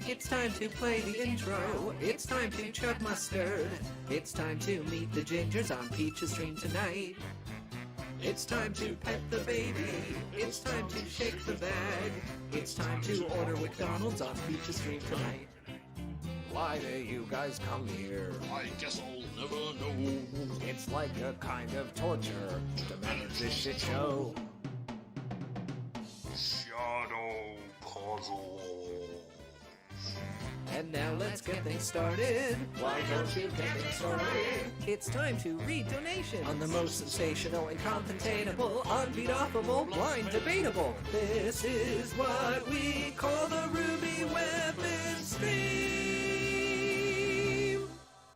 It's time to play the intro. It's time to chug mustard. It's time to meet the gingers on Peach's stream tonight. It's time to pet the baby. It's time to shake the bag. It's time to order McDonald's on Peach's stream tonight. Why do you guys come here? I guess I'll never know. It's like a kind of torture to manage this shit show. Shadow puzzles. And now let's get things started. Why don't you get things started? It's time to read donations on the most sensational, incontainable, unbeatable, blind debatable. This is what we call the Ruby Weapon Stream.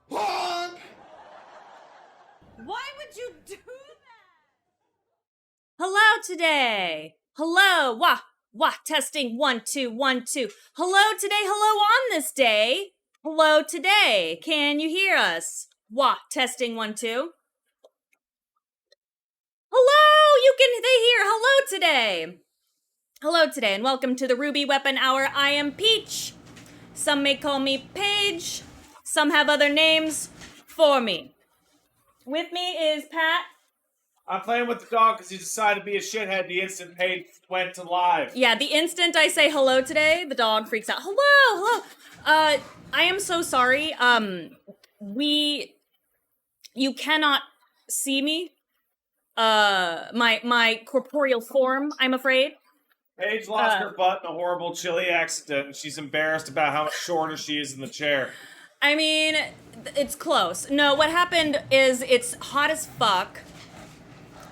What? Why would you do that? Hello today. Hello. Wah. Testing 1 2 1 2. Hello today. Hello on this day. Hello today. Can you hear us? Testing 1 2. Hello. They hear. Hello today. Hello today, and welcome to the Ruby Weapon Hour. I am Peach. Some may call me Paige. Some have other names for me. With me is Pat. I'm playing with the dog because he decided to be a shithead the instant Paige went to live. Yeah, the instant I say hello today, the dog freaks out. Hello. I am so sorry. You cannot see me. My corporeal form, I'm afraid. Paige lost her butt in a horrible chili accident, and she's embarrassed about how much shorter she is in the chair. I mean, it's close. No, what happened is it's hot as fuck.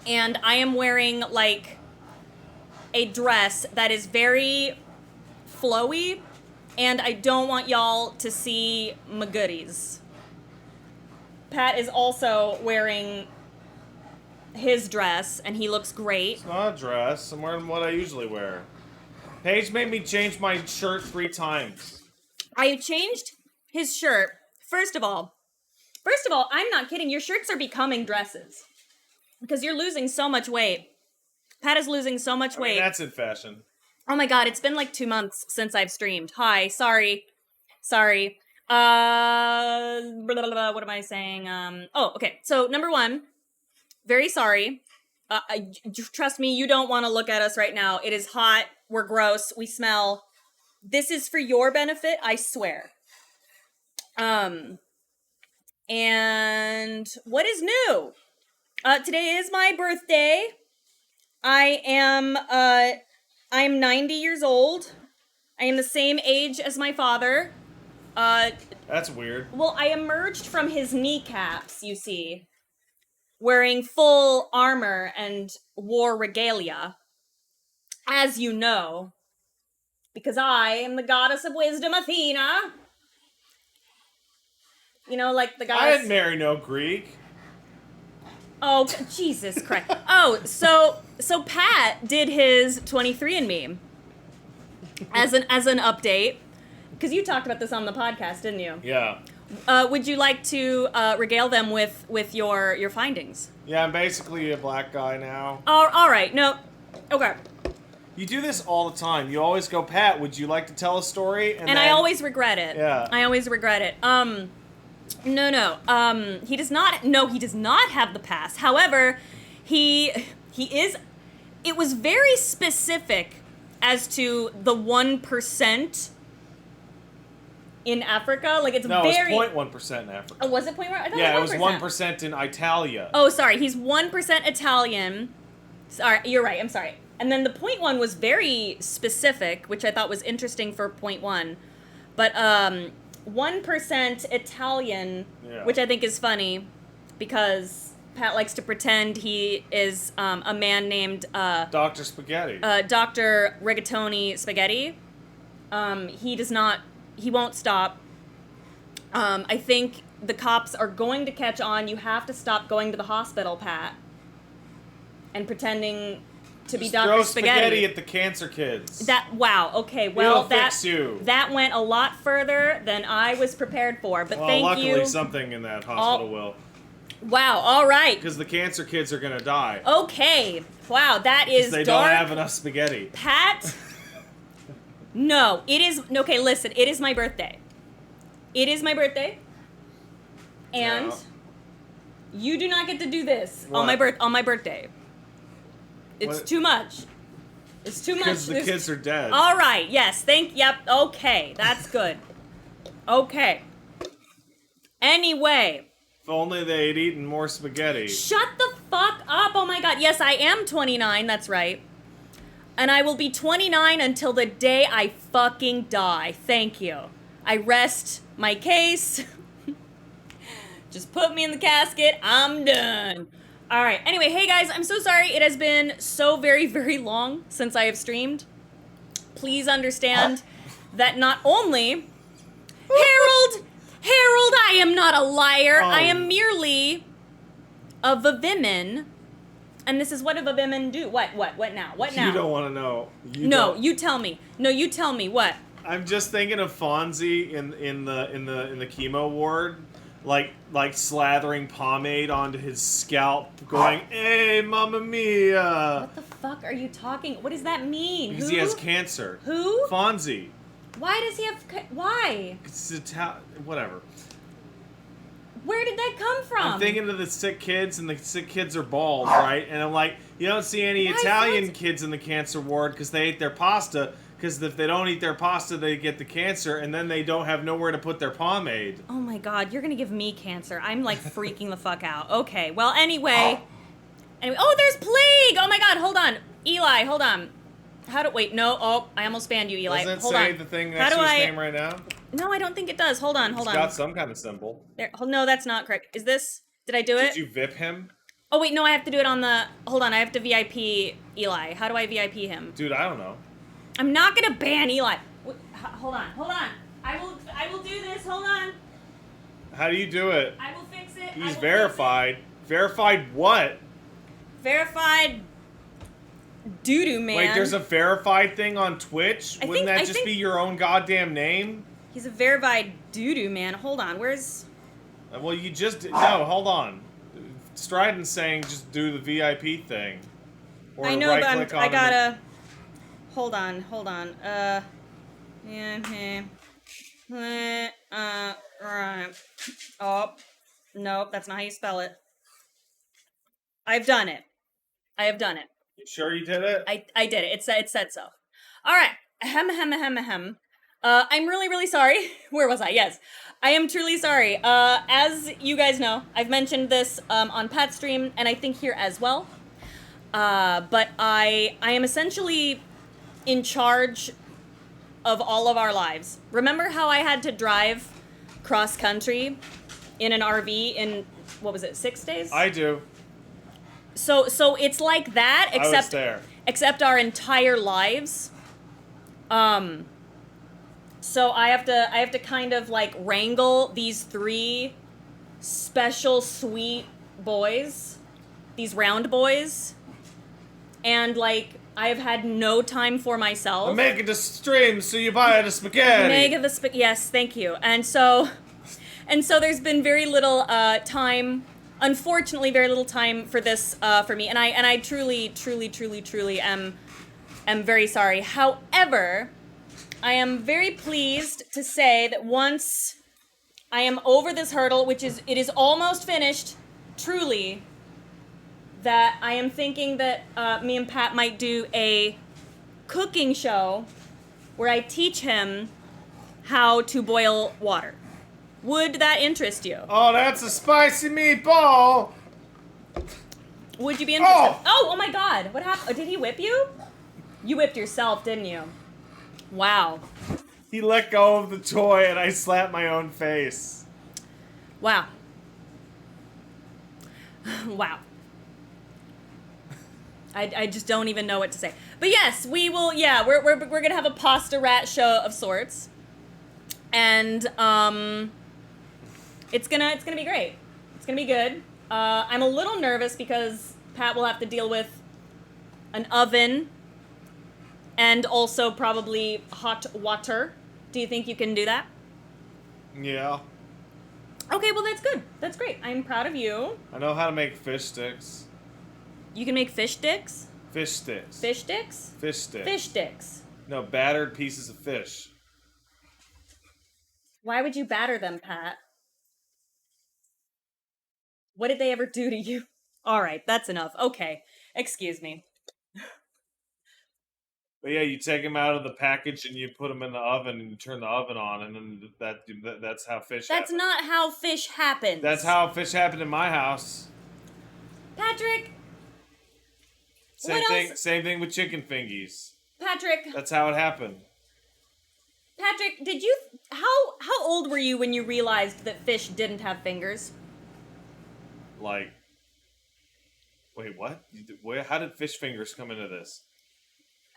And I am wearing, like, a dress that is very flowy, and I don't want y'all to see my goodies. Pat is also wearing his dress, and he looks great. It's not a dress. I'm wearing what I usually wear. Paige made me change my shirt 3 times. I changed his shirt. First of all, I'm not kidding. Your shirts are becoming dresses. Because you're losing so much weight. Pat is losing so much weight. That's in fashion. Oh my god, it's been like 2 months since I've streamed. Hi, sorry. What am I saying? Okay. So, number 1, very sorry. Trust me, you don't want to look at us right now. It is hot. We're gross. We smell. This is for your benefit, I swear. And what is new? Today is my birthday. I'm 90 years old. I am the same age as my father. That's weird. Well, I emerged from his kneecaps, you see, wearing full armor and war regalia, as you know, because I am the goddess of wisdom, Athena. You know, like the goddess... I didn't marry no Greek. Oh, Jesus Christ. Oh, so Pat did his 23andMe as an update, because you talked about this on the podcast, didn't you? Yeah. Would you like to regale them with your findings? Yeah, I'm basically a black guy now. Oh, all right. No. Okay. You do this all the time. You always go, Pat, would you like to tell a story? And I always regret it. Yeah. I always regret it. No. He does not have the pass. However, he is. It was very specific as to the 1% in Africa. Like, it's very... No, it was 0.1% in Africa. Oh, was it 0.1%? I thought Yeah, it was 1% in Italia. Oh, sorry. He's 1% Italian. Sorry, you're right. I'm sorry. And then the 0.1 was very specific, which I thought was interesting for 0.1. But 1% Italian, Yeah. which I think is funny because Pat likes to pretend he is a man named Dr. Spaghetti. Dr. Rigatoni Spaghetti. He won't stop. I think the cops are going to catch on. You have to stop going to the hospital, Pat, and pretending to be Dr. Throw Spaghetti. spaghetti at the cancer kids. Wow. Okay. Well, It'll fix you. That went a lot further than I was prepared for. But Well, thank luckily you. something in that hospital will. Wow. All right. Because the cancer kids are gonna die. Okay. Wow. That is They dark. don't have enough spaghetti. Pat No, it is. Okay, listen. It is my birthday. It is my birthday. And No. you do not get to do this What? on my birthday. It's What? too much. It's too much. Because the There's- kids are dead. All right. Yes. Yep. Okay. That's good. Okay. Anyway. If only they'd eaten more spaghetti. Shut the fuck up. Oh my god. Yes, I am 29. That's right. And I will be 29 until the day I fucking die. Thank you. I rest my case. Just put me in the casket. I'm done. All right. Anyway, hey guys, I'm so sorry. It has been so very, very long since I have streamed. Please understand that not only Harold, I am not a liar. I am merely a Vaviman. And this is what a Vaviman do. What now? What now? You don't want to know. You tell me. No, you tell me. What? I'm just thinking of Fonzie in the chemo ward, like slathering pomade onto his scalp, going, "Hey, Mamma Mia!" What the fuck are you talking? What does that mean? Because Who? he has cancer. Who? Fonzie. Why does he have? Why? It's whatever. Where did that come from? I'm thinking of the sick kids, and the sick kids are bald, right? And I'm like, you don't see any Why Italian Fonzie? kids in the cancer ward because they ate their pasta. Because if they don't eat their pasta, they get the cancer, and then they don't have nowhere to put their pomade. Oh my god, you're gonna give me cancer. I'm like freaking the fuck out. Okay, well anyway. Oh, there's plague! Oh my god, hold on. Eli, hold on. Wait, no, I almost banned you, Eli. Doesn't it Hold say on. the thing How next do to his I- name right now? No, I don't think it does. Hold on. It's got some kind of symbol. There, no, that's not correct. Is this? Did I do it? Did you VIP him? Oh wait, no, I have to do it on the. Hold on, I have to VIP Eli. How do I VIP him? Dude, I don't know. I'm not gonna ban Eli. Wait, hold on. I will do this. Hold on. How do you do it? I will fix it. I He's will fix verified. Verified what? it. Verified. Doo-doo man. Wait, there's a verified thing on Twitch? I Wouldn't think- that I just think- be your own goddamn name? He's a verified doo-doo man. Hold on. Where's? Well, you just no. Hold on. Striden's saying just do the VIP thing. Or I know, right-click but on I the- gotta. Hold on. Right. Oh, nope, that's not how you spell it. I've done it. I have done it. You sure you did it? I did it. It said so. All right. Ahem. I'm really, really sorry. Where was I? Yes. I am truly sorry. As you guys know, I've mentioned this on Pat's stream, and I think here as well. But I am essentially in charge of all of our lives. Remember how I had to drive cross country in an RV in, what was it, 6 days? I do. So it's like that, I was except there. our entire lives. So I have to kind of like wrangle these 3 special sweet boys, these round boys, and like I have had no time for myself. I'm making the stream, so you buy the spaghetti. Yes, thank you. And so there's been very little time. Unfortunately, very little time for this for me, and I truly am very sorry. However, I am very pleased to say that once I am over this hurdle, it is almost finished, truly, that I am thinking that me and Pat might do a cooking show where I teach him how to boil water. Would that interest you? Oh, that's a spicy meatball. Would you be interested? Oh! Oh my god. What happened? Oh, did he whip you? You whipped yourself, didn't you? Wow. He let go of the toy, and I slapped my own face. Wow. Wow. I just don't even know what to say. But yes, we will. Yeah, we're gonna have a pasta rat show of sorts, and it's gonna be great. It's gonna be good. I'm a little nervous because Pat will have to deal with an oven and also probably hot water. Do you think you can do that? Yeah. Okay, well that's good. That's great. I'm proud of you. I know how to make fish sticks. You can make fish sticks? Fish sticks. Fish sticks? Fish sticks. Fish sticks. No, battered pieces of fish. Why would you batter them, Pat? What did they ever do to you? All right, that's enough. Okay, excuse me. But yeah, you take them out of the package and you put them in the oven and you turn the oven on, and then that's how fish That's happen. not how fish happens. That's how fish happen in my house. Patrick. Same What thing. else? Same thing with chicken fingies. Patrick. That's how it happened. Patrick, did you how old were you when you realized that fish didn't have fingers? Like, wait, what? How did fish fingers come into this?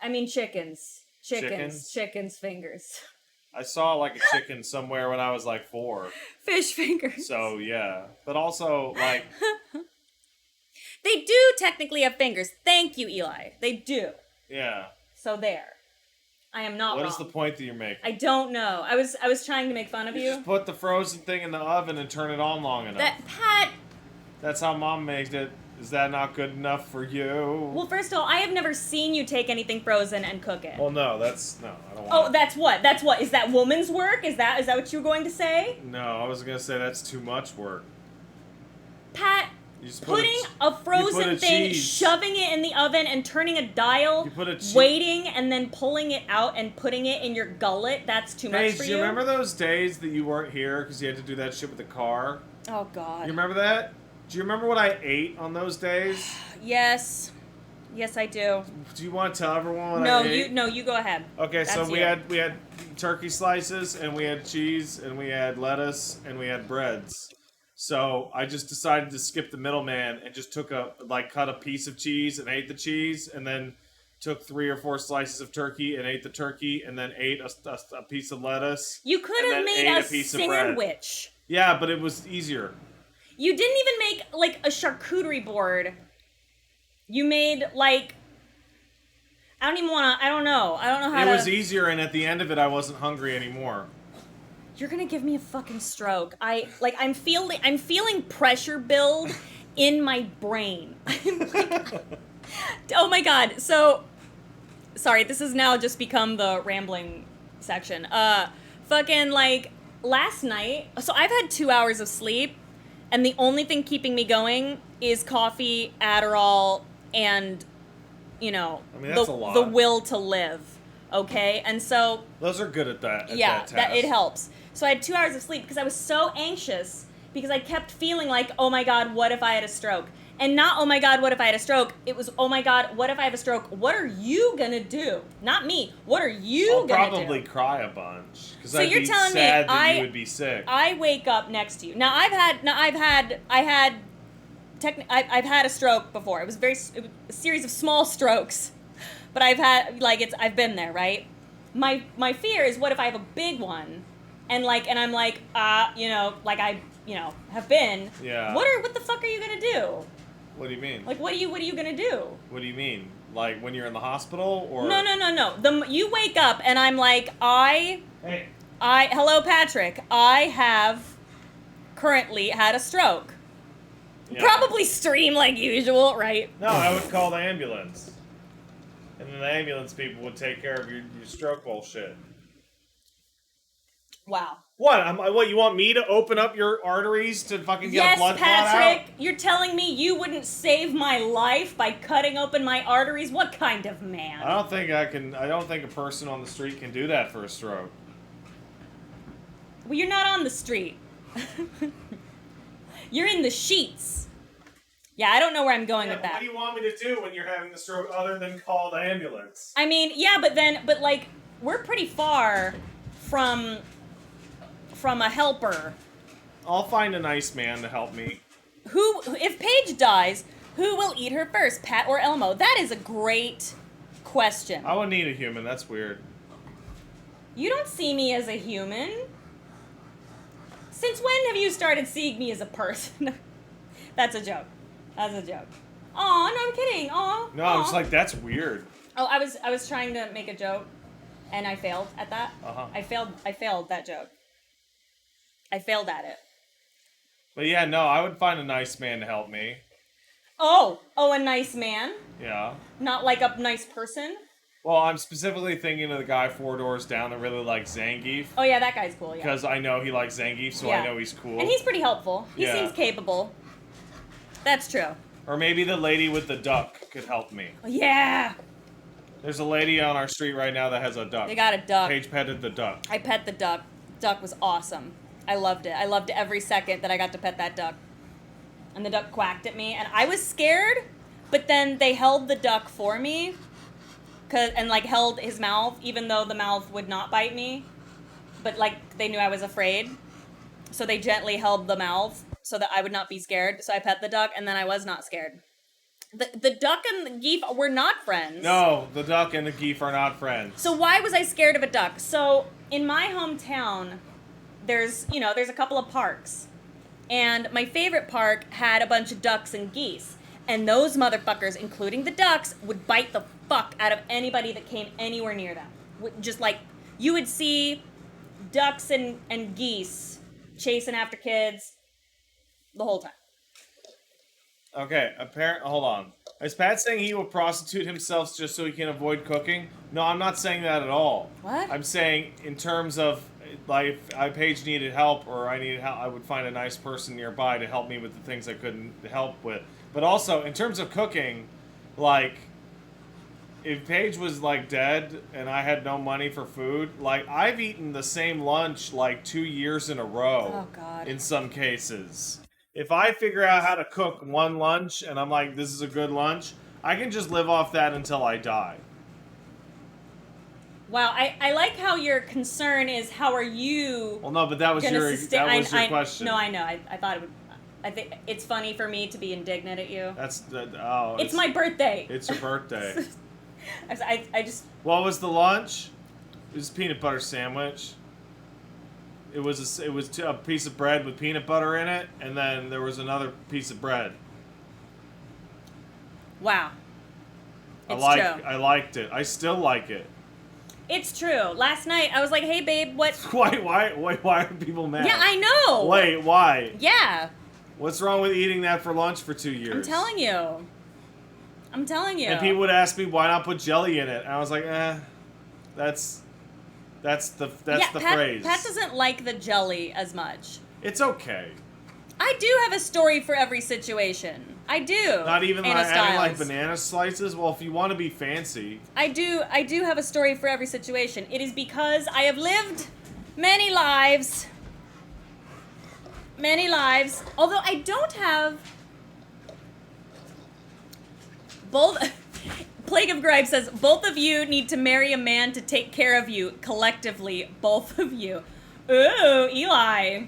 I mean chickens. Chickens? Chickens' fingers. I saw like a chicken somewhere when I was like 4. Fish fingers. So yeah, but also like They do technically have fingers. Thank you, Eli. They do. yeah. So there. I am not What wrong. is the point that you're making? I don't know. I was trying to make fun of You you. just put the frozen thing in the oven and turn it on long enough. That Pat. That's how Mom makes it. Is that not good enough for you? Well, first of all, I have never seen you take anything frozen and cook it. Well, no, that's no. I don't want. Oh, that's what. That's what. Is that woman's work? Is that what you were going to say? No, I was gonna say that's too much work. Pat, You just put putting a frozen a thing, cheese. shoving it in the oven and turning a dial, You put a cheese. waiting and then pulling it out and putting it in your gullet, that's too much Hey, for do you? you remember those days that you weren't here because you had to do that shit with the car? Oh, God. You remember that? Do you remember what I ate on those days? Yes. Yes, I do. Do you want to tell everyone what No, I ate? you go ahead. Okay, so That's we you. had turkey slices and we had cheese and we had lettuce and we had breads. So I just decided to skip the middleman and just cut a piece of cheese and ate the cheese, and then took 3 or 4 slices of turkey and ate the turkey, and then ate a piece of lettuce. You could and have then made ate a piece of bread. sandwich. Yeah, but it was easier. You didn't even make, like, a charcuterie board. You made, like... I don't know. I don't know how It to... was easier, and at the end of it, I wasn't hungry anymore. You're gonna give me a fucking stroke. I'm feeling pressure build in my brain. I'm like, oh my god. So, sorry, this has now just become the rambling section. Fucking, like, last night, so I've had 2 hours of sleep, and the only thing keeping me going is coffee, Adderall, and, you know, I mean, that's a lot. the will to live. Okay? And so, Those are good at that. yeah, that it helps. So I had 2 hours of sleep because I was so anxious because I kept feeling like, oh my god, what if I had a stroke? And not, oh my god, what if I had a stroke? It was, oh my god, what if I have a stroke? What are you gonna do? Not me. What are you I'll gonna probably do? cry a bunch because So I'd you're be telling me sad that you would be sick. I wake up next to you. Now I've had a stroke before. It was a series of small strokes, but I've been there, right? My fear is, what if I have a big one, and I'm like, have been. Yeah. What the fuck are you gonna do? What do you mean? Like, what are you gonna do? What do you mean? Like when you're in the hospital, or No. You wake up and I'm like, Hey. hello, Patrick. I have currently had a stroke. Yeah. Probably stream like usual, right? No, I would call the ambulance, and then the ambulance people would take care of your stroke bullshit. Wow. What? You want me to open up your arteries to fucking get Yes, a blood clot out? Patrick, you're telling me you wouldn't save my life by cutting open my arteries? What kind of man? I don't think a person on the street can do that for a stroke. Well, you're not on the street. You're in the sheets. Yeah, I don't know where I'm going with that. What do you want me to do when you're having the stroke other than call the ambulance? I mean, yeah, but like, we're pretty far from a helper. I'll find a nice man to help me. If Paige dies, who will eat her first, Pat or Elmo? That is a great question. I would need a human. That's weird. You don't see me as a human. Since when have you started seeing me as a person? That's a joke. That's a joke. Aw, no, I'm kidding. Aw. No, I'm just like, that's weird. Oh, I was trying to make a joke, and I failed at that. Uh-huh. I failed that joke. I failed at it. But yeah, no, I would find a nice man to help me. Oh, a nice man? Yeah. Not like a nice person? Well, I'm specifically thinking of the guy 4 doors down that really likes Zangief. Oh yeah, that guy's cool. Yeah. Because I know he likes Zangief, so Yeah. I know he's cool. And he's pretty helpful. He Yeah. seems capable. That's true. Or maybe the lady with the duck could help me. Oh, yeah. There's a lady on our street right now that has a duck. They got a duck. Paige petted the duck. I pet the duck. Duck was awesome. I loved it. I loved every second that I got to pet that duck. And the duck quacked at me, and I was scared, but then they held the duck for me, and like held his mouth, even though the mouth would not bite me. But like they knew I was afraid, so they gently held the mouth so that I would not be scared. So I pet the duck, and then I was not scared. The duck and the geef were not friends. No, the duck and the geef are not friends. So why was I scared of a duck? So in my hometown, there's a couple of parks. And my favorite park had a bunch of ducks and geese. And those motherfuckers, including the ducks, would bite the fuck out of anybody that came anywhere near them. Just like, you would see ducks and geese chasing after kids the whole time. Okay, hold on. Is Pat saying he will prostitute himself just so he can avoid cooking? No, I'm not saying that at all. What? I'm saying in terms of, like, if Paige needed help or I needed help, I would find a nice person nearby to help me with the things I couldn't help with. But also, in terms of cooking, like, if Paige was, like, dead and I had no money for food, like, I've eaten the same lunch, like, 2 years in a row. Oh, God. In some cases. If I figure out how to cook one lunch and I'm like, this is a good lunch, I can just live off that until I die. Wow, I like how your concern is how are you Well, no, but that was your question. No, I know. I thought it would. I think it's funny for me to be indignant at you. It's my birthday. It's your birthday. I just. What was the lunch? It was a peanut butter sandwich. It was a piece of bread with peanut butter in it, and then there was another piece of bread. Wow. It's true. I liked it. I still like it. It's true. Last night I was like, "Hey, babe, what?" Why are people mad? Yeah, I know. Wait, why? Yeah. What's wrong with eating that for lunch for 2 years? I'm telling you. And people would ask me why not put jelly in it, and I was like, that's the phrase. Pat doesn't like the jelly as much. It's okay. I do have a story for every situation. I do. Not even adding like banana slices? Well, if you want to be fancy. I do have a story for every situation. It is because I have lived many lives. Many lives. Although I don't have both. Plague of Gripe says, both of you need to marry a man to take care of you collectively. Both of you. Ooh, Eli.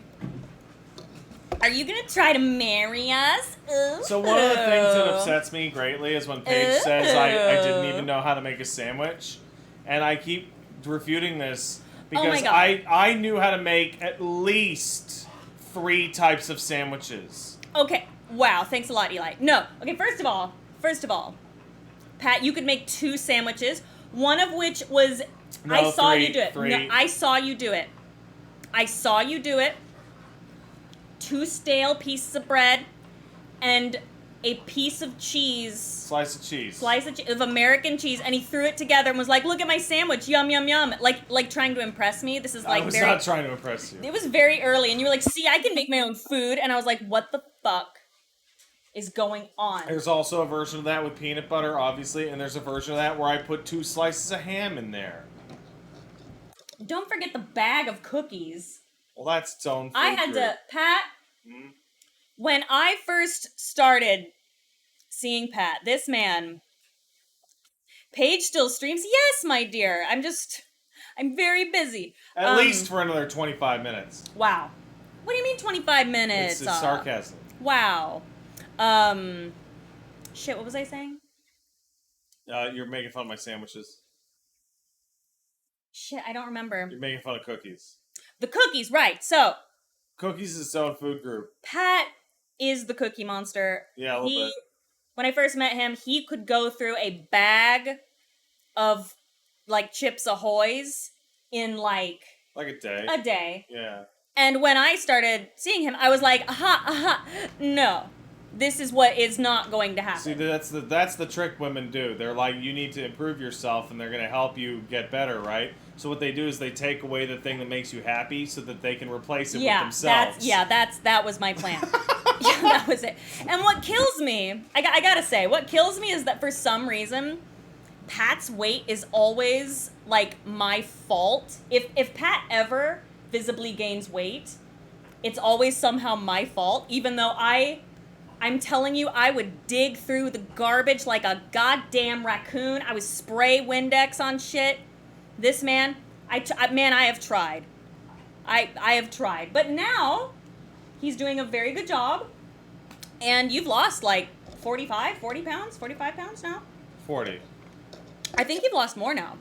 Are you going to try to marry us? Ooh. So one of the things that upsets me greatly is when Paige says I didn't even know how to make a sandwich. And I keep refuting this because I knew how to make at least 3 types of sandwiches. Okay. Wow. Thanks a lot, Eli. No. Okay, first of all, Pat, you could make 2 sandwiches, one of which was I saw you do it. 3. No, I saw you do it. I saw you do it. 2 stale pieces of bread and a piece of cheese. Slice of American cheese, and he threw it together and was like, "Look at my sandwich, yum yum yum!" Like trying to impress me. This is like I was not trying to impress you. It was very early, and you were like, "See, I can make my own food," and I was like, "What the fuck is going on?" There's also a version of that with peanut butter, obviously, and there's a version of that where I put 2 slices of ham in there. Don't forget the bag of cookies. Well, that's its own food I had group. to, Pat, when I first started seeing Pat, this man, Paige still streams. Yes, my dear. I'm very busy. At least for another 25 minutes. Wow. What do you mean 25 minutes? It's sarcasm. Wow. Shit, what was I saying? You're making fun of my sandwiches. Shit, I don't remember. You're making fun of cookies. The cookies, right. So. Cookies is its own food group. Pat is the cookie monster. Yeah, a little bit. When I first met him, he could go through a bag of, like, Chips Ahoy's in, like a day. A day. Yeah. And when I started seeing him, I was like, no. this is what is not going to happen. See, that's the trick women do. They're like, you need to improve yourself, and they're going to help you get better, right? So what they do is they take away the thing that makes you happy, so that they can replace it with themselves. That was my plan. Yeah, that was it. And what kills me, I gotta say, what kills me is that for some reason, Pat's weight is always like my fault. If Pat ever visibly gains weight, it's always somehow my fault, even though I'm telling you, I would dig through the garbage like a goddamn raccoon. I would spray Windex on shit. This man, I have tried. I have tried. But now, he's doing a very good job. And you've lost like 40 pounds now? 40. I think you've lost more now.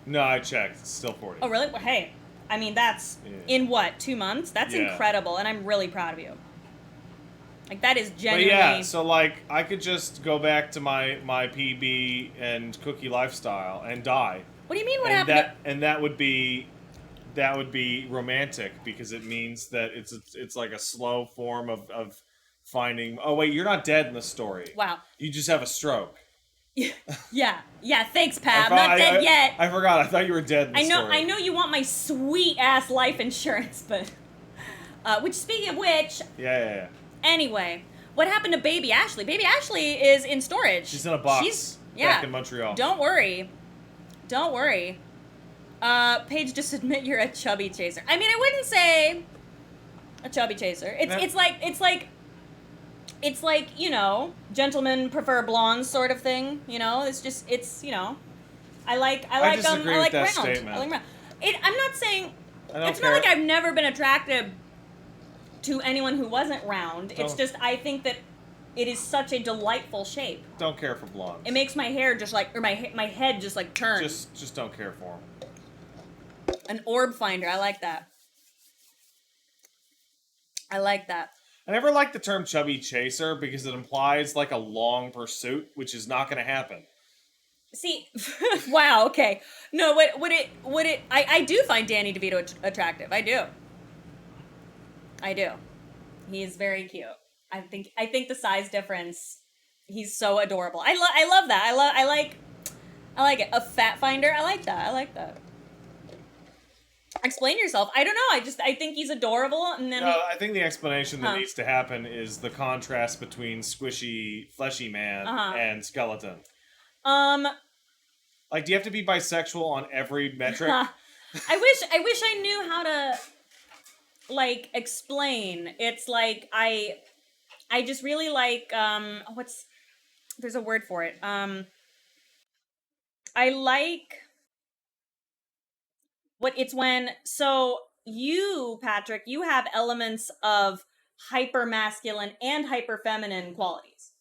No, I checked. It's still 40. Oh, really? Well, hey, I mean, that's in what, 2 months? That's incredible, and I'm really proud of you. Like, that is genuinely... But yeah, so, like, I could just go back to my PB and cookie lifestyle and die. What do you mean, what happened? And that would be romantic, because it means that it's like a slow form of finding... Oh, wait, you're not dead in the story. Wow. You just have a stroke. Yeah, thanks, Pat. I'm not dead yet. I forgot. I thought you were dead in the story. I know you want my sweet-ass life insurance, but... which, speaking of which... Yeah. Anyway, what happened to Baby Ashley? Baby Ashley is in storage. She's in a box back in Montreal. Don't worry. Paige, just admit you're a chubby chaser. I mean, I wouldn't say a chubby chaser. It's like, you know, gentlemen prefer blondes sort of thing, you know? I like round. Statement. I like round. I'm not saying it's care. not like I've never been attracted to anyone who wasn't round. It's just I think that it is such a delightful shape. Don't care for blondes. It makes my hair just like, or my head just like turn. Just don't care for them. An orb finder. I like that. I never liked the term chubby chaser because it implies like a long pursuit, which is not going to happen. See, wow, okay. No, would it, I do find Danny DeVito attractive. I do. He is very cute. I think the size difference, he's so adorable. I love that. I like it. A fat finder, I like that. Explain yourself. I don't know. I think he's adorable, and then I think the explanation that needs to happen is the contrast between squishy, fleshy man and skeleton. Like, do you have to be bisexual on every metric? I wish I knew how to like explain. It's like I just really like there's a word for it. I like so you, Patrick, you have elements of hyper masculine and hyper feminine qualities.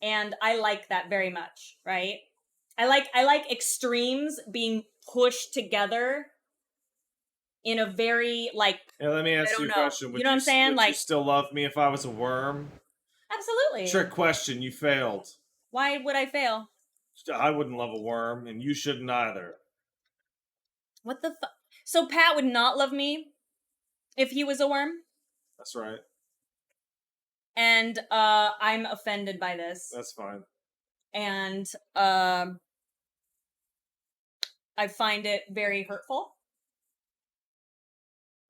And I like that very much, right? I like extremes being pushed together in a very like Let me ask you a question. You know what I'm saying? Would you still love me if I was a worm? Absolutely. Trick question, you failed. Why would I fail? I wouldn't love a worm, and you shouldn't either. What the fuck? So Pat would not love me if he was a worm? That's right. And I'm offended by this. That's fine. And I find it very hurtful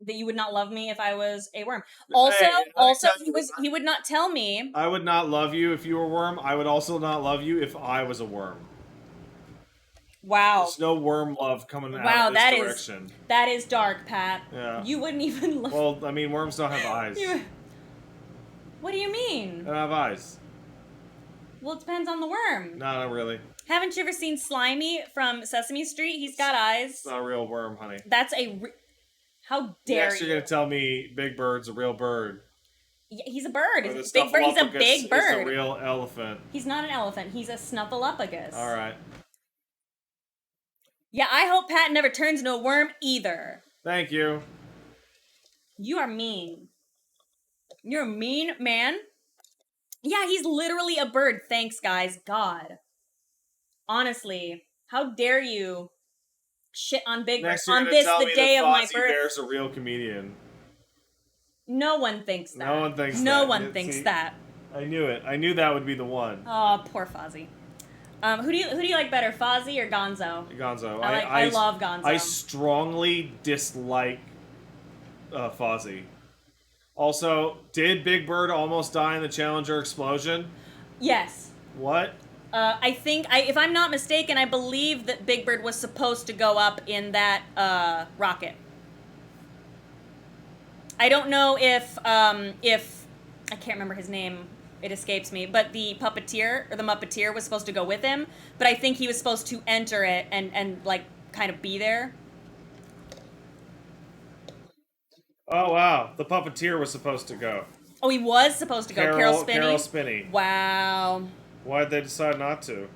that you would not love me if I was a worm. Also, he would not tell me. I would not love you if you were a worm. I would also not love you if I was a worm. Wow. There's no worm love coming out of this direction. That is dark, Pat. Yeah. You wouldn't even love... Well, I mean, worms don't have eyes. What do you mean? They don't have eyes. Well, it depends on the worm. No, not really. Haven't you ever seen Slimy from Sesame Street? He's got eyes. It's not a real worm, honey. That's how dare Next, you're going to tell me Big Bird's a real bird. Yeah, he's a bird. Or He's a big bird. He's a big bird. He's a real elephant. He's not an elephant. He's a snuffleupagus. All right. Yeah, I hope Pat never turns into a worm either. Thank you. You are mean. You're a mean man. Yeah, he's literally a bird. Thanks, guys. God. Honestly, how dare you shit on Big Bird on this, the day of my birth. Bear's a real comedian. No one thinks that. No one thinks that. No one thinks that. I knew it. I knew that would be the one. Oh, poor Fozzie. Who do you like better, Fozzie or Gonzo? Gonzo. I love Gonzo. I strongly dislike Fozzie. Also, did Big Bird almost die in the Challenger explosion? Yes. What? I think, if I'm not mistaken, I believe that Big Bird was supposed to go up in that rocket. I don't know if I can't remember his name. It escapes me. But the puppeteer, or the Muppeteer, was supposed to go with him. But I think he was supposed to enter it and like, kind of be there. Oh, wow. The Puppeteer was supposed to go. Oh, he was supposed to go. Carol Spinney? Carol Spinney. Wow. Why'd they decide not to?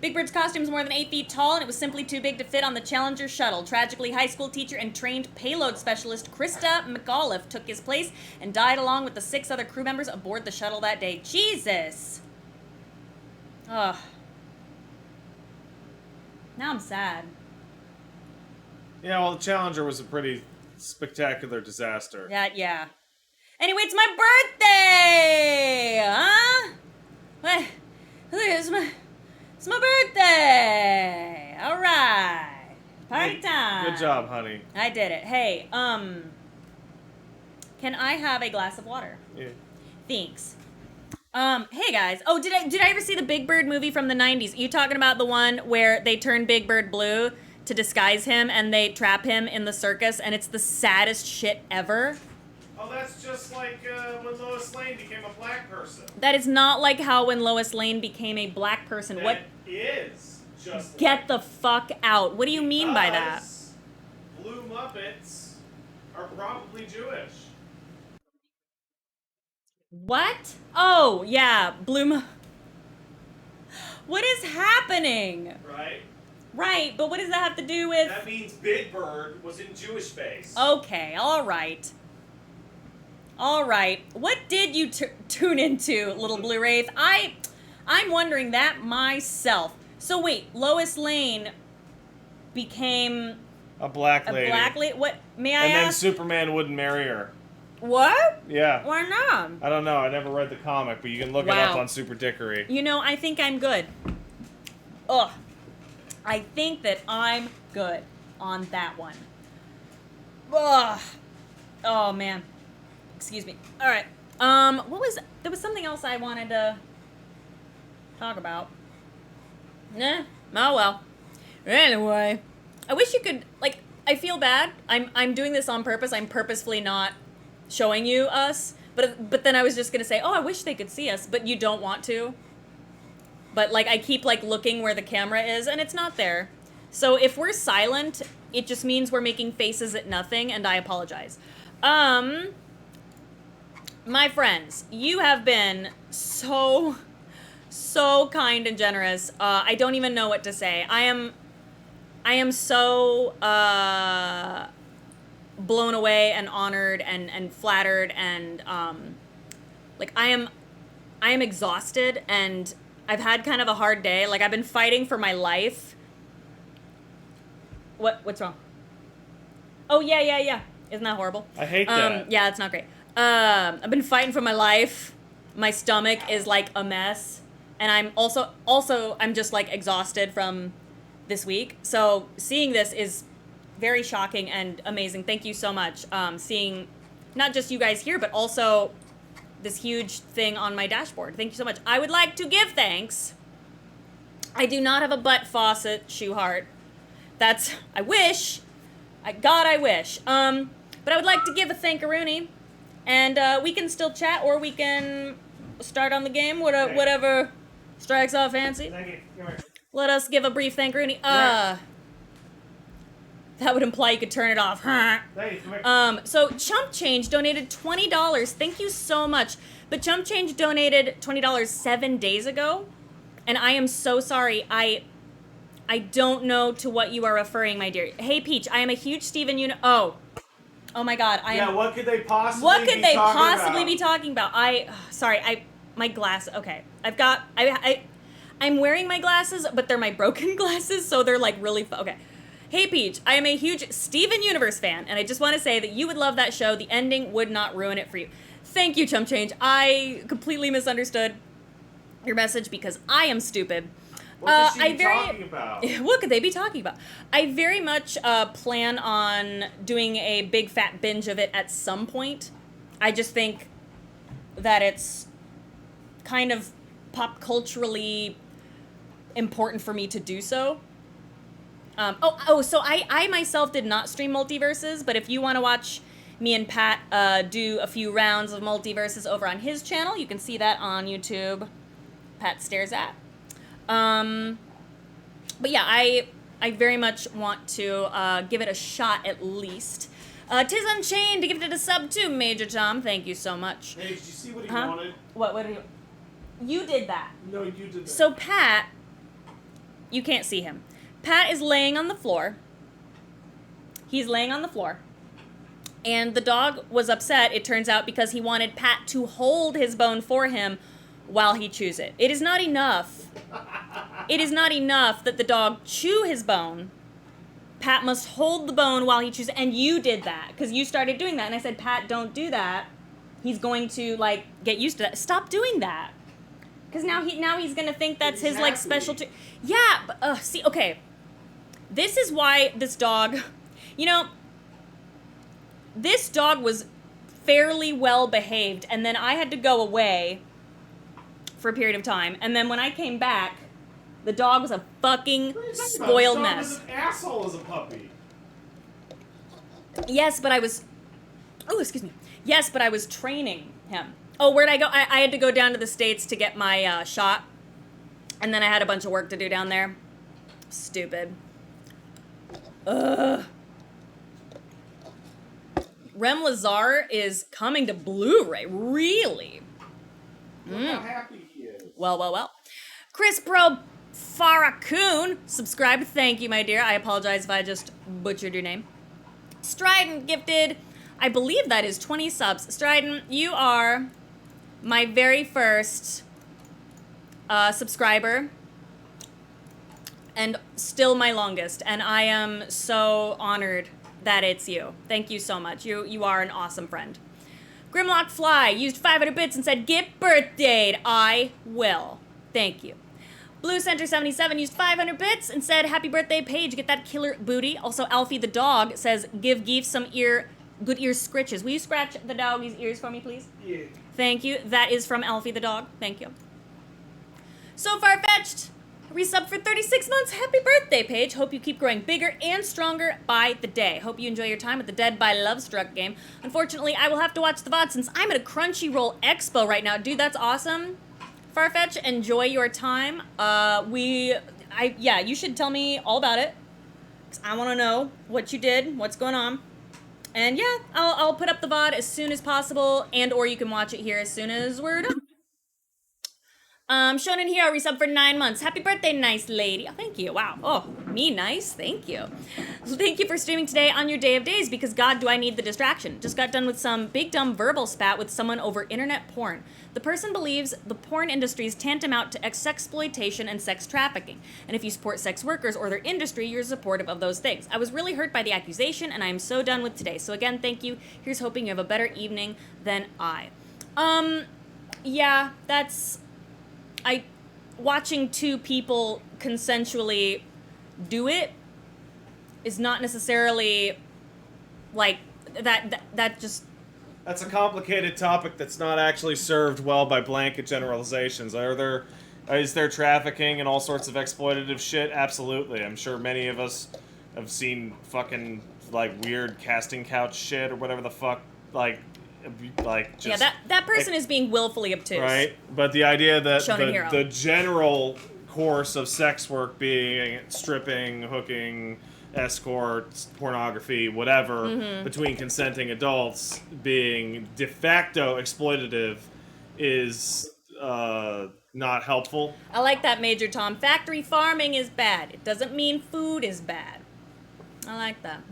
Big Bird's costume is more than 8 feet tall, and it was simply too big to fit on the Challenger shuttle. Tragically, high school teacher and trained payload specialist Krista McAuliffe took his place and died along with the 6 other crew members aboard the shuttle that day. Jesus! Ugh. Now I'm sad. Yeah, well, the Challenger was a pretty spectacular disaster. Yeah. Anyway, it's my birthday! Huh? What? It's my birthday! Alright. Party time. Good job, honey. I did it. Hey, can I have a glass of water? Yeah. Thanks. Hey guys. Oh, did I ever see the Big Bird movie from the 90s? You talking about the one where they turn Big Bird blue to disguise him and they trap him in the circus and it's the saddest shit ever? Oh, that's just like when Lois Lane became a black person. That is not like how when Lois Lane became a black person. That what is just Get the fuck out. What do you mean by that? Blue Muppets are probably Jewish. What? Oh, yeah, What is happening? Right? Right, but what does that have to do with... That means Big Bird was in Jewish face. Okay, all right. What did you tune into, Little Blue Wraith? I'm wondering that myself. So wait, Lois Lane became a black lady. What, may I ask? And then ask? Superman wouldn't marry her. What? Yeah. Why not? I don't know. I never read the comic, but you can look it up on Super Dickory. You know, I think I'm good. Ugh. I think that I'm good on that one. Ugh. Oh, man. Excuse me. All right. There was something else I wanted to talk about. Nah. Oh, well. Anyway. I wish you could, like, I feel bad. I'm doing this on purpose. I'm purposefully not showing you us. But then I was just going to say, oh, I wish they could see us. But you don't want to. But, like, I keep, like, looking where the camera is, and it's not there. So if we're silent, it just means we're making faces at nothing, and I apologize. My friends, you have been so kind and generous. I don't even know what to say. I am so blown away and honored and flattered and like I am exhausted and I've had kind of a hard day. Like I've been fighting for my life. What's wrong? Oh yeah. Isn't that horrible? I hate that. Yeah, it's not great. I've been fighting for my life. My stomach is like a mess. And I'm also I'm just like exhausted from this week. So seeing this is very shocking and amazing. Thank you so much. Seeing not just you guys here, but also this huge thing on my dashboard. Thank you so much. I would like to give thanks. I do not have a butt faucet shoe heart. I wish. I wish. But I would like to give a thankaroonie. And we can still chat or we can start on the game. Whatever strikes our fancy. Thank you. Come here. Let us give a brief thankaroonie. That would imply you could turn it off. Thank you. Come here. So Chump Change donated $20. Thank you so much. But Chump Change donated $20 7 days ago. And I am so sorry. I don't know to what you are referring, my dear. Hey, Peach, I am a huge Steven Oh my God, what could they possibly be talking about? My glasses. Okay, I'm wearing my glasses, but they're my broken glasses, so they're like really. Okay. Hey, Peach, I am a huge Steven Universe fan, and I just want to say that you would love that show. The ending would not ruin it for you. Thank you, Chum Change. I completely misunderstood your message because I am stupid. What could she be talking about? What could they be talking about? I very much plan on doing a big fat binge of it at some point. I just think that it's kind of pop culturally important for me to do so. So I myself did not stream Multiverses, but if you want to watch me and Pat do a few rounds of Multiverses over on his channel, you can see that on YouTube. Pat stares at. But yeah, I very much want to give it a shot at least. Tis Unchained gifted a sub too, Major Tom. Thank you so much. Hey, did you see what he wanted? What did you did that. No, you did that. So Pat, you can't see him. Pat is laying on the floor. He's laying on the floor. And the dog was upset, it turns out, because he wanted Pat to hold his bone for him while he chews it. It is not enough. It is not enough that the dog chew his bone. Pat must hold the bone while he chews it. And you did that, because you started doing that. And I said, Pat, don't do that. He's going to, like, get used to that. Stop doing that. Because now he's going to think that's his, like, specialty. Yeah, but, see, okay. This is why this dog, you know, this dog was fairly well behaved, and then I had to go away for a period of time, and then when I came back, the dog was a fucking spoiled mess. This dog was an asshole as a puppy. Yes, but I was, yes, but I was training him. Oh, where'd I go? I had to go down to the States to get my shot, and then I had a bunch of work to do down there. Stupid. Ugh. Rem Lazar is coming to Blu-ray. Really? Look how happy he is. Well. Chris Pro Farakun subscribed. Thank you, my dear. I apologize if I just butchered your name. Strident gifted, I believe that is 20 subs. Strident, you are my very first subscriber. And still my longest, and I am so honored that it's you. Thank you so much. You are an awesome friend. Grimlock Fly used 500 bits and said, "Get birthdayed." I will. Thank you. Blue Center 77 used 500 bits and said, "Happy birthday, Paige. Get that killer booty." Also, Alfie the dog says, "Give Geef some good ear scritches." Will you scratch the dog's ears for me, please? Yeah. Thank you. That is from Alfie the dog. Thank you. So Far-Fetched resub for 36 months. Happy birthday, Paige. Hope you keep growing bigger and stronger by the day. Hope you enjoy your time at the Dead by Lovestruck game. Unfortunately, I will have to watch the VOD since I'm at a Crunchyroll Expo right now. Dude, that's awesome. Farfetch, enjoy your time. You should tell me all about it, because I want to know what you did, what's going on. And yeah, I'll put up the VOD as soon as possible, and or you can watch it here as soon as we're done. Shonen Hero resub for 9 months. Happy birthday, nice lady. Oh, thank you. Wow. Oh, me nice. Thank you. Thank you for streaming today on your day of days, because God, do I need the distraction. Just got done with some big dumb verbal spat with someone over internet porn. The person believes the porn industry is tantamount to sexploitation and sex trafficking. And if you support sex workers or their industry, you're supportive of those things. I was really hurt by the accusation, and I am so done with today. So again, thank you. Here's hoping you have a better evening than I. Yeah, that's... watching two people consensually do it is not necessarily like that just... That's a complicated topic that's not actually served well by blanket generalizations. Is there trafficking and all sorts of exploitative shit? Absolutely. I'm sure many of us have seen fucking like weird casting couch shit or whatever the fuck, like just, yeah, that person is being willfully obtuse. Right? But the idea that Shonen the general course of sex work being stripping, hooking, escorts, pornography, whatever, between consenting adults being de facto exploitative is not helpful. I like that, Major Tom. Factory farming is bad. It doesn't mean food is bad. I like that.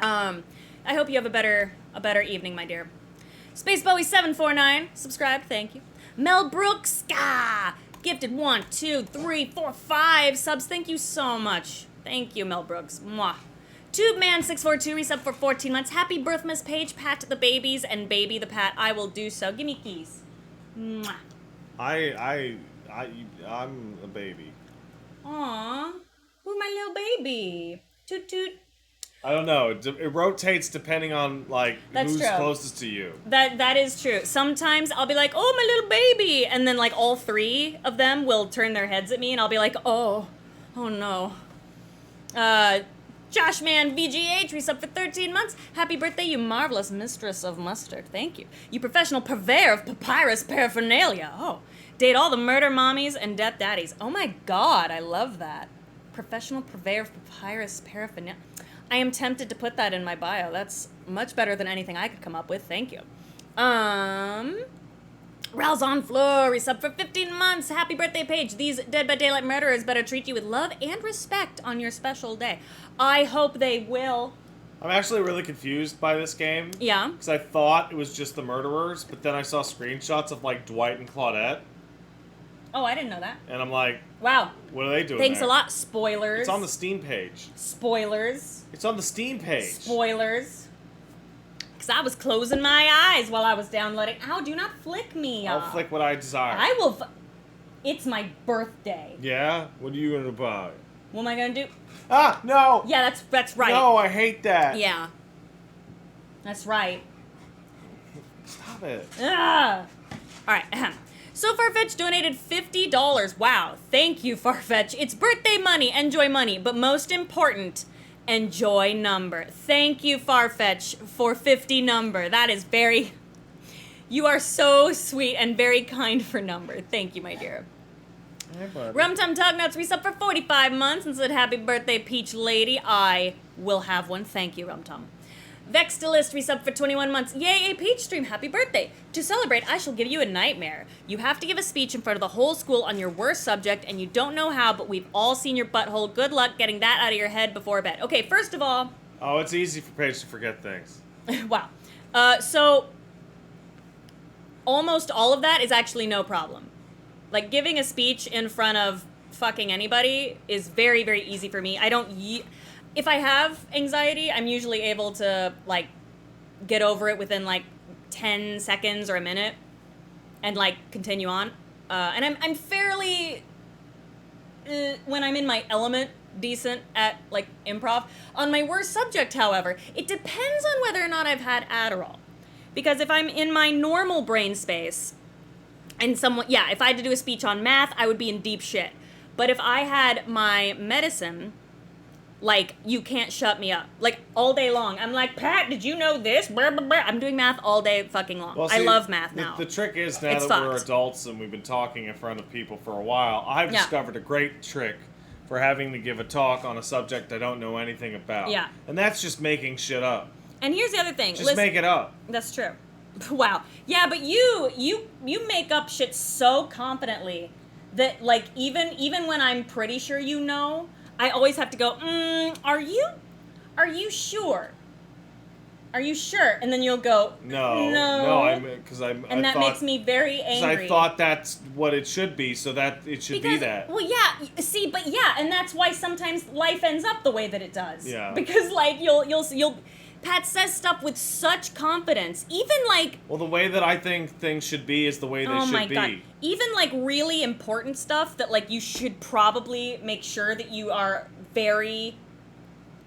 I hope you have a better evening, my dear. Space Bowie 749 subscribed, thank you. Mel Brooks gifted 1, 2, 3, 4, 5 subs. Thank you so much. Thank you, Mel Brooks. Mwah. TubeMan642 resub for 14 months. Happy birth, Miss Paige. Pat the babies and baby the pat. I will do so. Give me keys. Mwah. I'm a baby. Aw. Who's my little baby? Toot toot. I don't know. It rotates depending on like That's who's true. closest to you. That is true. Sometimes I'll be like, oh, my little baby. And then like all three of them will turn their heads at me and I'll be like, oh no. Joshman VGH resub for 13 months. Happy birthday, you marvelous mistress of mustard. Thank you. You professional purveyor of papyrus paraphernalia. Oh. Date all the murder mommies and death daddies. Oh my god, I love that. Professional purveyor of papyrus paraphernalia. I am tempted to put that in my bio. That's much better than anything I could come up with. Thank you. Ral's on floor, resub for 15 months. Happy birthday, Paige. These Dead by Daylight murderers better treat you with love and respect on your special day. I hope they will. I'm actually really confused by this game. Yeah. Because I thought it was just the murderers, but then I saw screenshots of like Dwight and Claudette. Oh, I didn't know that. And I'm like, wow. what are they doing Thanks there? a lot. Spoilers. It's on the Steam page. Spoilers. It's on the Steam page. Spoilers. Because I was closing my eyes while I was downloading. Ow, do not flick me. I'll flick what I desire. I will. It's my birthday. Yeah? What are you going to buy? What am I going to do? Ah, no! Yeah, that's right. No, I hate that. Yeah. That's right. Stop it. Ugh. All right. Ahem. So Farfetch donated $50. Wow. Thank you, Farfetch. It's birthday money. Enjoy money. But most important, enjoy number. Thank you, Farfetch, for 50 number. That is very... You are so sweet and very kind for number. Thank you, my dear. Hey, buddy. Rum Tum Tug Nuts resub for 45 months and said, happy birthday, Peach Lady. I will have one. Thank you, Rum Tum. Vextalist resub for 21 months. Yay, a Peach stream. Happy birthday. To celebrate, I shall give you a nightmare. You have to give a speech in front of the whole school on your worst subject, and you don't know how, but we've all seen your butthole. Good luck getting that out of your head before bed. Okay, first of all... Oh, it's easy for Paige to forget things. Wow. So, almost all of that is actually no problem. Like, giving a speech in front of fucking anybody is very, very easy for me. I don't... If I have anxiety, I'm usually able to, like, get over it within, like, 10 seconds or a minute and, like, continue on. And I'm fairly, when I'm in my element, decent at, like, improv. On my worst subject, however, it depends on whether or not I've had Adderall. Because if I'm in my normal brain space and if I had to do a speech on math, I would be in deep shit. But if I had my medicine... Like, you can't shut me up. Like, all day long. I'm like, Pat, did you know this? Blah, blah, blah. I'm doing math all day fucking long. Well, see, I love math now. The trick is now It's that we're fucked. adults and we've been talking in front of people for a while, I've Yeah. discovered a great trick for having to give a talk on a subject I don't know anything about. Yeah. And that's just making shit up. And here's the other thing. Just make it up. That's true. Wow. Yeah, but you make up shit so confidently that, like, even when I'm pretty sure you know... I always have to go, are you sure? Are you sure? And then you'll go, No, and that makes me very angry. I thought that's what it should be, so that it should be that. Well, yeah, see, but yeah, and that's why sometimes life ends up the way that it does. Yeah. Because, like, you'll Pat says stuff with such confidence, even, like... Well, the way that I think things should be is the way they Oh should my be. God. Even, like, really important stuff that, like, you should probably make sure that you are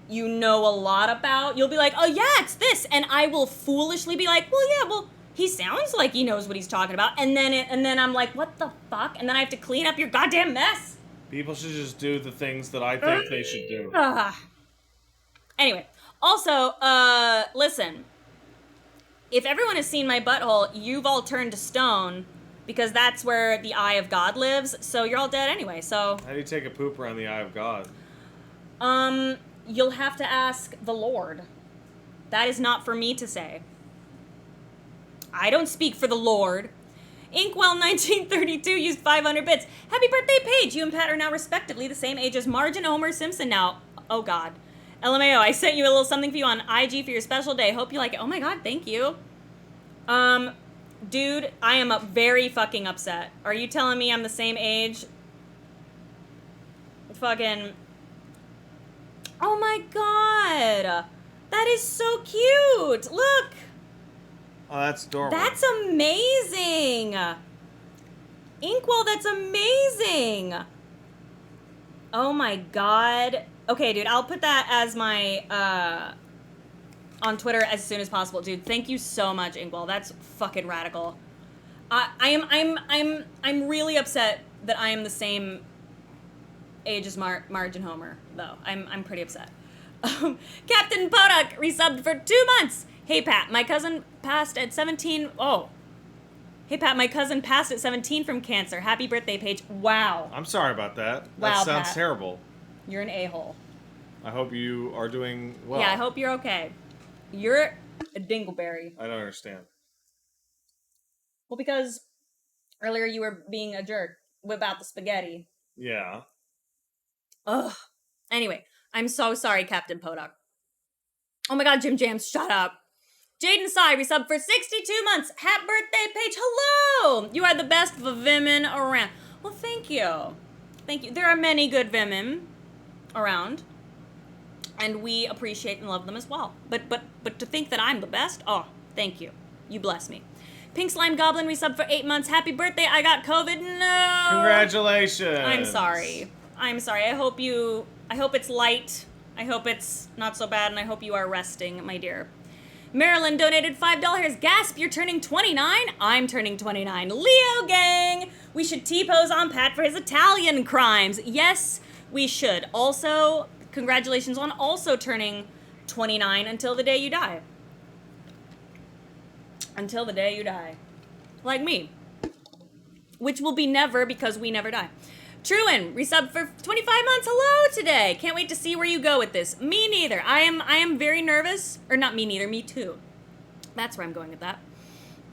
you know a lot about. You'll be like, oh, yeah, it's this. And I will foolishly be like, well, he sounds like he knows what he's talking about. And then I'm like, what the fuck? And then I have to clean up your goddamn mess. People should just do the things that I think they should do. Anyway, also, listen. If everyone has seen my butthole, you've all turned to stone because that's where the eye of God lives, so you're all dead anyway, so... How do you take a poop around the eye of God? You'll have to ask the Lord. That is not for me to say. I don't speak for the Lord. Inkwell1932 used 500 bits. Happy birthday, Paige! You and Pat are now respectively the same age as Marge and Homer Simpson now. Oh, God. LMAO, I sent you a little something for you on IG for your special day. Hope you like it. Oh, my God, thank you. Dude, I am very fucking upset. Are you telling me I'm the same age? Fucking... Oh my god. That is so cute. Look. Oh, that's adorable. That's amazing. Inkwell, that's amazing. Oh my god. Okay, dude, I'll put that as my on Twitter as soon as possible, dude. Thank you so much, Inkwell. That's fucking radical. I'm really upset that I am the same age as Marge and Homer, though. I'm pretty upset. Captain Podak resubbed for 2 months. Hey Pat, my cousin passed at 17. Oh. Hey Pat, my cousin passed at 17 from cancer. Happy birthday, Paige. Wow. I'm sorry about that. That Wow, sounds Pat. terrible. You're an a-hole. I hope you are doing well. Yeah, I hope you're okay. You're a dingleberry. I don't understand. Well, because earlier you were being a jerk about the spaghetti. Yeah. Ugh. Anyway, I'm so sorry, Captain Podak. Oh my god, Jim Jams, shut up. Jaden Sai resubbed for 62 months. Happy birthday, Paige. Hello! You are the best women around. Well, thank you. Thank you. There are many good women around. And we appreciate and love them as well. But to think that I'm the best? Oh, thank you. You bless me. Pink Slime Goblin resubbed for 8 months. Happy birthday. I got COVID. No! Congratulations! I'm sorry. I'm sorry. I hope it's light. I hope it's not so bad, and I hope you are resting, my dear. Marilyn donated $5. Gasp, you're turning 29? I'm turning 29. Leo gang! We should T-pose on Pat for his Italian crimes. Yes, we should. Also, congratulations on also turning 29 until the day you die. Until the day you die. Like me. Which will be never, because we never die. Truin, resub for 25 months. Hello today. Can't wait to see where you go with this. Me neither. I am very nervous. Or not me neither, me too. That's where I'm going with that.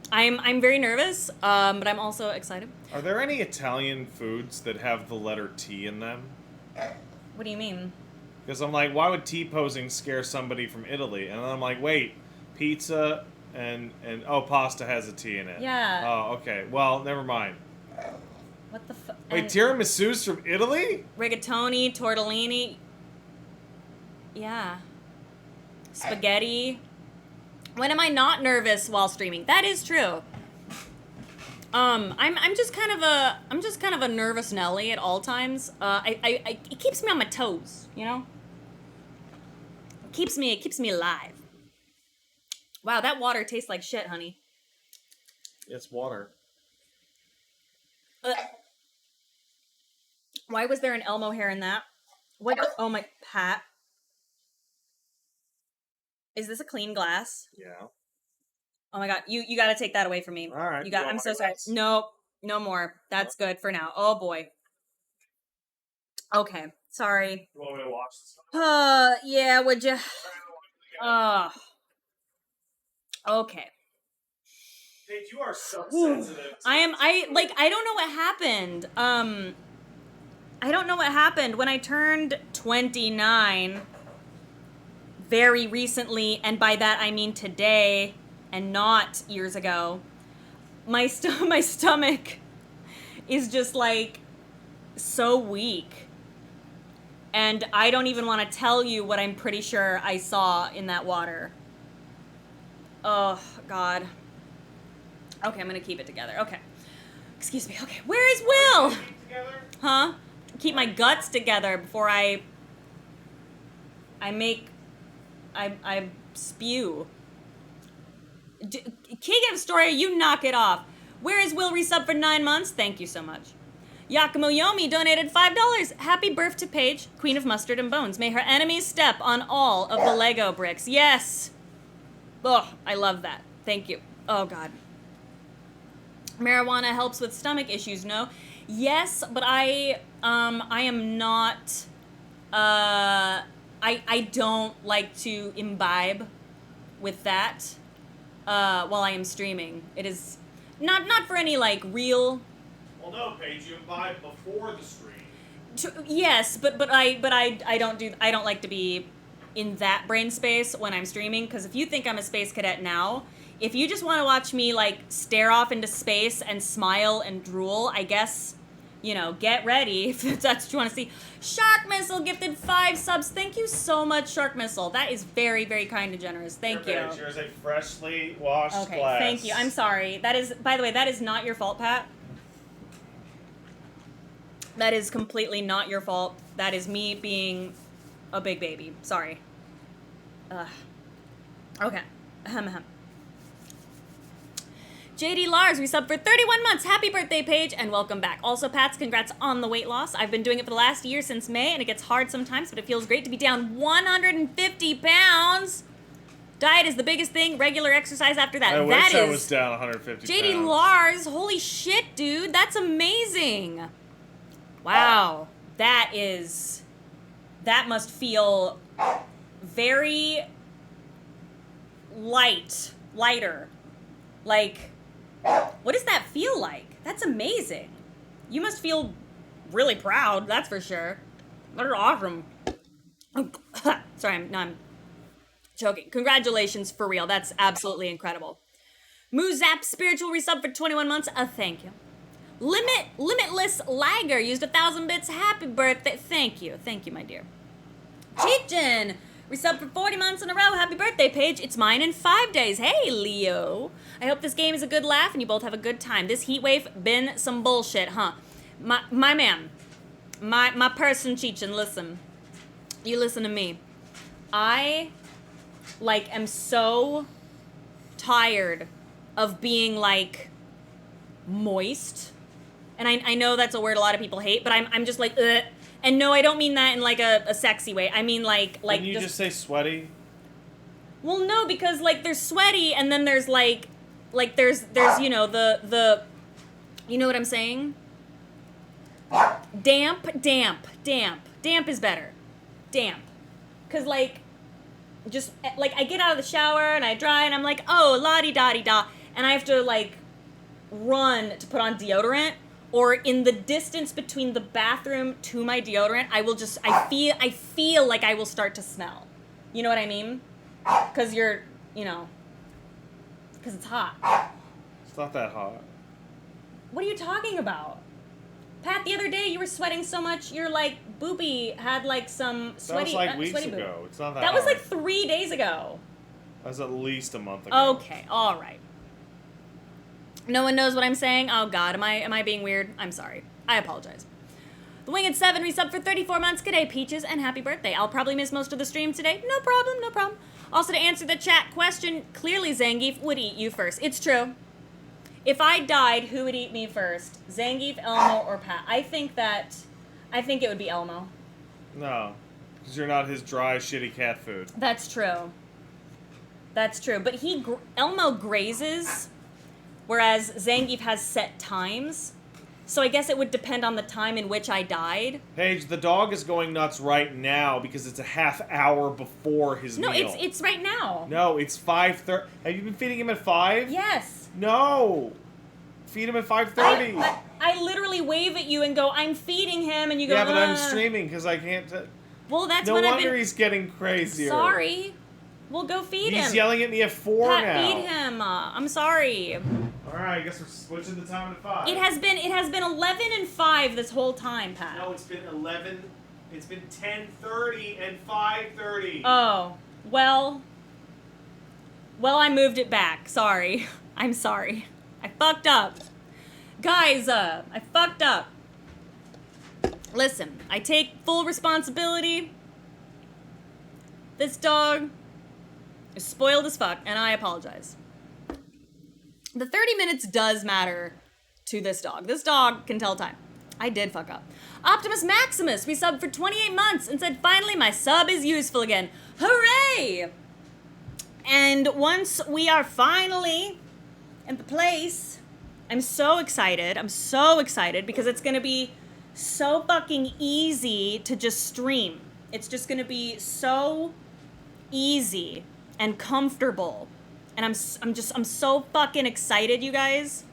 I'm very nervous, but I'm also excited. Are there any Italian foods that have the letter T in them? What do you mean? Because I'm like, why would T-posing scare somebody from Italy? And then I'm like, wait, pizza and oh, pasta has a T in it. Yeah. Oh, okay. Well, never mind. What the fuck? Wait, tiramisu's from Italy? Rigatoni, tortellini. Yeah. Spaghetti. When am I not nervous while streaming? That is true. I'm just kind of a nervous Nelly at all times. It keeps me on my toes, you know? It keeps me alive. Wow, that water tastes like shit, honey. It's water. Why was there an Elmo hair in that? What? Oh my, Pat. Is this a clean glass? Yeah. Oh my god, you got to take that away from me. All right. You got. want I'm my so sorry. glass? Nope, no more. That's good for now. Oh boy. Okay, sorry. You want me to watch this? Yeah. Would you? Okay. Paige, you are so Whew. sensitive. I don't know what happened. I don't know what happened when I turned 29 very recently, and by that I mean today and not years ago. My stomach is just like so weak. And I don't even want to tell you what I'm pretty sure I saw in that water. Oh, God. Okay, I'm gonna keep it together. Okay. Excuse me. Okay, where is Will? Huh? Keep my guts together before I spew. King of Story, you knock it off. Where is Will resub for 9 months? Thank you so much. Yakumo Yomi donated $5. Happy birth to Paige, Queen of Mustard and Bones. May her enemies step on all of the Lego bricks. Yes. Oh, I love that. Thank you. Oh, God. Marijuana helps with stomach issues, no? Yes, but I am not, I don't like to imbibe with that, while I am streaming. It is not for any, like, real... Well, no, Paige, you imbibe before the stream. Yes, but I don't like to be in that brain space when I'm streaming, because if you think I'm a space cadet now, if you just want to watch me, like, stare off into space and smile and drool, I guess, get ready if that's what you want to see. Shark Missile gifted 5 subs. Thank you so much, Shark Missile. That is very, very kind and generous. Thank you. Here's a freshly washed Okay, glass. thank you. I'm sorry. That is, by the way, that is not your fault, Pat. That is completely not your fault. That is me being a big baby. Sorry. Okay. Ahem, ahem. JD Lars, we subbed for 31 months. Happy birthday, Paige, and welcome back. Also, Pats, congrats on the weight loss. I've been doing it for the last year since May, and it gets hard sometimes, but it feels great to be down 150 pounds. Diet is the biggest thing. Regular exercise after that. I wish I was down 150 JD pounds. Lars, holy shit, dude. That's amazing. Wow. That must feel very lighter. Like, what does that feel like? That's amazing. You must feel really proud, that's for sure. That is awesome. Sorry, I'm joking. Congratulations, for real. That's absolutely incredible. Moozap Spiritual resub for 21 months. Thank you. Limitless Lager used 1,000 bits. Happy birthday. Thank you, my dear. Cheechin resub for 40 months in a row. Happy birthday, Paige. It's mine in 5 days. Hey, Leo. I hope this game is a good laugh and you both have a good time. This heat wave been some bullshit, huh? My man, my person, Cheechin, listen. You listen to me. I, am so tired of being, moist. And I know that's a word a lot of people hate, but I'm just like, ugh. And no, I don't mean that in, a sexy way. I mean, Can you just say sweaty? Well, no, because, there's sweaty, and then there's, there's the, you know what I'm saying? Damp is better. Damp. Because, just, I get out of the shower, and I dry, and I'm like, oh, la-di-da-di-da, and I have to, run to put on deodorant, or in the distance between the bathroom to my deodorant, I feel like I will start to smell. You know what I mean? Because because it's hot. It's not that hot. What are you talking about? Pat, the other day you were sweating so much, your, boobie had, some sweaty... That was, weeks sweaty ago. boob. It's not that That was, hot. 3 days ago. That was at least a month ago. Okay, all right. No one knows what I'm saying? Oh, God, am I being weird? I'm sorry. I apologize. The Winged 7 resub for 34 months. G'day, Peaches, and happy birthday. I'll probably miss most of the stream today. No problem. Also, to answer the chat question, clearly Zangief would eat you first. It's true. If I died, who would eat me first? Zangief, Elmo, or Pat? I think it would be Elmo. No, because you're not his dry, shitty cat food. That's true. But Elmo grazes, whereas Zangief has set times. So I guess it would depend on the time in which I died. Paige, the dog is going nuts right now because it's a half hour before his meal. No, it's right now. No, it's 5:30. Have you been feeding him at 5? Yes. No. Feed him at 5:30. I literally wave at you and go, I'm feeding him, and you go, yeah, but I'm streaming because I can't... Well, that's no what wonder he's getting crazier. Sorry. We'll go feed him. He's yelling at me at 4 Pat, now. feed him. I'm sorry. Alright, I guess we're switching the time to 5. It has been 11 and 5 this whole time, Pat. No, it's been 11. It's been 10:30 and 5:30. Oh, well, I moved it back. Sorry. I'm sorry. I fucked up. Guys, I fucked up. Listen, I take full responsibility. This dog is spoiled as fuck, and I apologize. The 30 minutes does matter to this dog. This dog can tell time. I did fuck up. Optimus Maximus resubbed for 28 months and said, finally, my sub is useful again. Hooray! And once we are finally in the place, I'm so excited. Because it's going to be so fucking easy to just stream. It's just going to be so easy and comfortable. And I'm so fucking excited, you guys.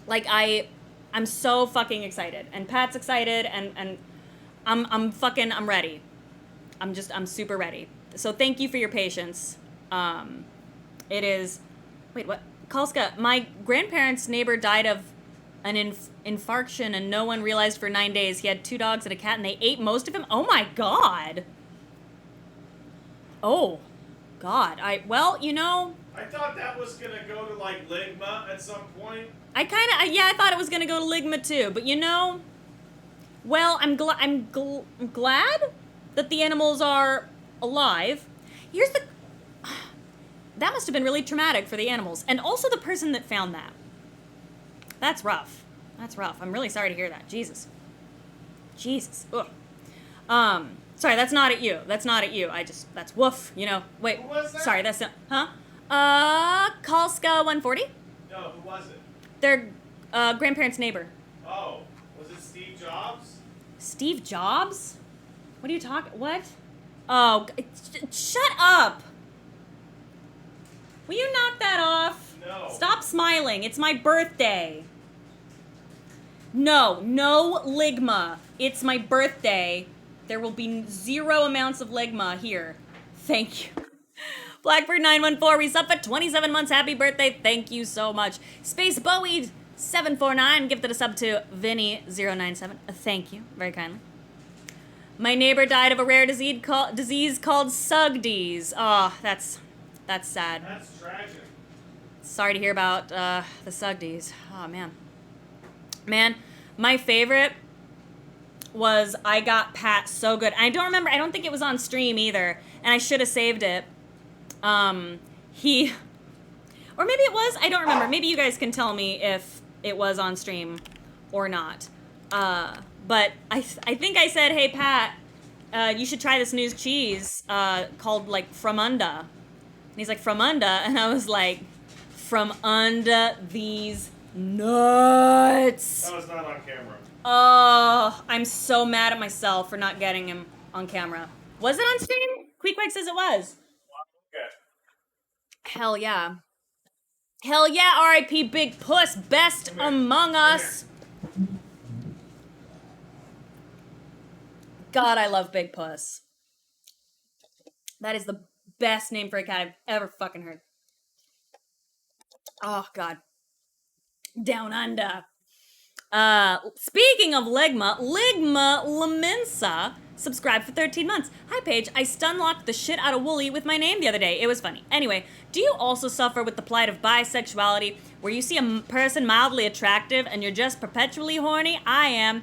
I'm so fucking excited. And Pat's excited, and I'm ready. I'm super ready. So thank you for your patience. It is, wait, what? Kalska, my grandparents' neighbor died of an infarction and no one realized for 9 days. He had 2 dogs and a cat and they ate most of him. Oh my God. Oh God. Well, you know. I thought that was gonna go to like Ligma at some point. I thought it was gonna go to Ligma too, but you know, well, I'm glad that the animals are alive. That must have been really traumatic for the animals, and also the person that found that. That's rough. That's rough. I'm really sorry to hear that. Jesus. Ugh. Sorry, that's not at you. That's not at you. That's woof. You know. Wait. Who was that? Sorry, that's not. Huh? Kalska 140. No, who was it? Their grandparents' neighbor. Oh, was it Steve Jobs? Steve Jobs? What are you talking? What? Oh, shut up! Will you knock that off? No. Stop smiling. It's my birthday. No Ligma. It's my birthday. There will be 0 amounts of Ligma here. Thank you. Blackbird 914, we sub for 27 months. Happy birthday. Thank you so much. Space Bowie 749 gifted a sub to Vinny 097. Thank you very kindly. My neighbor died of a rare disease called Sugdies. Oh, that's sad. That's tragic. Sorry to hear about the Sugdies. Oh man. Man, my favorite was I Got Pat so good. I don't remember. I don't think it was on stream either, and I should have saved it. Or maybe it was. I don't remember. Maybe you guys can tell me if it was on stream or not. But I think I said, hey Pat, you should try this new cheese called like From Unda. And he's like, From Unda, and I was like, from under these nuts. That was not on camera. Oh, I'm so mad at myself for not getting him on camera. Was it on stream? Queequeg says it was. Okay. Hell yeah. Hell yeah, R.I.P. Big Puss, best among us. God, I love Big Puss. That is the best name for a cat I've ever fucking heard. Oh, God. Down under. Speaking of Ligma Laminsa subscribed for 13 months. Hi, Paige. I stunlocked the shit out of Wooly with my name the other day. It was funny. Anyway, do you also suffer with the plight of bisexuality where you see a person mildly attractive and you're just perpetually horny? I am.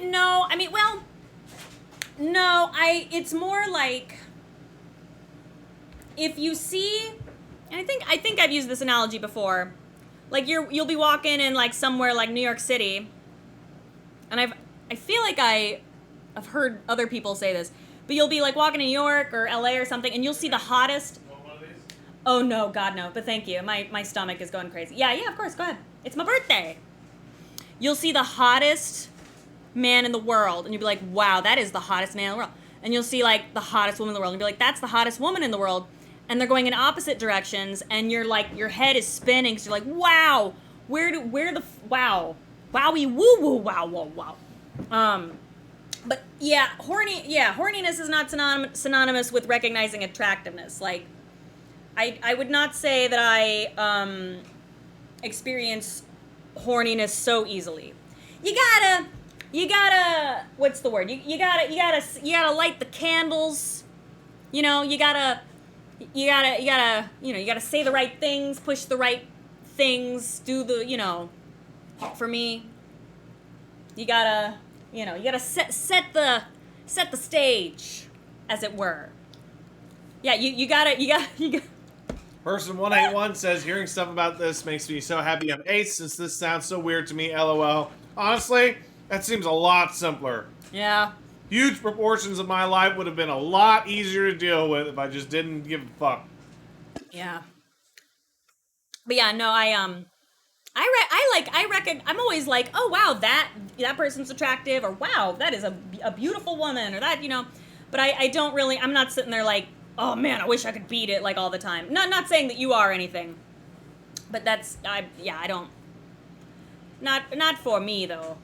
No. I mean, well, no. It's more like if you see, and I think I've used this analogy before. Like you'll be walking in like somewhere like New York City, and I feel like I've heard other people say this, but you'll be like walking in New York or LA or something, and you'll see the hottest. Want one of these? Oh no, God no! But thank you. My stomach is going crazy. Yeah, of course. Go ahead. It's my birthday. You'll see the hottest man in the world, and you'll be like, wow, that is the hottest man in the world. And you'll see like the hottest woman in the world, and you'll be like, that's the hottest woman in the world. And they're going in opposite directions, and you're like, your head is spinning, because you're like, wow, wowie woo woo wow. But yeah, horniness is not synonymous with recognizing attractiveness. Like, I would not say that I experience horniness so easily. You gotta, what's the word? You gotta light the candles. You know, you gotta say the right things, push the right things, do the, for me, you gotta set the stage, as it were. Yeah, you gotta. Person 181 says, hearing stuff about this makes me so happy I'm ace since this sounds so weird to me, lol. Honestly, that seems a lot simpler. Yeah. Huge proportions of my life would have been a lot easier to deal with if I just didn't give a fuck. Yeah. But yeah, no, I'm always like, oh wow, that person's attractive, or wow, that is a beautiful woman, or that, but I don't really, I'm not sitting there like, oh man, I wish I could beat it like all the time. Not saying that you are anything, but I don't, not for me though.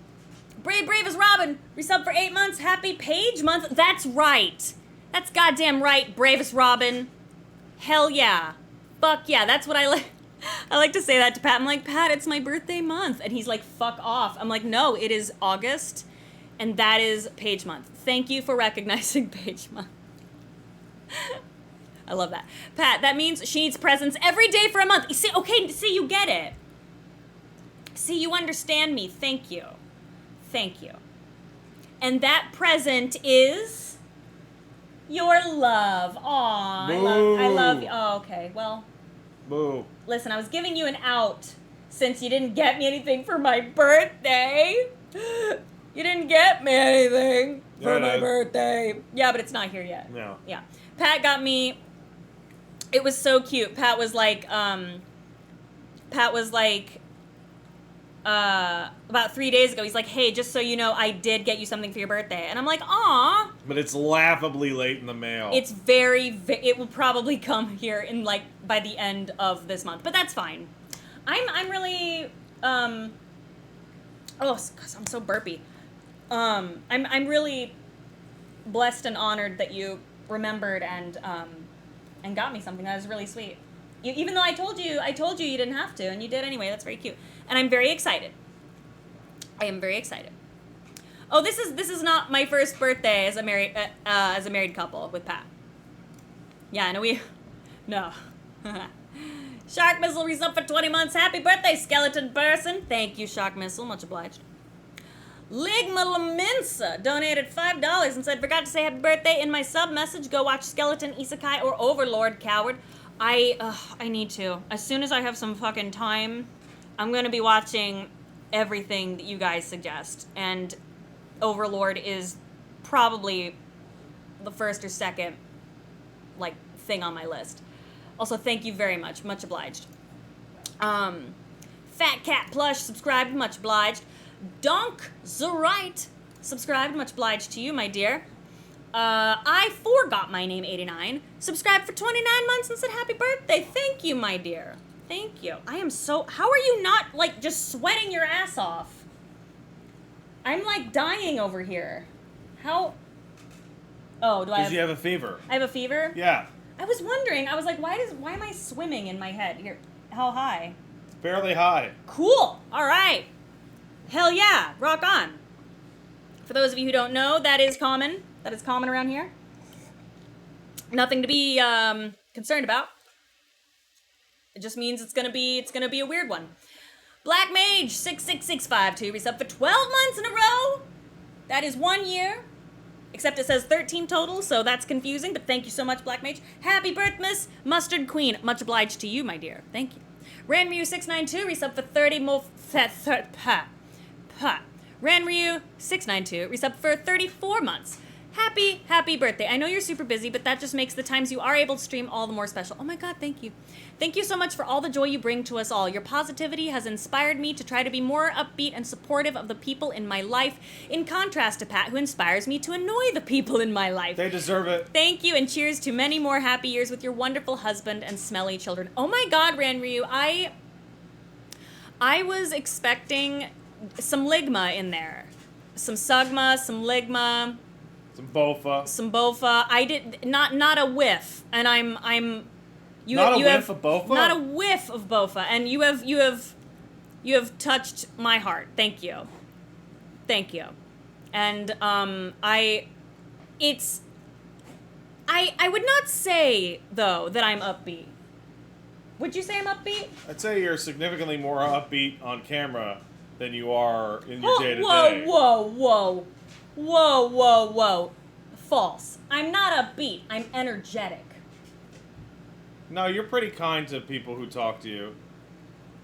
Brave as Robin, resub for 8 months. Happy Page month. That's right. That's goddamn right, Bravest Robin. Hell yeah. Fuck yeah. That's what I like. I like to say that to Pat. I'm like, Pat, it's my birthday month. And he's like, fuck off. I'm like, no, it is August, and that is Page Month. Thank you for recognizing Page Month. I love that. Pat, that means she needs presents every day for a month. You see, okay, see, you get it. See, you understand me. Thank you. Thank you. And that present is your love. Aw, I love you. Oh, okay, well. Boo. Listen, I was giving you an out since you didn't get me anything for my birthday. You didn't get me anything for my birthday. Yeah, but it's not here yet. No. Yeah. Pat got me, it was so cute. Pat was like, about 3 days ago, he's like, hey, just so you know, I did get you something for your birthday. And I'm like, aw. But it's laughably late in the mail. It's it will probably come here in like by the end of this month, but that's fine. I'm really, oh, cause I'm so burpy. I'm really blessed and honored that you remembered and got me something. That is really sweet. Even though I told you you didn't have to, and you did anyway. That's very cute, and I'm very excited. I am very excited. Oh, this is not my first birthday as a married couple with Pat. Yeah, no. Shark Missile resub for 20 months. Happy birthday, skeleton person. Thank you, Shark Missile. Much obliged. Ligma Laminsa donated $5 and said, forgot to say happy birthday in my sub message. Go watch Skeleton Isekai or Overlord Coward. I need to. As soon as I have some fucking time, I'm going to be watching everything that you guys suggest. And Overlord is probably the first or second, like, thing on my list. Also, thank you very much. Much obliged. Fat Cat Plush subscribed. Much obliged. Donk Zorite subscribed. Much obliged to you, my dear. I forgot my name 89. Subscribed for 29 months and said happy birthday. Thank you, my dear. Thank you. I am so... How are you not, like, just sweating your ass off? I'm, like, dying over here. How... Oh, do I have... Because you have a fever. I have a fever? Yeah. I was wondering. I was like, why am I swimming in my head? Here, how high? It's fairly high. Cool. All right. Hell yeah. Rock on. For those of you who don't know, that is common. That is common around here. Nothing to be concerned about. It just means it's gonna be a weird one. Black Mage 66652 resub for 12 months in a row. That is 1 year. Except it says 13 total, so that's confusing, but thank you so much, Black Mage. Happy birthmas, Mustard Queen. Much obliged to you, my dear. Thank you. Ranryu692 resub for 30 more... Ranryu692 resub for 34 months. Happy birthday. I know you're super busy, but that just makes the times you are able to stream all the more special. Oh my god, thank you. Thank you so much for all the joy you bring to us all. Your positivity has inspired me to try to be more upbeat and supportive of the people in my life, in contrast to Pat, who inspires me to annoy the people in my life. They deserve it. Thank you, and cheers to many more happy years with your wonderful husband and smelly children. Oh my god, Ranryu, I was expecting some ligma in there. Some sugma, some ligma... Some bofa. I did not a whiff, and I'm you not you a have whiff of bofa? Not a whiff of bofa, and you have touched my heart. Thank you, and I would not say though that I'm upbeat. Would you say I'm upbeat? I'd say you're significantly more upbeat on camera than you are in your day-to-day. Whoa. False. I'm not upbeat. I'm energetic. No, you're pretty kind to people who talk to you.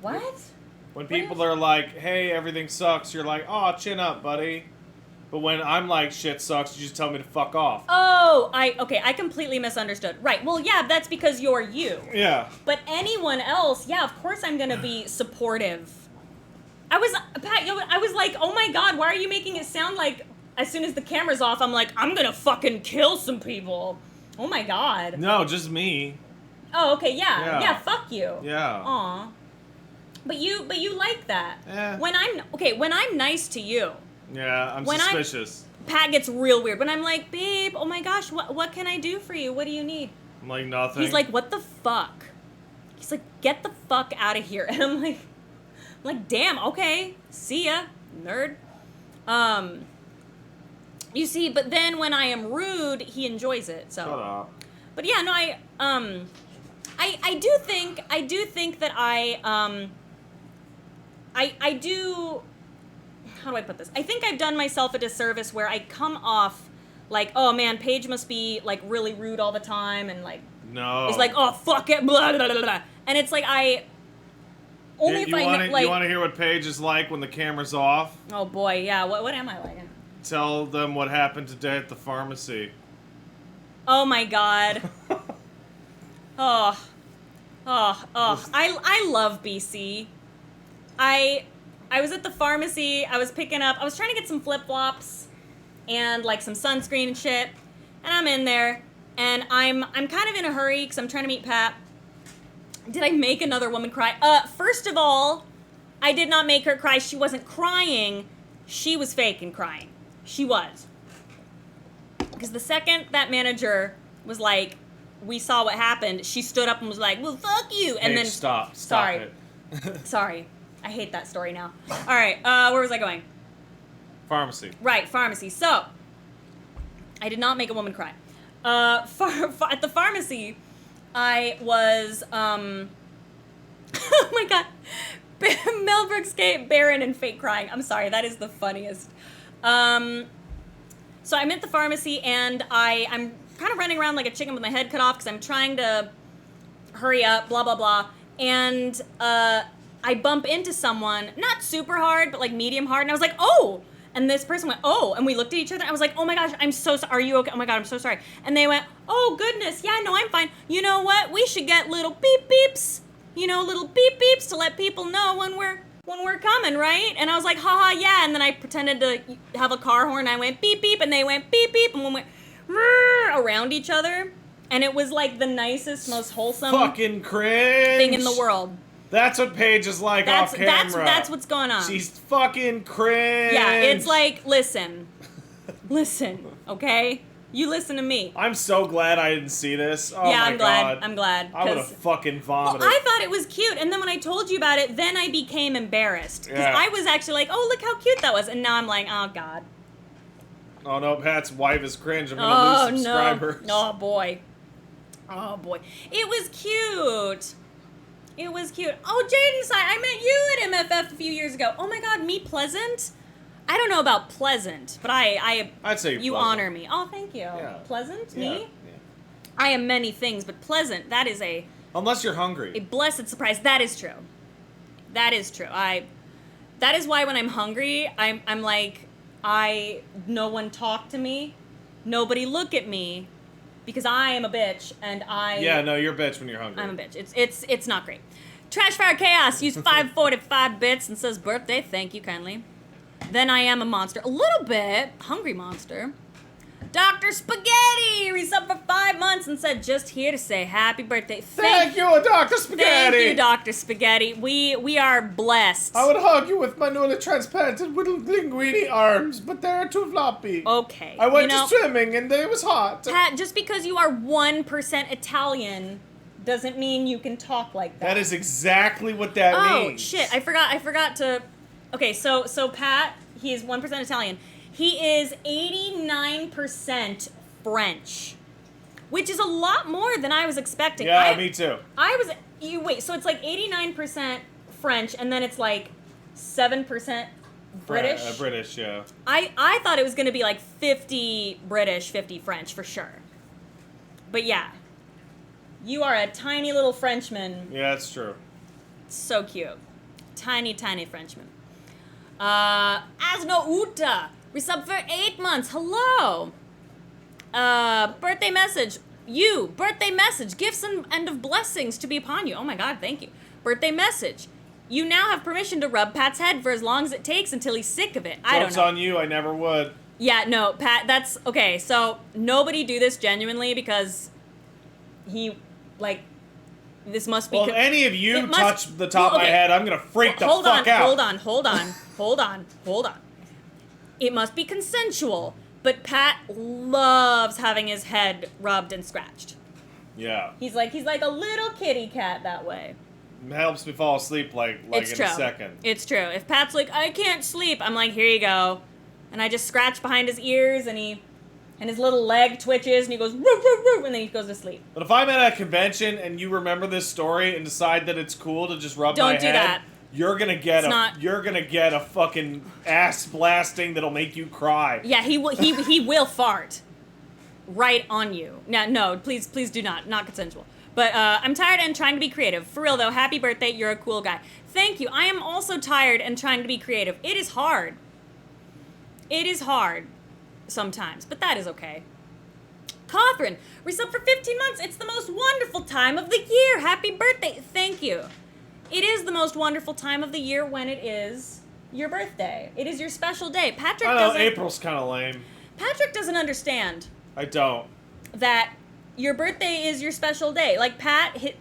What? When people are like, hey, everything sucks, you're like, aw, chin up, buddy. But when I'm like, shit sucks, you just tell me to fuck off. Oh, I completely misunderstood. Right, well, yeah, that's because you're you. Yeah. But anyone else, yeah, of course I'm gonna be supportive. I was like, oh my god, why are you making it sound like... As soon as the camera's off, I'm like, I'm gonna fucking kill some people. Oh my god. No, just me. Oh, okay, yeah, fuck you. Yeah. Aw. But you like that. Yeah. When I'm nice to you. Yeah, I'm suspicious. Pat gets real weird. When I'm like, babe, oh my gosh, what can I do for you? What do you need? I'm like, nothing. He's like, what the fuck? He's like, get the fuck out of here. And I'm like, damn, okay, see ya, nerd. You see, but then when I am rude, he enjoys it. So. Shut up. But yeah, no, I do think that I do, how do I put this? I think I've done myself a disservice where I come off like, oh man, Paige must be like really rude all the time and like, No. it's like, oh fuck it, blah, blah, blah, blah. And it's like, only if I know, like. You want to hear what Paige is like when the camera's off? Oh boy, yeah, what am I like? Tell them what happened today at the pharmacy. Oh my god. I love BC. I was at the pharmacy, I was trying to get some flip-flops and like some sunscreen and shit. And I'm in there and I'm kind of in a hurry because I'm trying to meet Pat. Did I make another woman cry? First of all, I did not make her cry. She wasn't crying. She was faking crying. She was. Because the second that manager was like, we saw what happened, she stood up and was like, well, fuck you. And Paige, then stop sorry. it. Sorry. I hate that story now. All right, where was I going? Pharmacy. Right, pharmacy. So, I did not make a woman cry. At the pharmacy, I was, oh my god. Mel Brooks, Barron, and fake crying. I'm sorry, that is the funniest. So I'm at the pharmacy, and I'm kind of running around like a chicken with my head cut off because I'm trying to hurry up, blah, blah, blah. And I bump into someone, not super hard, but like medium hard. And I was like, oh! And this person went, oh! And we looked at each other. And I was like, oh my gosh, I'm so sorry. Are you okay? Oh my god, I'm so sorry. And they went, oh goodness, yeah, no, I'm fine. You know what? We should get little beep beeps. You know, little beep beeps to let people know when we're coming, right? And I was like, haha, yeah. And then I pretended to have a car horn. And I went beep beep, and they went beep beep, and we went around each other. And it was like the nicest, most wholesome fucking cringe thing in the world. That's what Paige is like off camera. That's what's going on. She's fucking cringe. Yeah, it's like, listen, okay? You listen to me. I'm so glad I didn't see this. Oh yeah, my God. I'm glad. I would have fucking vomited. Well, I thought it was cute, and then when I told you about it, then I became embarrassed. Because I was actually like, oh, look how cute that was. And now I'm like, oh, God. Oh, no, Pat's wife is cringe. I'm going to lose subscribers. No. Oh, boy. Oh, boy. It was cute. It was cute. Oh, Jaden, I met you at MFF a few years ago. Oh, my God, me pleasant? I don't know about pleasant, but I'd say you pleasant. Honor me. Oh, thank you. Yeah. Pleasant? Yeah. Me? Yeah. I am many things, but pleasant, that is Unless you're hungry. a blessed surprise. That is true. That is true. That is why when I'm hungry, I'm like, no one talk to me. Nobody look at me. Because I am a bitch, and Yeah, no, you're a bitch when you're hungry. I'm a bitch. It's not great. Trashfire Chaos used 545 bits and says, birthday, thank you kindly. Then I am a monster. A little bit. Hungry monster. Dr. Spaghetti resubbed for 5 months and said, just here to say happy birthday. Thank you, Dr. Spaghetti. Thank you, Dr. Spaghetti. We are blessed. I would hug you with my newly transplanted little linguini arms, but they're too floppy. Okay. I went to swimming and it was hot. Pat, just because you are 1% Italian doesn't mean you can talk like that. That is exactly what that means. Oh, shit. I forgot to... Okay, so Pat, he is 1% Italian. He is 89% French, which is a lot more than I was expecting. Yeah, me too. So it's like 89% French, and then it's like 7% British? British, yeah. I thought it was going to be like 50 British, 50 French, for sure. But yeah, you are a tiny little Frenchman. Yeah, that's true. So cute. Tiny, tiny Frenchman. Asno Uta, resub for 8 months. Hello. Birthday message. Birthday message. Gifts and of blessings to be upon you. Oh my God, thank you. Birthday message. You now have permission to rub Pat's head for as long as it takes until he's sick of it. I don't know. Joke's on you, I never would. Yeah, no, Pat, that's... Okay, so nobody do this genuinely because he, like... This must be... Well, if any of you touch the top of my head, I'm going to freak the fuck out. Hold on. It must be consensual, but Pat loves having his head rubbed and scratched. Yeah. He's like a little kitty cat that way. It helps me fall asleep like It's in true. a second. It's true. If Pat's like, I can't sleep, I'm like, here you go. And I just scratch behind his ears, and his little leg twitches, and he goes, woo, woo, woo, and then he goes to sleep. But if I'm at a convention and you remember this story and decide that it's cool to just rub my head, Don't do that. you're gonna get It's a fucking ass blasting that'll make you cry. Yeah, he will fart right on you. No, please do not consensual. But I'm tired and trying to be creative. For real though, happy birthday, you're a cool guy. Thank you. I am also tired and trying to be creative. It is hard. It is hard sometimes, but that is okay. Catherine, resub for 15 months. It's the most wonderful time of the year. Happy birthday. Thank you. It is the most wonderful time of the year when it is your birthday. It is your special day. Patrick I know, doesn't... April's kind of lame. Patrick doesn't understand I don't. that your birthday is your special day. Like,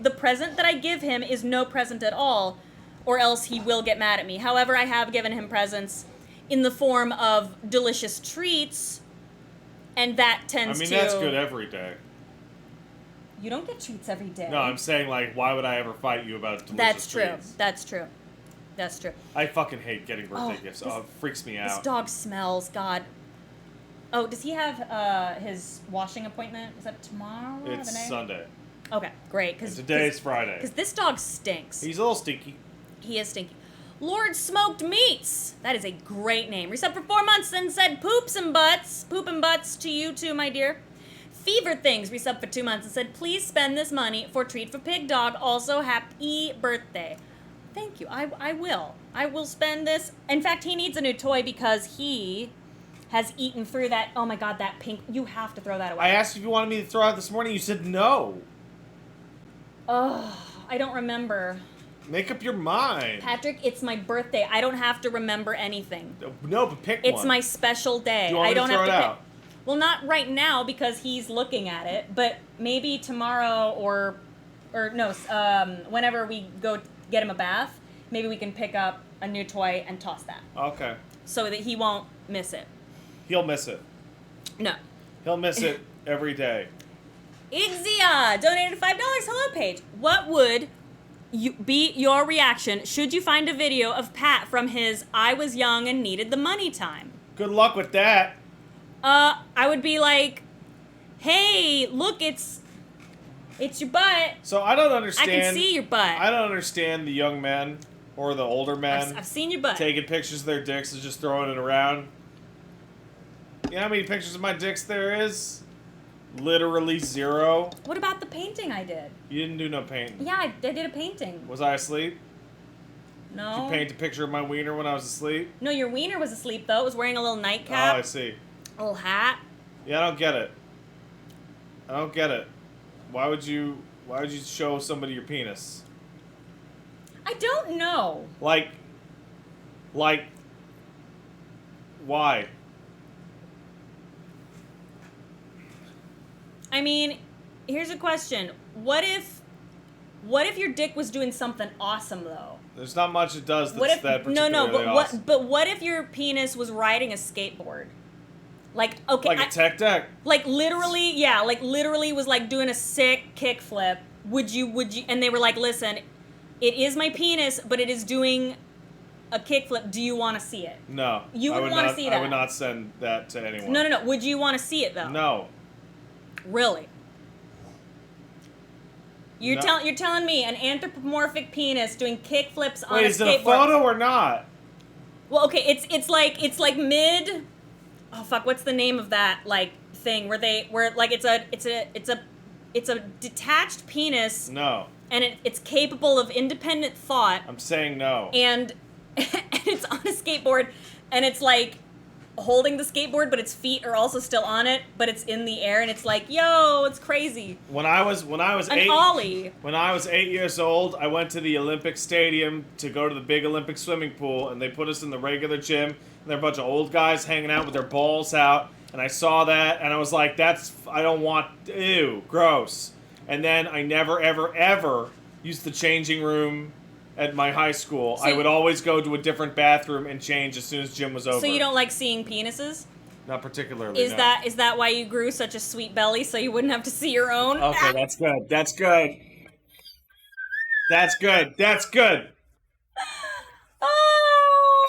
the present that I give him is no present at all, or else he will get mad at me. However, I have given him presents in the form of delicious treats, and that tends to... that's good every day. You don't get treats every day. No, I'm saying, like, why would I ever fight you about delicious That's true. treats? That's true. I fucking hate getting birthday Oh, gifts. this- It freaks me This out. dog smells, God. Oh, does he have his washing appointment? Is that tomorrow? It's Renee? Sunday. Okay, great. And today's Friday. Because this dog stinks. He's a little stinky. He is stinky. Lord Smoked Meats. That is a great name. Reset for 4 months and said poops and butts. Poop and butts to you too, my dear. Fever Things resub for 2 months and said, please spend this money for treat for pig dog. Also, happy birthday. Thank you. I will. I will spend this. In fact, he needs a new toy because he has eaten through that. Oh my God, that pink. You have to throw that away. I asked if you wanted me to throw out this morning. You said no. Oh, I don't remember. Make up your mind. Patrick, it's my birthday. I don't have to remember anything. No, but pick one. It's my special day. Do you want I me to don't throw have it to out? pick. Well, not right now because he's looking at it, but maybe tomorrow or no, whenever we go get him a bath, maybe we can pick up a new toy and toss that Okay. so that he won't miss it. He'll miss it. No. He'll miss it every day. Igzia donated $5. Hello, Paige. What would be your reaction should you find a video of Pat from his I was young and needed the money time? Good luck with that. I would be like, hey, look, it's your butt. So I don't understand. I can see your butt. I don't understand the young men or the older men I've seen your butt. taking pictures of their dicks and just throwing it around. You know how many pictures of my dicks there is? Literally 0. What about the painting I did? You didn't do no painting. Yeah, I did a painting. Was I asleep? No. Did you paint a picture of my wiener when I was asleep? No, your wiener was asleep, though. It was wearing a little Oh, nightcap. I see. A little hat. Yeah, I don't get it. I don't get it. Why would you show somebody your penis? I don't know. Like, why? I mean, here's a question. What if your dick was doing something awesome, though? There's not much it does that's What if that particularly but awesome. what if your penis was riding a skateboard? Like, okay, Like a tech deck. like literally was like doing a sick kickflip. Would you and they were like, listen, it is my penis, but it is doing a kickflip. Do you want to see it? No. You I wouldn't would wanna not- see I that. would not send that to anyone. No. Would you want to see it though? No. Really? You're No. you're telling me an anthropomorphic penis doing kickflips on Wait, a is it skateboard? a photo or not? Well, okay, it's like mid. Oh fuck, what's the name of that like thing where like it's a detached penis No. and it's capable of independent thought I'm saying no. and it's on a skateboard and it's like holding the skateboard but its feet are also still on it but it's in the air and it's like, yo, it's crazy. When I was An 8 ollie. When I was 8 years old, I went to the Olympic Stadium to go to the big Olympic swimming pool, and they put us in the regular gym, and there were a bunch of old guys hanging out with their balls out, and I saw that, and I was like, I don't want, ew, gross. And then I never, ever, ever used the changing room at my high school. So I would always go to a different bathroom and change as soon as gym was over. So you don't like seeing penises? Not particularly. Is no. that why you grew such a sweet belly so you wouldn't have to see your own? Okay, that's good. That's good. That's good. That's good. Oh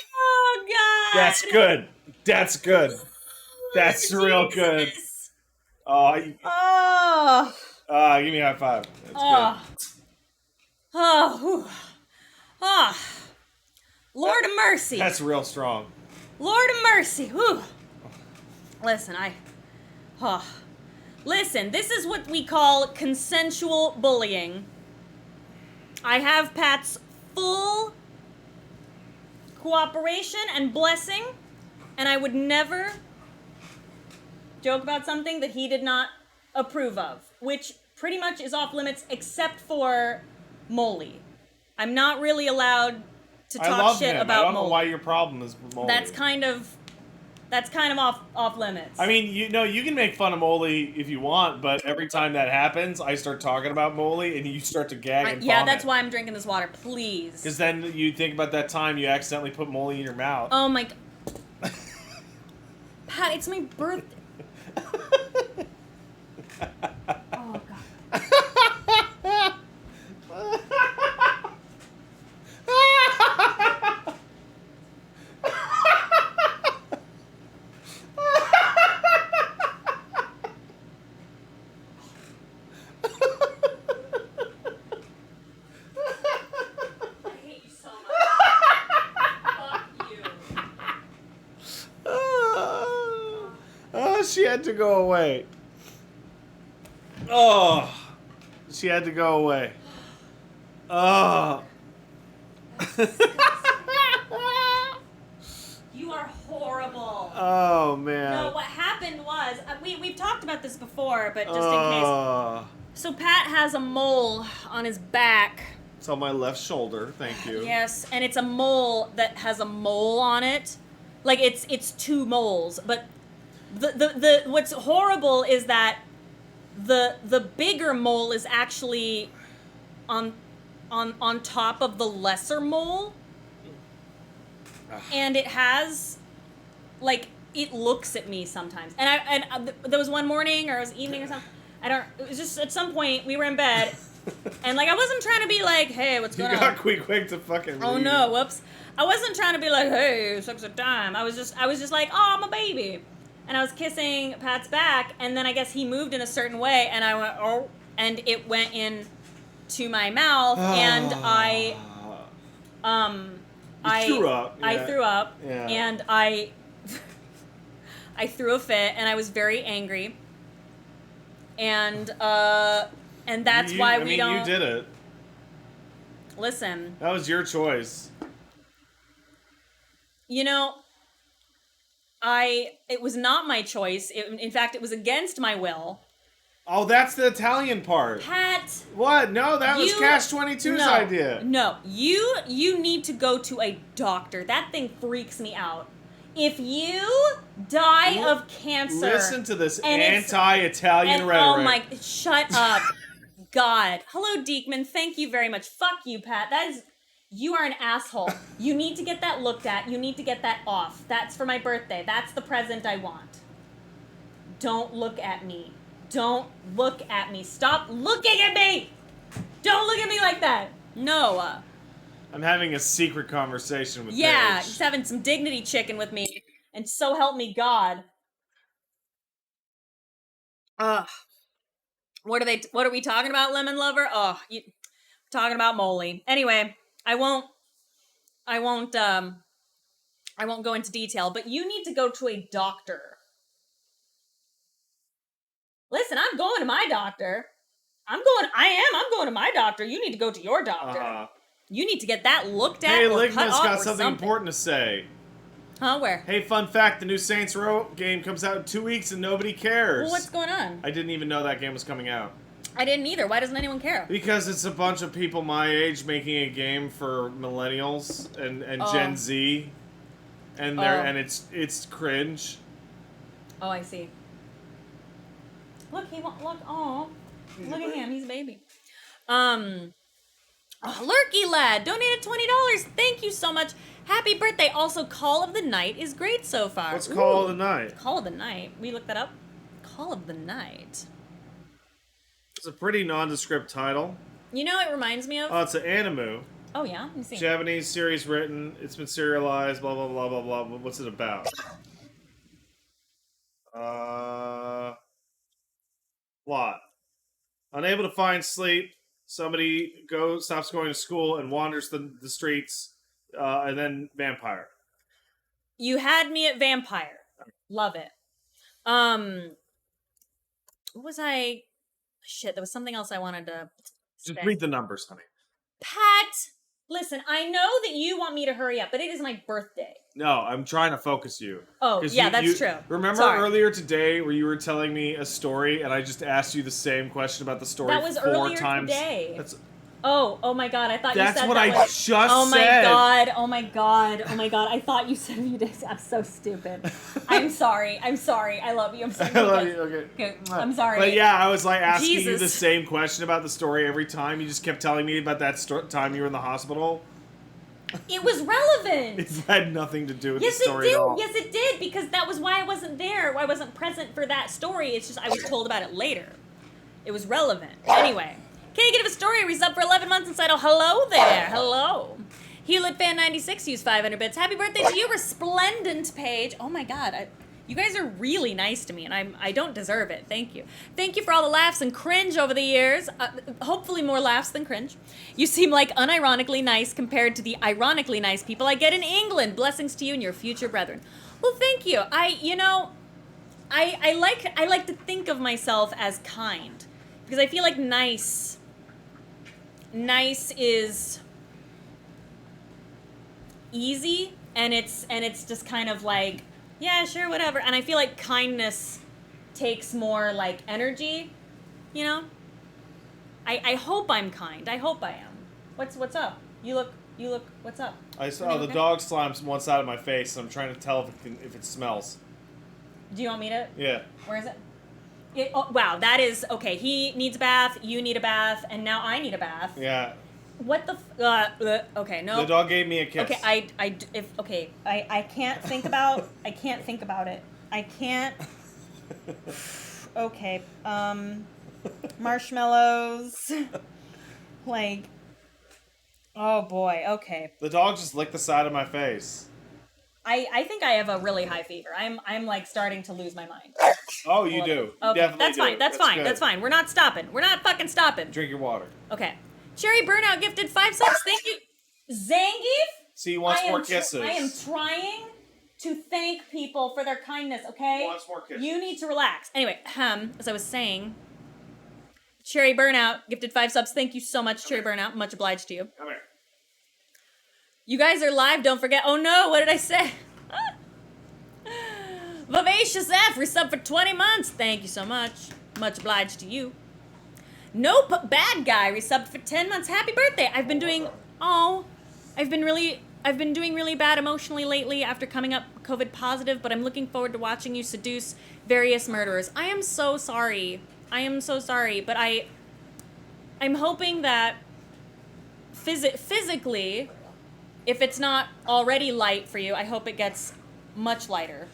God. That's good. That's good. That's real good. Jesus. Oh, Oh. give me a high five. That's Oh. Oh. Whew. Oh. Lord of mercy. good. That's real strong. Lord of mercy. Whew. Listen, Listen, this is what we call consensual bullying. I have Pat's full cooperation and blessing, and I would never joke about something that he did not approve of, which pretty much is off limits except for Molly. I'm not really allowed to I talk love shit him. about I don't know Molly. why your problem is Molly. That's kind of off limits. I mean, you can make fun of Molly if you want, but every time that happens, I start talking about Molly, and you start to gag and yeah, vomit. that's why I'm drinking this water, please. Because then you think about that time you accidentally put Molly in your mouth. Oh my God. Pat, it's my birthday. Oh God. I hate you so much. Fuck you. Oh, she had to go away. Oh, she had to go away. Oh. You are horrible. Oh man. No, what happened was we've talked about this before, but just in case. Oh. So Pat has a mole on his back. It's on my left shoulder. Thank you. Yes, and it's a mole that has a mole on it. Like it's two moles, but the what's horrible is that the bigger mole is actually on top of the lesser mole. And it has, like, it looks at me sometimes. And there was one morning, or it was evening or something. It was just at some point we were in bed, and like I wasn't trying to be like, hey, what's You going on? got quick to fucking Oh leave. no, whoops. I wasn't trying to be like, hey, sex a time. I was just like, oh, I'm a baby. And I was kissing Pat's back, and then I guess he moved in a certain way, and I went, oh, and it went in to my mouth, and I threw up. I Yeah. threw up, Yeah. and I threw a fit, and I was very angry, and that's why we don't. You did it. Listen. That was your choice. You know, it was not my choice. In fact, it was against my will. Oh, that's the Italian part. Pat. What? No, that was Cash 22's idea. No, you need to go to a doctor. That thing freaks me out. If you die of cancer, Listen to this and anti-Italian rhetoric. Oh my! Shut up, God. Hello, Deekman. Thank you very much. Fuck you, Pat. You are an asshole. You need to get that looked at. You need to get that off. That's for my birthday. That's the present I want. Don't look at me. Don't look at me. Stop looking at me! Don't look at me like that. No. I'm having a secret conversation with Yeah, Paige. he's having some dignity chicken with me. And so help me God. What are we talking about, Lemon Lover? Talking about Molly. Anyway, I won't go into detail, but you need to go to a doctor. Listen, I'm going to my doctor. I'm going to my doctor. You need to go to your doctor. You need to get that looked at. Hey, or Ligma's cut off got or something important to say. Huh, where? Hey, fun fact, the new Saints Row game comes out in 2 weeks and nobody cares. Well, what's going on? I didn't even know that game was coming out. I didn't either. Why doesn't anyone care? Because it's a bunch of people my age making a game for millennials and Gen Z. And and it's cringe. Oh, I see. Look, look, oh. Look at him, he's a baby. Oh, Lurky Lad donated $20. Thank you so much. Happy birthday. Also, Call of the Night is great so far. What's Call of the Night? Call of the Night. We looked that up. Call of the Night. It's a pretty nondescript title. You know what it reminds me of? Oh, it's an anime. Oh, yeah? Let me see. Japanese series written. It's been serialized. Blah, blah, blah, blah, blah. What's it about? Plot. Unable to find sleep, somebody stops going to school and wanders the streets, and then vampire. You had me at vampire. Love it. What was I? Shit, there was something else I wanted to Just say. read the numbers, honey. Pat, listen, I know that you want me to hurry up, but it is my birthday. No, I'm trying to focus you. Oh, yeah, that's true. Remember Sorry. earlier today where you were telling me a story and I just asked you the same question about the story That was 4 earlier times? today. Oh my god, I thought you That's said what that I was... just oh my said. god, oh my god, oh my god. I thought you said you did. I'm so stupid. I'm sorry. I love you. I'm sorry. I love you, okay. I'm sorry. But yeah, I was like asking you Jesus. the same question about the story every time. You just kept telling me about that time you were in the hospital. It was relevant. It had nothing to do with Yes, the story it did. at all. Yes, it did, because that was why I wasn't there. I wasn't present for that story. It's just I was told about it later. It was relevant. Anyway, Can't Get of a Story resub for 11 months inside. Oh, hello there. Hello. HewlettFan96 used 500 bits. Happy birthday to you, Resplendent Page. Oh my god, you guys are really nice to me, and I don't deserve it. Thank you. Thank you for all the laughs and cringe over the years. Hopefully more laughs than cringe. You seem like unironically nice compared to the ironically nice people I get in England. Blessings to you and your future brethren. Well, thank you. I like to think of myself as kind, because I feel like nice is easy, and it's just kind of like, yeah, sure, whatever. And I feel like kindness takes more like energy, you know? I hope I'm kind. I hope I am. What's up? You look what's up? I saw the dog slimes one side of my face, and I'm trying to tell if it smells. Do you want me to? Yeah. Where is it? Oh, wow, that is okay. He needs a bath, you need a bath, and now I need a bath. Yeah. What the okay, no. The dog gave me a kiss. Okay, I can't think about I can't think about it. I can't. Okay, marshmallows. Like, oh boy, okay. The dog just licked the side of my face. I think I have a really high fever. I'm like starting to lose my mind. Oh, you do. Okay, Definitely that's do. fine. That's fine. good. That's fine. We're not stopping. We're not fucking stopping. Drink your water. Okay. Cherry Burnout gifted 5 subs. Thank you. Zangief? See, he wants more kisses. I am trying to thank people for their kindness, okay? He wants more kisses. You need to relax. Anyway, as I was saying, Cherry Burnout gifted 5 subs. Thank you so much, Cherry Burnout. Much obliged to you. Come here. You guys are live, don't forget. Oh no, what did I say? Vivacious F, resub for 20 months. Thank you so much. Much obliged to you. Nope, bad guy, resubbed for 10 months. Happy birthday. I've been doing really bad emotionally lately after coming up COVID positive, but I'm looking forward to watching you seduce various murderers. I am so sorry. But I'm hoping that physically, if it's not already light for you, I hope it gets much lighter.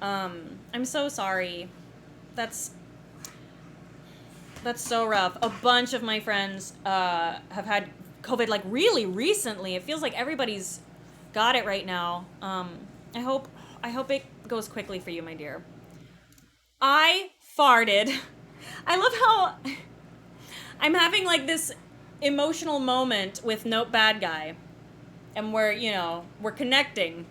I'm so sorry. That's so rough. A bunch of my friends have had COVID like really recently. It feels like everybody's got it right now. I hope it goes quickly for you, my dear. I farted. I love how I'm having like this emotional moment with Nope Bad Guy, and we're connecting.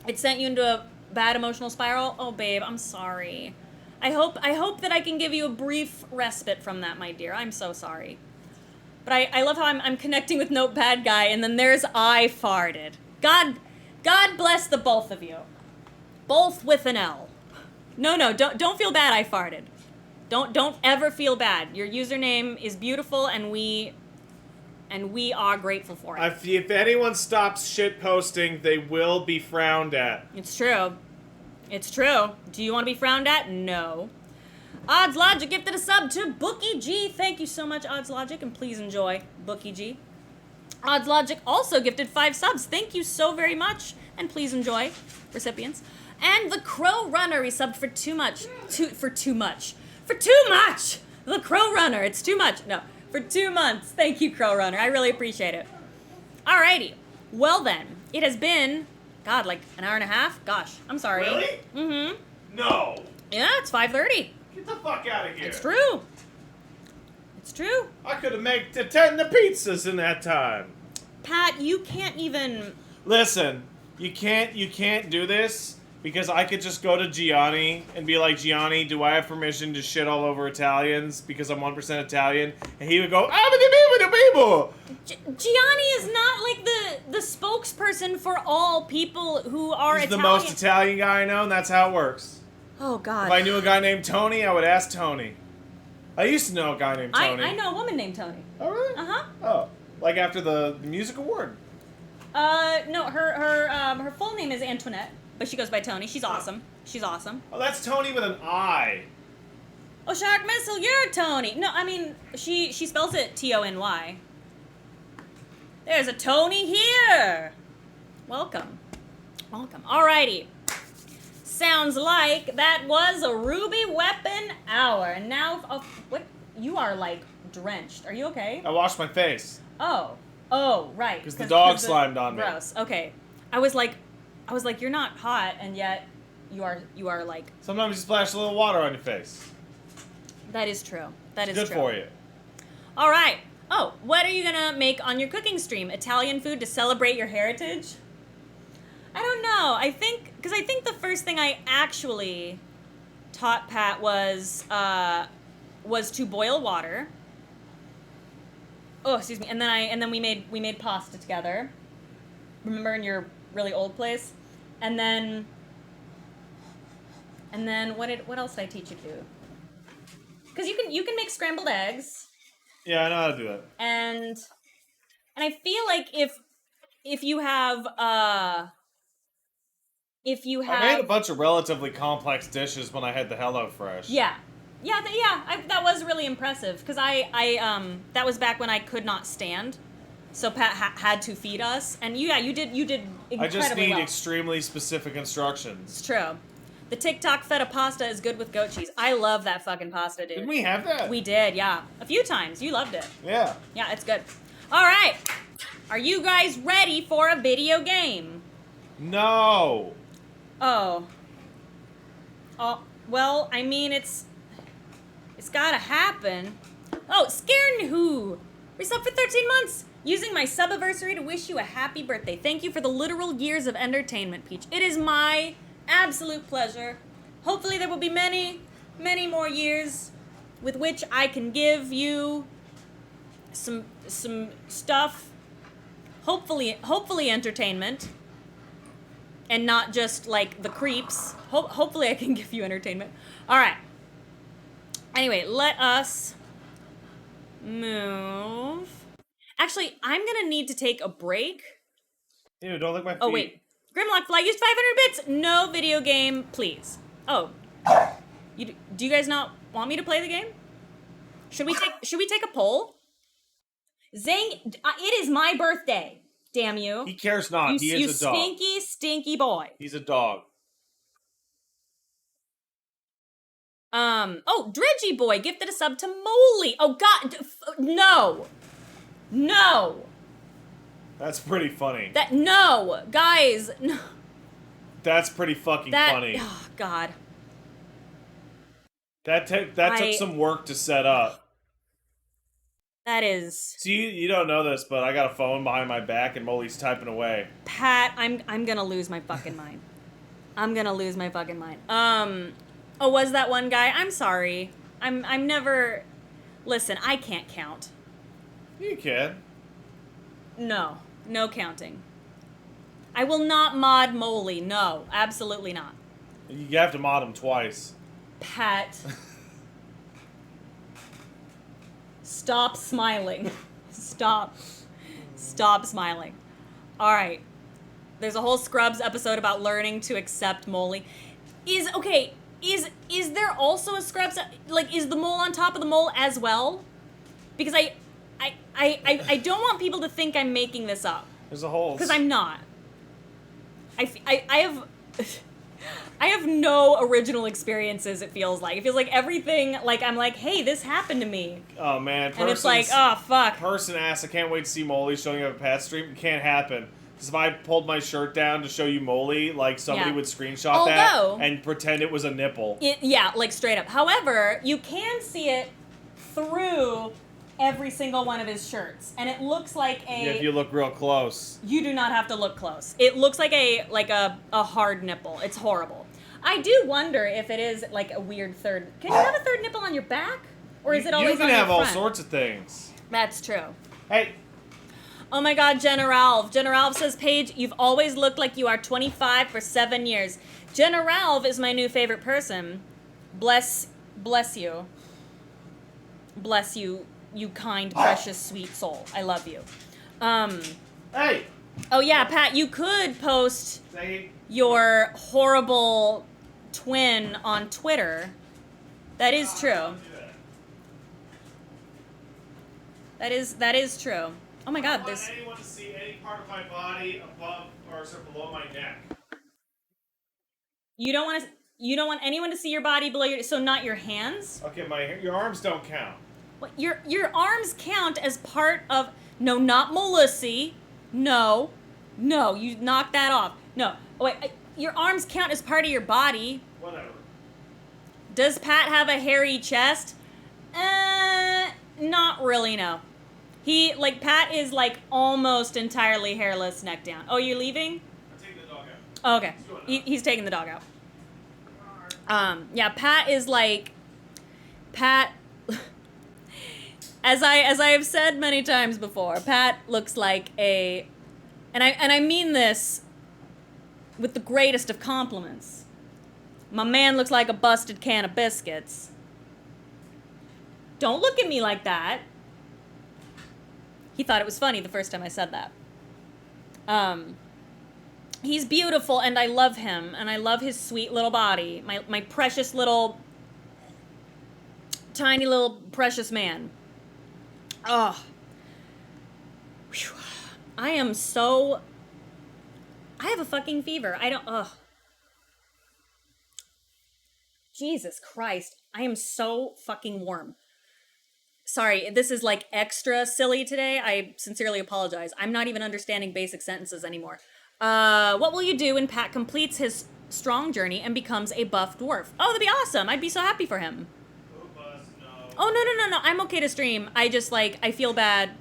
It sent you into a bad emotional spiral. Oh, babe, I'm sorry. I hope that I can give you a brief respite from that, my dear. I'm so sorry. But I love how I'm connecting with Nope Bad Guy, and then there's I farted. God bless the both of you. Both with an L. No, don't feel bad I farted. Don't ever feel bad. Your username is beautiful, and we are grateful for it. If anyone stops shit posting, they will be frowned at. It's true. Do you want to be frowned at? No. Odds Logic gifted a sub to Bookie G. Thank you so much, Odds Logic, and please enjoy Bookie G. Odds Logic also gifted 5 subs. Thank you so very much, and please enjoy, recipients. And the Crow Runner resubbed for too much. The Crow Runner, it's too much. No, for 2 months. Thank you, Crow Runner. I really appreciate it. Alrighty. Well then, it has been, God, like an hour and a half? Gosh, I'm sorry. Really? Mm-hmm. No. Yeah, it's 5:30. Get the fuck out of here. It's true. It's true. I could have made 10 the pizzas in that time. Pat, you can't even... Listen, you can't do this because I could just go to Gianni and be like, Gianni, do I have permission to shit all over Italians because I'm 1% Italian? And he would go, Gianni is not like the spokesperson for all people who are He's Italian. the most Italian guy I know, and that's how it works. Oh, God. If I knew a guy named Tony, I would ask Tony. I used to know a guy named Tony. I know a woman named Tony. Oh, really? Uh-huh. Oh, like after the music award. No, her full name is Antoinette, but she goes by Tony. She's awesome. She's awesome. Oh, that's Tony with an I. Oh, Shark Missile, you're Tony. No, I mean, she spells it Tony. There's a Tony here. Welcome. Welcome. Alrighty. Sounds like that was a Ruby Weapon hour. And now, oh, what? You are, like, drenched. Are you okay? I washed my face. Oh, right. Because the dog slimed on me. Gross. Okay. I was like, you're not hot, and yet you are like. Sometimes you splash a little water on your face. That is true. That is Good true. for you. All right. Oh, what are you gonna make on your cooking stream? Italian food to celebrate your heritage? I don't know. I think the first thing I actually taught Pat was to boil water. Oh, excuse me. And then we made pasta together. Remember in your really old place? And then what else did I teach you to do? Because you can make scrambled eggs. Yeah, I know how to do that. And I feel like if you have I made a bunch of relatively complex dishes when I had the HelloFresh. that was really impressive because I that was back when I could not stand, so Pat had to feed us, and you did incredibly I just need well. extremely specific instructions. It's true. The TikTok feta pasta is good with goat cheese. I love that fucking pasta, dude. Didn't we have that? We did, yeah. A few times. You loved it. Yeah. Yeah, it's good. All right. Are you guys ready for a video game? No. Oh, well, I mean, it's gotta happen. Oh, Scared Who? Resub for 13 months. Using my subiversary to wish you a happy birthday. Thank you for the literal years of entertainment, Peach. It is my absolute pleasure. Hopefully there will be many, many more years with which I can give you some stuff. Hopefully entertainment. And not just, like, the creeps. Hopefully I can give you entertainment. All right. Anyway, let us move. Actually, I'm going to need to take a break. Ew, don't lick my feet. Oh, wait. Grimlock Fly used 500 bits. No video game, please. Oh. Do you guys not want me to play the game? Should we take a poll? Zane, it is my birthday. Damn you. He cares not. He is a dog. You stinky boy. He's a dog. Oh, Dredgy Boy gifted a sub to Moley. Oh, God. No. No. That's pretty funny. No. Guys. No. That's pretty fucking funny. Oh, God. That took some work to set up. That is... See, you don't know this, but I got a phone behind my back and Molly's typing away. Pat, I'm gonna lose my fucking mind. I'm gonna lose my fucking mind. Oh, was that one guy? I'm sorry. I'm never... Listen, I can't count. You can. No. No counting. I will not mod Moley. No. Absolutely not. You have to mod him twice. Pat... Stop smiling. Stop smiling. All right. There's a whole Scrubs episode about learning to accept Molly. Okay, is there also a scrub? Like, is the mole on top of the mole as well? Because I don't want people to think I'm making this up. There's a hole. Because I'm not. I have no original experiences, it feels like. It feels like everything, like, I'm like, hey, this happened to me. Oh, man. And it's like, oh, fuck. Person asked, I can't wait to see Molly showing up at Pat stream. It can't happen. Because if I pulled my shirt down to show you Molly, like, somebody would screenshot that and pretend it was a nipple. Yeah, like, straight up. However, you can see it through every single one of his shirts, and it looks like a... If you look real close. You do not have to look close. It looks like a hard nipple. It's horrible. I do wonder if it is like a weird third... Can you have a third nipple on your back? Or is it always on your front? You can have all sorts of things. That's true. Hey. Oh my god, Jenna Ralph. Jenna Ralph says, Paige, you've always looked like you are 25 for 7 years. Jenna Ralph is my new favorite person. Bless you. Bless you, you kind, precious, sweet soul. I love you. Hey! Oh yeah, Pat, you could post your horrible twin on Twitter. That is true. That is true. Oh my god, this... I don't want anyone to see any part of my body above or below my neck. You don't want anyone to see your body below your... So not your hands? Okay, your arms don't count. What, your arms count as part of... No, not Melissy. No, you knock that off. No, wait, your arms count as part of your body. Whatever. Does Pat have a hairy chest? Not really, no. Pat is, like, almost entirely hairless neck down. Oh, you're leaving? I'm taking the dog out. Oh, okay. He's taking the dog out. Yeah, Pat is, like... Pat... As I have said many times before, Pat looks like a... And I mean this with the greatest of compliments. My man looks like a busted can of biscuits. Don't look at me like that. He thought it was funny the first time I said that. He's beautiful and I love him. And I love his sweet little body. My precious little... Tiny little precious man. Oh. Whew. I am so... I have a fucking fever. Jesus Christ. I am so fucking warm. Sorry, this is like extra silly today. I sincerely apologize. I'm not even understanding basic sentences anymore. What will you do when Pat completes his strong journey and becomes a buff dwarf? Oh, that'd be awesome. I'd be so happy for him. Oh, no. I'm okay to stream. I just, like, I feel bad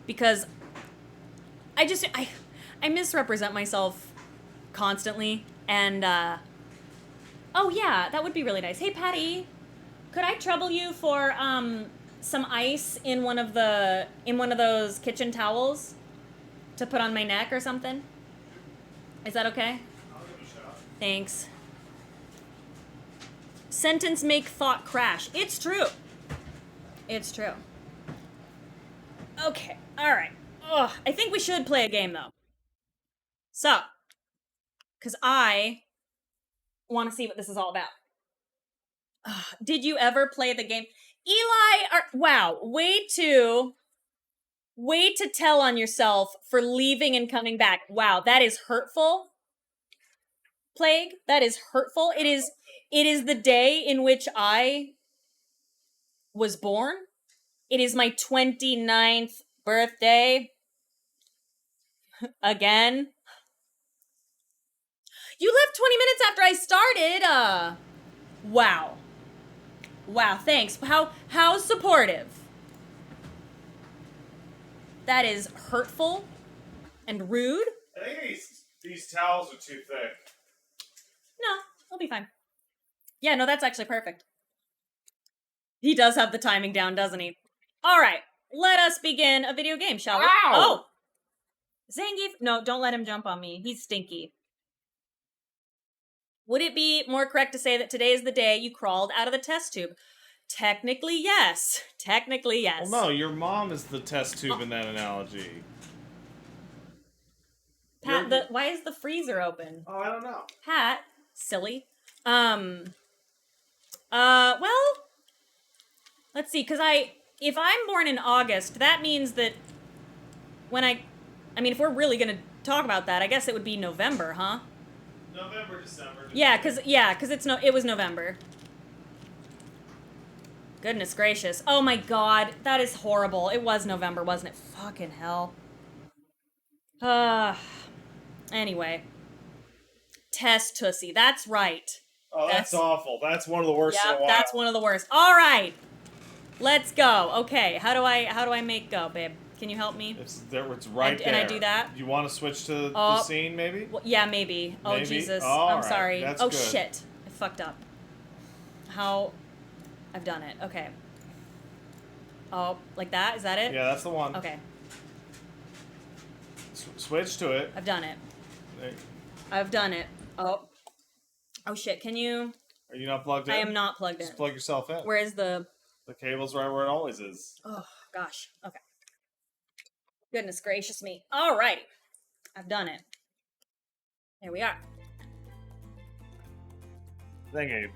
because I misrepresent myself constantly. And, oh, yeah, that would be really nice. Hey, Patty, could I trouble you for, some ice in one of those kitchen towels to put on my neck or something? Is that okay? I'll give it a shot. Thanks. Sentence make thought crash. It's true. It's true. Okay, alright. Ugh, I think we should play a game, though. So, because I want to see what this is all about. Did you ever play the game? Eli, wow, way to tell on yourself for leaving and coming back. Wow, that is hurtful. Plague, that is hurtful. It is the day in which I was born. It is my 29th birthday. Again. You left 20 minutes after I started. Wow. Wow, thanks. How supportive. That is hurtful and rude. I think these towels are too thick. No, it'll be fine. Yeah, no, that's actually perfect. He does have the timing down, doesn't he? All right, let us begin a video game, shall we? Ow! Oh! Zangief, no, don't let him jump on me. He's stinky. Would it be more correct to say that today is the day you crawled out of the test tube? Technically, yes. Technically, yes. Well, no, your mom is the test tube in that analogy. Pat, why is the freezer open? Oh, I don't know. Pat, silly. Well, let's see, because if I'm born in August, that means that when I mean, if we're really gonna talk about that, I guess it would be November, huh? November, December. Yeah, because it was November. Goodness gracious. Oh my god, that is horrible. It was November, wasn't it? Fucking hell. Anyway. Test Tussie. That's right. Oh, that's awful. That's one of the worst in a while. That's one of the worst. All right. Let's go. Okay, how do I make go, babe? Can you help me? It's right there. And I do that? You want to switch to the scene, maybe? Well, yeah, maybe. Oh, Maybe? Jesus. All I'm right. sorry. That's oh, good. shit. I fucked up. How? I've done it. Okay. Oh, like that? Is that it? Yeah, that's the one. Okay. Switch to it. I've done it. There- I've done it. Oh. Oh, shit. Can you? Are you not plugged in? I am not plugged in. Just plug yourself in. Where is the... The cable's right where it always is. Oh, gosh. Okay. Goodness gracious me. Alrighty. I've done it. There we are. Thank you.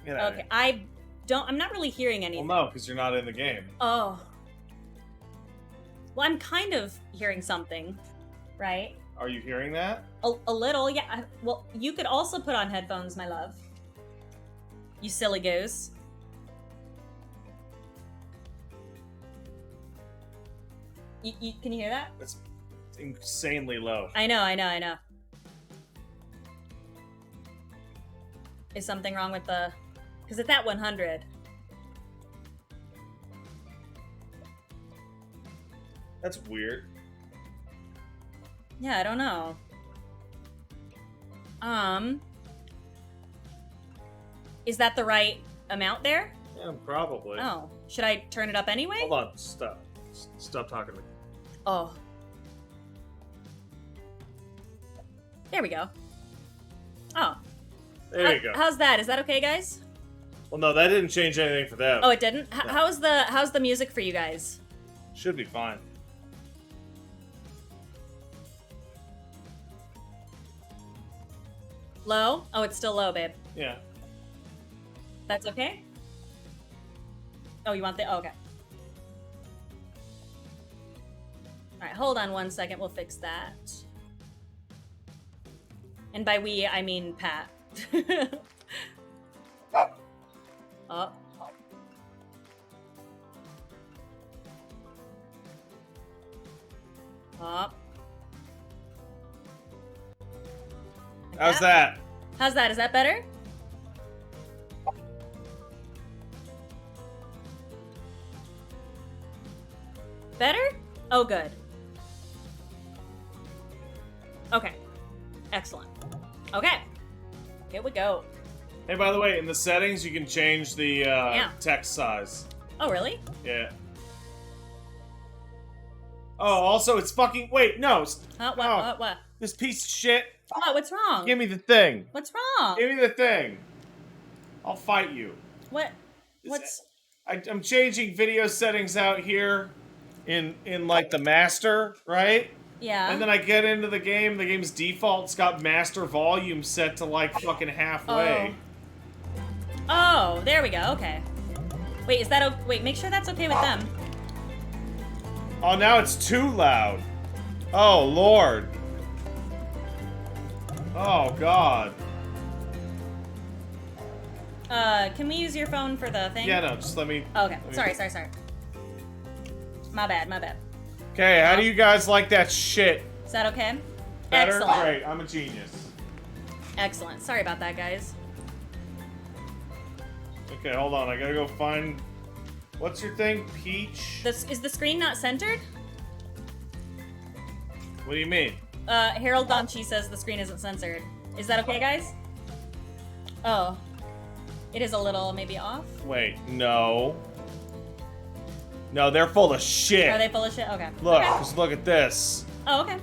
Get out of Okay. here. I'm not really hearing anything. Well, no, because you're not in the game. Oh. Well, I'm kind of hearing something, right? Are you hearing that? A little, yeah. Well, you could also put on headphones, my love. You silly goose. Can you hear that? It's insanely low. I know. Is something wrong with the... Because it's at 100. That's weird. Yeah, I don't know. Is that the right amount there? Yeah, probably. Oh. Should I turn it up anyway? Hold on. Stop. Stop talking to me. Oh. There we go. Oh. There you go. How's that? Is that okay, guys? Well, no, that didn't change anything for them. Oh, it didn't? How's the music for you guys? Should be fine. Low? Oh, it's still low, babe. Yeah. That's okay? Oh, you want the... Oh, okay. Alright, hold on 1 second. We'll fix that. And by we, I mean Pat. Oh. Oh. Like How's that? How's that? Is that better? Better? Oh, good. Okay. Excellent. Okay. Here we go. Hey, by the way, in the settings, you can change the text size. Oh, really? Yeah. Oh, also, it's fucking... Wait, no. What? This piece of shit. What? What's wrong? Give me the thing. What's wrong? Give me the thing. I'll fight you. What? What's... I'm changing video settings out here in like the master, right? Yeah. And then I get into the game's default's got master volume set to like fucking halfway. Oh, there we go. Okay. Wait, is that wait, make sure that's okay with them. Oh, now it's too loud. Oh, Lord. Oh, God. Can we use your phone for the thing? Yeah, no, just let me... Oh, okay. let me- Sorry. My bad. Okay, how do you guys like that shit? Is that okay? Better? Excellent. Great, I'm a genius. Excellent. Sorry about that, guys. Okay, hold on, I gotta go find... What's your thing? Peach? Is the screen not centered? What do you mean? Harold Donchi says the screen isn't censored. Is that okay, guys? Oh. It is a little maybe off? Wait, no. No, they're full of shit. Are they full of shit? Okay. Look, Okay. just look at this. Oh, okay.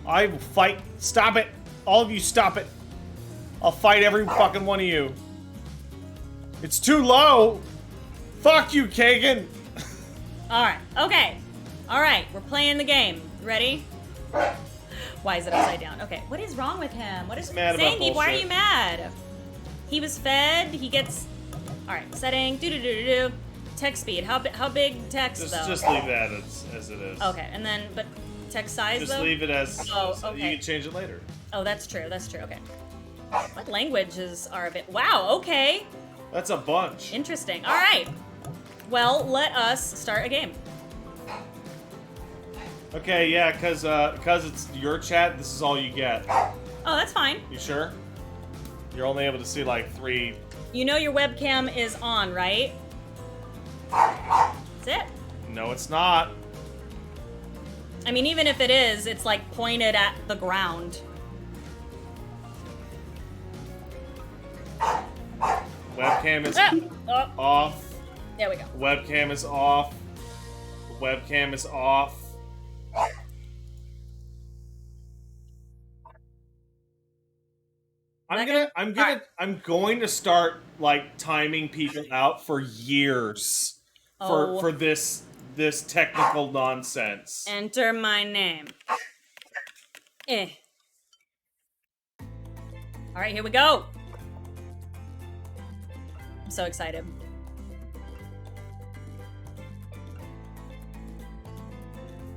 I will fight. Stop it. All of you, stop it. I'll fight every fucking one of you. It's too low. Fuck you, Kagan. Alright. Okay. Alright. We're playing the game. Ready? Why is it upside down? Okay. What is wrong with him? What is... Mad about Zangief, why are bullshit. you mad? He was fed. He gets All right, setting. Text speed. How big text though? Just leave that as it is. Okay, and then but text size Just though. leave it as. Oh, okay. You can change it later. Oh, that's true. That's true. Okay. What languages are of it? Wow. Okay. That's a bunch. Interesting. All right. Well, let us start a game. Okay, yeah, because it's your chat, this is all you get. Oh, that's fine. You sure? You're only able to see like 3. You know your webcam is on, right? That's it. No, it's not. I mean, even if it is, it's like pointed at the ground. Webcam is Oh, off. there we go. Webcam is off. Webcam is off. I'm going to start like timing people out for years for this technical nonsense. Enter my name. All right, here we go. I'm so excited.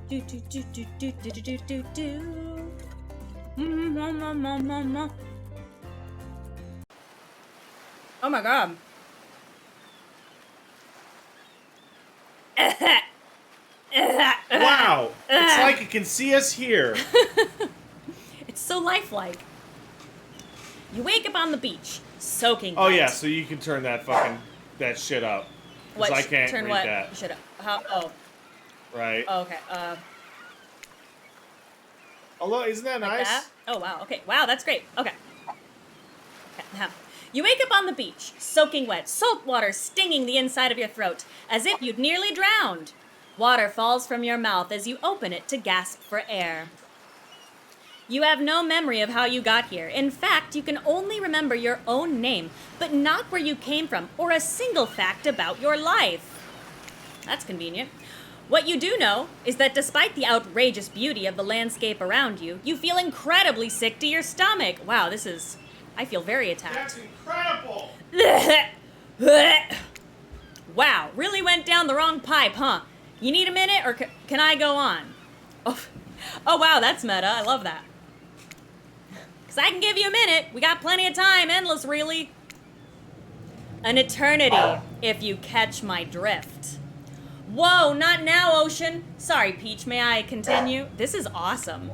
Do do do do do do do do do. Oh my god. Wow! It's like it can see us here. It's so lifelike. You wake up on the beach, soaking Oh wet. yeah, so you can turn that shit up. Because I can't turn read what? that. Shut up. How? Oh. Right. Oh, okay. Although, isn't that Like nice? that? Oh wow. Okay. Wow, that's great. Okay. Okay. You wake up on the beach, soaking wet, salt water stinging the inside of your throat, as if you'd nearly drowned. Water falls from your mouth as you open it to gasp for air. You have no memory of how you got here. In fact, you can only remember your own name, but not where you came from or a single fact about your life. That's convenient. What you do know is that despite the outrageous beauty of the landscape around you, you feel incredibly sick to your stomach. Wow, I feel very attacked. That's incredible! Wow, really went down the wrong pipe, huh? You need a minute, or can I go on? Oh, wow, that's meta. I love that. Because I can give you a minute. We got plenty of time. Endless, really. An eternity, if you catch my drift. Whoa, not now, Ocean. Sorry, Peach. May I continue? This is awesome.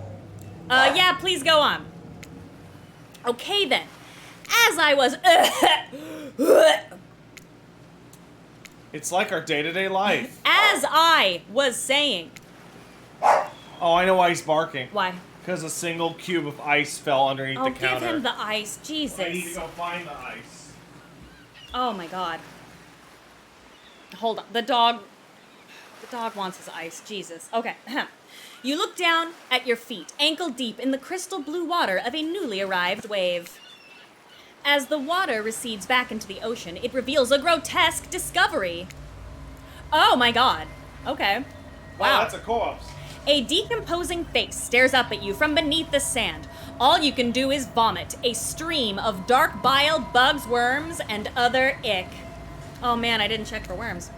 Yeah, please go on. Okay, then. As I was... It's like our day-to-day life. As I was saying. Oh, I know why he's barking. Why? Because a single cube of ice fell underneath the counter. Oh, give him the ice. Jesus. I need to go find the ice. Oh, my God. Hold on. The dog wants his ice. Jesus. Okay. You look down at your feet, ankle deep in the crystal blue water of a newly arrived wave. As the water recedes back into the ocean, it reveals a grotesque discovery. Oh my god. Okay. Wow. Oh, that's a corpse. A decomposing face stares up at you from beneath the sand. All you can do is vomit, a stream of dark bile, bugs, worms, and other ick. Oh man, I didn't check for worms.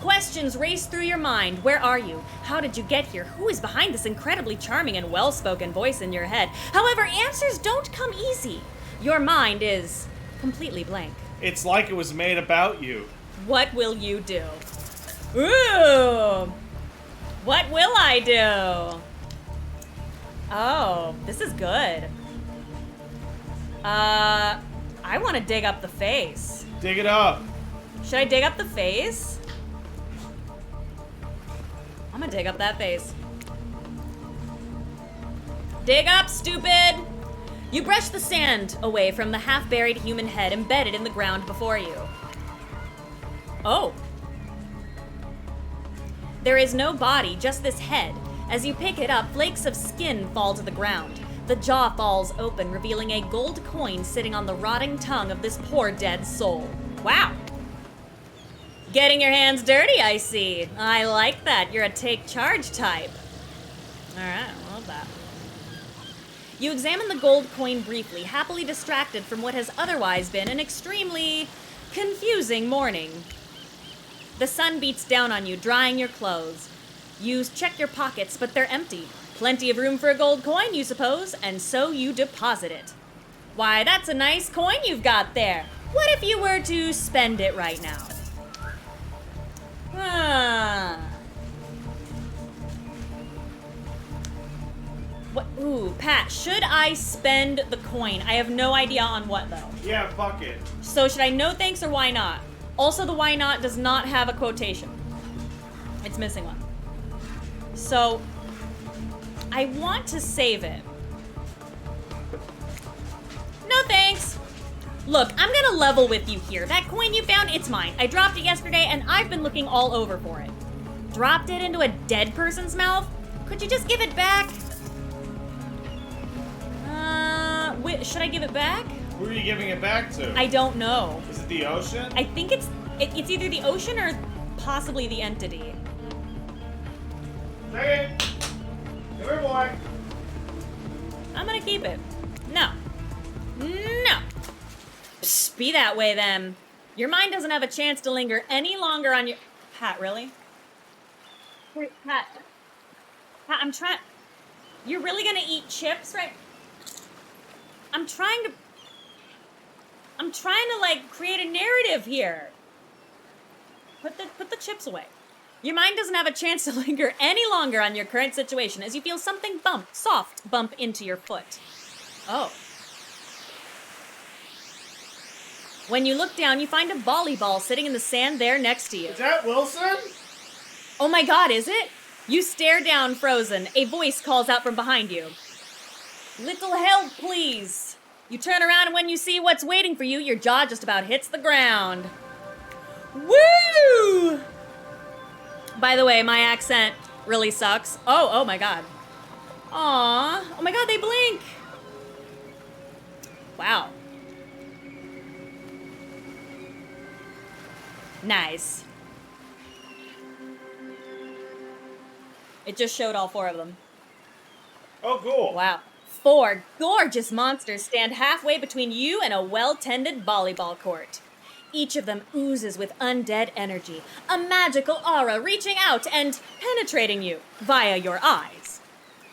Questions race through your mind. Where are you? How did you get here? Who is behind this incredibly charming and well-spoken voice in your head? However, answers don't come easy. Your mind is completely blank. It's like it was made about you. What will you do? Ooh! What will I do? Oh, this is good. I want to dig up the face. Dig it up. Should I dig up the face? I'm gonna dig up that face. Dig up, stupid! You brush the sand away from the half-buried human head embedded in the ground before you. Oh. There is no body, just this head. As you pick it up, flakes of skin fall to the ground. The jaw falls open, revealing a gold coin sitting on the rotting tongue of this poor dead soul. Wow. Getting your hands dirty, I see. I like that. You're a take charge type. Alright, I love that. You examine the gold coin briefly, happily distracted from what has otherwise been an extremely confusing morning. The sun beats down on you, drying your clothes. You check your pockets, but they're empty. Plenty of room for a gold coin, you suppose, and so you deposit it. Why, that's a nice coin you've got there. What if you were to spend it right now? What? Ooh, Pat, should I spend the coin? I have no idea on what, though. Yeah, fuck it. So should I no thanks or why not? Also, the why not does not have a quotation. It's missing one. So, I want to save it. No thanks. Look, I'm gonna level with you here. That coin you found, it's mine. I dropped it yesterday and I've been looking all over for it. Dropped it into a dead person's mouth? Could you just give it back? Wait, should I give it back? Who are you giving it back to? I don't know. Is it the ocean? I think it's either the ocean or possibly the entity. Take it. Come here, boy. I'm gonna keep it. No. No. Psst, be that way then. Your mind doesn't have a chance to linger any longer on your... Pat, really? Wait, Pat, I'm trying... You're really gonna eat chips, right? I'm trying to, like, create a narrative here. Put the chips away. Your mind doesn't have a chance to linger any longer on your current situation as you feel something soft bump into your foot. Oh. When you look down, you find a volleyball sitting in the sand there next to you. Is that Wilson? Oh my god, is it? You stare down, frozen. A voice calls out from behind you. Little help, please. You turn around and when you see what's waiting for you, your jaw just about hits the ground. Woo! By the way, my accent really sucks. Oh my god. Aw. Oh my god, they blink. Wow. Nice. It just showed all 4 of them. Oh, cool. Wow. 4 gorgeous monsters stand halfway between you and a well-tended volleyball court. Each of them oozes with undead energy, a magical aura reaching out and penetrating you via your eyes.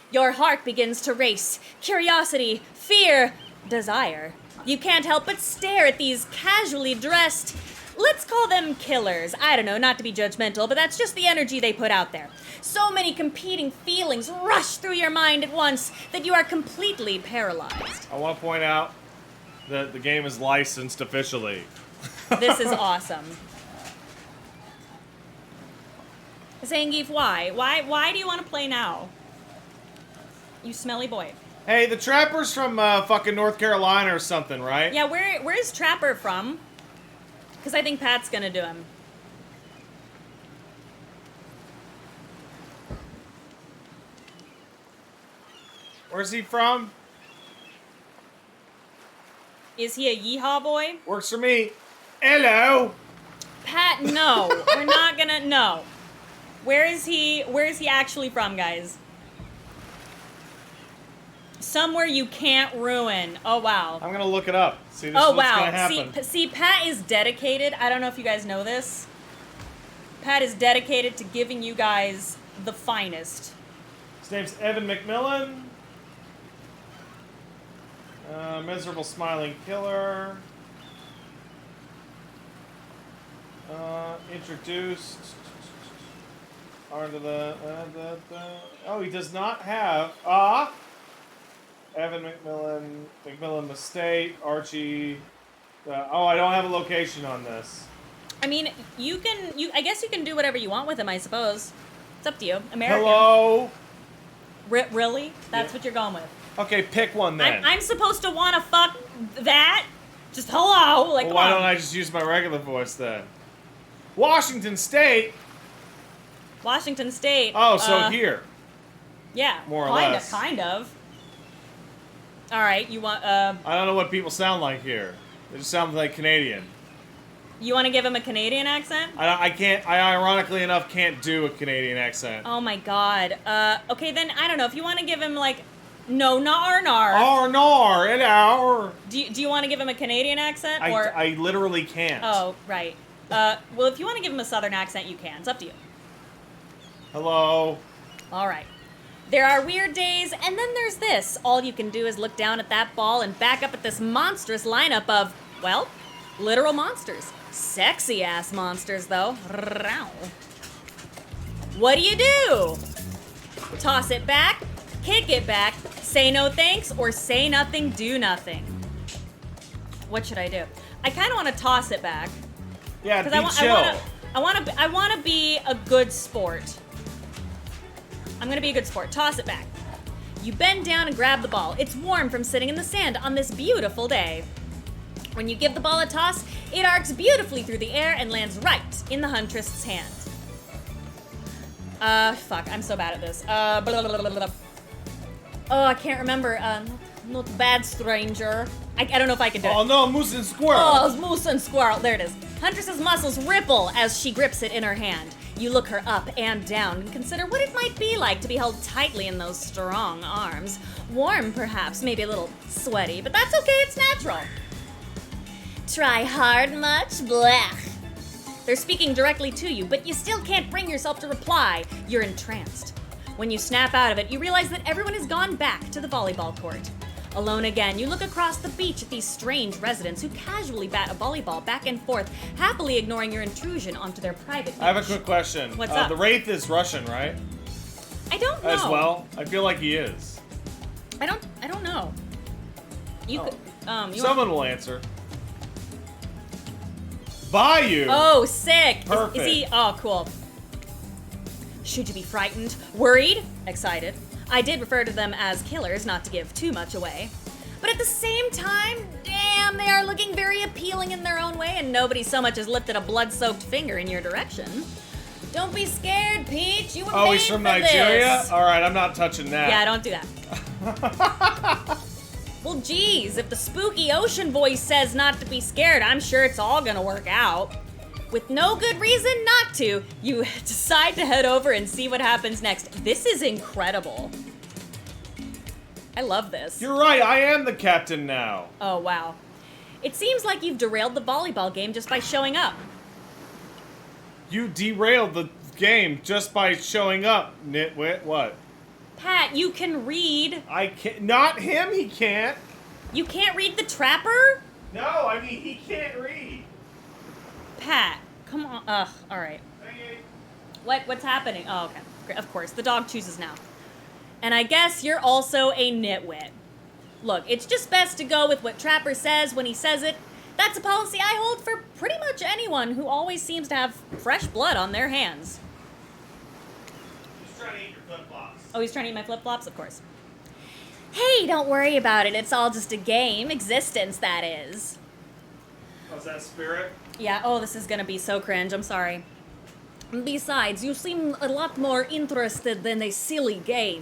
Your heart begins to race, curiosity, fear, desire. You can't help but stare at these casually dressed, let's call them killers. I don't know, not to be judgmental, but that's just the energy they put out there. So many competing feelings rush through your mind at once that you are completely paralyzed. I want to point out that the game is licensed officially. This is awesome. Zangief, why? Why do you want to play now? You smelly boy. Hey, the Trapper's from fucking North Carolina or something, right? Yeah, where's Trapper from? Because I think Pat's gonna do him. Where's he from? Is he a yeehaw boy? Works for me. Hello. Pat, no. We're not gonna, no. Where is he actually from, guys? Somewhere you can't ruin. Oh, wow. I'm gonna look it up. See, this Oh, is what's gonna wow. happen. See, Pat is dedicated. I don't know if you guys know this. Pat is dedicated to giving you guys the finest. His name's Evan McMillan. Miserable smiling killer. Introduced. Onto the. Oh, he does not have. Evan McMillan. McMillan Estate. Archie. I don't have a location on this. I mean, I guess you can do whatever you want with him, I suppose. It's up to you. American. Hello? Really? That's Yeah. what you're going with? Okay, pick one then. I'm supposed to want to fuck that? Just hello? Like, Well, come why on. don't I just use my regular voice then? Washington State? Washington State. Oh, so here. Yeah. More or kinda, less. Kind of. All right, you want, I don't know what people sound like here. They just sound like Canadian. you want to give him a Canadian accent? I can't, I ironically enough can't do a Canadian accent. Oh my god. Okay, then, I don't know. If you want to give him, like, No, nar. Arnar, an hour. Do you want to give him a Canadian accent? Or I literally can't. Oh, right. Well, if you want to give him a southern accent, you can. It's up to you. Hello. All right. There are weird days, and then there's this. All you can do is look down at that ball and back up at this monstrous lineup of, well, literal monsters. Sexy-ass monsters, though. What do you do? Toss it back, kick it back, say no thanks, or say nothing, do nothing. What should I do? I kind of want to toss it back. Yeah, be Because chill. I want to be a good sport. I'm going to be a good sport. Toss it back. You bend down and grab the ball. It's warm from sitting in the sand on this beautiful day. When you give the ball a toss, it arcs beautifully through the air and lands right in the huntress's hand. Fuck, I'm so bad at this. Blah, blah, blah, blah, blah. Oh, I can't remember. Not bad, stranger. I don't know if I can do it. Oh no, moose and squirrel. Oh, it's moose and squirrel. There it is. Huntress's muscles ripple as she grips it in her hand. You look her up and down and consider what it might be like to be held tightly in those strong arms. Warm, perhaps, maybe a little sweaty, but that's okay, it's natural. Try hard much? Blech. They're speaking directly to you, but you still can't bring yourself to reply. You're entranced. When you snap out of it, you realize that everyone has gone back to the volleyball court. Alone again, you look across the beach at these strange residents who casually bat a volleyball back and forth, happily ignoring your intrusion onto their private beach. I have a quick question. What's up? The Wraith is Russian, right? I don't know. As well? I feel like he is. I don't know. You could, Someone will answer. Bayou! Oh, sick! Perfect. Is he? Oh, cool. Should you be frightened? Worried? Excited? I did refer to them as killers, not to give too much away. But at the same time, damn, they are looking very appealing in their own way, and nobody so much as lifted a blood-soaked finger in your direction. Don't be scared, Peach. You were made he's from for Nigeria? this. Alright, I'm not touching that. Yeah, don't do that. Well, geez, if the spooky ocean voice says not to be scared, I'm sure it's all gonna work out. With no good reason not to, you decide to head over and see what happens next. This is incredible. I love this. You're right, I am the captain now. Oh, wow. It seems like you've derailed the volleyball game just by showing up. You derailed the game just by showing up, nitwit. What? Pat, you can read. I can't. Not him, he can't. You can't read the trapper? No, I mean, he can't read. Pat, come on. Ugh, alright. What's happening? Oh, okay. Great. Of course, the dog chooses now. And I guess you're also a nitwit. Look, it's just best to go with what Trapper says when he says it. That's a policy I hold for pretty much anyone who always seems to have fresh blood on their hands. He's trying to eat your flip-flops. Oh, he's trying to eat my flip-flops? Of course. Hey, don't worry about it. It's all just a game. Existence, that is. Oh, is that Spirit? Yeah, oh, this is gonna be so cringe. I'm sorry. Besides, you seem a lot more interested than a silly game.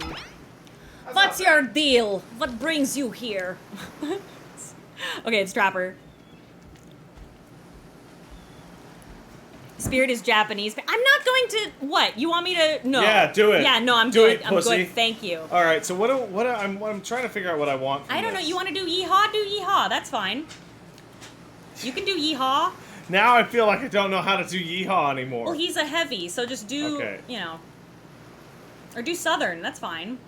What's your deal? What brings you here? Okay, it's Trapper. Spirit is Japanese. I'm not going to... What? You want me to... No. Yeah, do it. Yeah, no, I'm Do good. it, I'm pussy. good. Thank you. All right. So I'm trying to figure out what I want. From I don't know. this. You want to do yeehaw? Do yeehaw. That's fine. You can do yeehaw. Now I feel like I don't know how to do yeehaw anymore. Well, he's a heavy, so just do, Okay. you know. Or do southern. That's fine.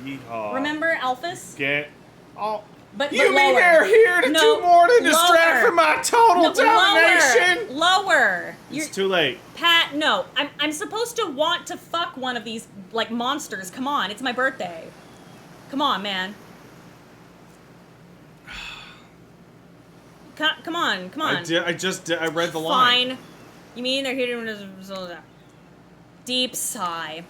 Yeehaw. Remember Alphys? Get. Oh. But You mean lower. they're here to No, do more to distract lower. from my total No, domination? Lower. It's too late. Pat, no. I'm supposed to want to fuck one of these, like, monsters. Come on. It's my birthday. Come on, man. Come on. I read the line. Fine. You mean they're here to... Deep sigh.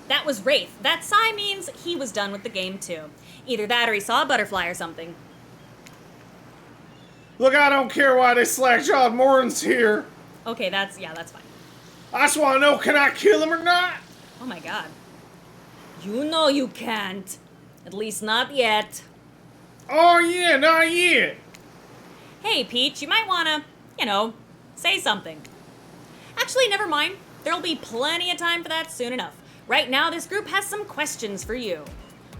That was Wraith. That sigh means he was done with the game, too. Either that or he saw a butterfly or something. Look, I don't care why they slack-jawed Morin's here. Okay, that's fine. I just want to know, can I kill him or not? Oh my god. You know you can't. At least not yet. Oh, yeah, not yet. Hey, Peach, you might wanna, say something. Actually, never mind. There'll be plenty of time for that soon enough. Right now, this group has some questions for you.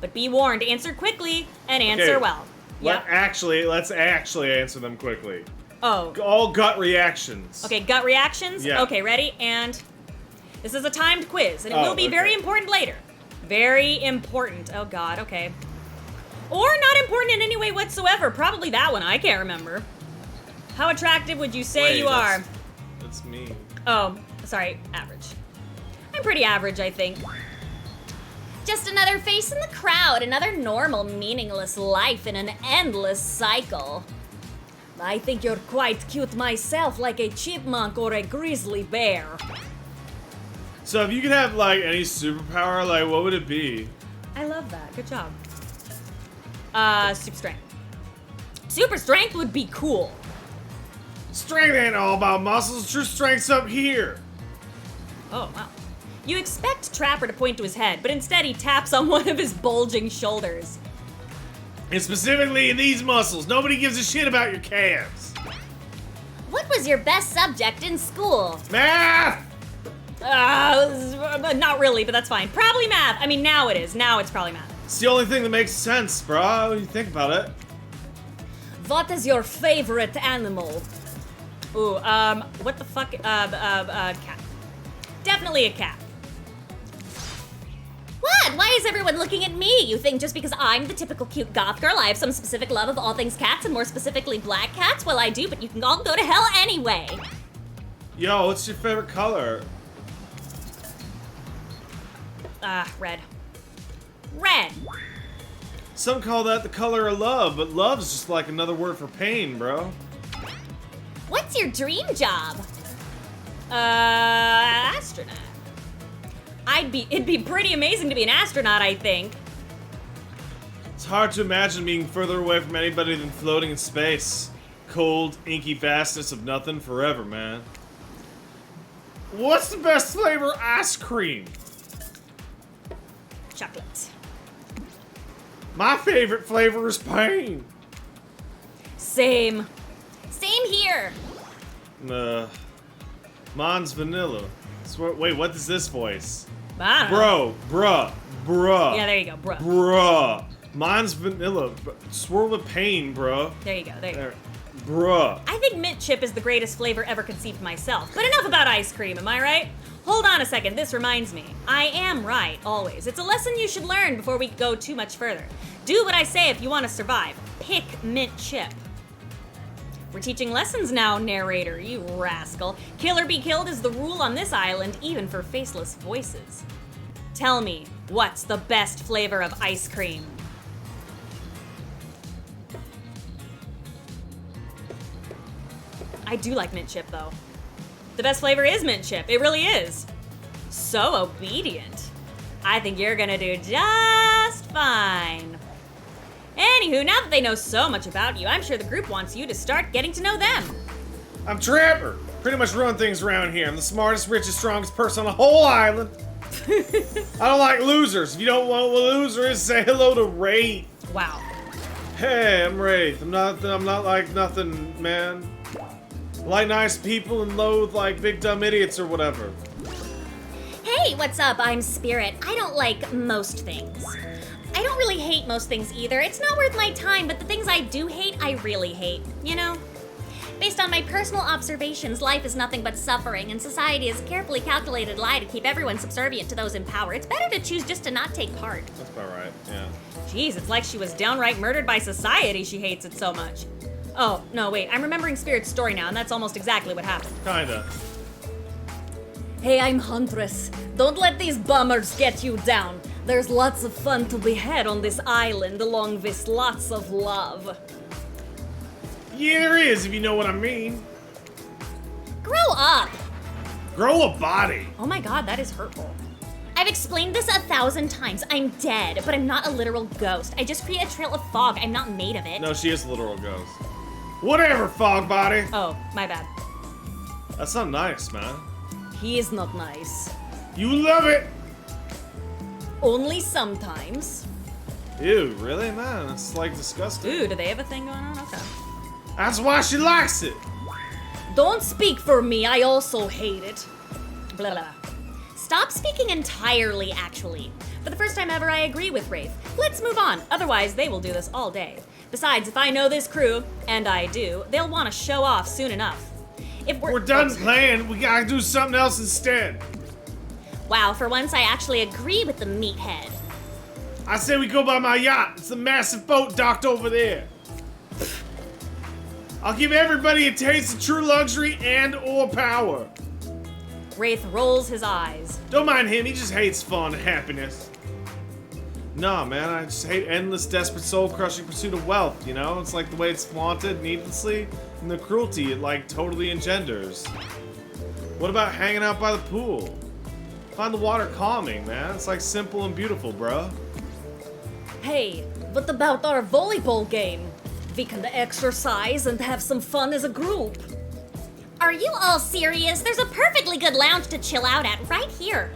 But be warned, answer quickly and answer well. Let's actually answer them quickly. Oh. All gut reactions. Okay, gut reactions? Yeah. Okay, ready? And this is a timed quiz, and it will be very important later. Very important. Oh god, okay. Or not important in any way whatsoever. Probably that one, I can't remember. How attractive would you say you are? That's me. Oh, sorry, average. I'm pretty average, I think. Just another face in the crowd, another normal, meaningless life in an endless cycle. I think you're quite cute myself, like a chipmunk or a grizzly bear. So if you could have, like, any superpower, like, what would it be? I love that. Good job. Super strength. Super strength would be cool. Strength ain't all about muscles, true strength's up here. Oh, wow. You expect Trapper to point to his head, but instead he taps on one of his bulging shoulders. And specifically in these muscles, nobody gives a shit about your calves. What was your best subject in school? Math! Not really, but that's fine. Probably math. I mean, now it is. Now it's probably math. It's the only thing that makes sense, bro, when you think about it. What is your favorite animal? Ooh, what the fuck? Cat. Definitely a cat. What? Why is everyone looking at me? You think just because I'm the typical cute goth girl, I have some specific love of all things cats, and more specifically black cats? Well, I do, but you can all go to hell anyway. Yo, what's your favorite color? Red. Red! Some call that the color of love, but love's just like another word for pain, bro. What's your dream job? Astronaut. It'd be pretty amazing to be an astronaut, I think. It's hard to imagine being further away from anybody than floating in space. Cold, inky vastness of nothing forever, man. What's the best flavor ice cream? Chocolate. My favorite flavor is pain. Same. Same here. Mine's vanilla. Wait, what is this voice? I don't know. Bruh. Yeah, there you go, bro. Bruh. Mine's vanilla. Swirl with pain, bruh. There you go, there you go. There. Bruh. I think mint chip is the greatest flavor ever conceived myself. But enough about ice cream, am I right? Hold on a second, this reminds me. I am right, always. It's a lesson you should learn before we go too much further. Do what I say if you want to survive. Pick mint chip. We're teaching lessons now, narrator, you rascal. Kill or be killed is the rule on this island, even for faceless voices. Tell me, what's the best flavor of ice cream? I do like mint chip, though. The best flavor is mint chip. It really is. So obedient. I think you're gonna do just fine. Anywho, now that they know so much about you, I'm sure the group wants you to start getting to know them. I'm Trapper. Pretty much run things around here. I'm the smartest, richest, strongest person on the whole island. I don't like losers. If you don't know what a loser is, say hello to Wraith. Wow. Hey, I'm Wraith. I'm not like nothing, man. I like nice people and loathe like big dumb idiots or whatever. Hey, what's up? I'm Spirit. I don't like most things. I don't really hate most things either. It's not worth my time, but the things I do hate, I really hate. You know? Based on my personal observations, life is nothing but suffering, and society is a carefully calculated lie to keep everyone subservient to those in power. It's better to choose just to not take part. That's about right, yeah. Jeez, it's like she was downright murdered by society. She hates it so much. Oh, no, wait. I'm remembering Spirit's story now, and that's almost exactly what happened. Kinda. Hey, I'm Huntress. Don't let these bummers get you down. There's lots of fun to be had on this island, along with lots of love. Yeah, there is, if you know what I mean. Grow up! Grow a body. Oh my god, that is hurtful. I've explained this 1,000 times. I'm dead, but I'm not a literal ghost. I just create a trail of fog. I'm not made of it. No, she is a literal ghost. Whatever, fog body. Oh, my bad. That's not nice, man. He is not nice. You love it. Only sometimes. Ew, really, man? It's like disgusting. Ooh, do they have a thing going on? Okay. That's why she likes it. Don't speak for me, I also hate it. Blah, blah, blah. Stop speaking entirely, actually. For the first time ever, I agree with Wraith. Let's move on, otherwise they will do this all day. Besides, if I know this crew, and I do, they'll want to show off soon enough. If We're done playing. We gotta do something else instead. Wow, for once I actually agree with the meathead. I say we go by my yacht. It's a massive boat docked over there. I'll give everybody a taste of true luxury and or power. Wraith rolls his eyes. Don't mind him, he just hates fun and happiness. Nah, man, I just hate endless, desperate, soul-crushing pursuit of wealth, you know? It's like the way it's flaunted needlessly, and the cruelty it, like, totally engenders. What about hanging out by the pool? Find the water calming, man. It's, like, simple and beautiful, bruh. Hey, what about our volleyball game? We can exercise and have some fun as a group. Are you all serious? There's a perfectly good lounge to chill out at right here.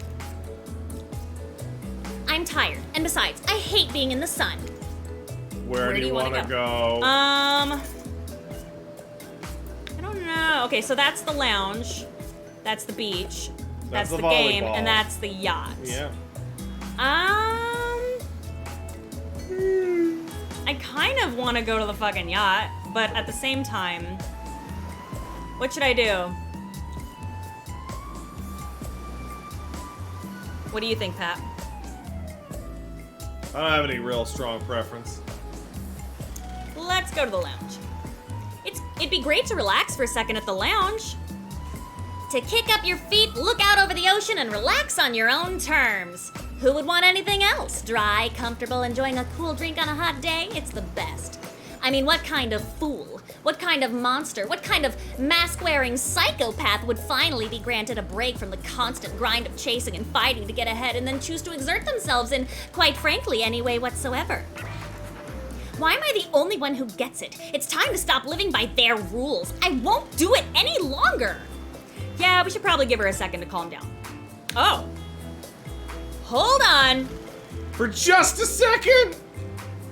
I'm tired, and besides, I hate being in the sun. Where do you want to go? I don't know. Okay, so that's the lounge. That's the beach. That's the game, volleyball. and that's the yacht. Yeah. I kind of want to go to the fucking yacht, but at the same time, what should I do? What do you think, Pat? I don't have any real strong preference. Let's go to the lounge. It'd be great to relax for a second at the lounge. To kick up your feet, look out over the ocean, and relax on your own terms. Who would want anything else? Dry, comfortable, enjoying a cool drink on a hot day? It's the best. I mean, what kind of fool, what kind of monster, what kind of mask-wearing psychopath would finally be granted a break from the constant grind of chasing and fighting to get ahead and then choose to exert themselves in, quite frankly, any way whatsoever? Why am I the only one who gets it? It's time to stop living by their rules. I won't do it any longer. Yeah, we should probably give her a second to calm down. Oh. Hold on. For just a second!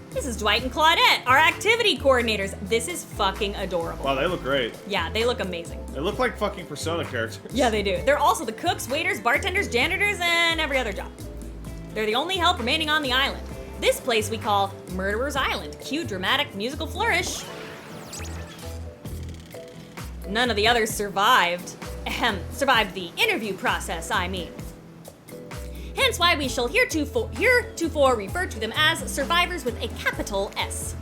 This is Dwight and Claudette, our activity coordinators. This is fucking adorable. Wow, they look great. Yeah, they look amazing. They look like fucking Persona characters. Yeah, they do. They're also the cooks, waiters, bartenders, janitors, and every other job. They're the only help remaining on the island. This place we call Murderer's Island. Cue dramatic musical flourish. None of the others survived. Survived the interview process, I mean. Hence why we shall heretofore refer to them as survivors with a capital S.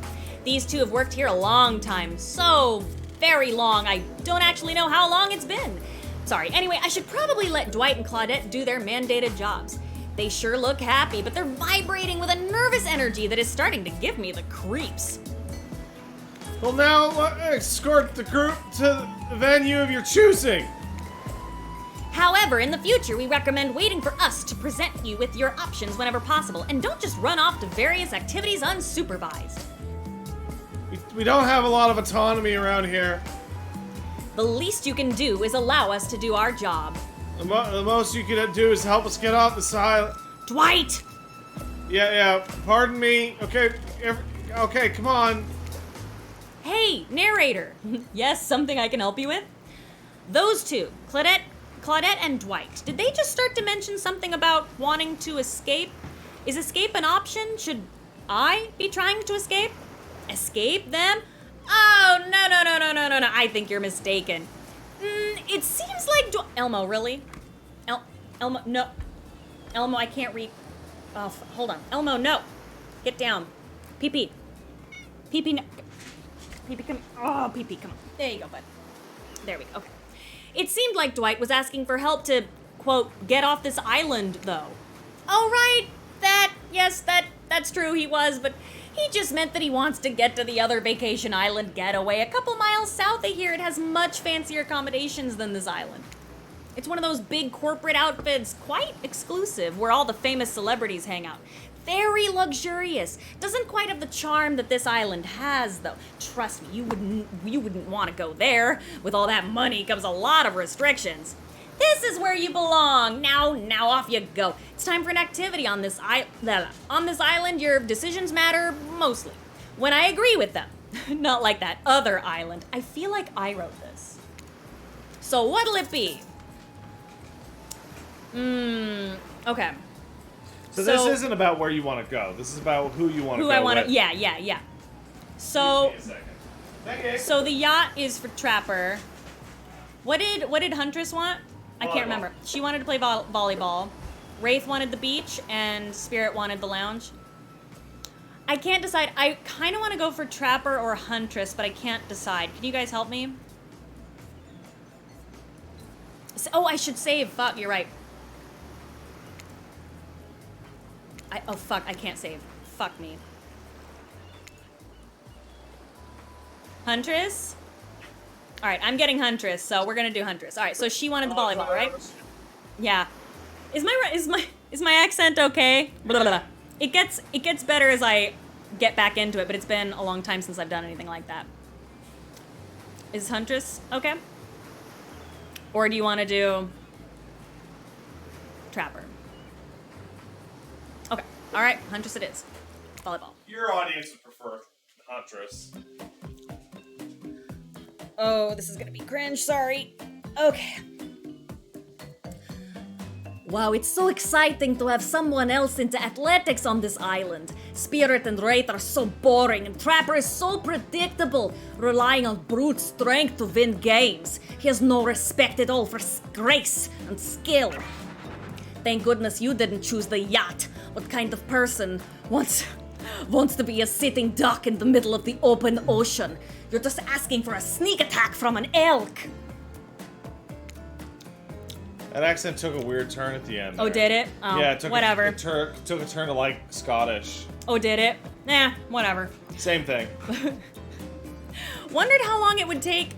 These two have worked here a long time, so very long, I don't actually know how long it's been. Sorry, anyway, I should probably let Dwight and Claudette do their mandated jobs. They sure look happy, but they're vibrating with a nervous energy that is starting to give me the creeps. Well, now escort the group to the venue of your choosing. However, in the future, we recommend waiting for us to present you with your options whenever possible, and don't just run off to various activities unsupervised. We don't have a lot of autonomy around here. The least you can do is allow us to do our job. The most you can do is help us get off this island. Dwight! Yeah, pardon me. Okay, come on. Hey, narrator. Yes, something I can help you with? Those two, Claudette and Dwight, did they just start to mention something about wanting to escape? Is escape an option? Should I be trying to escape? Escape them? Oh, no. I think you're mistaken. It seems like Elmo, really? Elmo, no. Elmo, I can't read. Oh, hold on. Elmo, no. Get down. PP, no. PP, come. Oh, PP, come on. There you go, bud. There we go. Okay. It seemed like Dwight was asking for help to, quote, get off this island, though. Oh, right. That's true, he was, but he just meant that he wants to get to the other vacation island getaway a couple miles south of here. It has much fancier accommodations than this island. It's one of those big corporate outfits, quite exclusive, where all the famous celebrities hang out. Very luxurious. Doesn't quite have the charm that this island has, though. Trust me, you wouldn't want to go there. With all that money comes a lot of restrictions. This is where you belong. Now off you go. It's time for an activity on this island. Your decisions matter mostly when I agree with them. Not like that other island. I feel like I wrote this. So what'll it be? Okay. So this isn't about where you want to go. This is about who you want to go Who I want with. to. Yeah. So. Give me a second. Thank you. So the yacht is for Trapper. What did Huntress want? I can't remember. She wanted to play volleyball. Wraith wanted the beach, and Spirit wanted the lounge. I can't decide. I kind of want to go for Trapper or Huntress, but I can't decide. Can you guys help me? Oh, I should save. Fuck, you're right. Oh, fuck, I can't save. Fuck me. Huntress? Alright, I'm getting Huntress, so we're gonna do Huntress. Alright, so she wanted the volleyball, right? Yeah. Is my accent okay? Blah, blah, blah. It gets better as I get back into it, but it's been a long time since I've done anything like that. Is Huntress okay? Or do you want to do Trapper? Okay. Alright, Huntress it is. Volleyball. Your audience would prefer Huntress. Oh, this is gonna be cringe, sorry. Okay. Wow, it's so exciting to have someone else into athletics on this island. Spirit and Wraith are so boring, and Trapper is so predictable, relying on brute strength to win games. He has no respect at all for grace and skill. Thank goodness you didn't choose the yacht. What kind of person wants to be a sitting duck in the middle of the open ocean? You're just asking for a sneak attack from an elk. That accent took a weird turn at the end. Oh, there. did it? Oh, Yeah, it took whatever. It took a turn to like Scottish. Oh, did it? Nah, whatever. Same thing. Wondered how long it would take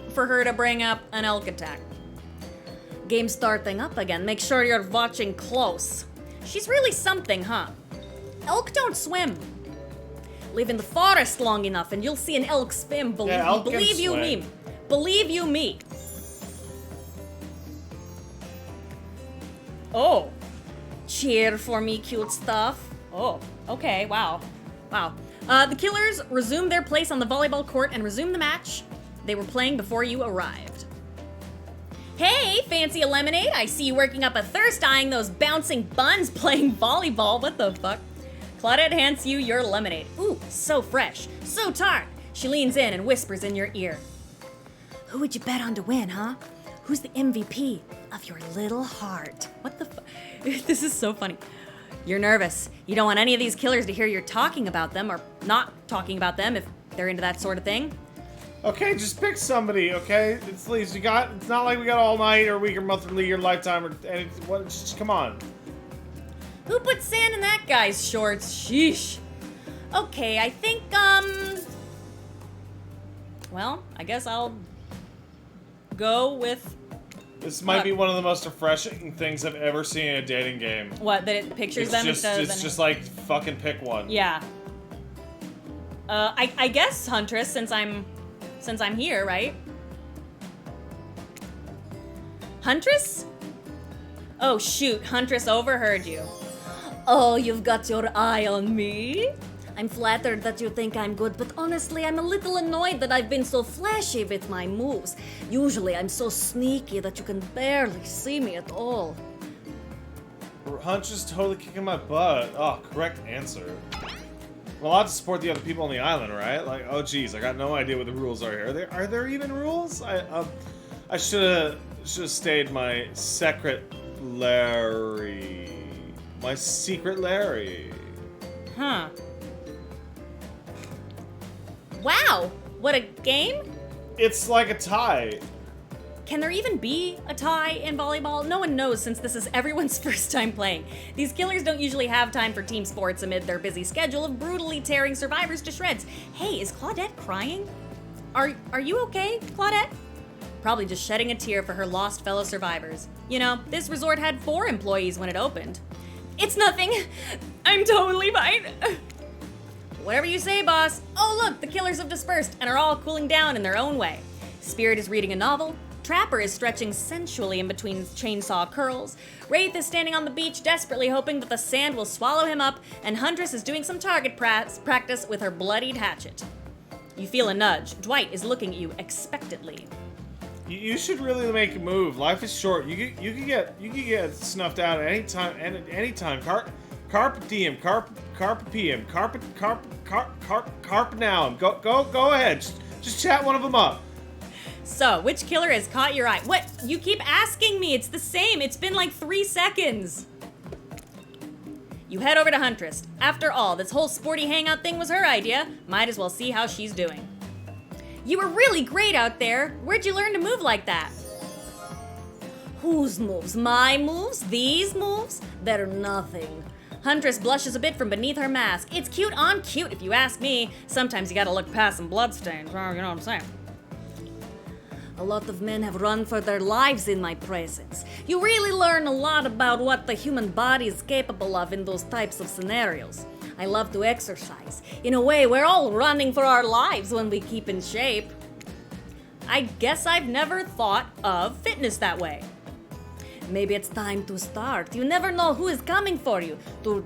for her to bring up an elk attack. Game starting up again. Make sure you're watching close. She's really something, huh? Elk don't swim. Live in the forest long enough and you'll see an elk swim. Believe Yeah, elk can Believe you swim. me. Believe you me. Oh. Cheer for me, cute stuff. Oh, okay, wow. Wow. The killers resumed their place on the volleyball court and resumed the match they were playing before you arrived. Hey, fancy a lemonade? I see you working up a thirst eyeing those bouncing buns playing volleyball. What the fuck? Claudette hands you your lemonade. Ooh, so fresh, so tart. She leans in and whispers in your ear. Who would you bet on to win, huh? Who's the MVP of your little heart? What the fuck? This is so funny. You're nervous. You don't want any of these killers to hear you're talking about them or not talking about them if they're into that sort of thing. Okay, just pick somebody. Okay, it's not like we got all night or week or month or year lifetime just come on. Who put sand in that guy's shorts? Sheesh. Okay, I think, well, I guess I'll go with... This might be one of the most refreshing things I've ever seen in a dating game. What, that it pictures them instead of... It's just like, fucking pick one. Yeah. I guess Huntress, since I'm here, right? Huntress? Oh, shoot, Huntress overheard you. Oh, you've got your eye on me? I'm flattered that you think I'm good, but honestly, I'm a little annoyed that I've been so flashy with my moves. Usually, I'm so sneaky that you can barely see me at all. Huntress totally kicking my butt. Oh, correct answer. We're allowed to support the other people on the island, right? Like, oh geez, I got no idea what the rules are here. Are there even rules? I should have stayed my secret Larry. My secret Larry. Huh. Wow, what a game? It's like a tie. Can there even be a tie in volleyball? No one knows since this is everyone's first time playing. These killers don't usually have time for team sports amid their busy schedule of brutally tearing survivors to shreds. Hey, is Claudette crying? Are you okay, Claudette? Probably just shedding a tear for her lost fellow survivors. You know, this resort had 4 employees when it opened. It's nothing. I'm totally fine. Whatever you say, boss. Oh, look, the killers have dispersed and are all cooling down in their own way. Spirit is reading a novel. Trapper is stretching sensually in between chainsaw curls. Wraith is standing on the beach desperately hoping that the sand will swallow him up, and Huntress is doing some target practice with her bloodied hatchet. You feel a nudge. Dwight is looking at you expectantly. You should really make a move. Life is short. You can get snuffed out at any time. Carpe diem. Carpe PM. Carpe now. Go ahead. Just chat one of them up. So, which killer has caught your eye? What? You keep asking me. It's the same. It's been like 3 seconds. You head over to Huntress. After all, this whole sporty hangout thing was her idea. Might as well see how she's doing. You were really great out there. Where'd you learn to move like that? Whose moves? My moves? These moves? They're nothing. Huntress blushes a bit from beneath her mask. It's cute on cute, if you ask me. Sometimes you gotta look past some bloodstains, you know what I'm saying? A lot of men have run for their lives in my presence. You really learn a lot about what the human body is capable of in those types of scenarios. I love to exercise. In a way, we're all running for our lives when we keep in shape. I guess I've never thought of fitness that way. Maybe it's time to start. You never know who is coming for you. Through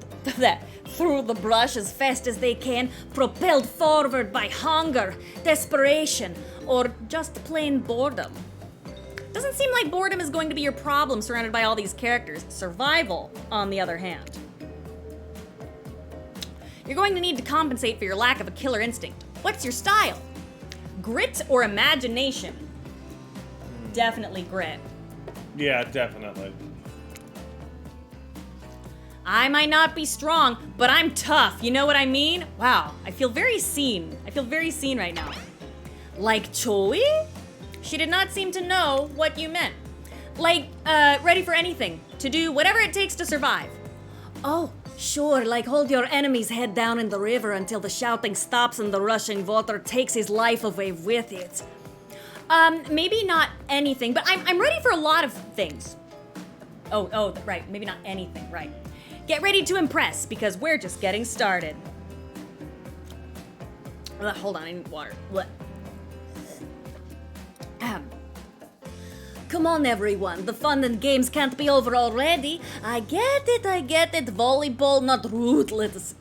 the brush as fast as they can, propelled forward by hunger, desperation, or just plain boredom. Doesn't seem like boredom is going to be your problem surrounded by all these characters. Survival, on the other hand. You're going to need to compensate for your lack of a killer instinct. What's your style? Grit or imagination? Definitely grit. Yeah, definitely. I might not be strong, but I'm tough. You know what I mean? Wow, I feel very seen. I feel very seen right now. Like Choi? She did not seem to know what you meant. Like, ready for anything. To do whatever it takes to survive. Oh, sure, like hold your enemy's head down in the river until the shouting stops and the rushing water takes his life away with it. Maybe not anything, but I'm ready for a lot of things. Oh, right, maybe not anything, right. Get ready to impress, because we're just getting started. Hold on, I need water. Come on, everyone. The fun and games can't be over already. I get it. Volleyball, not ruthless.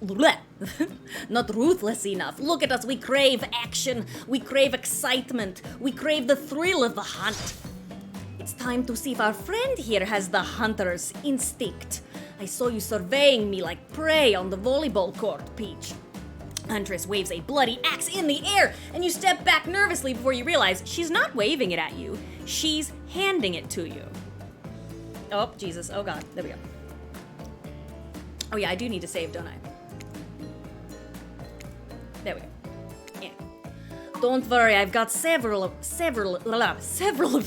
Not ruthless enough. Look at us. We crave action. We crave excitement. We crave the thrill of the hunt. It's time to see if our friend here has the hunter's instinct. I saw you surveying me like prey on the volleyball court, Peach. Huntress waves a bloody axe in the air, and you step back nervously before you realize she's not waving it at you. She's handing it to you. Oh, Jesus. Oh, God. There we go. Oh, yeah, I do need to save, don't I? There we go. Yeah. Don't worry, I've got several of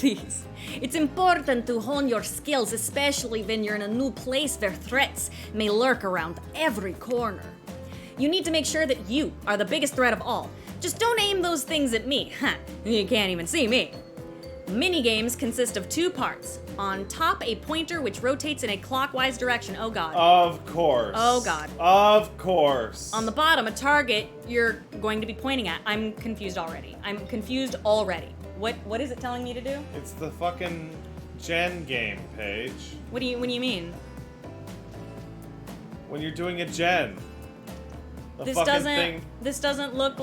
these. It's important to hone your skills, especially when you're in a new place where threats may lurk around every corner. You need to make sure that you are the biggest threat of all. Just don't aim those things at me. You can't even see me. Minigames consist of 2 parts. On top, a pointer which rotates in a clockwise direction. Oh, God. Of course. Oh, God. Of course. On the bottom, a target you're going to be pointing at. I'm confused already. What is it telling me to do? It's the fucking gen game, Paige. What do you mean? When you're doing a gen. This doesn't look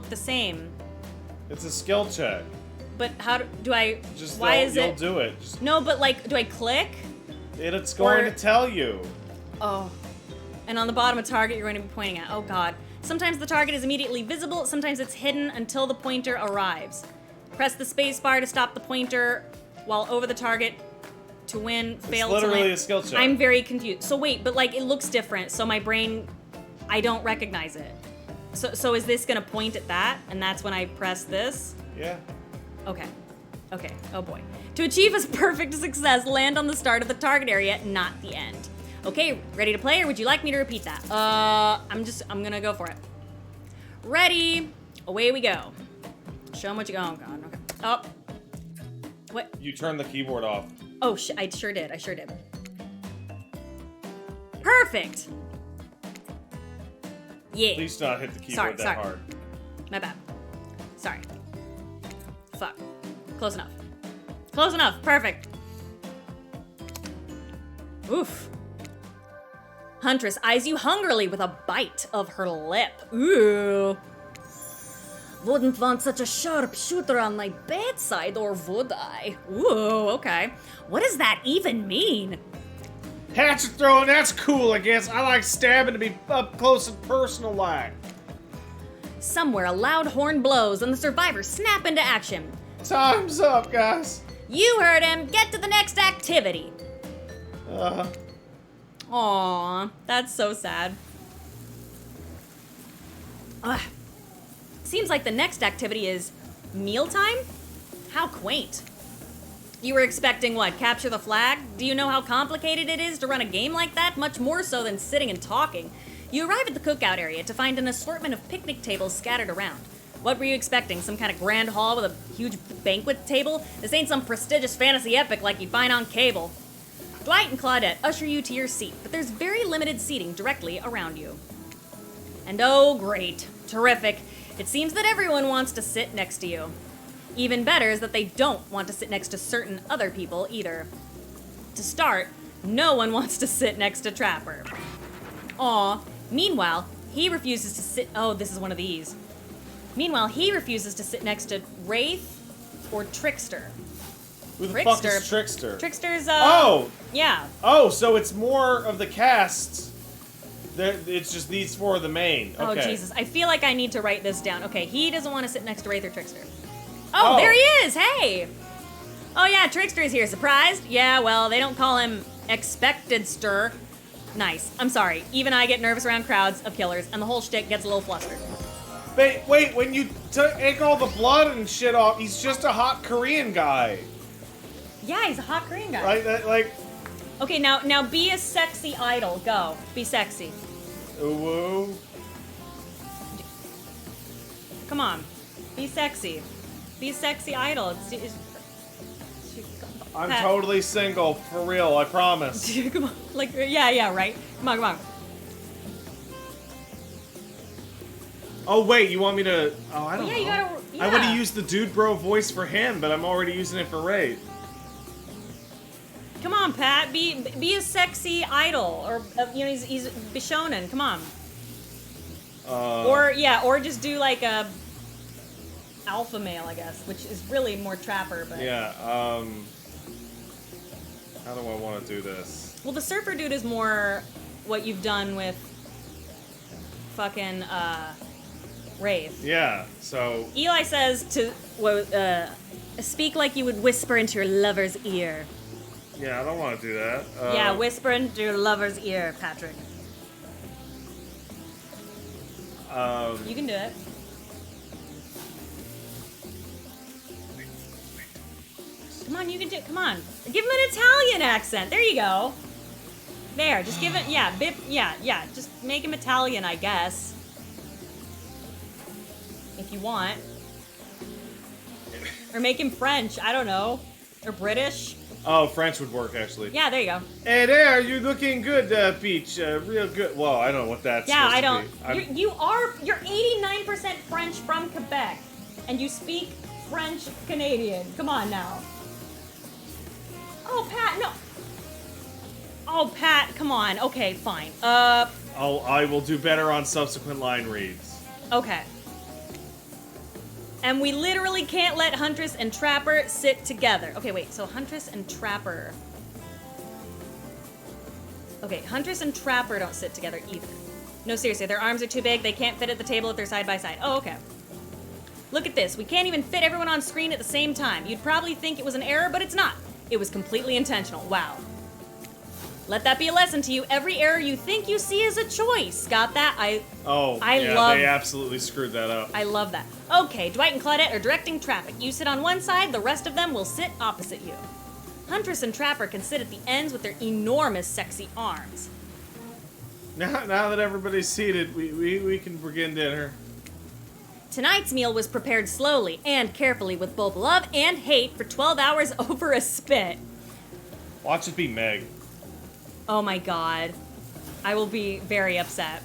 the same. It's a skill check. But how do I? Just why is you'll it? do it. No, but like, do I click? It's going to tell you. Oh, and on the bottom, a target you're going to be pointing at. Oh God. Sometimes the target is immediately visible. Sometimes it's hidden until the pointer arrives. Press the space bar to stop the pointer while over the target. To win, fail to win. It's literally a skill check. I'm very confused. So wait, but like it looks different. So my brain, I don't recognize it. So is this gonna point at that? And that's when I press this? Yeah. Okay. Oh boy. To achieve a perfect success, land on the start of the target area, not the end. Okay, ready to play, or would you like me to repeat that? I'm gonna go for it. Ready, away we go. Show them what you got. Oh God, okay. Oh. What? You turned the keyboard off. Oh, I sure did. Perfect. Yeah. Please not hit the keyboard that hard. My bad. Sorry. Fuck. Close enough. Perfect. Oof. Huntress eyes you hungrily with a bite of her lip. Ooh. Wouldn't want such a sharp shooter on my bedside, or would I? Ooh, okay. What does that even mean? Hatchet throwing, that's cool, I guess. I like stabbing to be up close and personal like. Somewhere a loud horn blows and the survivors snap into action. Time's up, guys. You heard him. Get to the next activity. Uh, Aww, that's so sad. Ugh. Seems like the next activity is mealtime? How quaint. You were expecting what, capture the flag? Do you know how complicated it is to run a game like that? Much more so than sitting and talking. You arrive at the cookout area to find an assortment of picnic tables scattered around. What were you expecting? Some kind of grand hall with a huge banquet table? This ain't some prestigious fantasy epic like you'd find on cable. Dwight and Claudette usher you to your seat, but there's very limited seating directly around you. And oh, great. Terrific. It seems that everyone wants to sit next to you. Even better is that they don't want to sit next to certain other people either. To start, no one wants to sit next to Trapper. Aw. Meanwhile, he refuses to sit... Oh, this is one of these. Meanwhile, he refuses to sit next to Wraith or Trickster. who the fuck is Trickster? Trickster's, Oh! Yeah. Oh, so it's more of the cast. It's just these four are the main. Okay. Oh, Jesus. I feel like I need to write this down. Okay, he doesn't want to sit next to Wraith or Trickster. Oh, there he is! Hey! Oh, yeah, Trickster is here. Surprised? Yeah, well, they don't call him Expectedster. Nice. I'm sorry. Even I get nervous around crowds of killers, and the whole shtick gets a little flustered. Wait, when you take all the blood and shit off, he's just a hot Korean guy. Yeah, he's a hot Korean guy. Like... Okay, now be a sexy idol. Go. Be sexy. Ooh. Come on. Be sexy. Be a sexy idol. I'm totally single, for real, I promise. Come on. Like, yeah, right? Come on. Oh, wait, you want me to... Oh, I don't know. You gotta... Yeah. I would have used the dude bro voice for him, but I'm already using it for Ray. Come on, Pat. Be a sexy idol. Or, he's Bishonen. Come on. Or just do like a... alpha male, I guess, which is really more Trapper, but... Yeah, how do I want to do this? Well, the surfer dude is more what you've done with fucking, Wraith. Yeah, so... Eli says to, speak like you would whisper into your lover's ear. Yeah, I don't want to do that. Yeah, whisper into your lover's ear, Patrick. You can do it. Come on, you can do it. Come on. Give him an Italian accent. There you go. There, just give it, yeah. Just make him Italian, I guess. If you want. Or make him French, I don't know. Or British. Oh, French would work, actually. Yeah, there you go. Hey there, you're looking good, Peach. Real good. Well, I don't know what that's supposed to be. You're 89% French from Quebec. And you speak French Canadian. Come on now. Oh, Pat, no. Oh, Pat, come on. Okay, fine. I will do better on subsequent line reads. Okay. And we literally can't let Huntress and Trapper sit together. Okay, wait, so Huntress and Trapper. Okay, Huntress and Trapper don't sit together either. No, seriously, their arms are too big. They can't fit at the table if they're side by side. Oh, okay. Look at this. We can't even fit everyone on screen at the same time. You'd probably think it was an error, but it's not. It was completely intentional. Wow. Let that be a lesson to you. Every error you think you see is a choice. Got that? I love... they absolutely screwed that up. I love that. Okay, Dwight and Claudette are directing traffic. You sit on one side, the rest of them will sit opposite you. Huntress and Trapper can sit at the ends with their enormous sexy arms. Now that everybody's seated, we can begin dinner. Tonight's meal was prepared slowly and carefully with both love and hate for 12 hours over a spit. Watch it be Meg. Oh my god. I will be very upset.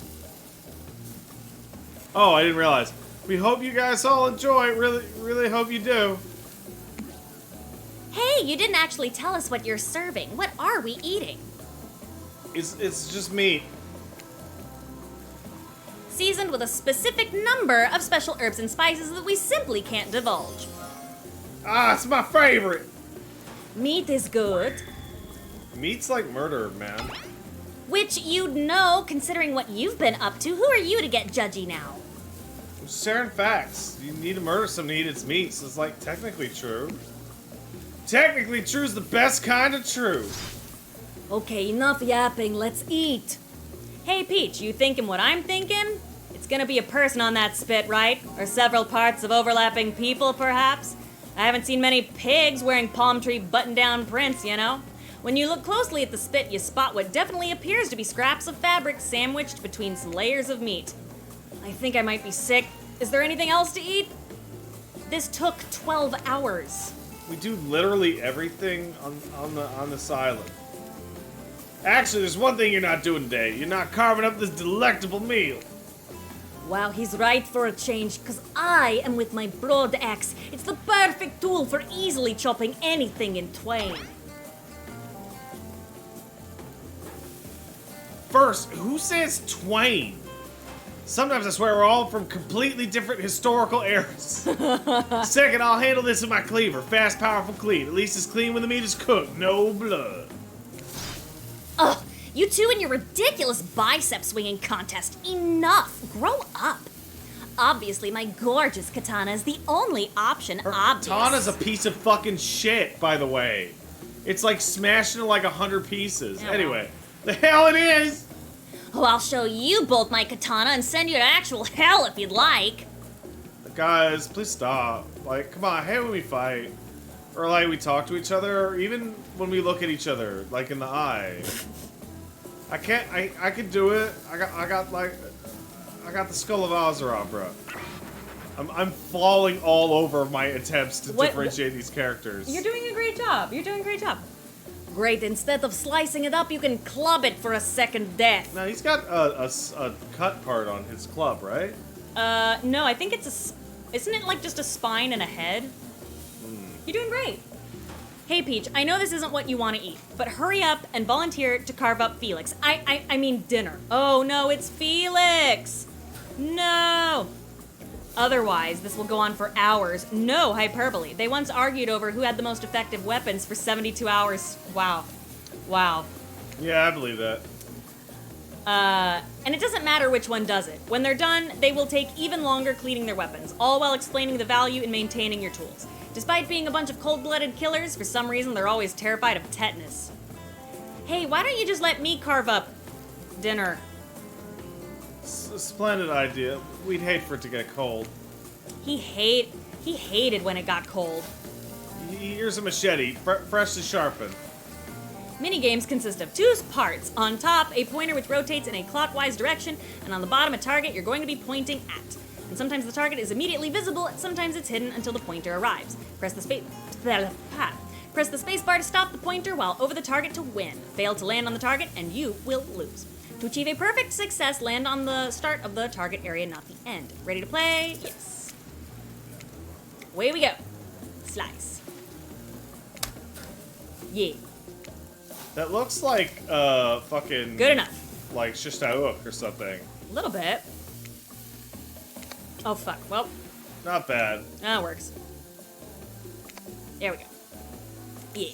Oh, I didn't realize. We hope you guys all enjoy. Really, really hope you do. Hey, you didn't actually tell us what you're serving. What are we eating? It's just meat. seasoned with a specific number of special herbs and spices that we simply can't divulge. Ah, it's my favorite. Meat is good, Meat's like murder, man. Which you'd know considering what you've been up to. Who are you to get judgy now? I'm sharing facts. You need to murder some to eat its meat, so it's like technically true. Technically true is the best kind of true. Okay, enough yapping, let's eat. Hey Peach, you thinking what I'm thinking? It's gonna be a person on that spit, right? Or several parts of overlapping people, perhaps? I haven't seen many pigs wearing palm tree button-down prints, you know? When you look closely at the spit, you spot what definitely appears to be scraps of fabric sandwiched between some layers of meat. I think I might be sick. Is there anything else to eat? This took 12 hours. We do literally everything on this island. Actually, there's one thing you're not doing today. You're not carving up this delectable meal. Wow, he's right for a change, because I am with my broad axe. It's the perfect tool for easily chopping anything in twain. First, who says twain? Sometimes I swear we're all from completely different historical eras. Second, I'll handle this with my cleaver. Fast, powerful, clean. At least it's clean when the meat is cooked. No blood. Ugh, you two and your ridiculous bicep swinging contest. Enough. Grow up. Obviously, my gorgeous katana is the only option. Obvious. Katana's a piece of fucking shit, by the way. It's like smashed into like 100 pieces. Yeah. Anyway, the hell it is! Oh, I'll show you both my katana and send you to actual hell if you'd like. Guys, please stop. Like, come on, I hate when we fight. Or like we talk to each other, or even when we look at each other, like in the eye. I can't, I could do it. I got the skull of Azeroth, bro. I'm falling all over my attempts to differentiate these characters. You're doing a great job. You're doing a great job. Great, instead of slicing it up, you can club it for a second death. Now, he's got a cut part on his club, right? No, I think isn't it like just a spine and a head? You're doing great. Hey, Peach, I know this isn't what you want to eat, but hurry up and volunteer to carve up Felix. I mean dinner. Oh, no, it's Felix! No! Otherwise, this will go on for hours. No hyperbole. They once argued over who had the most effective weapons for 72 hours. Wow. Wow. Yeah, I believe that. And it doesn't matter which one does it. When they're done, they will take even longer cleaning their weapons, all while explaining the value in maintaining your tools. Despite being a bunch of cold-blooded killers, for some reason they're always terrified of tetanus. Hey, why don't you just let me carve up dinner? Splendid idea. We'd hate for it to get cold. He hated when it got cold. Here's a machete, freshly sharpened. Minigames consist of two parts. On top, a pointer which rotates in a clockwise direction, and on the bottom, a target you're going to be pointing at. And sometimes the target is immediately visible, and sometimes it's hidden until the pointer arrives. Press the space bar to stop the pointer while over the target to win. Fail to land on the target, and you will lose. To achieve a perfect success, land on the start of the target area, not the end. Ready to play? Yes. Away we go. Slice. Yeah. That looks like fucking Good enough. like shishtaouk or something. A little bit. Oh, fuck. Well, Not bad. that works. There we go. Yeah.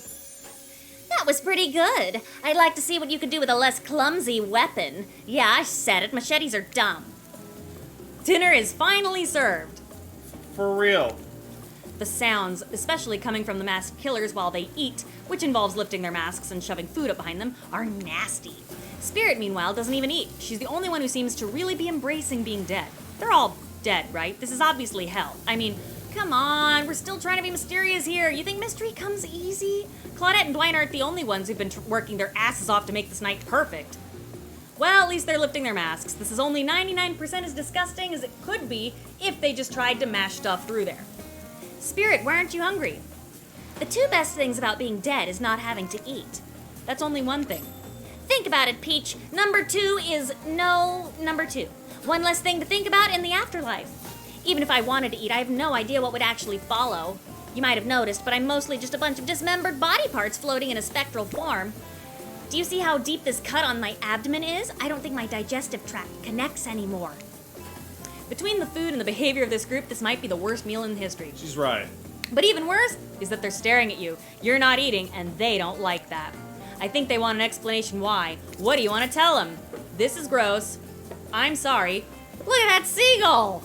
That was pretty good. I'd like to see what you could do with a less clumsy weapon. Yeah, I said it. Machetes are dumb. Dinner is finally served. For real. The sounds, especially coming from the masked killers while they eat, which involves lifting their masks and shoving food up behind them, are nasty. Spirit, meanwhile, doesn't even eat. She's the only one who seems to really be embracing being dead. They're all dead, right? This is obviously hell. I mean, come on, we're still trying to be mysterious here. You think mystery comes easy? Claudette and Dwight aren't the only ones who've been working their asses off to make this night perfect. Well, at least they're lifting their masks. This is only 99% as disgusting as it could be if they just tried to mash stuff through there. Spirit, why aren't you hungry? The two best things about being dead is not having to eat. That's only one thing. Think about it, Peach. Number two is no number two. One less thing to think about in the afterlife. Even if I wanted to eat, I have no idea what would actually follow. You might have noticed, but I'm mostly just a bunch of dismembered body parts floating in a spectral form. Do you see how deep this cut on my abdomen is? I don't think my digestive tract connects anymore. Between the food and the behavior of this group, this might be the worst meal in history. She's right. But even worse is that they're staring at you. You're not eating, and they don't like that. I think they want an explanation why. What do you want to tell them? This is gross. I'm sorry. Look at that seagull!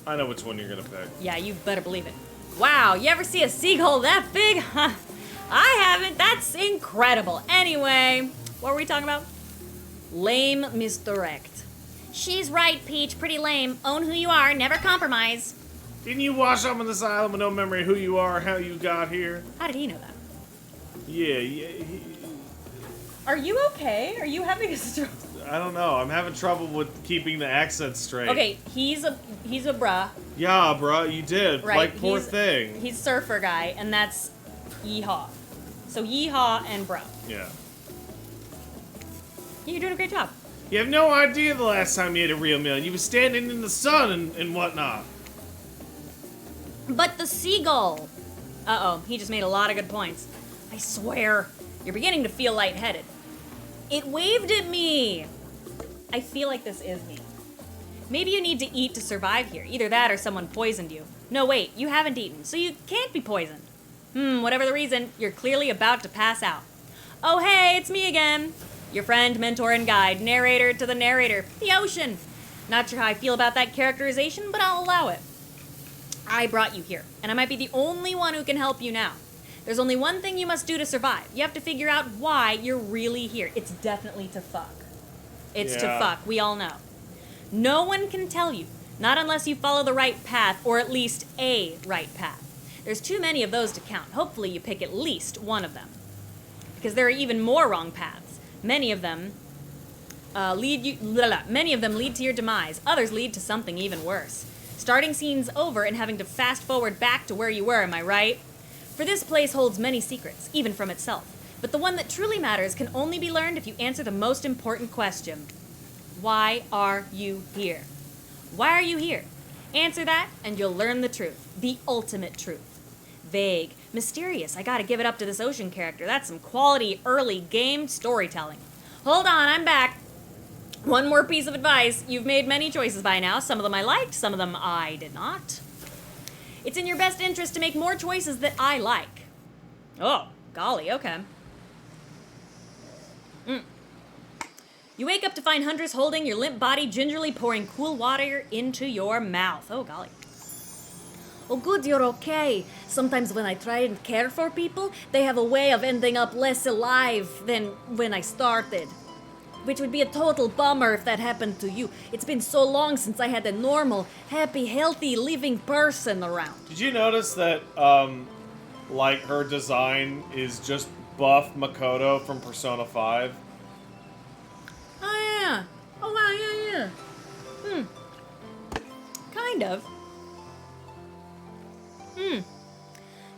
I know which one you're gonna pick. Yeah, you better believe it. Wow, you ever see a seagull that big? I haven't. That's incredible. Anyway, what were we talking about? Lame misdirect. She's right, Peach. Pretty lame. Own who you are. Never compromise. Didn't you wash up on this island with no memory of who you are, how you got here? How did he know that? Yeah. Are you okay? Are you having a stroke? I don't know. I'm having trouble with keeping the accent straight. Okay, he's a bruh. Yeah, bruh, you did. Right. Like, poor thing. He's surfer guy, and that's yeehaw. So yeehaw and bro. Yeah. You're doing a great job. You have no idea the last time you ate a real meal. You were standing in the sun and whatnot. But the seagull. Uh-oh, he just made a lot of good points. I swear, you're beginning to feel lightheaded. It waved at me. I feel like this is me. Maybe you need to eat to survive here. Either that or someone poisoned you. No, wait, you haven't eaten, so you can't be poisoned. Whatever the reason, you're clearly about to pass out. Oh, hey, it's me again. Your friend, mentor, and guide, narrator to the narrator, the ocean. Not sure how I feel about that characterization, but I'll allow it. I brought you here, and I might be the only one who can help you now. There's only one thing you must do to survive. You have to figure out why you're really here. It's definitely to fuck. It's to fuck, we all know. No one can tell you, not unless you follow the right path, or at least a right path. There's too many of those to count. Hopefully you pick at least one of them. Because there are even more wrong paths. Many of them lead to your demise. Others lead to something even worse. Starting scenes over and having to fast forward back to where you were, am I right? For this place holds many secrets, even from itself. But the one that truly matters can only be learned if you answer the most important question. Why are you here? Why are you here? Answer that, and you'll learn the truth. The ultimate truth. Vague, mysterious. I gotta give it up to this ocean character. That's some quality early game storytelling. Hold on, I'm back. One more piece of advice. You've made many choices by now. Some of them I liked, some of them I did not. It's in your best interest to make more choices that I like. Oh, golly, okay. You wake up to find Huntress holding your limp body, gingerly pouring cool water into your mouth. Oh, golly. Oh, good, you're okay. Sometimes when I try and care for people, they have a way of ending up less alive than when I started. Which would be a total bummer if that happened to you. It's been so long since I had a normal, happy, healthy, living person around. Did you notice that, like, her design is just buff Makoto from Persona 5? Oh, yeah. Oh, wow, yeah. Kind of.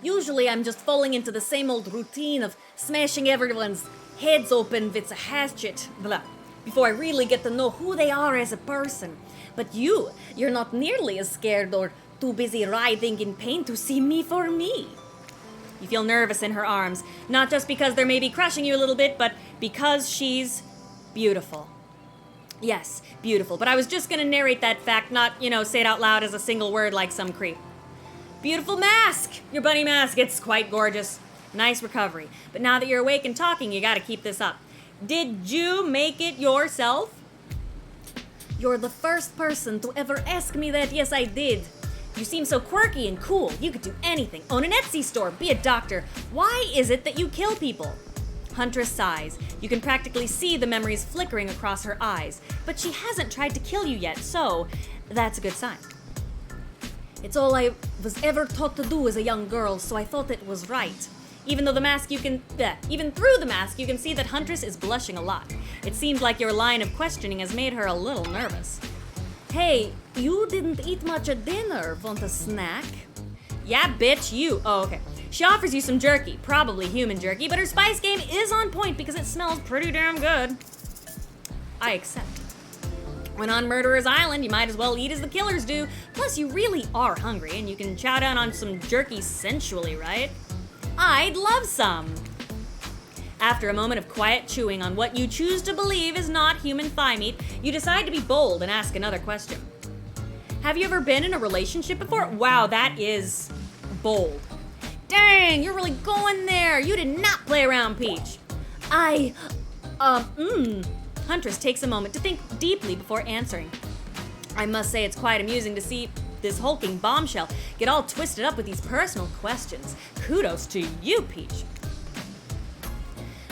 Usually I'm just falling into the same old routine of smashing everyone's heads open with a hatchet, blah, before I really get to know who they are as a person. But you're not nearly as scared or too busy writhing in pain to see me for me. You feel nervous in her arms, not just because they're maybe crushing you a little bit, but because she's beautiful. Yes, beautiful, but I was just gonna narrate that fact, not, say it out loud as a single word like some creep. Beautiful mask! Your bunny mask, it's quite gorgeous. Nice recovery. But now that you're awake and talking, you gotta keep this up. Did you make it yourself? You're the first person to ever ask me that. Yes, I did. You seem so quirky and cool. You could do anything. Own an Etsy store, be a doctor. Why is it that you kill people? Huntress sighs. You can practically see the memories flickering across her eyes. But she hasn't tried to kill you yet, so that's a good sign. It's all I was ever taught to do as a young girl, so I thought it was right. Even through the mask, you can see that Huntress is blushing a lot. It seems like your line of questioning has made her a little nervous. Hey, you didn't eat much at dinner. Want a snack? Yeah, bitch, you. Oh, okay. She offers you some jerky, probably human jerky, but her spice game is on point because it smells pretty damn good. I accept. When on Murderer's Island, you might as well eat as the killers do. Plus, you really are hungry, and you can chow down on some jerky sensually, right? I'd love some. After a moment of quiet chewing on what you choose to believe is not human thigh meat, you decide to be bold and ask another question. Have you ever been in a relationship before? Wow, that is bold. Dang, you're really going there. You did not play around, Peach. Huntress takes a moment to think deeply before answering. I must say it's quite amusing to see this hulking bombshell get all twisted up with these personal questions. Kudos to you, Peach.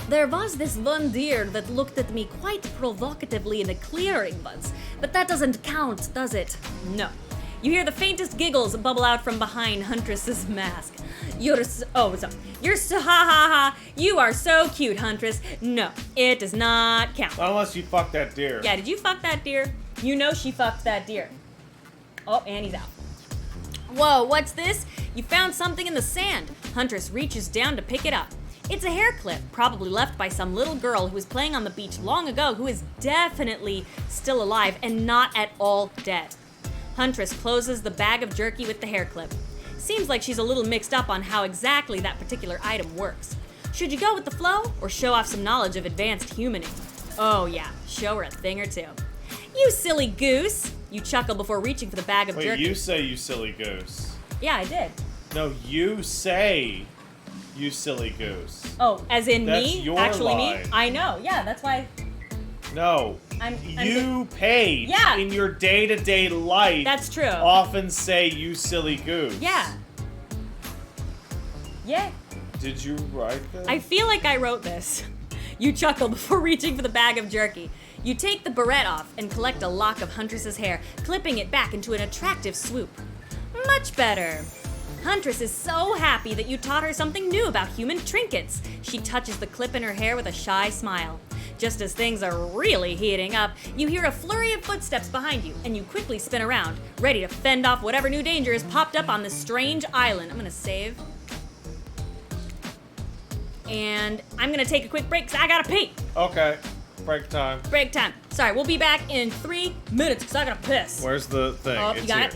There was this one deer that looked at me quite provocatively in the clearing once, but that doesn't count, does it? No. You hear the faintest giggles bubble out from behind Huntress's mask. You are so cute, Huntress. No, it does not count. Unless you fuck that deer. Yeah, did you fuck that deer? You know she fucked that deer. Oh, and he's out. Whoa, what's this? You found something in the sand. Huntress reaches down to pick it up. It's a hair clip, probably left by some little girl who was playing on the beach long ago, who is definitely still alive and not at all dead. Huntress closes the bag of jerky with the hair clip. Seems like she's a little mixed up on how exactly that particular item works. Should you go with the flow or show off some knowledge of advanced humaning? Oh yeah, show her a thing or two. You silly goose! You chuckle before reaching for the bag of jerky. Wait, you say you silly goose. Yeah, I did. No, you say you silly goose. Oh, as in That's me? your Actually line. me? I know, yeah, that's why. No. You page Yeah. in your day-to-day life. That's true. Often say you silly goose. Yeah. Yeah. Did you write that? I feel like I wrote this. You chuckle before reaching for the bag of jerky. You take the barrette off and collect a lock of Huntress's hair, clipping it back into an attractive swoop. Much better. Huntress is so happy that you taught her something new about human trinkets. She touches the clip in her hair with a shy smile. Just as things are really heating up, you hear a flurry of footsteps behind you, and you quickly spin around, ready to fend off whatever new danger has popped up on this strange island. I'm gonna save. And I'm gonna take a quick break because I gotta pee. Okay. Break time. Break time. Sorry, we'll be back in 3 minutes because I gotta piss. Where's the thing? Oh, It's you got here. it?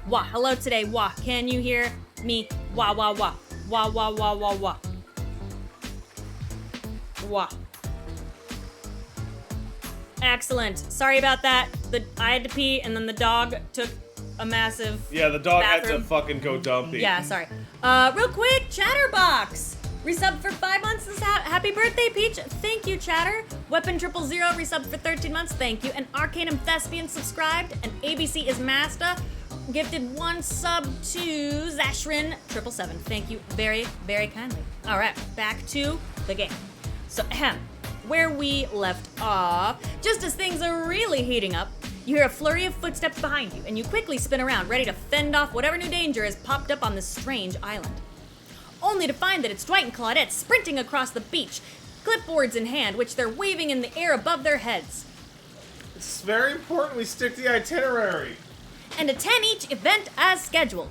Wah. Hello today. Wah. Can you hear me? Wah, wah, wah. Wah, wah, wah, wah, wah. Wah. Excellent. Sorry about that. I had to pee, and then the dog took a massive Yeah, the dog had bathroom. to fucking go dumpy. Yeah, sorry. Real quick, Chatterbox! Resub for 5 months. Happy birthday, Peach. Thank you, Chatter. Weapon 000 resub for 13 months. Thank you. And Arcanum Thespian subscribed. And ABC is Master gifted 1 sub to Zashrin 777. Thank you very, very kindly. All right, back to the game. So, where we left off, just as things are really heating up, you hear a flurry of footsteps behind you, and you quickly spin around, ready to fend off whatever new danger has popped up on this strange island. Only to find that it's Dwight and Claudette sprinting across the beach, clipboards in hand, which they're waving in the air above their heads. It's very important we stick to the itinerary. And a 10 each event as scheduled.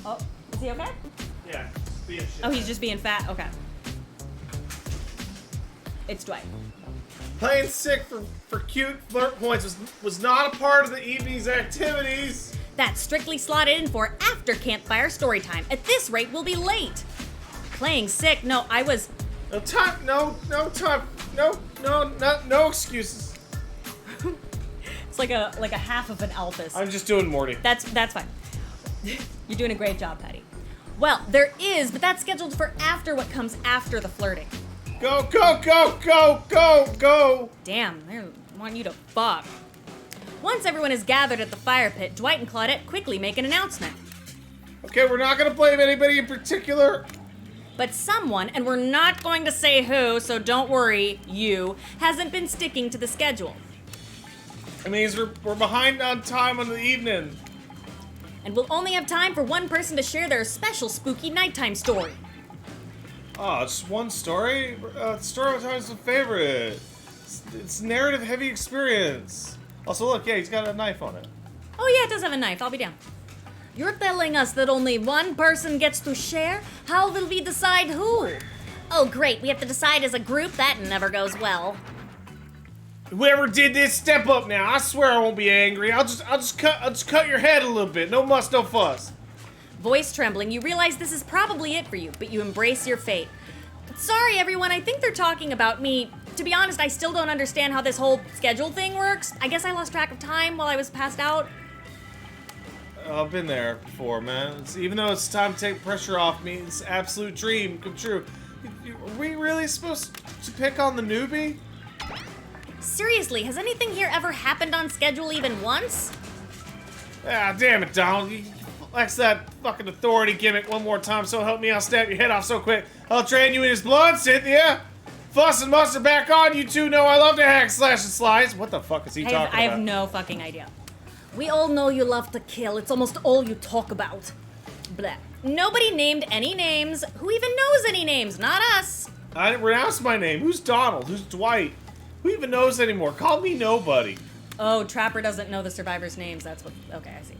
Oh, is he okay? Yeah, be a shit. Oh, he's just being fat? Okay. It's Dwight. Playing sick for cute flirt points was not a part of the evening's activities. That's strictly slotted in for after campfire story time. At this rate, we'll be late. Playing sick? No, I was... No time, no time, no excuses. It's like a half of an Alphys. I'm just doing Morty. That's fine. You're doing a great job, Patty. Well, there is, but that's scheduled for after what comes after the flirting. Go, go, go, go, go, go. Damn, they want you to fuck. Once everyone is gathered at the fire pit, Dwight and Claudette quickly make an announcement. Okay, we're not gonna blame anybody in particular. But someone, and we're not going to say who, so don't worry, you, hasn't been sticking to the schedule. It means we're behind on time on the evening. And we'll only have time for one person to share their special spooky nighttime story. Oh, just one story? Story time is my favorite. It's narrative heavy experience. Also, look, yeah, he's got a knife on it. Oh yeah, it does have a knife, I'll be down. You're telling us that only one person gets to share? How will we decide who? Oh, great. We have to decide as a group? That never goes well. Whoever did this, step up now. I swear I won't be angry. I'll just cut your head a little bit. No muss, no fuss. Voice trembling, you realize this is probably it for you, but you embrace your fate. Sorry, everyone, I think they're talking about me. To be honest, I still don't understand how this whole schedule thing works. I guess I lost track of time while I was passed out. I've been there before, man. Even though it's time to take pressure off me, it's an absolute dream come true. Are we really supposed to pick on the newbie? Seriously, has anything here ever happened on schedule even once? Ah, damn it, Donald. You flex that fucking authority gimmick one more time, so help me, I'll snap your head off so quick. I'll drain you in his blood, Cynthia. Fuss and mustard back on. You two know I love to hack, slash, and slice. What the fuck is he talking about? I have no fucking idea. We all know you love to kill. It's almost all you talk about. Blah. Nobody named any names. Who even knows any names? Not us. I didn't renounce my name. Who's Donald? Who's Dwight? Who even knows anymore? Call me nobody. Oh, Trapper doesn't know the survivors' names. That's what... Okay, I see.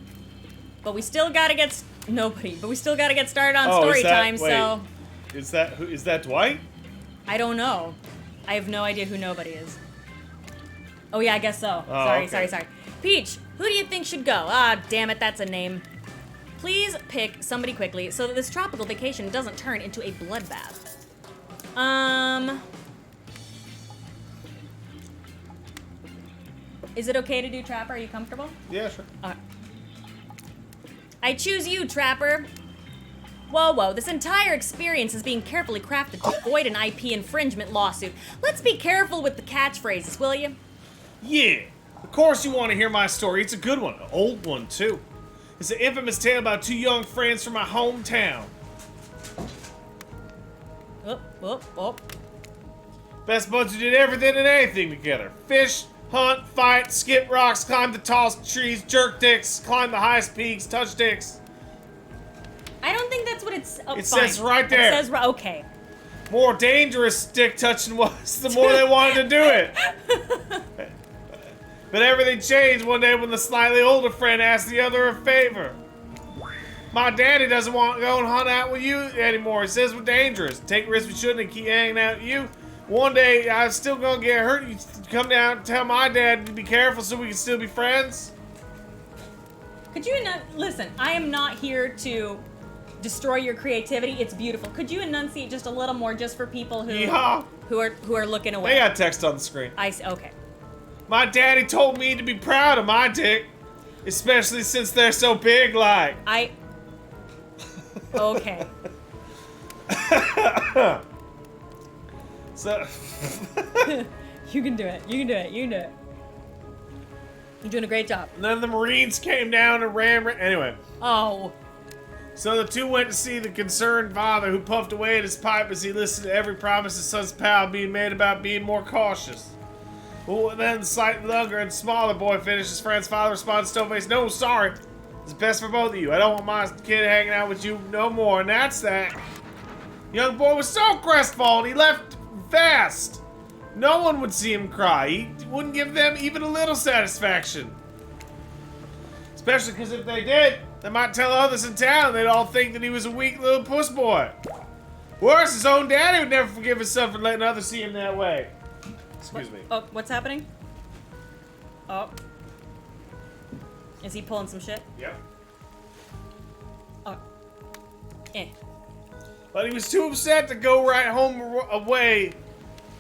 But we still gotta get... Nobody. But we still gotta get started on story time, so... Is that Dwight? I don't know. I have no idea who nobody is. Oh yeah, I guess so. Oh, sorry. Peach, who do you think should go? Ah, damn it, that's a name. Please pick somebody quickly so that this tropical vacation doesn't turn into a bloodbath. Is it okay to do Trapper? Are you comfortable? Yeah, sure. I choose you, Trapper. Whoa, this entire experience is being carefully crafted to avoid an IP infringement lawsuit. Let's be careful with the catchphrases, will you? Yeah. Of course you want to hear my story. It's a good one. An old one, too. It's an infamous tale about two young friends from my hometown. Oh. Best buds who did everything and anything together. Fish, hunt, fight, skip rocks, climb the tallest trees, jerk dicks, climb the highest peaks, touch dicks. I don't think that's what it's... Oh, It fine. says right there. It says... Okay. More dangerous dick touching was, the more they wanted to do it. But everything changed one day when the slightly older friend asked the other a favor. My daddy doesn't want to go and hunt out with you anymore. He says we're dangerous. Take risks we shouldn't and keep hanging out with you. One day I'm still gonna get hurt. You come down and tell my dad to be careful so we can still be friends. Could you listen? I am not here to destroy your creativity. It's beautiful. Could you enunciate just a little more, just for people who Yeehaw. who are looking away? They got text on the screen. Okay. My daddy told me to be proud of my dick, especially since they're so big. Like Okay. So. You can do it. You can do it. You can do it. You're doing a great job. None of the Marines came down and ran. Anyway. Oh. So the two went to see the concerned father, who puffed away at his pipe as he listened to every promise his son's pal being made about being more cautious. Well, then the slightly younger and smaller boy finished. His friend's father responded stone-faced, "No, sorry. It's best for both of you. I don't want my kid hanging out with you no more, and that's that." The young boy was so crestfallen, he left fast. No one would see him cry. He wouldn't give them even a little satisfaction. Especially because if they did, they might tell others in town. They'd all think that he was a weak little puss boy. Worse, his own daddy would never forgive his son for letting others see him that way. Excuse me. Oh, what's happening? Oh. Is he pulling some shit? Yep. Oh. Eh. But he was too upset to go right home away.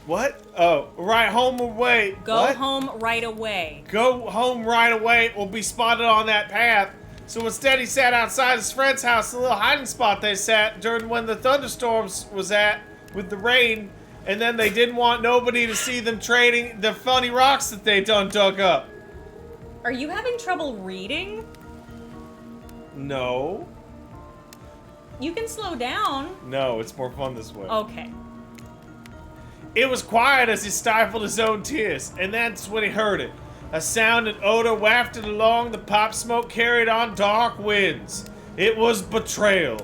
What? Oh, right home away. Go What? home right away. Go home right away or be spotted on that path. So instead he sat outside his friend's house, the little hiding spot they sat during when the thunderstorms was at with the rain, and then they didn't want nobody to see them trading the funny rocks that they done dug up. Are you having trouble reading? No. You can slow down. No, it's more fun this way. Okay. It was quiet as he stifled his own tears, and that's when he heard it. A sound and odor wafted along, the pop smoke carried on dark winds. It was betrayal.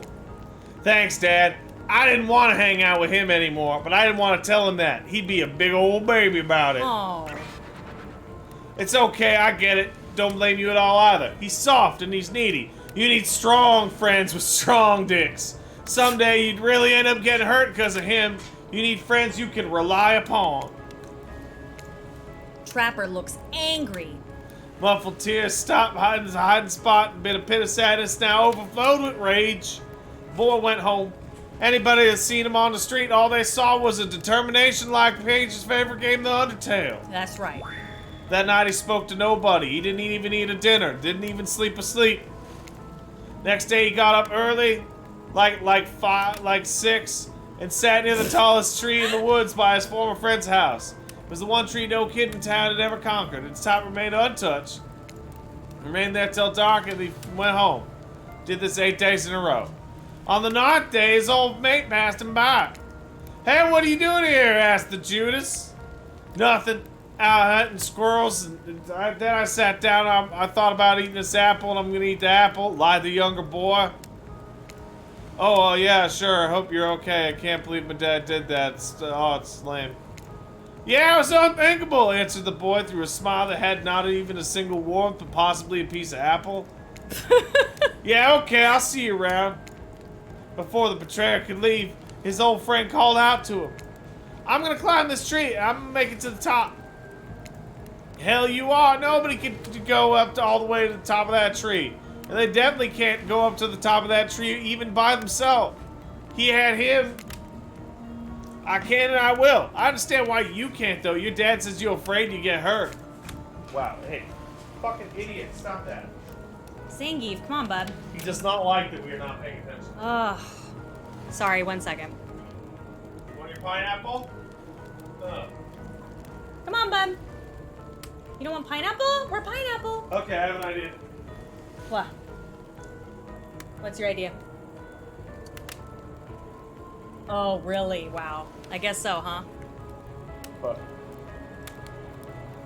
Thanks, Dad. I didn't want to hang out with him anymore, but I didn't want to tell him that. He'd be a big old baby about it. Oh. It's okay, I get it. Don't blame you at all either. He's soft and he's needy. You need strong friends with strong dicks. Someday you'd really end up getting hurt because of him. You need friends you can rely upon. Trapper looks angry. Muffled tears stopped hiding his hiding spot and been a pit of sadness now overflowed with rage. The boy went home. Anybody that seen him on the street, all they saw was a determination like Paige's favorite game, The Undertale. That's right. That night he spoke to nobody. He didn't even eat a dinner. Didn't even sleep a sleep. Next day he got up early, like 6, and sat near the tallest tree in the woods by his former friend's house. It was the one tree no kid in town had ever conquered. Its top remained untouched. Remained there till dark and he went home. Did this 8 days in a row. On the 9th day, his old mate passed him by. "Hey, what are you doing here?" asked the Judas. "Nothing. Out hunting squirrels." Then I sat down. I thought about eating this apple, and I'm gonna eat the apple, lied the younger boy. "Oh, yeah, sure. Hope you're okay. I can't believe my dad did that. It's lame." "Yeah, it was unthinkable," answered the boy through a smile that had not even a single warmth, but possibly a piece of apple. "Yeah, okay, I'll see you around." Before the betrayer could leave, his old friend called out to him. "I'm gonna climb this tree. I'm gonna make it to the top." "Hell you are. Nobody can go up all the way to the top of that tree. And they definitely can't go up to the top of that tree even by themselves. He had him. I can and I will. I understand why you can't, though. Your dad says you're afraid you get hurt." Wow, hey. Fucking idiot. Stop that. Zangief, come on, bud. He does not like that we are not paying attention. Ugh. Sorry, 1 second. You want your pineapple? Come on, bud. You don't want pineapple? We're pineapple. Okay, I have an idea. What? What's your idea? Oh, really? Wow. I guess so, huh? What?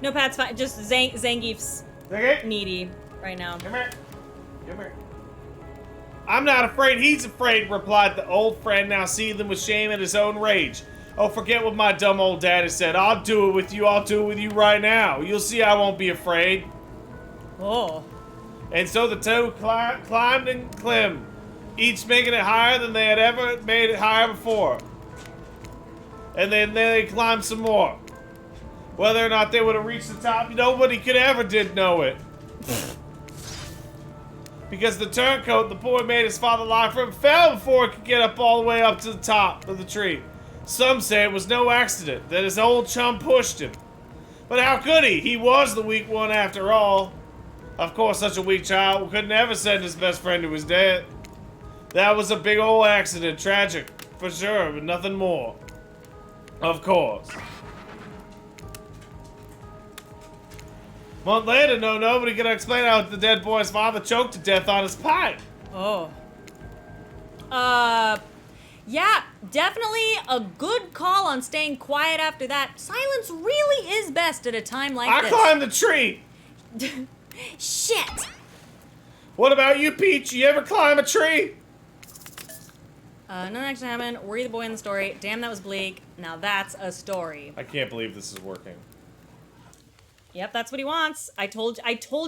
No, Pat's fine. Just Zangief's Okay. needy right now. Come here. Come here. "I'm not afraid, he's afraid," replied the old friend, now seething with shame at his own rage. "Oh, forget what my dumb old daddy said. I'll do it with you. I'll do it with you right now. You'll see I won't be afraid." Oh. And so the two climbed and climbed, each making it higher than they had ever made it higher before. And then they climbed some more. Whether or not they would have reached the top, nobody could ever did know it. because the turncoat the boy made his father lie for him fell before it could get up all the way up to the top of the tree. Some say it was no accident, that his old chum pushed him. But how could he? He was the weak one after all. Of course, such a weak child could never send his best friend to his death. That was a big old accident, tragic, for sure, but nothing more. Of course. A month later, nobody could explain how the dead boy's father choked to death on his pipe. Oh. Yeah, definitely a good call on staying quiet after that. Silence really is best at a time like this. I climbed the tree. Shit! What about you, Peach? You ever climb a tree? None actually happened. Were you the boy in the story? Damn, that was bleak. Now that's a story. I can't believe this is working. Yep, that's what he wants. I told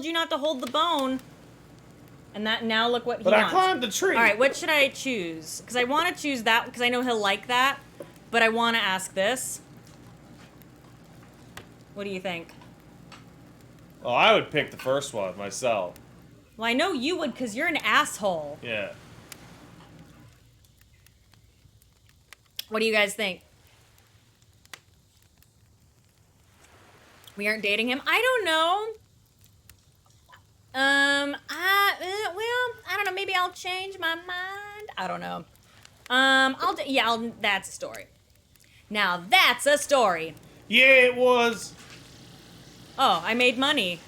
you not to hold the bone. And that now look what he But wants. I climbed the tree. All right, what should I choose? Because I want to choose that because I know he'll like that. But I want to ask this. What do you think? Oh, I would pick the first one myself. Well, I know you would because you're an asshole. Yeah. What do you guys think? We aren't dating him? I don't know. Well, I don't know. Maybe I'll change my mind. I don't know. That's a story. Now that's a story. Yeah, it was. Oh, I made money.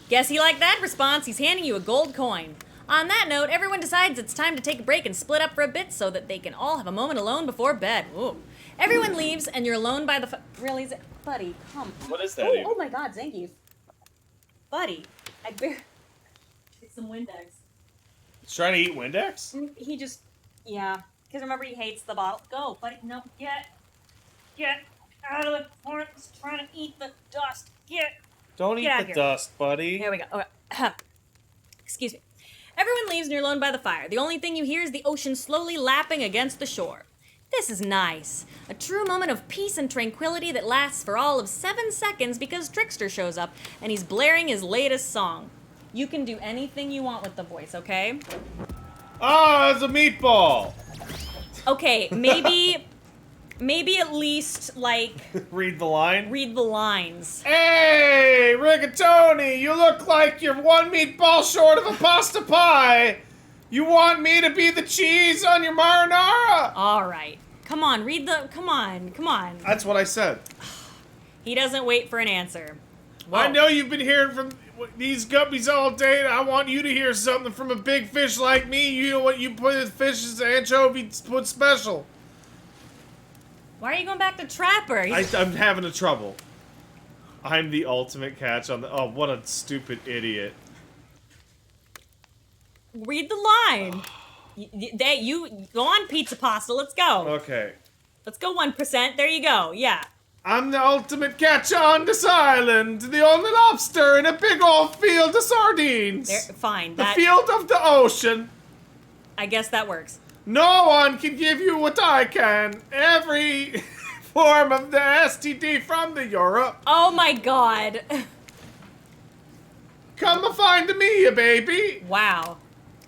Guess he liked that response. He's handing you a gold coin. On that note, everyone decides it's time to take a break and split up for a bit so that they can all have a moment alone before bed. Ooh. Everyone leaves and you're alone by the really? Buddy, come. What is that? Oh my god, Zangief. Buddy, it's some Windex. He's trying to eat Windex? He just, yeah. Because remember, he hates the bottle. Go, buddy. No, get out of the corner. He's trying to eat the dust. Don't eat Get out the of here. dust, buddy. Here we go. Okay. Excuse me. Everyone leaves and you're alone by the fire. The only thing you hear is the ocean slowly lapping against the shore. This is nice. A true moment of peace and tranquility that lasts for all of 7 seconds because Trickster shows up and he's blaring his latest song. You can do anything you want with the voice, okay? Oh, it's a meatball. Okay, maybe at least, like, Read the line. read the lines. Hey, Rigatoni, you look like you're one meatball short of a pasta pie. You want me to be the cheese on your marinara? All right. Come on, come on. That's what I said. He doesn't wait for an answer. I know you've been hearing from these guppies all day, and I want you to hear something from a big fish like me. You know what you put in fish is anchovy put special. Why are you going back to Trapper? I'm having a trouble. I'm the ultimate catch on the... Oh, what a stupid idiot. Read the line. You go on, Pizza Pasta. Let's go. Okay. Let's go 1%. There you go. Yeah. I'm the ultimate catcher on this island, the only lobster in a big old field of sardines. Fine. The field of the ocean. I guess that works. No one can give you what I can. Every form of the STD from the Europe. Oh my god. Come a find me, baby. Wow.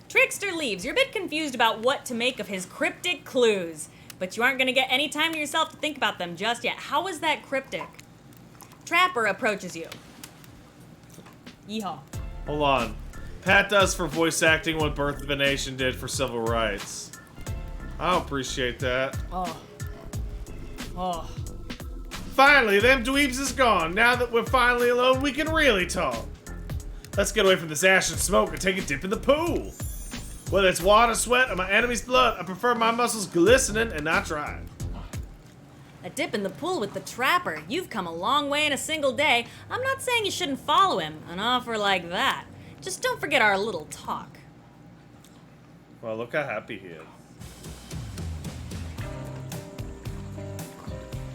Trickster leaves. You're a bit confused about what to make of his cryptic clues, but you aren't going to get any time to yourself to think about them just yet. How is that cryptic? Trapper approaches you. Yeehaw. Hold on. Pat does for voice acting what Birth of a Nation did for civil rights. I appreciate that. Oh. Finally, them dweebs is gone. Now that we're finally alone, we can really talk. Let's get away from this ash and smoke and take a dip in the pool. Whether it's water, sweat, or my enemy's blood, I prefer my muscles glistening and not dry. A dip in the pool with the Trapper. You've come a long way in a single day. I'm not saying you shouldn't follow him. An offer like that. Just don't forget our little talk. Well, look how happy he is.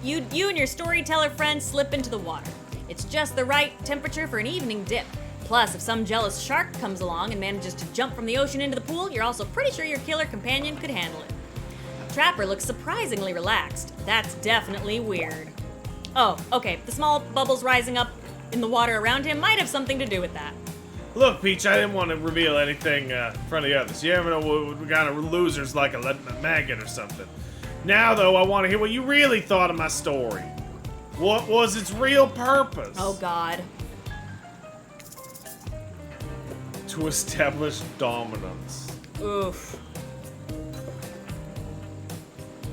You and your storyteller friend slip into the water. It's just the right temperature for an evening dip. Plus, if some jealous shark comes along and manages to jump from the ocean into the pool, you're also pretty sure your killer companion could handle it. Trapper looks surprisingly relaxed. That's definitely weird. Oh, okay, the small bubbles rising up in the water around him might have something to do with that. Look, Peach, I didn't want to reveal anything in front of the others. You ever know what kind of losers like a maggot or something. Now, though, I want to hear what you really thought of my story. What was its real purpose? Oh, God. To establish dominance. Oof.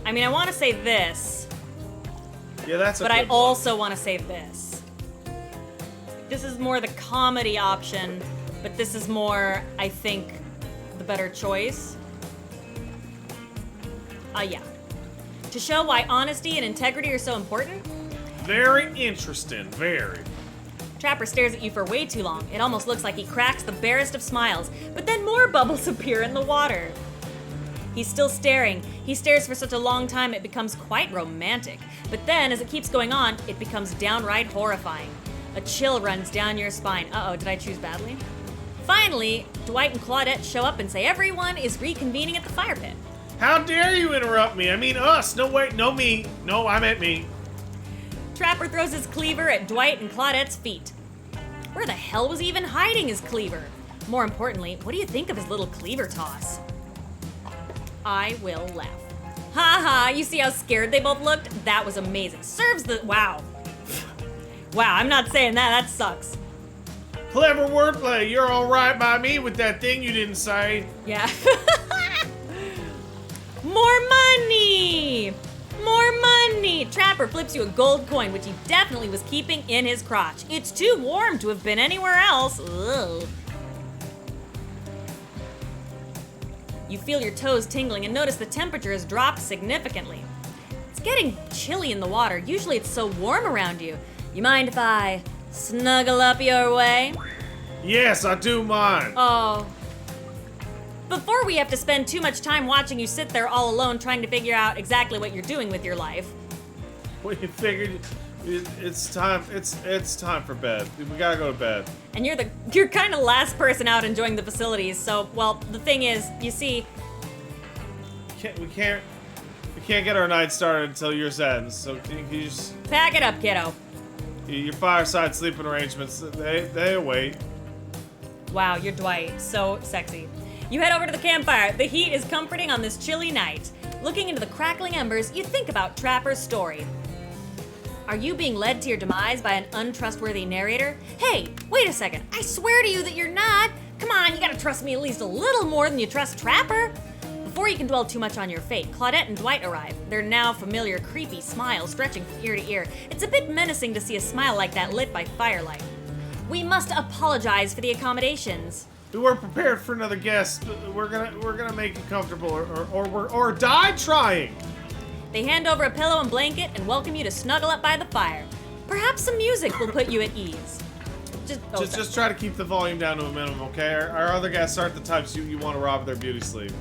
I mean, I want to say this, Yeah, that's a but I good one. also want to say this. This is more the comedy option, but this is more, I think, the better choice. Yeah. To show why honesty and integrity are so important, Very interesting, very. Trapper stares at you for way too long. It almost looks like he cracks the barest of smiles, but then more bubbles appear in the water. He's still staring. He stares for such a long time it becomes quite romantic. But then, as it keeps going on, it becomes downright horrifying. A chill runs down your spine. Uh-oh, did I choose badly? Finally, Dwight and Claudette show up and say everyone is reconvening at the fire pit. How dare you interrupt me? I mean us. No, wait, no me. No, I meant me. Trapper throws his cleaver at Dwight and Claudette's feet. Where the hell was he even hiding his cleaver? More importantly, what do you think of his little cleaver toss? I will laugh. Ha ha, you see how scared they both looked? That was amazing. Serves the, wow. Wow, I'm not saying that, that sucks. Clever wordplay. You're all right by me with that thing you didn't say. Yeah. More money! More money! Trapper flips you a gold coin, which he definitely was keeping in his crotch. It's too warm to have been anywhere else. Ugh. You feel your toes tingling and notice the temperature has dropped significantly. It's getting chilly in the water. Usually it's so warm around you. You mind if I snuggle up your way? Yes, I do mind. Oh. Before we have to spend too much time watching you sit there all alone trying to figure out exactly what you're doing with your life. We figured it's time. It's time for bed. We gotta go to bed. And you're kind of the last person out enjoying the facilities. So, well, the thing is, you see, We can't get our night started until yours ends. So can you just pack it up, kiddo. your fireside sleeping arrangements? They await. Wow, you're Dwight. So sexy. You head over to the campfire. The heat is comforting on this chilly night. Looking into the crackling embers, you think about Trapper's story. Are you being led to your demise by an untrustworthy narrator? Hey, wait a second. I swear to you that you're not. Come on, you gotta trust me at least a little more than you trust Trapper. Before you can dwell too much on your fate, Claudette and Dwight arrive, their now familiar creepy smile stretching from ear to ear. It's a bit menacing to see a smile like that lit by firelight. We must apologize for the accommodations. We weren't prepared for another guest. We're gonna make you comfortable, or die trying. They hand over a pillow and blanket and welcome you to snuggle up by the fire. Perhaps some music will put you at ease. Just try to keep the volume down to a minimum, okay? Our other guests aren't the types you want to rob of their beauty sleep.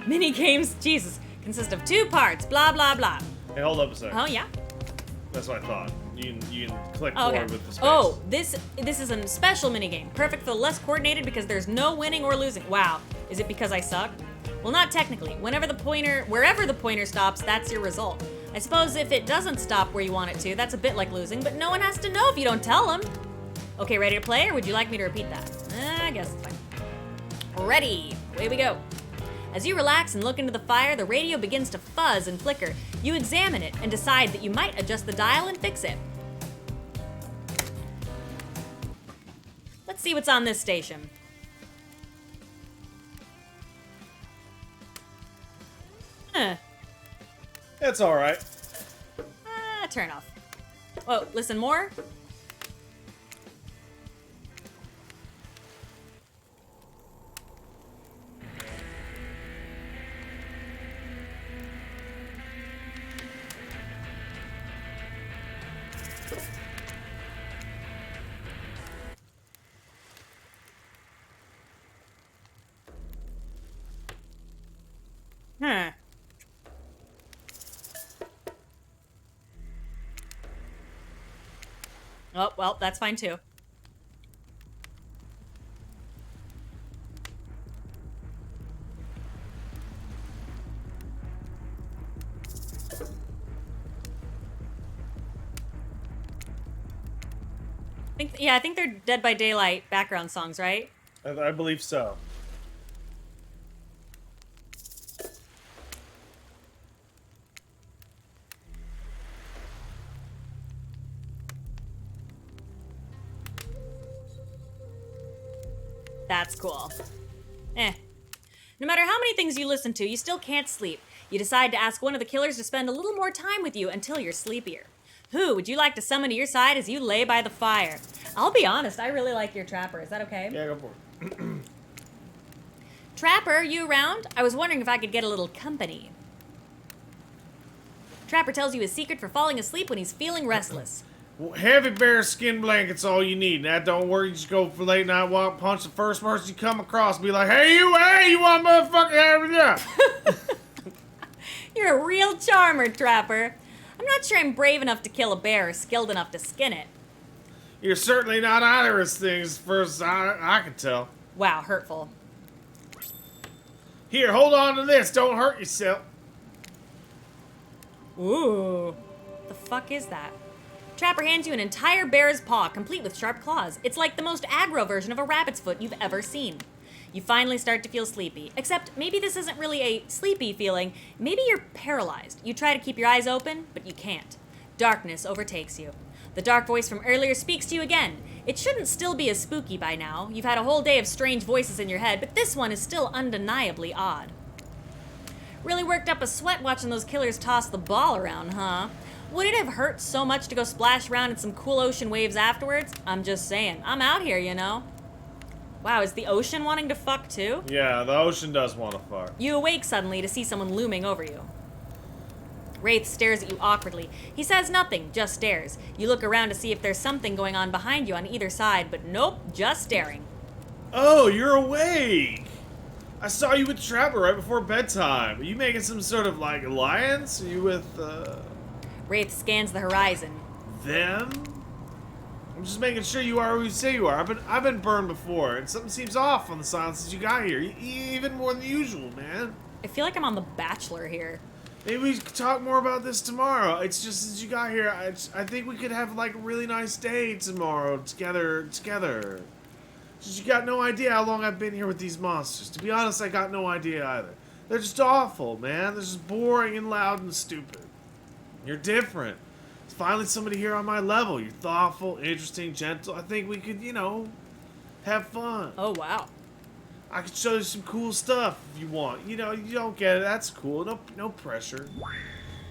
Mini games, Jesus, consist of 2 parts, blah, blah, blah. Hey, hold up a second. Oh, yeah? That's what I thought. You can click Okay. forward with the space. Oh, this is a special minigame. Perfect for the less coordinated because there's no winning or losing. Wow. Is it because I suck? Well, not technically. Wherever the pointer stops, that's your result. I suppose if it doesn't stop where you want it to, that's a bit like losing, but no one has to know if you don't tell them. Okay, ready to play, or would you like me to repeat that? I guess it's fine. Ready. Away we go. As you relax and look into the fire, the radio begins to fuzz and flicker. You examine it and decide that you might adjust the dial and fix it. Let's see what's on this station. It's all right. Turn off. Oh, listen more? Huh. Oh, well, that's fine too. I think they're Dead by Daylight background songs, right? I believe so. That's cool. No matter how many things you listen to, you still can't sleep. You decide to ask one of the killers to spend a little more time with you until you're sleepier. Who would you like to summon to your side as you lay by the fire? I'll be honest, I really like your Trapper. Is that okay? Yeah, go for it. Trapper, you around? I was wondering if I could get a little company. Trapper tells you his secret for falling asleep when he's feeling restless. Well, heavy bear skin blanket's all you need. That don't work. You just go for late night walk, punch the first person you come across, be like, hey, you want motherfucker having up? You're a real charmer, Trapper. I'm not sure I'm brave enough to kill a bear or skilled enough to skin it. You're certainly not either of those things, first I can tell. Wow, hurtful. Here, hold on to this. Don't hurt yourself. Ooh. The fuck is that? Trapper hands you an entire bear's paw, complete with sharp claws. It's like the most aggro version of a rabbit's foot you've ever seen. You finally start to feel sleepy. Except maybe this isn't really a sleepy feeling. Maybe you're paralyzed. You try to keep your eyes open, but you can't. Darkness overtakes you. The dark voice from earlier speaks to you again. It shouldn't still be as spooky by now. You've had a whole day of strange voices in your head, but this one is still undeniably odd. Really worked up a sweat watching those killers toss the ball around, huh? Would it have hurt so much to go splash around in some cool ocean waves afterwards? I'm just saying. I'm out here, you know. Wow, is the ocean wanting to fuck too? Yeah, the ocean does want to fuck. You awake suddenly to see someone looming over you. Wraith stares at you awkwardly. He says nothing, just stares. You look around to see if there's something going on behind you on either side, but nope, just staring. Oh, you're awake! I saw you with Trapper right before bedtime. Are you making some sort of, like, alliance? Are you with, Wraith scans the horizon. them? I'm just making sure you are who you say you are. I've been burned before, and something seems off on the silence since you got here. Even more than usual, man. I feel like I'm on The Bachelor here. Maybe we could talk more about this tomorrow. It's just since you got here, I think we could have like a really nice day tomorrow together. Just you got no idea how long I've been here with these monsters. To be honest, I got no idea either. They're just awful, man. They're just boring and loud and stupid. You're different. It's finally somebody here on my level. You're thoughtful, interesting, gentle. I think we could, have fun. Oh, wow. I could show you some cool stuff if you want. You don't get it. That's cool. No pressure.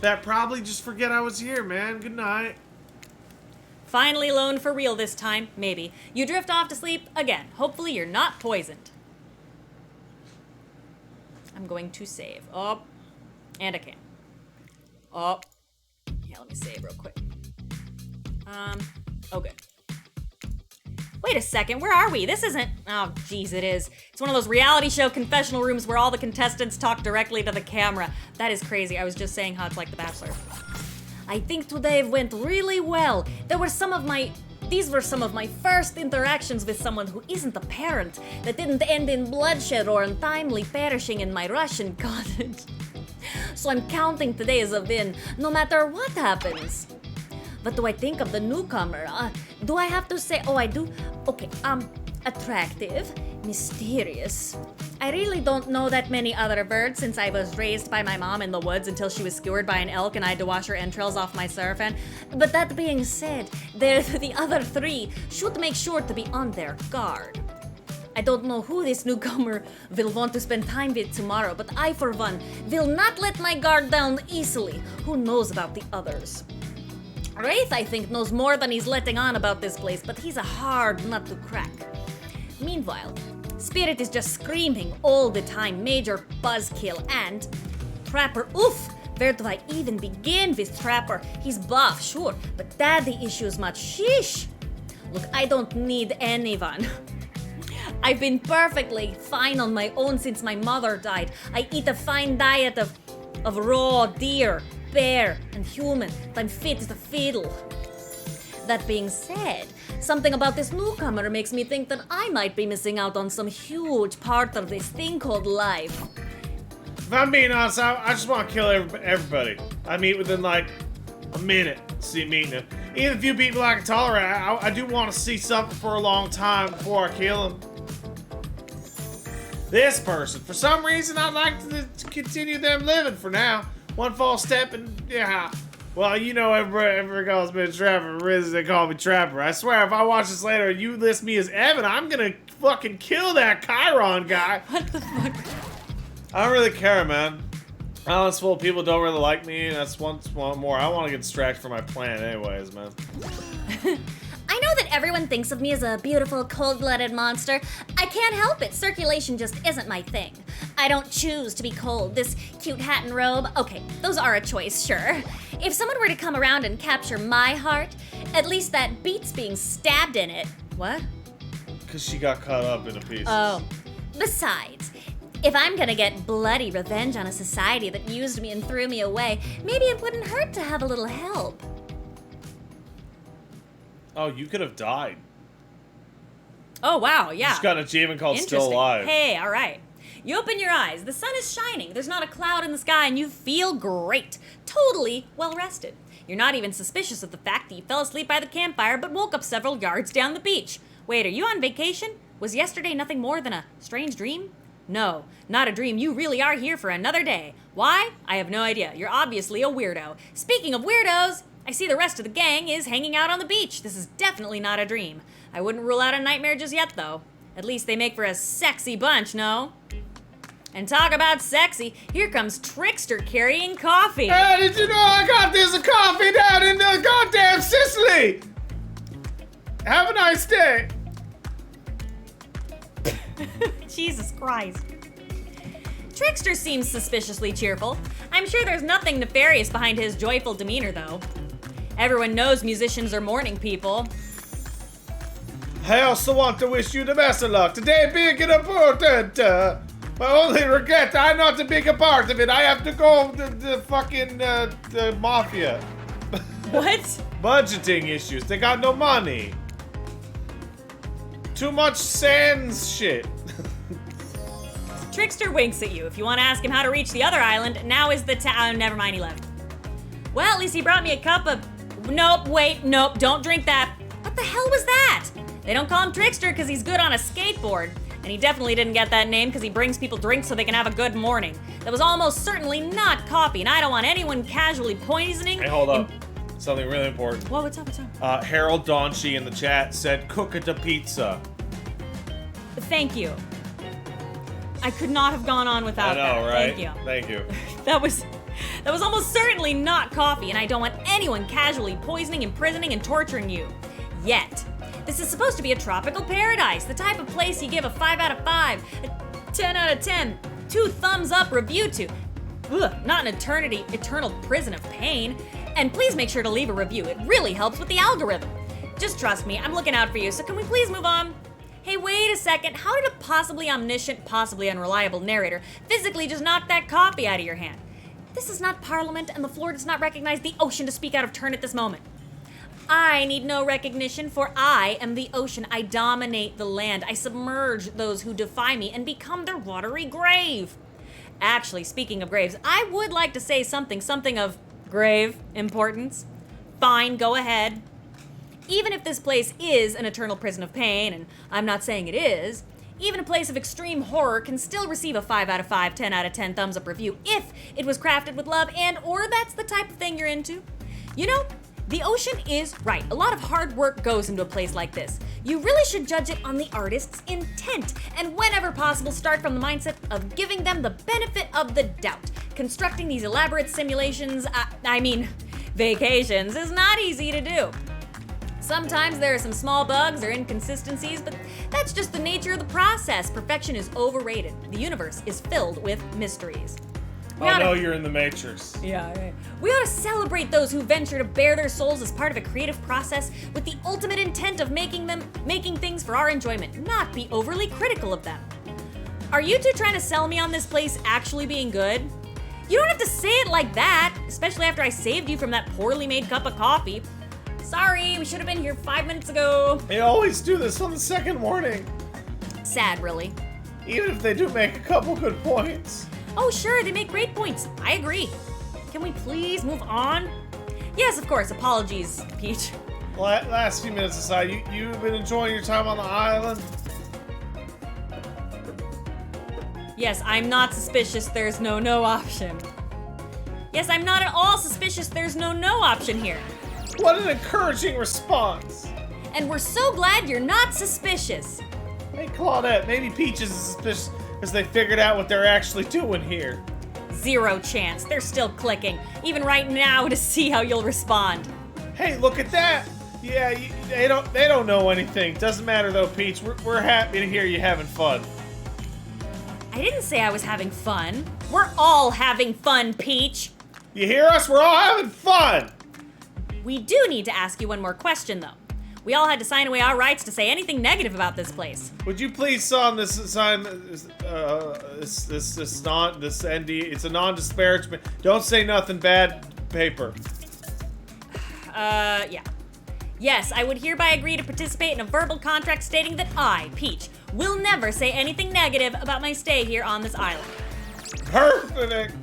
That probably just forget I was here, man. Good night. Finally alone for real this time, maybe. You drift off to sleep again. Hopefully you're not poisoned. I'm going to save. Oh, and I can. Oh, yeah, let me save real quick. Oh, good. Wait a second, where are we? This isn't... Oh, jeez, it is. It's one of those reality show confessional rooms where all the contestants talk directly to the camera. That is crazy. I was just saying how it's like The Bachelor. I think today went really well. These were some of my first interactions with someone who isn't a parent, that didn't end in bloodshed or untimely perishing in my Russian cottage. So I'm counting today as a win, no matter what happens. What do I think of the newcomer? Do I have to say, oh, I do? Okay, attractive, mysterious. I really don't know that many other birds since I was raised by my mom in the woods until she was skewered by an elk and I had to wash her entrails off my surfan. But that being said, the other three should make sure to be on their guard. I don't know who this newcomer will want to spend time with tomorrow, but I, for one, will not let my guard down easily. Who knows about the others? Wraith, I think, knows more than he's letting on about this place, but he's a hard nut to crack. Meanwhile, Spirit is just screaming all the time, major buzzkill, and Trapper, oof! Where do I even begin with Trapper? He's buff, sure, but daddy issues much, sheesh! Look, I don't need anyone. I've been perfectly fine on my own since my mother died. I eat a fine diet of raw deer, bear, and human. I'm fit as a fiddle. That being said, something about this newcomer makes me think that I might be missing out on some huge part of this thing called life. If I'm being honest, I just want to kill everybody. I meet within like a minute. See meeting him. Even a few people I can tolerate. I do want to see something for a long time before I kill them. This person, for some reason, I'd like to continue them living for now. One false step and yeah. Well, you know, everybody calls me a trapper. Riz, they call me Trapper. I swear, if I watch this later and you list me as Evan, I'm gonna fucking kill that Chiron guy. What the fuck? I don't really care, man. Island's full of people don't really like me, and that's one more. I want to get distracted from my plan anyways, man. I know that everyone thinks of me as a beautiful, cold-blooded monster. I can't help it. Circulation just isn't my thing. I don't choose to be cold. This cute hat and robe, okay, those are a choice, sure. If someone were to come around and capture my heart, at least that beats being stabbed in it. What? Because she got cut up into pieces. Oh. Besides, if I'm gonna get bloody revenge on a society that used me and threw me away, maybe it wouldn't hurt to have a little help. Oh, you could have died. Oh, wow, yeah. She's got an achievement called Still Interesting. Alive. Hey, all right. You open your eyes, the sun is shining, there's not a cloud in the sky, and you feel great. Totally well rested. You're not even suspicious of the fact that you fell asleep by the campfire but woke up several yards down the beach. Wait, are you on vacation? Was yesterday nothing more than a strange dream? No, not a dream. You really are here for another day. Why? I have no idea. You're obviously a weirdo. Speaking of weirdos, I see the rest of the gang is hanging out on the beach. This is definitely not a dream. I wouldn't rule out a nightmare just yet, though. At least they make for a sexy bunch, no? And talk about sexy, here comes Trickster carrying coffee. Hey, did you know I got this coffee down in the goddamn Sicily? Have a nice day. Jesus Christ. Trickster seems suspiciously cheerful. I'm sure there's nothing nefarious behind his joyful demeanor, though. Everyone knows musicians are morning people. I also want to wish you the best of luck. Today big and important. My only regret, I'm not a big part of it. I have to go to the fucking the mafia. What? Budgeting issues. They got no money. Too much sans shit. Trickster winks at you. If you want to ask him how to reach the other island, now is the time. Never mind, he left. Well, at least he brought me a cup of... Nope, wait, nope, don't drink that. What the hell was that? They don't call him Trickster because he's good on a skateboard. And he definitely didn't get that name because he brings people drinks so they can have a good morning. That was almost certainly not coffee, and I don't want anyone casually poisoning... Hey, hold up. Something really important. Whoa, what's up, what's up? Harold Donchi in the chat said, cook it a pizza. Thank you. I could not have gone on without I know, that. right? Thank you. Thank you. That was almost certainly not coffee, and I don't want anyone casually poisoning, imprisoning, and torturing you. Yet. This is supposed to be a tropical paradise, the type of place you give a 5 out of 5, a 10 out of 10, 2 thumbs up review to. Ugh, not an eternal prison of pain. And please make sure to leave a review. It really helps with the algorithm. Just trust me, I'm looking out for you, so can we please move on? Hey, wait a second. How did a possibly omniscient, possibly unreliable narrator physically just knock that coffee out of your hand? This is not Parliament, and the floor does not recognize the ocean to speak out of turn at this moment. I need no recognition, for I am the ocean. I dominate the land. I submerge those who defy me and become their watery grave. Actually, speaking of graves, I would like to say something of grave importance. Fine, go ahead. Even if this place is an eternal prison of pain, and I'm not saying it is, even a place of extreme horror can still receive a 5 out of 5, 10 out of 10 thumbs up review if it was crafted with love and or that's the type of thing you're into. You know, the ocean is right. A lot of hard work goes into a place like this. You really should judge it on the artist's intent, and whenever possible, start from the mindset of giving them the benefit of the doubt. Constructing these elaborate simulations, vacations, is not easy to do. Sometimes there are some small bugs or inconsistencies, but that's just the nature of the process. Perfection is overrated. The universe is filled with mysteries. I know you're in the Matrix. Yeah, right. We ought to celebrate those who venture to bare their souls as part of a creative process with the ultimate intent of making things for our enjoyment, not be overly critical of them. Are you two trying to sell me on this place actually being good? You don't have to say it like that, especially after I saved you from that poorly made cup of coffee. Sorry, we should have been here 5 minutes ago. They always do this on the second morning. Sad, really. Even if they do make a couple good points. Oh, sure, they make great points. I agree. Can we please move on? Yes, of course. Apologies, Peach. Last few minutes aside, you've been enjoying your time on the island? Yes, I'm not suspicious. There's no option. Yes, I'm not at all suspicious. There's no option here. What an encouraging response! And we're so glad you're not suspicious. Hey, Claudette, maybe Peach is suspicious because they figured out what they're actually doing here. Zero chance. They're still clicking, even right now, to see how you'll respond. Hey, look at that! Yeah, they don't know anything. Doesn't matter though, Peach. We're happy to hear you having fun. I didn't say I was having fun. We're all having fun, Peach. You hear us? We're all having fun! We do need to ask you one more question, though. We all had to sign away our rights to say anything negative about this place. Would you please sign this ND? It's a non-disparagement. Don't say nothing bad, paper. Yeah. Yes, I would hereby agree to participate in a verbal contract stating that I, Peach, will never say anything negative about my stay here on this island. Perfect!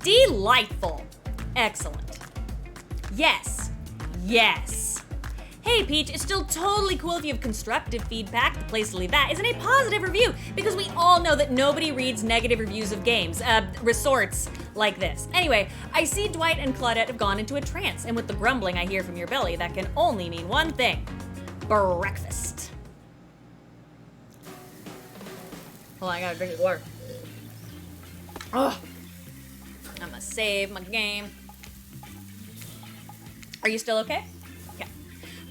Delightful. Excellent. Yes. Yes. Hey, Peach, it's still totally cool if you have constructive feedback. The place to leave that isn't a positive review, because we all know that nobody reads negative reviews of games, resorts like this. Anyway, I see Dwight and Claudette have gone into a trance, and with the grumbling I hear from your belly, that can only mean one thing. Breakfast. Hold on, I gotta drink the water. Oh, I'm gonna save my game. Are you still okay? Yeah.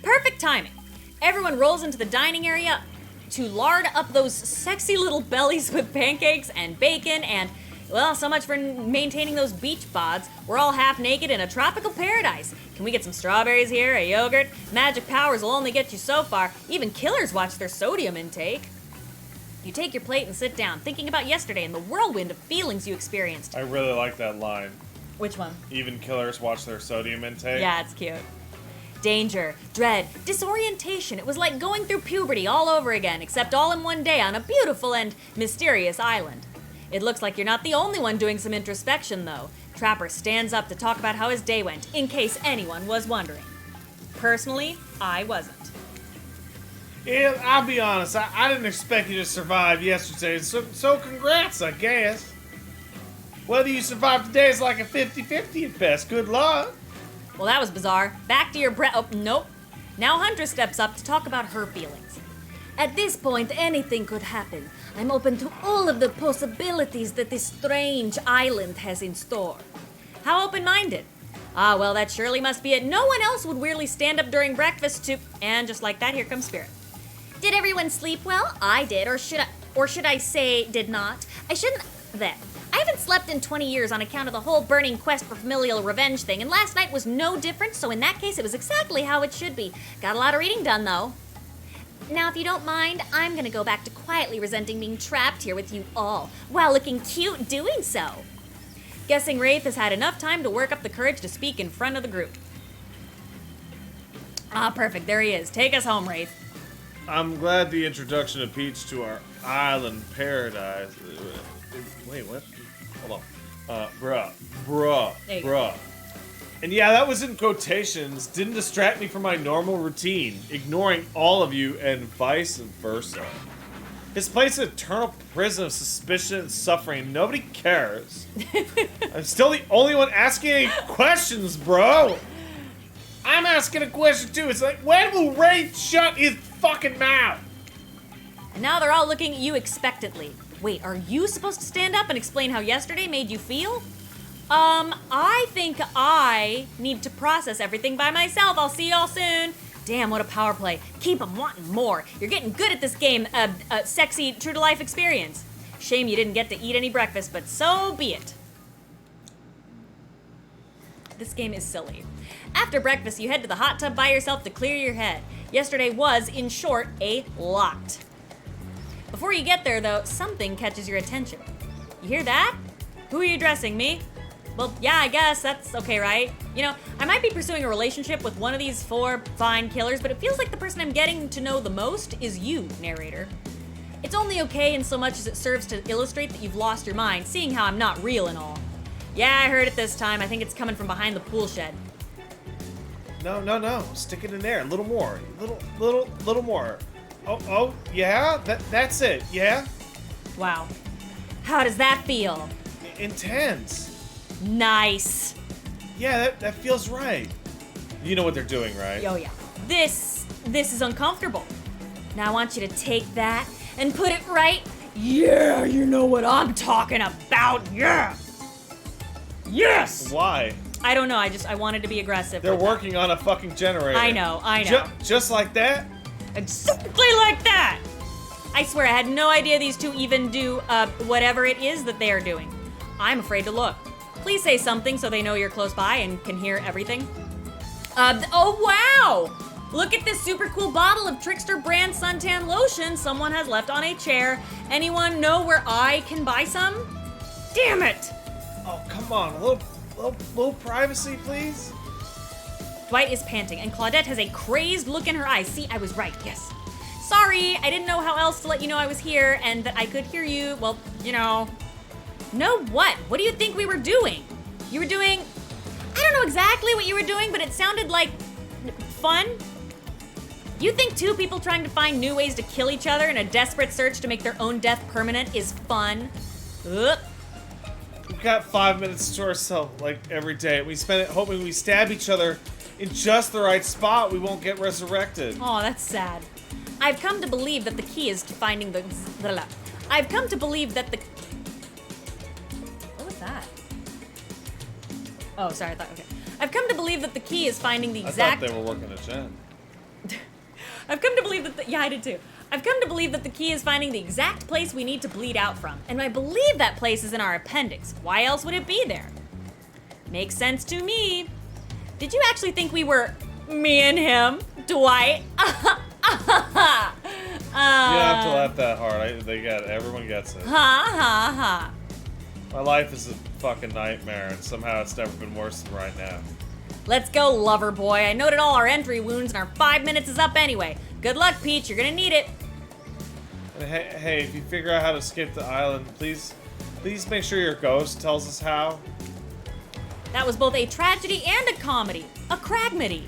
Perfect timing. Everyone rolls into the dining area to lard up those sexy little bellies with pancakes and bacon and, well, so much for maintaining those beach bods. We're all half naked in a tropical paradise. Can we get some strawberries here, a yogurt? Magic powers will only get you so far. Even killers watch their sodium intake. You take your plate and sit down, thinking about yesterday and the whirlwind of feelings you experienced. I really like that line. Which one? Even killers watch their sodium intake. Yeah, it's cute. Danger, dread, disorientation. It was like going through puberty all over again, except all in one day on a beautiful and mysterious island. It looks like you're not the only one doing some introspection, though. Trapper stands up to talk about how his day went, in case anyone was wondering. Personally, I wasn't. Yeah, I'll be honest. I didn't expect you to survive yesterday, so congrats, I guess. Whether you survive today is like a 50-50 at best. Good luck. Well, that was bizarre. Back to your oh, nope. Now Hunter steps up to talk about her feelings. At this point, anything could happen. I'm open to all of the possibilities that this strange island has in store. How open-minded? Ah, well, that surely must be it. No one else would weirdly stand up during breakfast to... And just like that, here comes Spirit. Did everyone sleep well? I did, or should I say did not? I shouldn't then. I haven't slept in 20 years on account of the whole burning quest for familial revenge thing, and last night was no different, so in that case it was exactly how it should be. Got a lot of reading done, though. Now, if you don't mind, I'm gonna go back to quietly resenting being trapped here with you all, while looking cute doing so. Guessing Wraith has had enough time to work up the courage to speak in front of the group. Ah, perfect, there he is. Take us home, Wraith. I'm glad the introduction of Peach to our island paradise. Wait, what? Hold on. Bruh. And yeah, that was in quotations. Didn't distract me from my normal routine, ignoring all of you and vice versa. His place an eternal prison of suspicion and suffering. Nobody cares. I'm still the only one asking any questions, bro. I'm asking a question too. It's like, when will Ray shut his fucking mouth? And now they're all looking at you expectantly. Wait, are you supposed to stand up and explain how yesterday made you feel? I think I need to process everything by myself. I'll see y'all soon. Damn, what a power play. Keep them wanting more. You're getting good at this game, sexy, true-to-life experience. Shame you didn't get to eat any breakfast, but so be it. This game is silly. After breakfast, you head to the hot tub by yourself to clear your head. Yesterday was, in short, a lot. Before you get there, though, something catches your attention. You hear that? Who are you addressing, me? Well, yeah, I guess that's okay, right? You know, I might be pursuing a relationship with one of these 4 fine killers, but it feels like the person I'm getting to know the most is you, narrator. It's only okay in so much as it serves to illustrate that you've lost your mind, seeing how I'm not real and all. Yeah, I heard it this time. I think it's coming from behind the pool shed. No. Stick it in there. A little more. Little more. Oh, yeah? That's it. Yeah? Wow. How does that feel? Intense. Nice. Yeah, that feels right. You know what they're doing, right? Oh yeah. This is uncomfortable. Now I want you to take that and put it right. Yeah, you know what I'm talking about. Yeah. Yes. Why? I don't know. I wanted to be aggressive. They're with that. working on a fucking generator. I know. Just like that? Exactly like that. I swear I had no idea these two even do whatever it is that they are doing. I'm afraid to look. Please say something so they know you're close by and can hear everything. Oh wow! Look at this super cool bottle of Trickster brand suntan lotion someone has left on a chair. Anyone know where I can buy some? Damn it! Oh, come on. A little privacy, please? Dwight is panting, and Claudette has a crazed look in her eyes. See, I was right, yes. Sorry, I didn't know how else to let you know I was here and that I could hear you. Well, you know. Know what? What do you think we were doing? You were doing... I don't know exactly what you were doing, but it sounded like... fun? You think two people trying to find new ways to kill each other in a desperate search to make their own death permanent is fun? Ugh. We've got 5 minutes to ourselves, like, every day. We spend it hoping we stab each other in just the right spot. We won't get resurrected. Oh, that's sad. I've come to believe that the key is to finding the... I've come to believe that the... What was that? Oh, sorry, I thought... Okay. I've come to believe that the key is finding the exact... I thought they were working a gen. I've come to believe that yeah, I did too. I've come to believe that the key is finding the exact place we need to bleed out from. And I believe that place is in our appendix. Why else would it be there? Makes sense to me. Did you actually think we were me and him, Dwight? You don't have to laugh that hard. They get it. Everyone gets it. Ha ha ha. My life is a fucking nightmare, and somehow it's never been worse than right now. Let's go, lover boy. I noted all our entry wounds and our 5 minutes is up anyway. Good luck, Peach. You're gonna need it. And hey, if you figure out how to escape the island, please make sure your ghost tells us how. That was both a tragedy and a comedy. A cragmedy.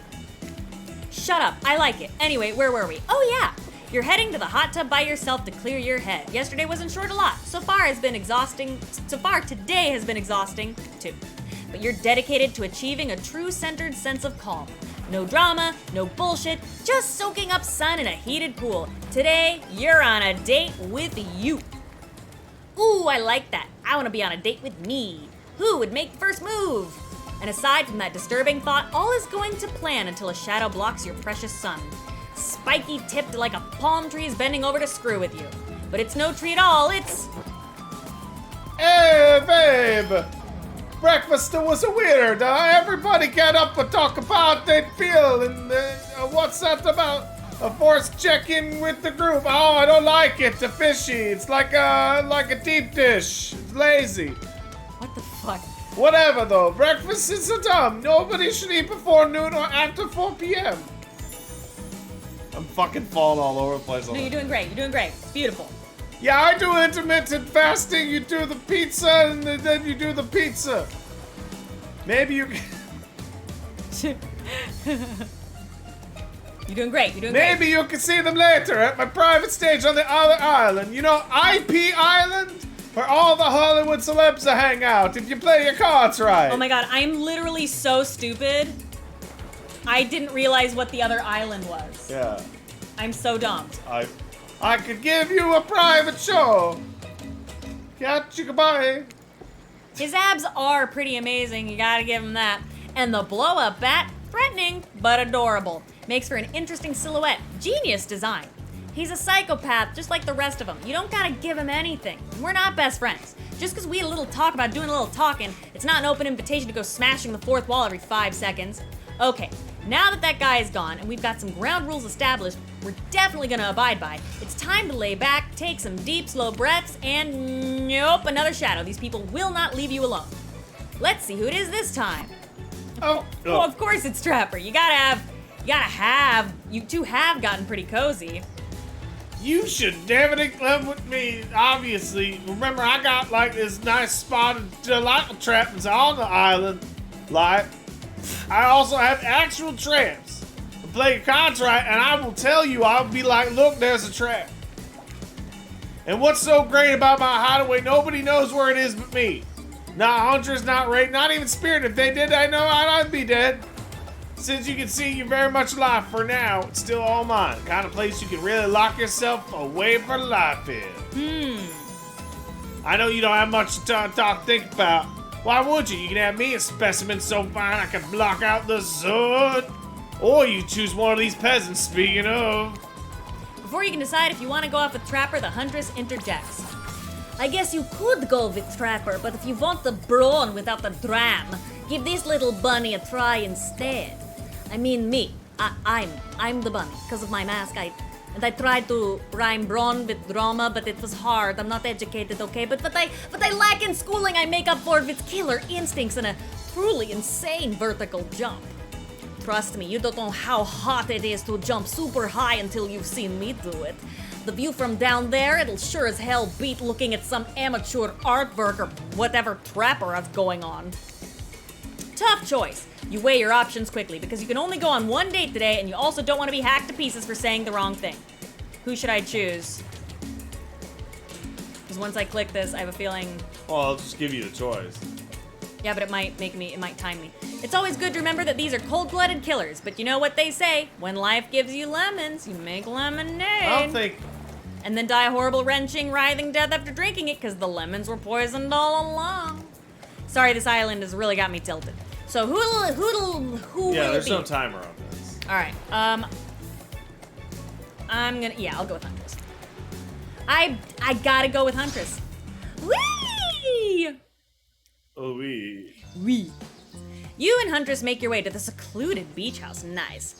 Shut up. I like it. Anyway, where were we? Oh, yeah. You're heading to the hot tub by yourself to clear your head. Yesterday wasn't short a lot. So far today has been exhausting, too. But you're dedicated to achieving a true centered sense of calm. No drama, no bullshit, just soaking up sun in a heated pool. Today, you're on a date with you. Ooh, I like that. I want to be on a date with me. Who would make the first move? And aside from that disturbing thought, all is going to plan until a shadow blocks your precious sun. Spiky tipped like a palm tree is bending over to screw with you. But it's no tree at all, it's... Hey, babe! Breakfast was a weird. Everybody get up and talk about they feel. And what's that about? A forced check-in with the group. Oh, I don't like it. The fishy. It's like a deep dish. It's lazy. What the fuck? Whatever though. Breakfast is so dumb. Nobody should eat before noon or after 4 p.m. I'm fucking falling all over the place. No, you're doing great. You're doing great. It's beautiful. Yeah, I do intermittent fasting. You do the pizza, and then you do the pizza. Maybe you can... You're doing great. You're doing great. Maybe you can see them later at my private stage on the other island. You know, IP Island? Where all the Hollywood celebs hang out, if you play your cards right. Oh my god, I'm literally so stupid. I didn't realize what the other island was. Yeah. I'm so dumb. I could give you a private show. Catch you, goodbye. His abs are pretty amazing, you gotta give him that. And the blow-up bat, threatening but adorable. Makes for an interesting silhouette. Genius design. He's a psychopath, just like the rest of them. You don't gotta give him anything. We're not best friends. Just because we had a little talk about doing a little talking, it's not an open invitation to go smashing the fourth wall every 5 seconds. Okay, now that that guy is gone and we've got some ground rules established we're definitely gonna abide by, it's time to lay back, take some deep, slow breaths, and nope, another shadow. These people will not leave you alone. Let's see who it is this time. Oh, of course it's Trapper. You two have gotten pretty cozy. You should definitely come with me, obviously. Remember, I got like this nice spot of delightful trappings on the island. Like, I also have actual traps. Play your cards right, and I will tell you, I'll be like, look, there's a trap. And what's so great about my hideaway, nobody knows where it is but me. Not Huntress, not Ray, not even Spirit. If they did, I know I'd be dead. Since you can see you're very much alive for now, it's still all mine. Kind of place you can really lock yourself away for life in. I know you don't have much to think about. Why would you? You can have me a specimen so fine I can block out the sun. Or you choose one of these peasants, speaking of. Before you can decide if you want to go off with Trapper, the Huntress interjects. I guess you could go with Trapper, but if you want the brawn without the dram, give this little bunny a try instead. I mean me. I'm the bunny. Because of my mask, I tried to rhyme brawn with drama, but it was hard. I'm not educated, okay? But what I lack in schooling, I make up for it with killer instincts and a truly insane vertical jump. Trust me, you don't know how hot it is to jump super high until you've seen me do it. The view from down there, it'll sure as hell beat looking at some amateur artwork or whatever Trapper has going on. Tough choice. You weigh your options quickly because you can only go on one date today and you also don't want to be hacked to pieces for saying the wrong thing. Who should I choose? Because once I click this, I have a feeling... Well, I'll just give you the choice. Yeah, but it might time me. It's always good to remember that these are cold-blooded killers, but you know what they say, when life gives you lemons, you make lemonade. I don't think... And then die a horrible, wrenching, writhing death after drinking it, because the lemons were poisoned all along. Sorry, this island has really got me tilted. So who will Yeah, there's be? no timer on this. Alright, I'll go with Huntress. I gotta go with Huntress. Whee! Oh, we. Wee. You and Huntress make your way to the secluded beach house. Nice.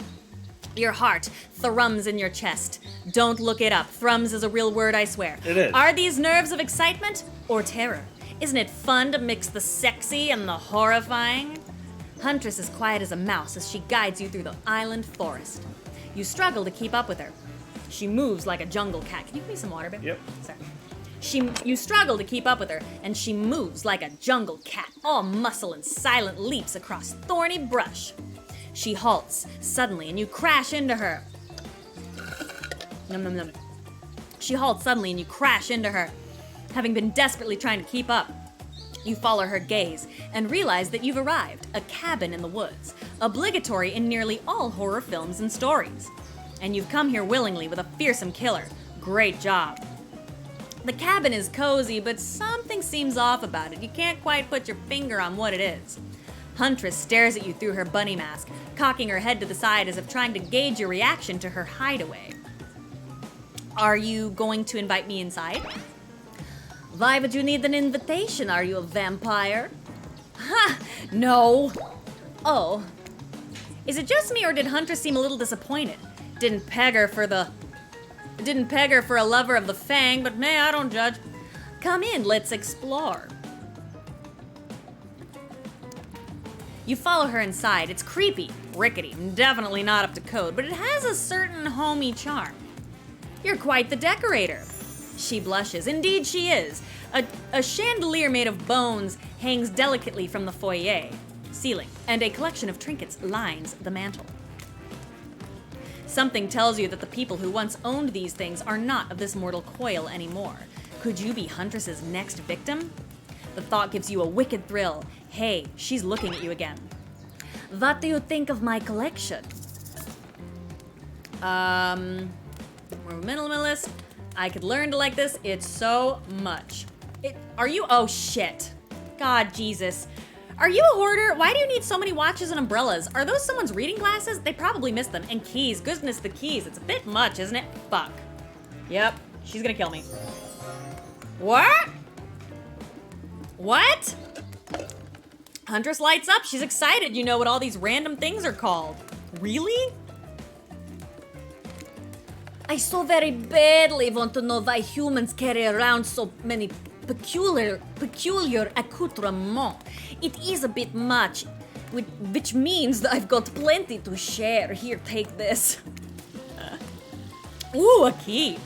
Your heart thrums in your chest. Don't look it up. Thrums is a real word, I swear. It is. Are these nerves of excitement or terror? Isn't it fun to mix the sexy and the horrifying? Huntress is quiet as a mouse as she guides you through the island forest. You struggle to keep up with her. She moves like a jungle cat. Can you give me some water, babe? Yep. Sorry. You struggle to keep up with her, and she moves like a jungle cat, all muscle and silent leaps across thorny brush. She halts suddenly, and you crash into her. Num num num. She halts suddenly, and you crash into her. Having been desperately trying to keep up, you follow her gaze and realize that you've arrived, a cabin in the woods, obligatory in nearly all horror films and stories. And you've come here willingly with a fearsome killer. Great job. The cabin is cozy, but something seems off about it. You can't quite put your finger on what it is. Huntress stares at you through her bunny mask, cocking her head to the side as if trying to gauge your reaction to her hideaway. Are you going to invite me inside? Why would you need an invitation? Are you a vampire? Ha! No. Oh. Is it just me or did Huntress seem a little disappointed? Didn't peg her for a lover of the fang, but meh, I don't judge. Come in, let's explore. You follow her inside. It's creepy, rickety, definitely not up to code, but it has a certain homey charm. You're quite the decorator. She blushes. Indeed she is. A chandelier made of bones hangs delicately from the foyer ceiling, and a collection of trinkets lines the mantel. Something tells you that the people who once owned these things are not of this mortal coil anymore. Could you be Huntress's next victim? The thought gives you a wicked thrill. Hey, she's looking at you again. What do you think of my collection? We're minimalist. I could learn to like this. It's so much. Are you? Oh shit. God, Jesus. Are you a hoarder? Why do you need so many watches and umbrellas? Are those someone's reading glasses? They probably missed them. And keys. Goodness, the keys. It's a bit much, isn't it? Fuck. Yep. She's gonna kill me. What? What? Huntress lights up. She's excited. You know what all these random things are called. Really? I so very badly want to know why humans carry around so many peculiar accoutrements. It is a bit much, which means that I've got plenty to share. Here, take this. Ooh, a key.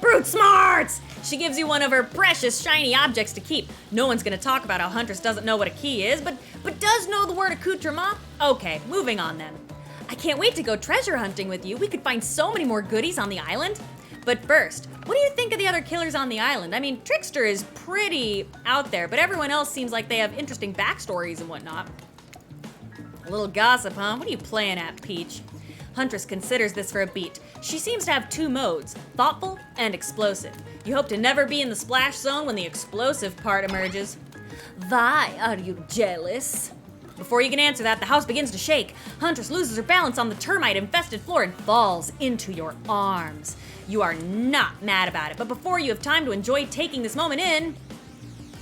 Brute smarts! She gives you one of her precious shiny objects to keep. No one's gonna talk about how Huntress doesn't know what a key is, but does know the word accoutrement. Okay, moving on then. I can't wait to go treasure hunting with you. We could find so many more goodies on the island. But first, what do you think of the other killers on the island? I mean, Trickster is pretty out there, but everyone else seems like they have interesting backstories and whatnot. A little gossip, huh? What are you playing at, Peach? Huntress considers this for a beat. She seems to have two modes, thoughtful and explosive. You hope to never be in the splash zone when the explosive part emerges. Why are you jealous? Before you can answer that, the house begins to shake. Huntress loses her balance on the termite-infested floor and falls into your arms. You are not mad about it, but before you have time to enjoy taking this moment in...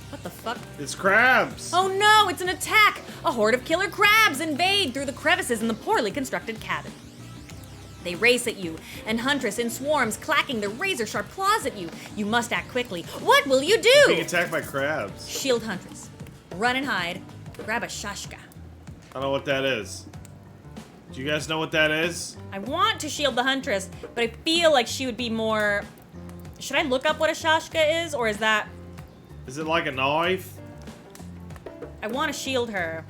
What the fuck? It's crabs. Oh no, it's an attack! A horde of killer crabs invade through the crevices in the poorly constructed cabin. They race at you, and Huntress in swarms clacking their razor-sharp claws at you. You must act quickly. What will you do? Being attacked by crabs. Shield Huntress. Run and hide. Grab a shashka. I don't know what that is. Do you guys know what that is? I want to shield the Huntress, but I feel like she would be more... Should I look up what a shashka is, or is that... Is it like a knife? I want to shield her.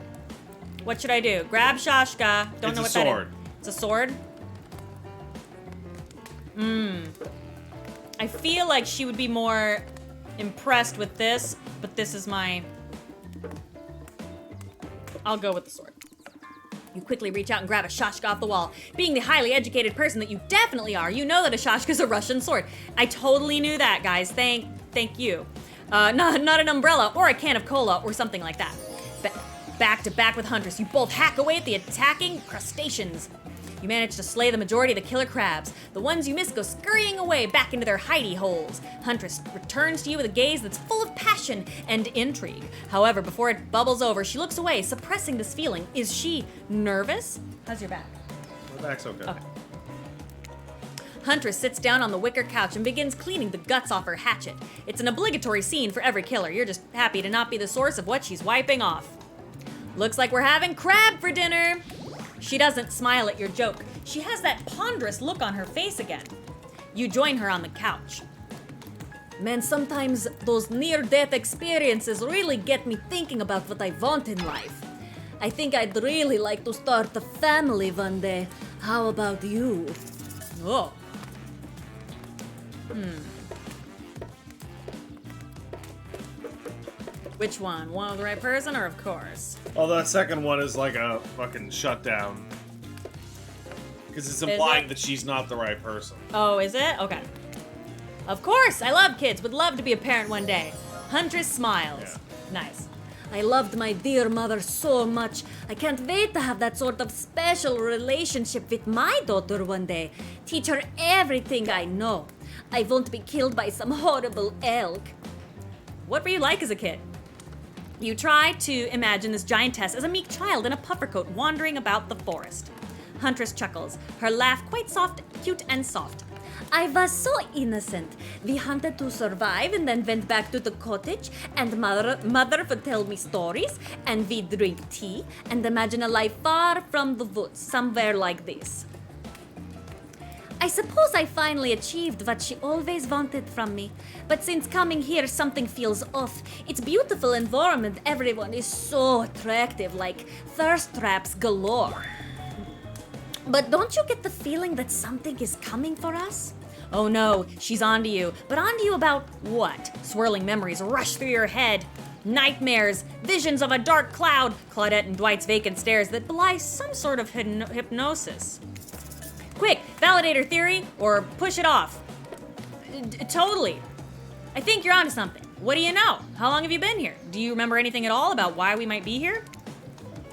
What should I do? Grab shashka. Don't know what that is. It's a sword. It's a sword? I feel like she would be more impressed with this, but this is my... I'll go with the sword. You quickly reach out and grab a shashka off the wall. Being the highly educated person that you definitely are, you know that a shashka is a Russian sword. I totally knew that, guys. Thank you. Not an umbrella or a can of cola or something like that. Back to back with Huntress, you both hack away at the attacking crustaceans. You manage to slay the majority of the killer crabs. The ones you miss go scurrying away back into their hidey holes. Huntress returns to you with a gaze that's full of passion and intrigue. However, before it bubbles over, she looks away, suppressing this feeling. Is she nervous? How's your back? My back's okay. Okay. Huntress sits down on the wicker couch and begins cleaning the guts off her hatchet. It's an obligatory scene for every killer. You're just happy to not be the source of what she's wiping off. Looks like we're having crab for dinner. She doesn't smile at your joke. She has that ponderous look on her face again. You join her on the couch. Man, sometimes those near-death experiences really get me thinking about what I want in life. I think I'd really like to start a family one day. How about you? Oh. Which one? One with the right person or of course? Oh, that second one is like a fucking shutdown. Because it's implying that she's not the right person. Oh, is it? Okay. Of course, I love kids. Would love to be a parent one day. Huntress smiles. Yeah. Nice. I loved my dear mother so much. I can't wait to have that sort of special relationship with my daughter one day. Teach her everything I know. I won't be killed by some horrible elk. What were you like as a kid? You try to imagine this giantess as a meek child in a puffer coat wandering about the forest. Huntress chuckles, her laugh quite soft, cute and soft. I was so innocent. We hunted to survive and then went back to the cottage, and mother would tell me stories, and we'd drink tea and imagine a life far from the woods, somewhere like this. I suppose I finally achieved what she always wanted from me. But since coming here, something feels off. It's beautiful and warm and everyone is so attractive, like thirst traps galore. But don't you get the feeling that something is coming for us? Oh no, she's onto you. But onto you about what? Swirling memories rush through your head. Nightmares, visions of a dark cloud, Claudette and Dwight's vacant stares that belie some sort of hypnosis. Quick, validate her theory, or push it off. Totally. I think you're onto something. What do you know? How long have you been here? Do you remember anything at all about why we might be here?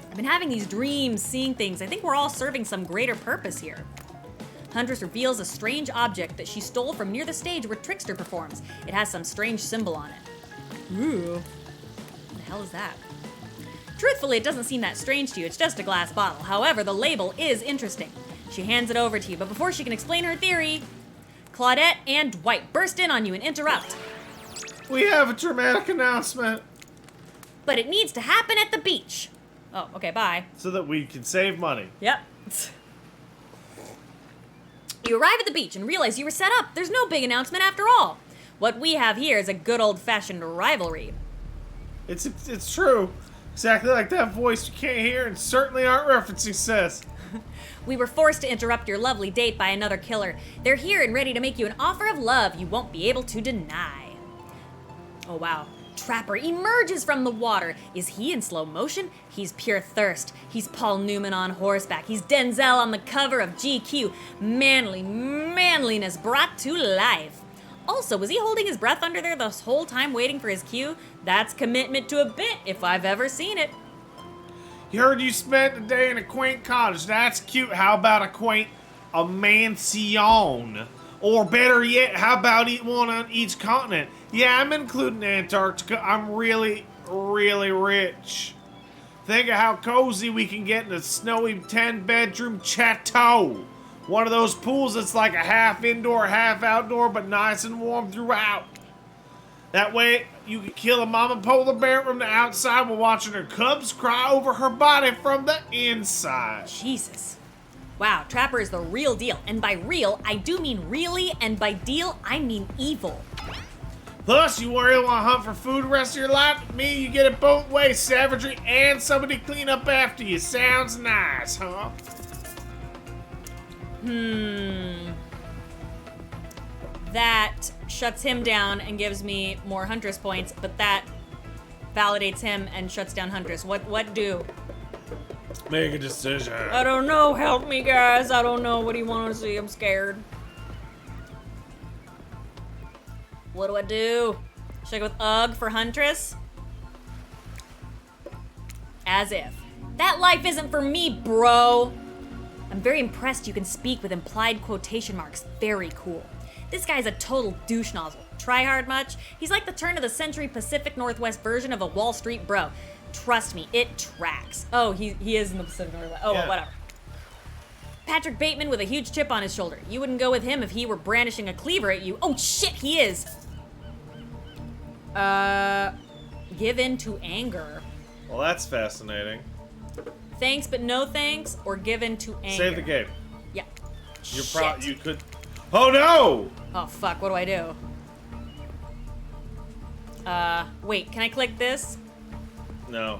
I've been having these dreams, seeing things. I think we're all serving some greater purpose here. Huntress reveals a strange object that she stole from near the stage where Trickster performs. It has some strange symbol on it. Ooh. What the hell is that? Truthfully, it doesn't seem that strange to you. It's just a glass bottle. However, the label is interesting. She hands it over to you, but before she can explain her theory, Claudette and Dwight burst in on you and interrupt. We have a dramatic announcement. But it needs to happen at the beach. Oh, okay, bye. So that we can save money. Yep. You arrive at the beach and realize you were set up. There's no big announcement after all. What we have here is a good old-fashioned rivalry. It's true. Exactly like that voice you can't hear and certainly aren't referencing says. We were forced to interrupt your lovely date by another killer. They're here and ready to make you an offer of love you won't be able to deny. Oh, wow. Trapper emerges from the water. Is he in slow motion? He's pure thirst. He's Paul Newman on horseback. He's Denzel on the cover of GQ. Manliness brought to life. Also, was he holding his breath under there this whole time waiting for his cue? That's commitment to a bit if I've ever seen it. You heard you spent the day in a quaint cottage. That's cute. How about a mansion? Or better yet, how about one on each continent? Yeah, I'm including Antarctica. I'm really, really rich. Think of how cozy we can get in a snowy 10-bedroom chateau. One of those pools that's like a half indoor, half outdoor, but nice and warm throughout. That way, you can kill a mama polar bear from the outside while watching her cubs cry over her body from the inside. Jesus. Wow, Trapper is the real deal. And by real, I do mean really, and by deal, I mean evil. Plus, you really want to hunt for food the rest of your life? With me, you get it both ways. Savagery and somebody clean up after you. Sounds nice, huh? That shuts him down and gives me more Huntress points, but that validates him and shuts down Huntress. What do? Make a decision. I don't know. Help me, guys. I don't know. What do you want to see? I'm scared. What do I do? Should I go with Ugh for Huntress? As if. That life isn't for me, bro. I'm very impressed you can speak with implied quotation marks. Very cool. This guy's a total douche nozzle. Try hard much? He's like the turn-of-the-century Pacific Northwest version of a Wall Street bro. Trust me, it tracks. Oh, he is in the Pacific Northwest. Oh, Yeah. whatever. Patrick Bateman with a huge chip on his shoulder. You wouldn't go with him if he were brandishing a cleaver at you. Oh, shit, he is. Give in to anger. Well, that's fascinating. Thanks, but no thanks, or give in to anger. Save the game. Yeah. You could. Oh no! Oh, fuck, what do I do? Wait, can I click this? No.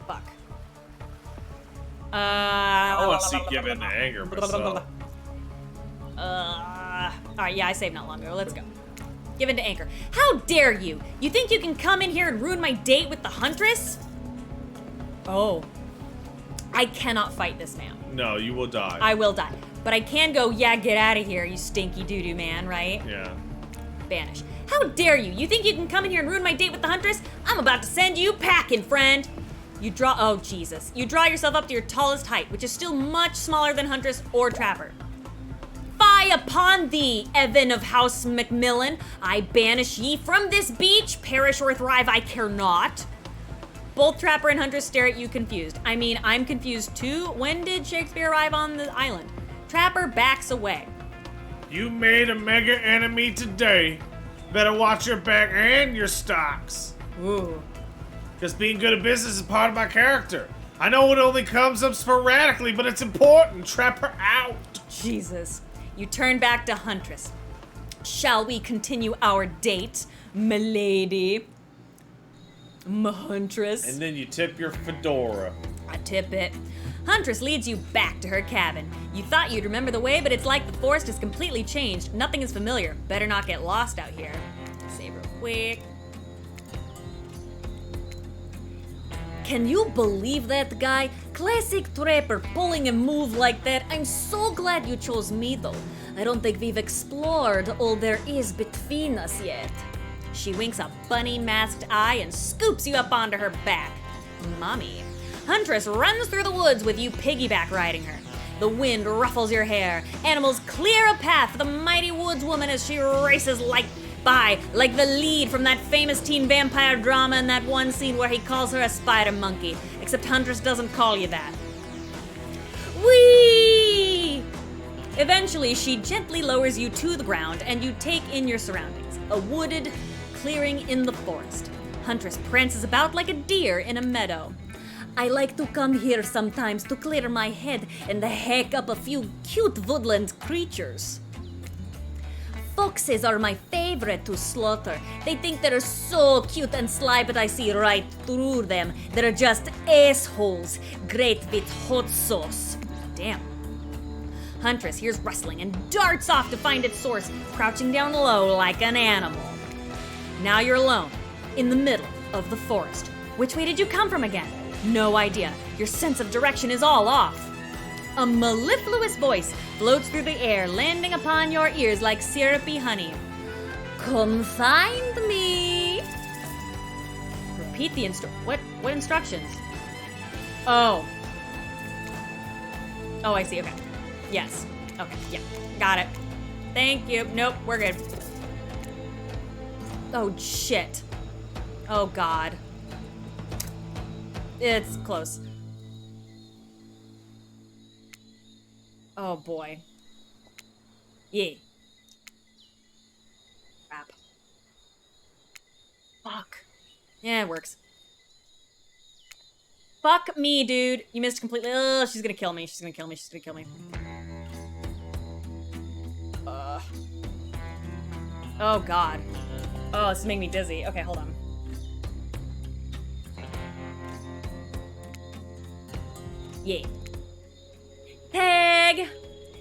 Fuck. I want to see give in to anger myself. Alright, yeah, I saved not long ago. Let's go. Give in to anger. How dare you? You think you can come in here and ruin my date with the Huntress? Oh. I cannot fight this man. No, you will die. I will die. But I can go, yeah, get out of here, you stinky doo-doo man, right? Yeah. Banish. How dare you? You think you can come in here and ruin my date with the Huntress? I'm about to send you packing, friend. Oh, Jesus. You draw yourself up to your tallest height, which is still much smaller than Huntress or Trapper. Fie upon thee, Evan of House Macmillan. I banish ye from this beach. Perish or thrive, I care not. Both Trapper and Huntress stare at you confused. I mean, I'm confused too. When did Shakespeare arrive on the island? Trapper backs away. You made a mega enemy today. Better watch your back and your stocks. Ooh. Because being good at business is part of my character. I know it only comes up sporadically, but it's important. Trap her out. Jesus. You turn back to Huntress. Shall we continue our date, milady? Huntress. And then you tip your fedora. I tip it. Huntress leads you back to her cabin. You thought you'd remember the way, but it's like the forest has completely changed. Nothing is familiar. Better not get lost out here. Save real quick. Can you believe that guy? Classic Trapper pulling a move like that. I'm so glad you chose me though. I don't think we've explored all there is between us yet. She winks a bunny masked eye and scoops you up onto her back. Mommy. Huntress runs through the woods with you piggyback riding her. The wind ruffles your hair. Animals clear a path for the mighty woodswoman as she races by like the lead from that famous teen vampire drama in that one scene where he calls her a spider monkey. Except Huntress doesn't call you that. Whee! Eventually, she gently lowers you to the ground and you take in your surroundings. A wooded clearing in the forest. Huntress prances about like a deer in a meadow. I like to come here sometimes to clear my head and hack up a few cute woodland creatures. Foxes are my favorite to slaughter. They think they're so cute and sly, but I see right through them. They're just assholes. Great with hot sauce. Damn. Huntress hears rustling and darts off to find its source, crouching down low like an animal. Now you're alone, in the middle of the forest. Which way did you come from again? No idea. Your sense of direction is all off. A mellifluous voice floats through the air, landing upon your ears like syrupy honey. Come find me. Repeat the what instructions? Oh. Oh, I see. Okay. Yes. Okay. Yeah. Got it. Thank you. Nope. We're good. Oh, shit. Oh, God. It's close. Oh, boy. Yeah. Crap. Fuck. Yeah, it works. Fuck me, dude. You missed completely. Oh, she's gonna kill me. She's gonna kill me. She's gonna kill me. Oh, God. Oh, this is making me dizzy. Okay, hold on. Yeah. Tag!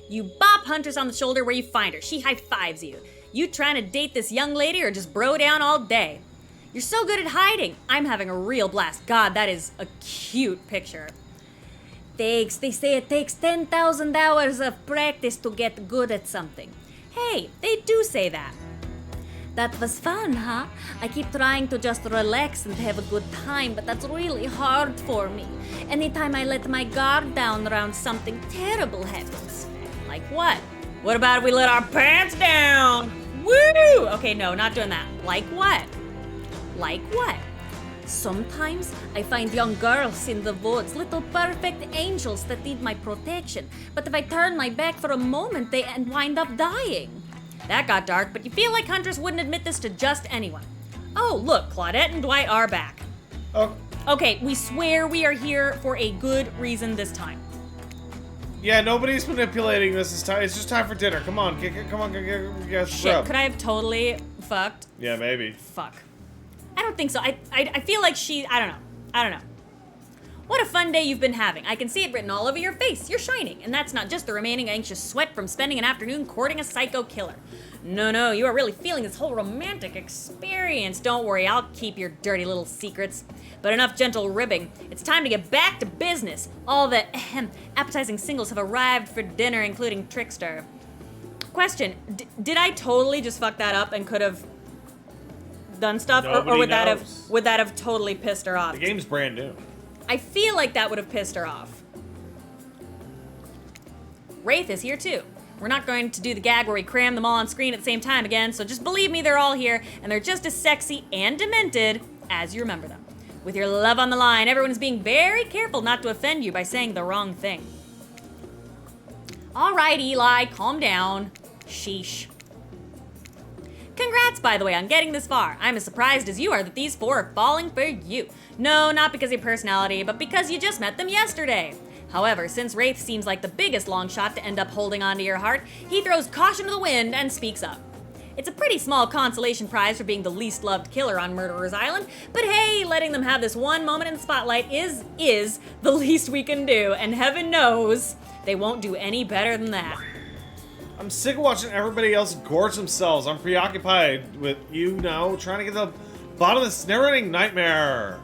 You bop Huntress on the shoulder where you find her. She high-fives you. You trying to date this young lady or just bro down all day? You're so good at hiding. I'm having a real blast. God, that is a cute picture. Thanks. They say it takes 10,000 hours of practice to get good at something. Hey, they do say that. That was fun, huh? I keep trying to just relax and have a good time, but that's really hard for me. Anytime I let my guard down around something terrible happens. Like what? What about if we let our pants down? Woo! Okay, no, not doing that. Like what? Like what? Sometimes I find young girls in the woods, little perfect angels that need my protection. But if I turn my back for a moment, they wind up dying. That got dark, but you feel like Huntress wouldn't admit this to just anyone. Oh, look, Claudette and Dwight are back. Oh. Okay, we swear we are here for a good reason this time. Yeah, nobody's manipulating this time. It's just time for dinner. Come on, come on, get Shit, could I have totally fucked? Yeah, maybe. Fuck. I don't think so. I feel like I don't know. What a fun day you've been having. I can see it written all over your face. You're shining. And that's not just the remaining anxious sweat from spending an afternoon courting a psycho killer. No, you are really feeling this whole romantic experience. Don't worry, I'll keep your dirty little secrets. But enough gentle ribbing. It's time to get back to business. All the appetizing singles have arrived for dinner, including Trickster. Question, did I totally just fuck that up and could have done stuff? Or would that have totally pissed her off? The game's brand new. I feel like that would have pissed her off. Wraith is here too. We're not going to do the gag where we cram them all on screen at the same time again, so just believe me, they're all here, and they're just as sexy and demented as you remember them. With your love on the line, everyone is being very careful not to offend you by saying the wrong thing. All right, Eli, calm down. Sheesh. Congrats, by the way, on getting this far. I'm as surprised as you are that these four are falling for you. No, not because of your personality, but because you just met them yesterday. However, since Wraith seems like the biggest long shot to end up holding onto your heart, he throws caution to the wind and speaks up. It's a pretty small consolation prize for being the least loved killer on Murderer's Island, but hey, letting them have this one moment in the spotlight is the least we can do, and heaven knows they won't do any better than that. I'm sick of watching everybody else gorge themselves. I'm preoccupied with, trying to get the bottom of this never-ending nightmare.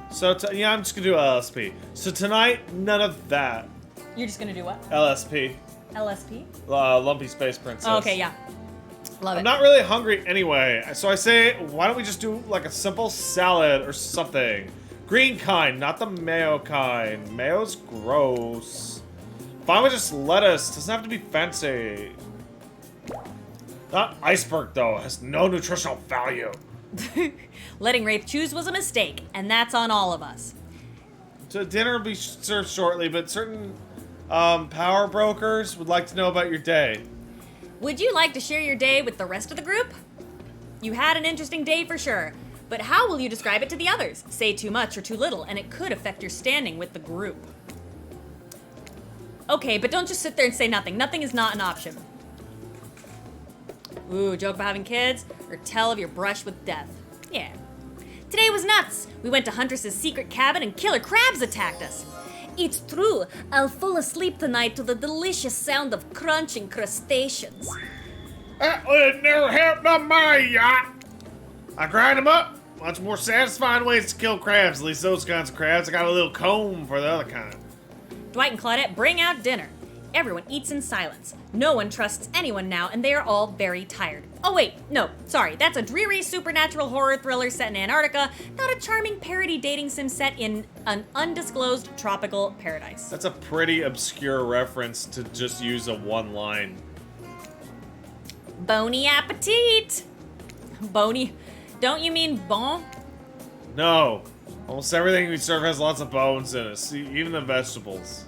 So, yeah, I'm just gonna do LSP. So tonight, none of that. You're just gonna do what? LSP. LSP? Lumpy Space Princess. Oh, okay, yeah. Love it. I'm not really hungry anyway, so I say, why don't we just do like a simple salad or something? Green kind, not the mayo kind. Mayo's gross. Fine with just lettuce, doesn't have to be fancy. Not iceberg though, has no nutritional value. Letting Wraith choose was a mistake, and that's on all of us. So dinner will be served shortly, but certain power brokers would like to know about your day. Would you like to share your day with the rest of the group? You had an interesting day for sure, but how will you describe it to the others? Say too much or too little, and it could affect your standing with the group. Okay, but don't just sit there and say nothing. Nothing is not an option. Ooh, joke about having kids? Or tell of your brush with death? Yeah. Today was nuts. We went to Huntress's secret cabin and killer crabs attacked us. It's true, I'll fall asleep tonight to the delicious sound of crunching crustaceans. That would never happen on my yacht. I grind them up. Much more satisfying ways to kill crabs, at least those kinds of crabs. I got a little comb for the other kind. Dwight and Claudette bring out dinner. Everyone eats in silence. No one trusts anyone now, and they are all very tired. Oh wait, no, sorry. That's a dreary supernatural horror thriller set in Antarctica, not a charming parody dating sim set in an undisclosed tropical paradise. That's a pretty obscure reference to just use a one line. Bony appetit! Bony? Don't you mean bon? No. Almost everything we serve has lots of bones in it, see, even the vegetables.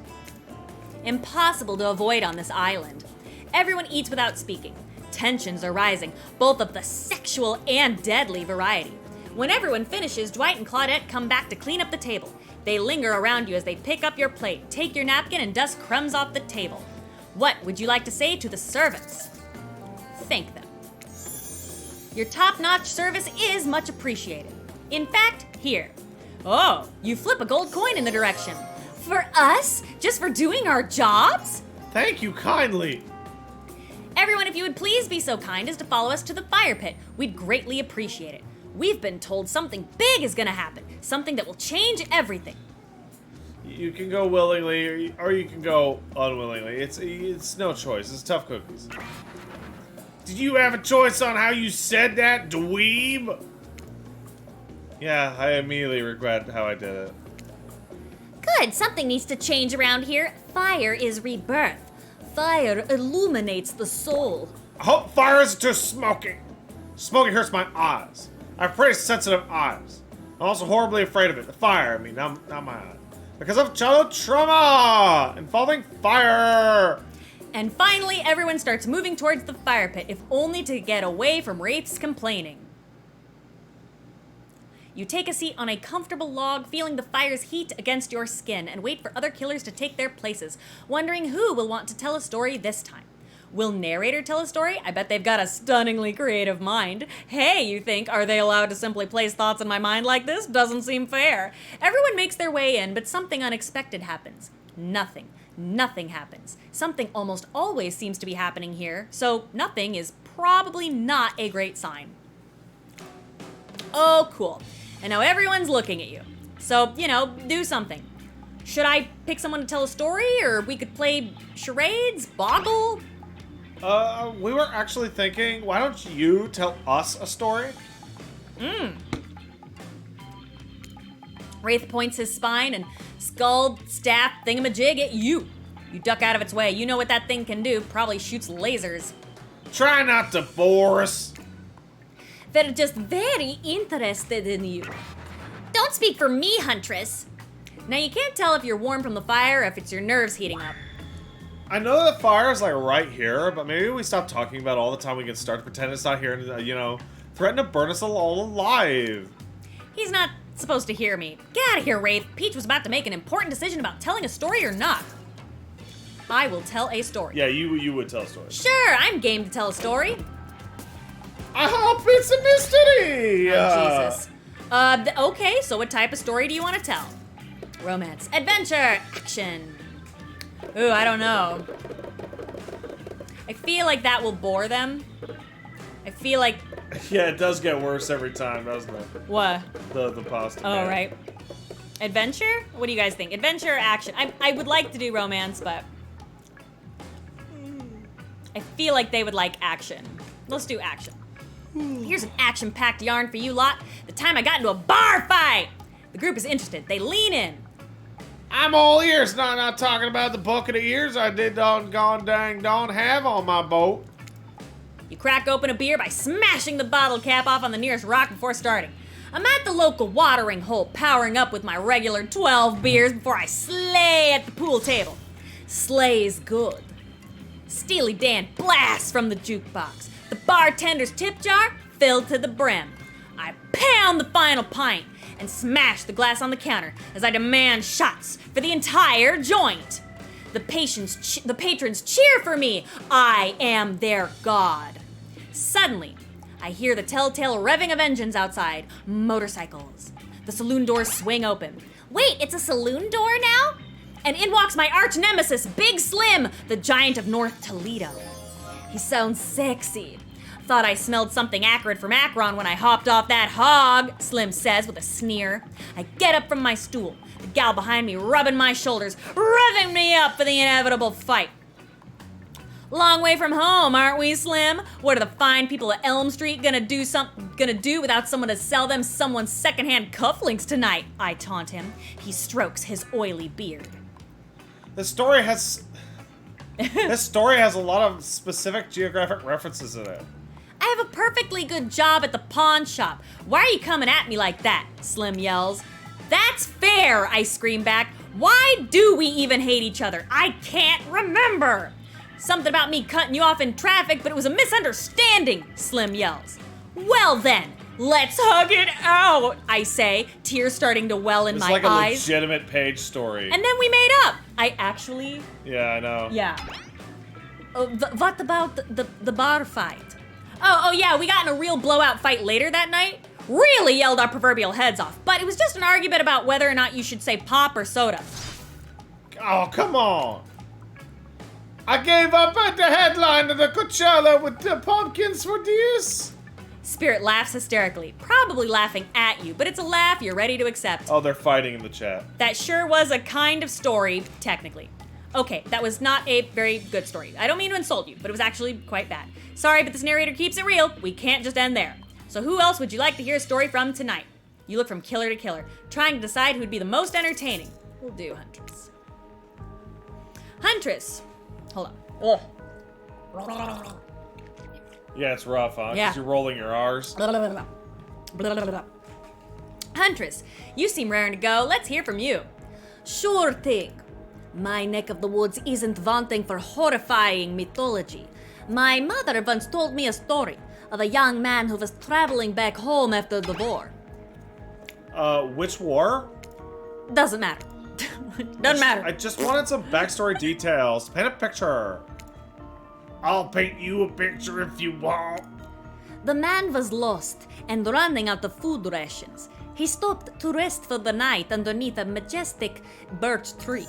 Impossible to avoid on this island. Everyone eats without speaking. Tensions are rising, both of the sexual and deadly variety. When everyone finishes, Dwight and Claudette come back to clean up the table. They linger around you as they pick up your plate, take your napkin, and dust crumbs off the table. What would you like to say to the servants? Thank them. Your top-notch service is much appreciated. In fact, here. Oh, you flip a gold coin in the direction. For us? Just for doing our jobs? Thank you kindly. Everyone, if you would please be so kind as to follow us to the fire pit, we'd greatly appreciate it. We've been told something big is gonna happen, something that will change everything. You can go willingly, or you can go unwillingly. It's no choice. It's tough cookies. Did you have a choice on how you said that, dweeb? Yeah, I immediately regret how I did it. Good, something needs to change around here. Fire is rebirth. Fire illuminates the soul. I hope fire isn't just smoking. Smoking hurts my eyes. I have pretty sensitive eyes. I'm also horribly afraid of it. The fire, not my eyes. Because of childhood trauma involving fire. And finally, everyone starts moving towards the fire pit, if only to get away from Wraith's complaining. You take a seat on a comfortable log, feeling the fire's heat against your skin, and wait for other killers to take their places, wondering who will want to tell a story this time. Will narrator tell a story? I bet they've got a stunningly creative mind. Hey, you think, are they allowed to simply place thoughts in my mind like this? Doesn't seem fair. Everyone makes their way in, but something unexpected happens. Nothing happens. Something almost always seems to be happening here, so nothing is probably not a great sign. Oh, cool. And now everyone's looking at you. So, do something. Should I pick someone to tell a story, or we could play charades, boggle? We were actually thinking, why don't you tell us a story? Wraith points his spine and skull staff thingamajig at you. You duck out of its way. You know what that thing can do. Probably shoots lasers. Try not to bore us. They're just very interested in you. Don't speak for me, Huntress. Now you can't tell if you're warm from the fire or if it's your nerves heating up. I know that fire is like right here, but maybe we stop talking about it all the time. We can start to pretend it's not here and, threaten to burn us all alive. He's not supposed to hear me. Get out of here, Wraith. Peach was about to make an important decision about telling a story or not. I will tell a story. Yeah, you would tell a story. Sure, I'm game to tell a story. I hope it's a mystery! Oh, Jesus. Okay, so what type of story do you want to tell? Romance, adventure, action. Ooh, I don't know. I feel like that will bore them. I feel like... Yeah, it does get worse every time, doesn't it? What? The pasta. Oh, man. right. Adventure? What do you guys think? Adventure or action? I would like to do romance, but... I feel like they would like action. Let's do action. Here's an action-packed yarn for you lot. The time I got into a bar fight! The group is interested. They lean in. I'm all ears, not talking about the bucket of ears I did don't have on my boat. You crack open a beer by smashing the bottle cap off on the nearest rock before starting. I'm at the local watering hole, powering up with my regular 12 beers before I slay at the pool table. Slay's good. Steely Dan blasts from the jukebox. The bartender's tip jar filled to the brim. I pound the final pint and smash the glass on the counter as I demand shots for the entire joint. The patrons cheer for me. I am their god. Suddenly, I hear the telltale revving of engines outside. Motorcycles. The saloon doors swing open. Wait, it's a saloon door now? And in walks my arch nemesis, Big Slim, the giant of North Toledo. He sounds sexy. Thought I smelled something acrid from Akron when I hopped off that hog, Slim says with a sneer. I get up from my stool, the gal behind me rubbing my shoulders, revving me up for the inevitable fight. Long way from home, aren't we, Slim? What are the fine people of Elm Street gonna do without someone to sell them someone's secondhand cufflinks tonight? I taunt him. He strokes his oily beard. This story has a lot of specific geographic references in it. I have a perfectly good job at the pawn shop. Why are you coming at me like that? Slim yells. That's fair, I scream back. Why do we even hate each other? I can't remember. Something about me cutting you off in traffic, but it was a misunderstanding, Slim yells. Well then, let's hug it out, I say, tears starting to well in my eyes. It's like a legitimate page story. And then we made up. I actually... Yeah, I know. Yeah. What about the bar fight? Oh yeah, we got in a real blowout fight later that night. Really yelled our proverbial heads off, but it was just an argument about whether or not you should say pop or soda. Oh, come on. I gave up at the headline of the Coachella with the pumpkins for this. Spirit laughs hysterically, probably laughing at you, but it's a laugh you're ready to accept. Oh, they're fighting in the chat. That sure was a kind of story, technically. Okay, that was not a very good story. I don't mean to insult you, but it was actually quite bad. Sorry, but this narrator keeps it real. We can't just end there. So who else would you like to hear a story from tonight? You look from killer to killer, trying to decide who'd be the most entertaining. We'll do Huntress. Huntress. Hold on. Ugh. Yeah, it's rough, huh? 'Cause Yeah. you're rolling your R's. Blah, blah, blah, blah, blah, blah. Huntress, you seem raring to go. Let's hear from you. Sure thing. My neck of the woods isn't wanting for horrifying mythology. My mother once told me a story of a young man who was traveling back home after the war. Which war? Doesn't matter. Doesn't matter. I just wanted some backstory details. Paint a picture. I'll paint you a picture if you want. The man was lost and running out of food rations. He stopped to rest for the night underneath a majestic birch tree.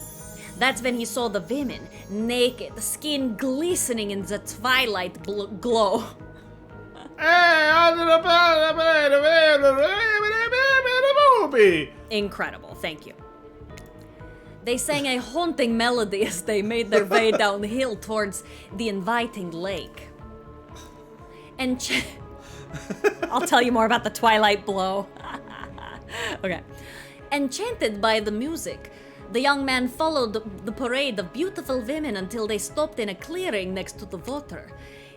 That's when he saw the women, naked, skin glistening in the twilight glow. Incredible, thank you. They sang a haunting melody as they made their way downhill towards the inviting lake. And I'll tell you more about the twilight blow. Okay. Enchanted by the music, the young man followed the parade of beautiful women until they stopped in a clearing next to the water.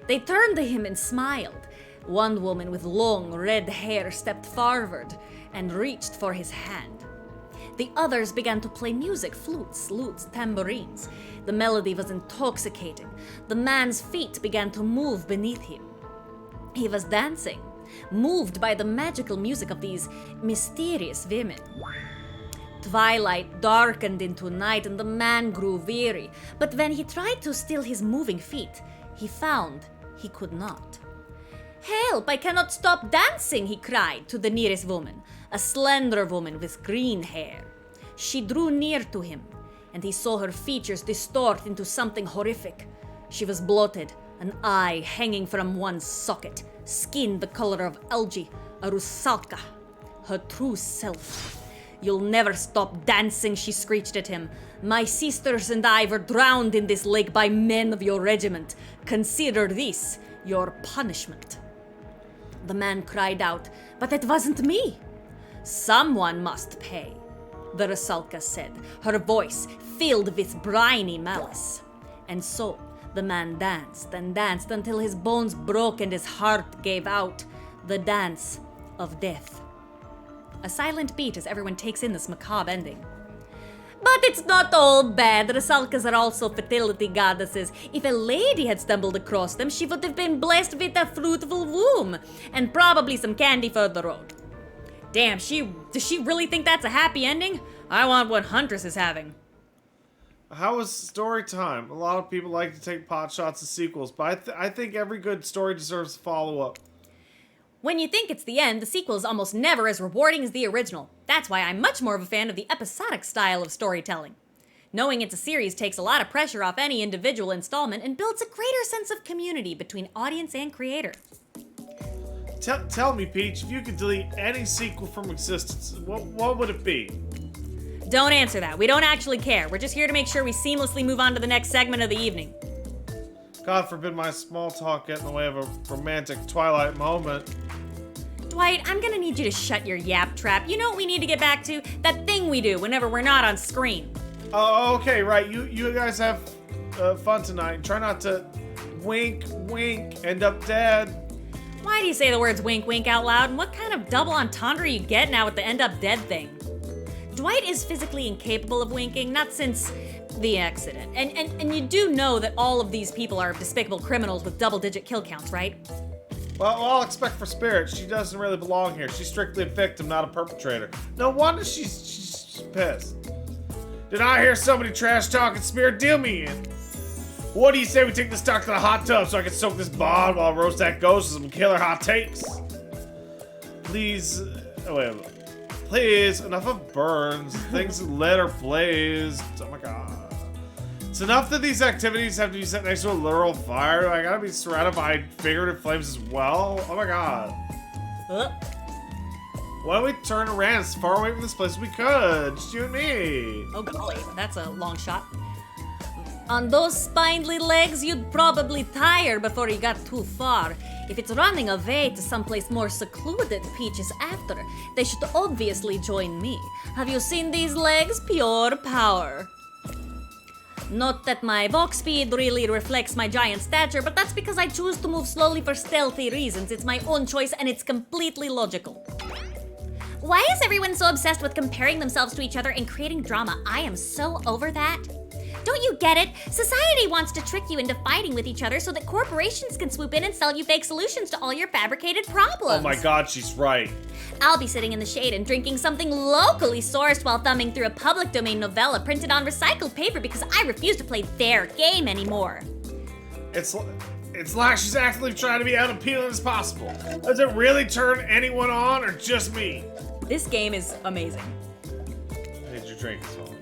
They turned to him and smiled. One woman with long red hair stepped forward and reached for his hand. The others began to play music, flutes, lutes, tambourines. The melody was intoxicating. The man's feet began to move beneath him. He was dancing, moved by the magical music of these mysterious women. Twilight darkened into night and the man grew weary, but when he tried to still his moving feet, he found he could not. "Help, I cannot stop dancing," he cried to the nearest woman, a slender woman with green hair. She drew near to him, and he saw her features distort into something horrific. She was bloated, an eye hanging from one socket, skin the color of algae, a rusalka, her true self. "You'll never stop dancing," she screeched at him. "My sisters and I were drowned in this lake by men of your regiment. Consider this your punishment." The man cried out, "But it wasn't me." "Someone must pay," the rusalka said, her voice filled with briny malice. And so the man danced and danced until his bones broke and his heart gave out, the dance of death. A silent beat as everyone takes in this macabre ending. But it's not all bad. Rusalkas are also fertility goddesses. If a lady had stumbled across them, she would have been blessed with a fruitful womb and probably some candy for the road. Damn, does she really think that's a happy ending? I want what Huntress is having. How was story time? A lot of people like to take pot shots at sequels, but I think every good story deserves a follow-up. When you think it's the end, the sequel is almost never as rewarding as the original. That's why I'm much more of a fan of the episodic style of storytelling. Knowing it's a series takes a lot of pressure off any individual installment and builds a greater sense of community between audience and creator. Tell me, Peach, if you could delete any sequel from existence, what would it be? Don't answer that. We don't actually care. We're just here to make sure we seamlessly move on to the next segment of the evening. God forbid my small talk get in the way of a romantic Twilight moment. Dwight, I'm gonna need you to shut your yap trap. You know what we need to get back to? That thing we do whenever we're not on screen. Oh, okay, right. You guys have fun tonight. Try not to wink, end up dead. Why do you say the words wink, wink out loud? And what kind of double entendre are you getting now with the end up dead thing? Dwight is physically incapable of winking, not since the accident. And you do know that all of these people are despicable criminals with double-digit kill counts, right? Well, I'll expect for Spirit. She doesn't really belong here. She's strictly a victim, not a perpetrator. No wonder she's pissed. Did I hear somebody trash talking Spirit? Deal me in. What do you say we take this talk to the hot tub so I can soak this bod while I roast that ghost with some killer hot takes? Please, please, enough of burns. Things lit or blazed. Oh my god. It's enough that these activities have to be set next to a literal fire. I gotta be surrounded by figurative flames as well. Oh my god. Why don't we turn around as far away from this place as we could? Just you and me. Oh golly, that's a long shot. On those spindly legs, you'd probably tire before you got too far. If it's running away to someplace more secluded Peach is after, they should obviously join me. Have you seen these legs? Pure power. Not that my walk speed really reflects my giant stature, but that's because I choose to move slowly for stealthy reasons. It's my own choice and it's completely logical. Why is everyone so obsessed with comparing themselves to each other and creating drama? I am so over that. Don't you get it? Society wants to trick you into fighting with each other so that corporations can swoop in and sell you fake solutions to all your fabricated problems. Oh my god, she's right. I'll be sitting in the shade and drinking something locally sourced while thumbing through a public domain novella printed on recycled paper because I refuse to play their game anymore. It's like she's actively trying to be as appealing as possible. Does it really turn anyone on or just me? This game is amazing. I need your drink as well.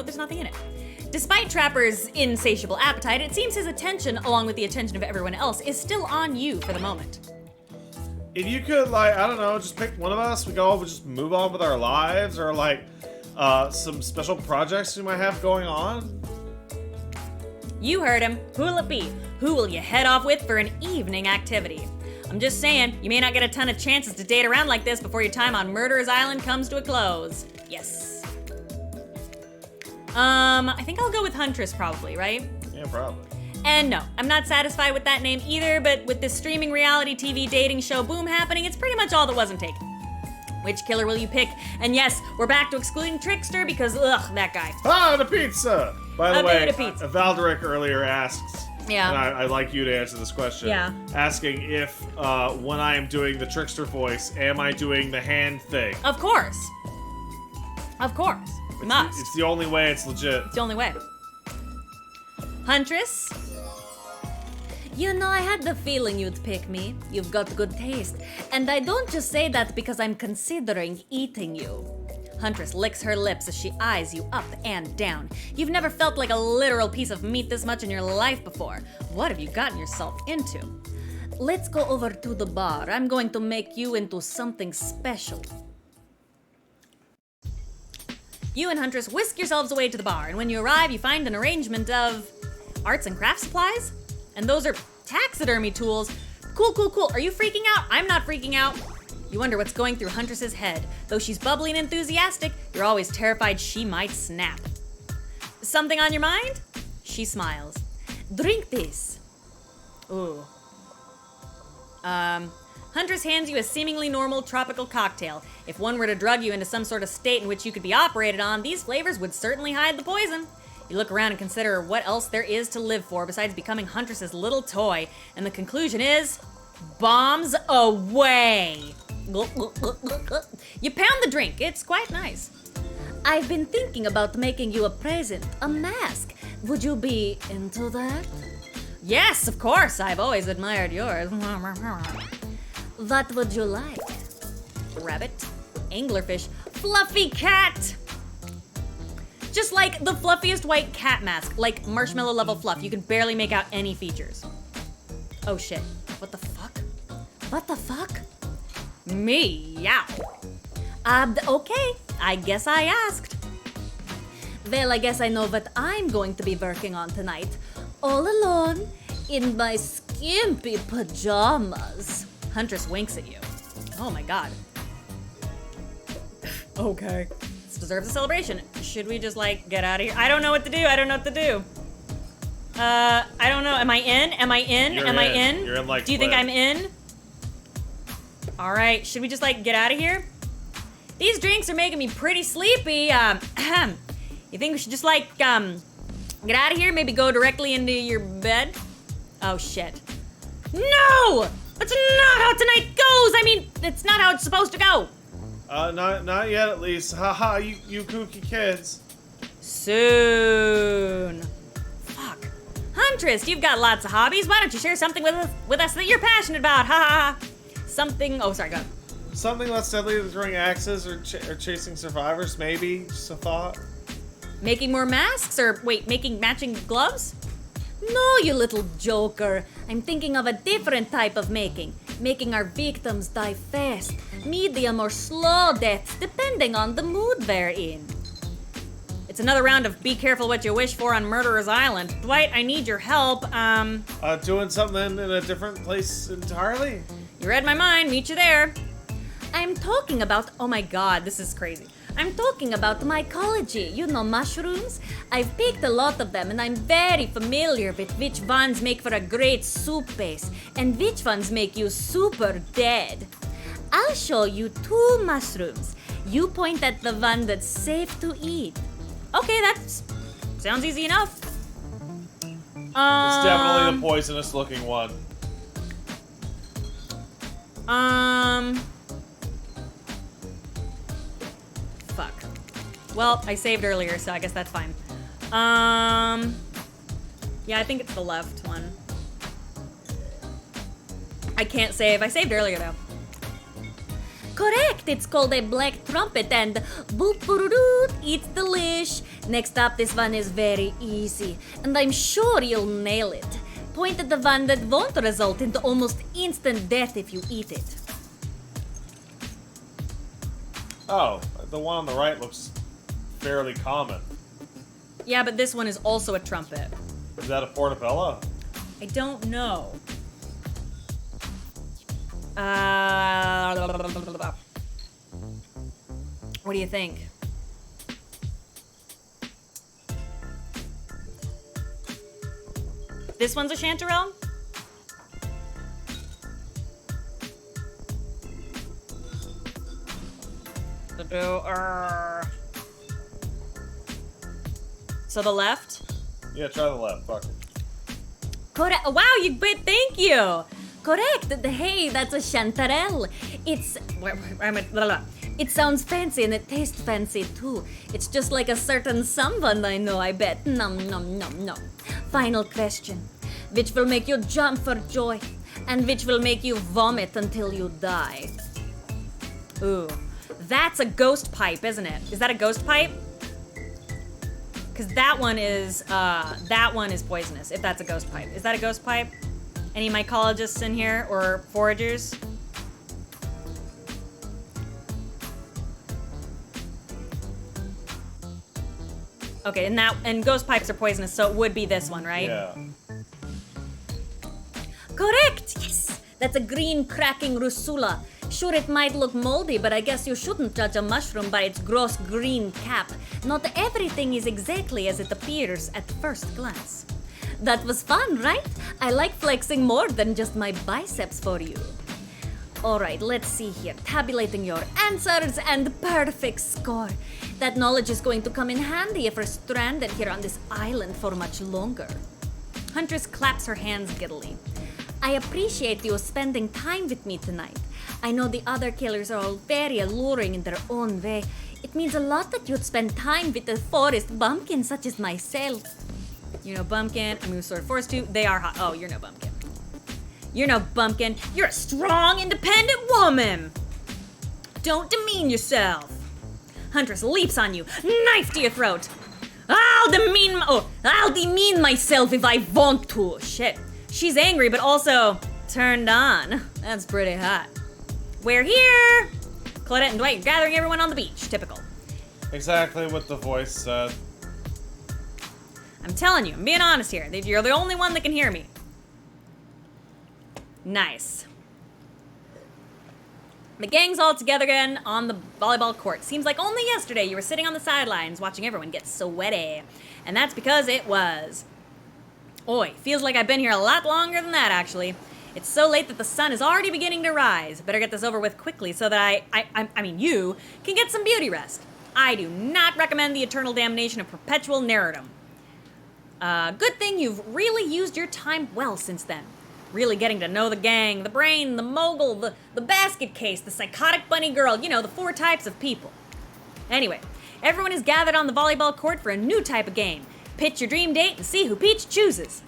There's nothing in it. Despite Trapper's insatiable appetite, it seems his attention, along with the attention of everyone else, is still on you for the moment. If you could, I don't know, just pick one of us, we could all just move on with our lives, or some special projects we might have going on. You heard him. Who'll it be? Who will you head off with for an evening activity? I'm just saying, you may not get a ton of chances to date around like this before your time on Murderer's Island comes to a close. Yes. I think I'll go with Huntress probably, right? Yeah, probably. And no, I'm not satisfied with that name either, but with this streaming reality TV dating show boom happening, it's pretty much all that wasn't taken. Which killer will you pick? And yes, we're back to excluding Trickster because, ugh, that guy. Ah, the pizza! By the way, pizza. Valderic earlier asks, yeah, and I'd like you to answer this question. Yeah. Asking if, when I am doing the Trickster voice, am I doing the hand thing? Of course. Of course. You must. It's the only way it's legit. It's the only way. Huntress? You know, I had the feeling you'd pick me. You've got good taste. And I don't just say that because I'm considering eating you. Huntress licks her lips as she eyes you up and down. You've never felt like a literal piece of meat this much in your life before. What have you gotten yourself into? Let's go over to the bar. I'm going to make you into something special. You and Huntress whisk yourselves away to the bar, and when you arrive, you find an arrangement of arts and craft supplies? And those are taxidermy tools. Cool. Are you freaking out? I'm not freaking out. You wonder what's going through Huntress's head. Though she's bubbly and enthusiastic, you're always terrified she might snap. Something on your mind? She smiles. Drink this. Ooh. Huntress hands you a seemingly normal tropical cocktail. If one were to drug you into some sort of state in which you could be operated on, these flavors would certainly hide the poison. You look around and consider what else there is to live for besides becoming Huntress's little toy, and the conclusion is, bombs away. You pound the drink. It's quite nice. I've been thinking about making you a present, a mask. Would you be into that? Yes, of course. I've always admired yours. What would you like? Rabbit, anglerfish, fluffy cat. Just like the fluffiest white cat mask, like marshmallow level fluff. You can barely make out any features. Oh shit. What the fuck? What the fuck? Meow. Okay. I guess I asked. Well, I guess I know what I'm going to be working on tonight. All alone, in my skimpy pajamas. Huntress winks at you. Oh my god. Okay. This deserves a celebration. Should we just like get out of here? I don't know what to do. I don't know what to do. I don't know. Am I in? Am I in? You're Am I in. in? You're in like Do you think Flip. I'm in? All right. Should we just like get out of here? These drinks are making me pretty sleepy. You think we should just like get out of here? Maybe go directly into your bed? Oh shit. No! That's not how tonight goes. I mean, it's not how it's supposed to go. Not yet at least. Haha, you kooky kids. Soon. Fuck. Huntress, you've got lots of hobbies. Why don't you share something with us that you're passionate about? Ha ha ha. Something. Oh, sorry, go ahead. Something less deadly than throwing axes or chasing survivors, maybe? Just a thought. Making more masks? Or wait, making matching gloves? No, you little joker. I'm thinking of a different type of making. Making our victims die fast, medium or slow deaths, depending on the mood they're in. It's another round of be careful what you wish for on Murderer's Island. Dwight, I need your help. Doing something in a different place entirely? You read my mind. Meet you there. I'm talking about, Oh my god, this is crazy. I'm talking about mycology. You know mushrooms? I've picked a lot of them and I'm very familiar with which ones make for a great soup base and which ones make you super dead. I'll show you 2 mushrooms. You point at the one that's safe to eat. Okay, that sounds easy enough. It's definitely the poisonous looking one. Fuck. Well, I saved earlier, so I guess that's fine. Yeah, I think it's the left one. I can't save. I saved earlier, though. Correct, it's called a black trumpet and boop doo it's delish. Next up, this one is very easy and I'm sure you'll nail it. Point at the one that won't result into almost instant death if you eat it. Oh, the one on the right looks fairly common. Yeah, but this one is also a trumpet. Is that a portabella? I don't know. What do you think? This one's a chanterelle? So the left? Yeah, try the left. Fuck it. Correct. Wow, thank you. Correct. Hey, that's a chanterelle. It sounds fancy and it tastes fancy too. It's just like a certain someone I know, I bet. Nom nom nom nom. Final question. Which will make you jump for joy and which will make you vomit until you die? Ooh. That's a ghost pipe, isn't it? Is that a ghost pipe? Because that one is poisonous, if that's a ghost pipe. Is that a ghost pipe? Any mycologists in here, or foragers? Okay, and ghost pipes are poisonous, so it would be this one, right? Yeah. Correct! Yes! That's a green cracking rusula. Sure, it might look moldy, but I guess you shouldn't judge a mushroom by its gross green cap. Not everything is exactly as it appears at first glance. That was fun, right? I like flexing more than just my biceps for you. Alright, let's see here. Tabulating your answers and perfect score. That knowledge is going to come in handy if we're stranded here on this island for much longer. Huntress claps her hands giddily. I appreciate you spending time with me tonight. I know the other killers are all very alluring in their own way. It It means a lot that you'd spend time with a forest bumpkin such as myself. You're no bumpkin. I'm sort of forced to. They are hot. Oh, you're no bumpkin. You're no bumpkin. You're a strong, independent woman. Don't demean yourself. Huntress leaps on you, knife to your throat. I'll demean myself if I want to. Shit. She's angry, but also turned on. That's pretty hot. We're here. Claudette and Dwight gathering everyone on the beach. Typical. Exactly what the voice said. I'm telling you, I'm being honest here. You're the only one that can hear me. Nice. The gang's all together again on the volleyball court. Seems like only yesterday you were sitting on the sidelines watching everyone get sweaty. And that's because it was. Oi, feels like I've been here a lot longer than that, actually. It's so late that the sun is already beginning to rise. Better get this over with quickly so that you can get some beauty rest. I do not recommend the eternal damnation of perpetual narratum. Good thing you've really used your time well since then. Really getting to know the gang, the brain, the mogul, the basket case, the psychotic bunny girl, you know, the 4 types of people. Anyway, everyone is gathered on the volleyball court for a new type of game. Pitch your dream date and see who Peach chooses.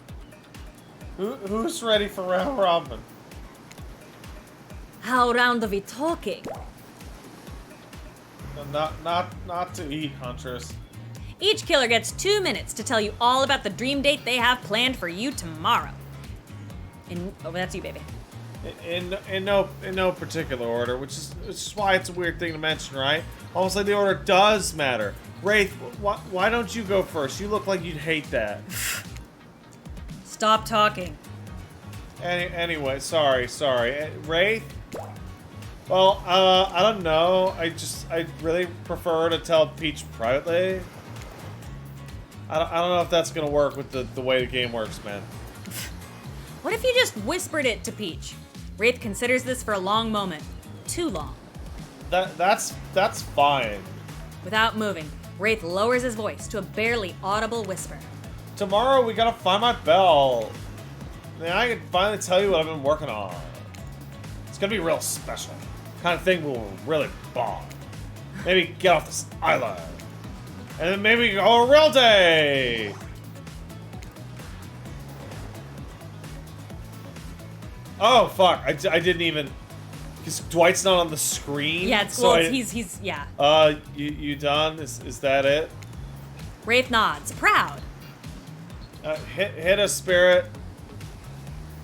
Who's ready for round robin? How round are we talking? Not to eat, Huntress. Each killer gets 2 minutes to tell you all about the dream date they have planned for you tomorrow. That's you, baby. In no particular order, which is why it's a weird thing to mention, right? Almost like the order does matter. Wraith, why don't you go first? You look like you'd hate that. Stop talking. Anyway, sorry. Wraith? Well, I don't know. I really prefer to tell Peach privately. I don't know if that's gonna work with the way the game works, man. What if you just whispered it to Peach? Wraith considers this for a long moment. Too long. That's fine. Without moving, Wraith lowers his voice to a barely audible whisper. Tomorrow we gotta find my bell. Then I can finally tell you what I've been working on. It's gonna be real special. Kind of thing we'll really bond. Maybe get off this island. And then maybe go a real day. Oh fuck! I didn't even, because Dwight's not on the screen. Yeah, he's yeah. You done? Is that it? Wraith nods, proud. Hit a spirit.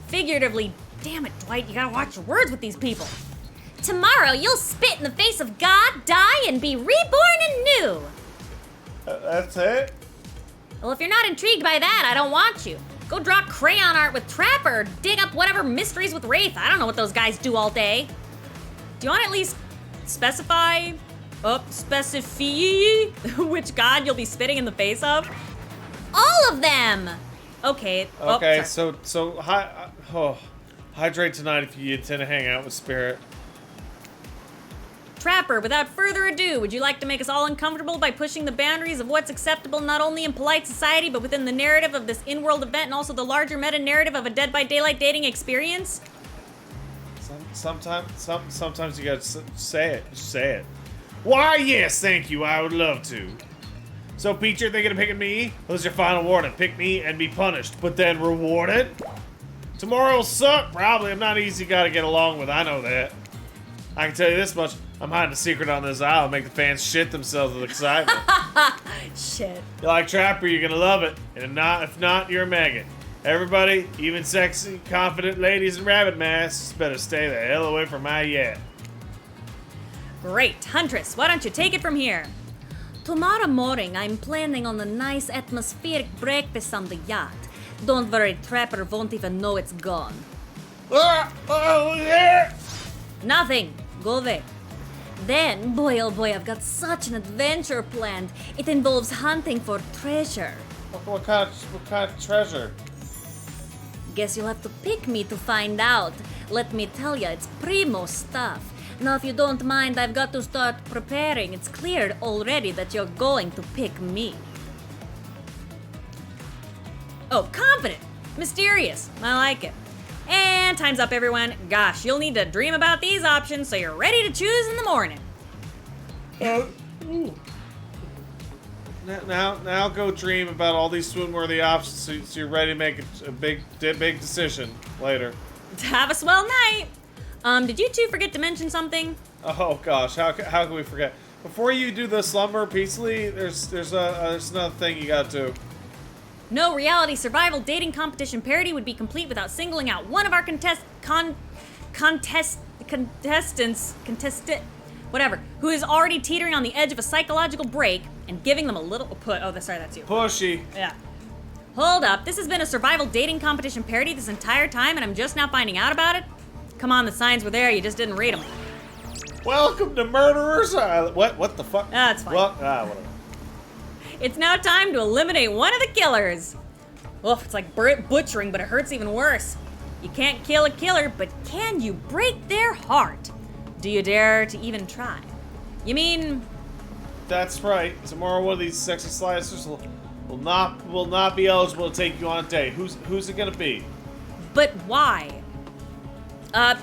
Figuratively, damn it, Dwight, you gotta watch your words with these people. Tomorrow you'll spit in the face of God, die, and be reborn anew. That's it? Well, if you're not intrigued by that, I don't want you. Go draw crayon art with Trapper, or dig up whatever mysteries with Wraith. I don't know what those guys do all day. Do you want to at least specify which god you'll be spitting in the face of? All of them! Okay. Okay, hydrate tonight if you intend to hang out with Spirit. Trapper, without further ado, would you like to make us all uncomfortable by pushing the boundaries of what's acceptable not only in polite society, but within the narrative of this in-world event and also the larger meta-narrative of a Dead by Daylight dating experience? Sometimes you gotta say it. Just say it. Why, yes, thank you. I would love to. So, Peach, you're thinking of picking me? Well, this is your final warning. Pick me and be punished, but then rewarded? Tomorrow'll suck, probably. I'm not an easy guy to get along with. I know that. I can tell you this much. I'm hiding a secret on this aisle and make the fans shit themselves with excitement. Shit. You like Trapper, you're gonna love it. And if not, you're a maggot. Everybody, even sexy, confident ladies in rabbit masks, better stay the hell away from my yacht. Great. Huntress, why don't you take it from here? Tomorrow morning, I'm planning on a nice atmospheric breakfast on the yacht. Don't worry, Trapper won't even know it's gone. Nothing. Go away. Then, boy oh boy, I've got such an adventure planned. It involves hunting for treasure. What kind of treasure? Guess you'll have to pick me to find out. Let me tell ya, it's primo stuff. Now, if you don't mind, I've got to start preparing. It's clear already that you're going to pick me. Oh, confident. Mysterious. I like it. And time's up, everyone. Gosh, you'll need to dream about these options so you're ready to choose in the morning. Now go dream about all these swoon-worthy options so you're ready to make a big decision later. Have a swell night. Did you two forget to mention something? Oh gosh, how can we forget? Before you do the slumber peacefully, there's another thing you gotta do. No reality survival dating competition parody would be complete without singling out one of our whatever, who is already teetering on the edge of a psychological break and giving them a little sorry, that's you. Pushy. Yeah. Hold up, this has been a survival dating competition parody this entire time and I'm just now finding out about it? Come on, the signs were there, you just didn't read them. Welcome to Murderers Island. What the fuck? That's fine. Whatever. It's now time to eliminate one of the killers. Oof, it's like butchering, but it hurts even worse. You can't kill a killer, but can you break their heart? Do you dare to even try? You mean... That's right. Tomorrow one of these sexy slicers will not be eligible to take you on a date. Who's it gonna be? But why?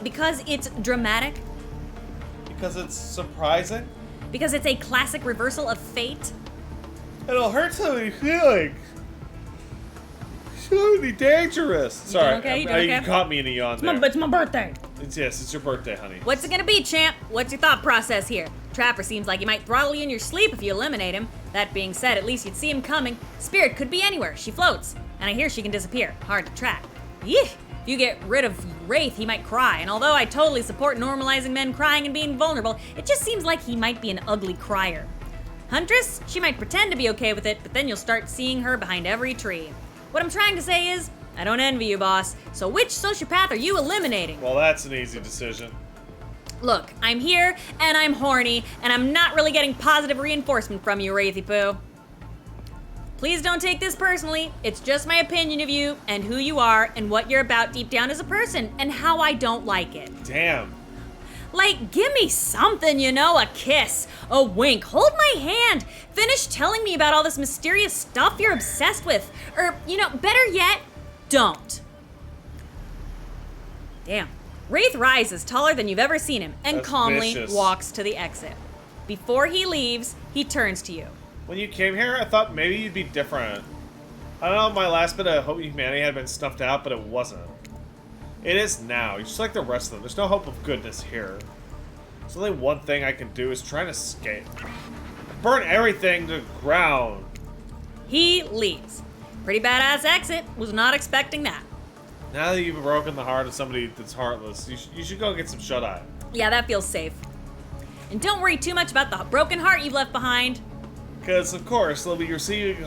Because it's dramatic? Because it's surprising? Because it's a classic reversal of fate? It'll hurt somebody's feelings. It's really dangerous. Sorry, You doing okay? You caught me in a yawn there. It's my birthday. Yes, it's your birthday, honey. What's it gonna be, champ? What's your thought process here? Trapper seems like he might throttle you in your sleep if you eliminate him. That being said, at least you'd see him coming. Spirit could be anywhere. She floats. And I hear she can disappear. Hard to track. Yeesh. If you get rid of Wraith, he might cry. And although I totally support normalizing men crying and being vulnerable, it just seems like he might be an ugly crier. Huntress? She might pretend to be okay with it, but then you'll start seeing her behind every tree. What I'm trying to say is, I don't envy you, boss. So which sociopath are you eliminating? Well, that's an easy decision. Look, I'm here, and I'm horny, and I'm not really getting positive reinforcement from you, Wraithy Poo. Please don't take this personally. It's just my opinion of you, and who you are, and what you're about deep down as a person, and how I don't like it. Damn. Like, give me something, a kiss, a wink, hold my hand, finish telling me about all this mysterious stuff you're obsessed with, or, better yet, don't. Damn. Wraith rises taller than you've ever seen him and That's calmly vicious. walks to the exit. Before he leaves, he turns to you. When you came here, I thought maybe you'd be different. I don't know, my last bit of hope in humanity had been snuffed out, but it wasn't. It is now. You're just like the rest of them. There's no hope of goodness here. There's only one thing I can do is try to escape. Burn everything to the ground. He leaves. Pretty badass exit. Was not expecting that. Now that you've broken the heart of somebody that's heartless, you should go get some shut-eye. Yeah, that feels safe. And don't worry too much about the broken heart you've left behind. Because, of course, they'll be receiving...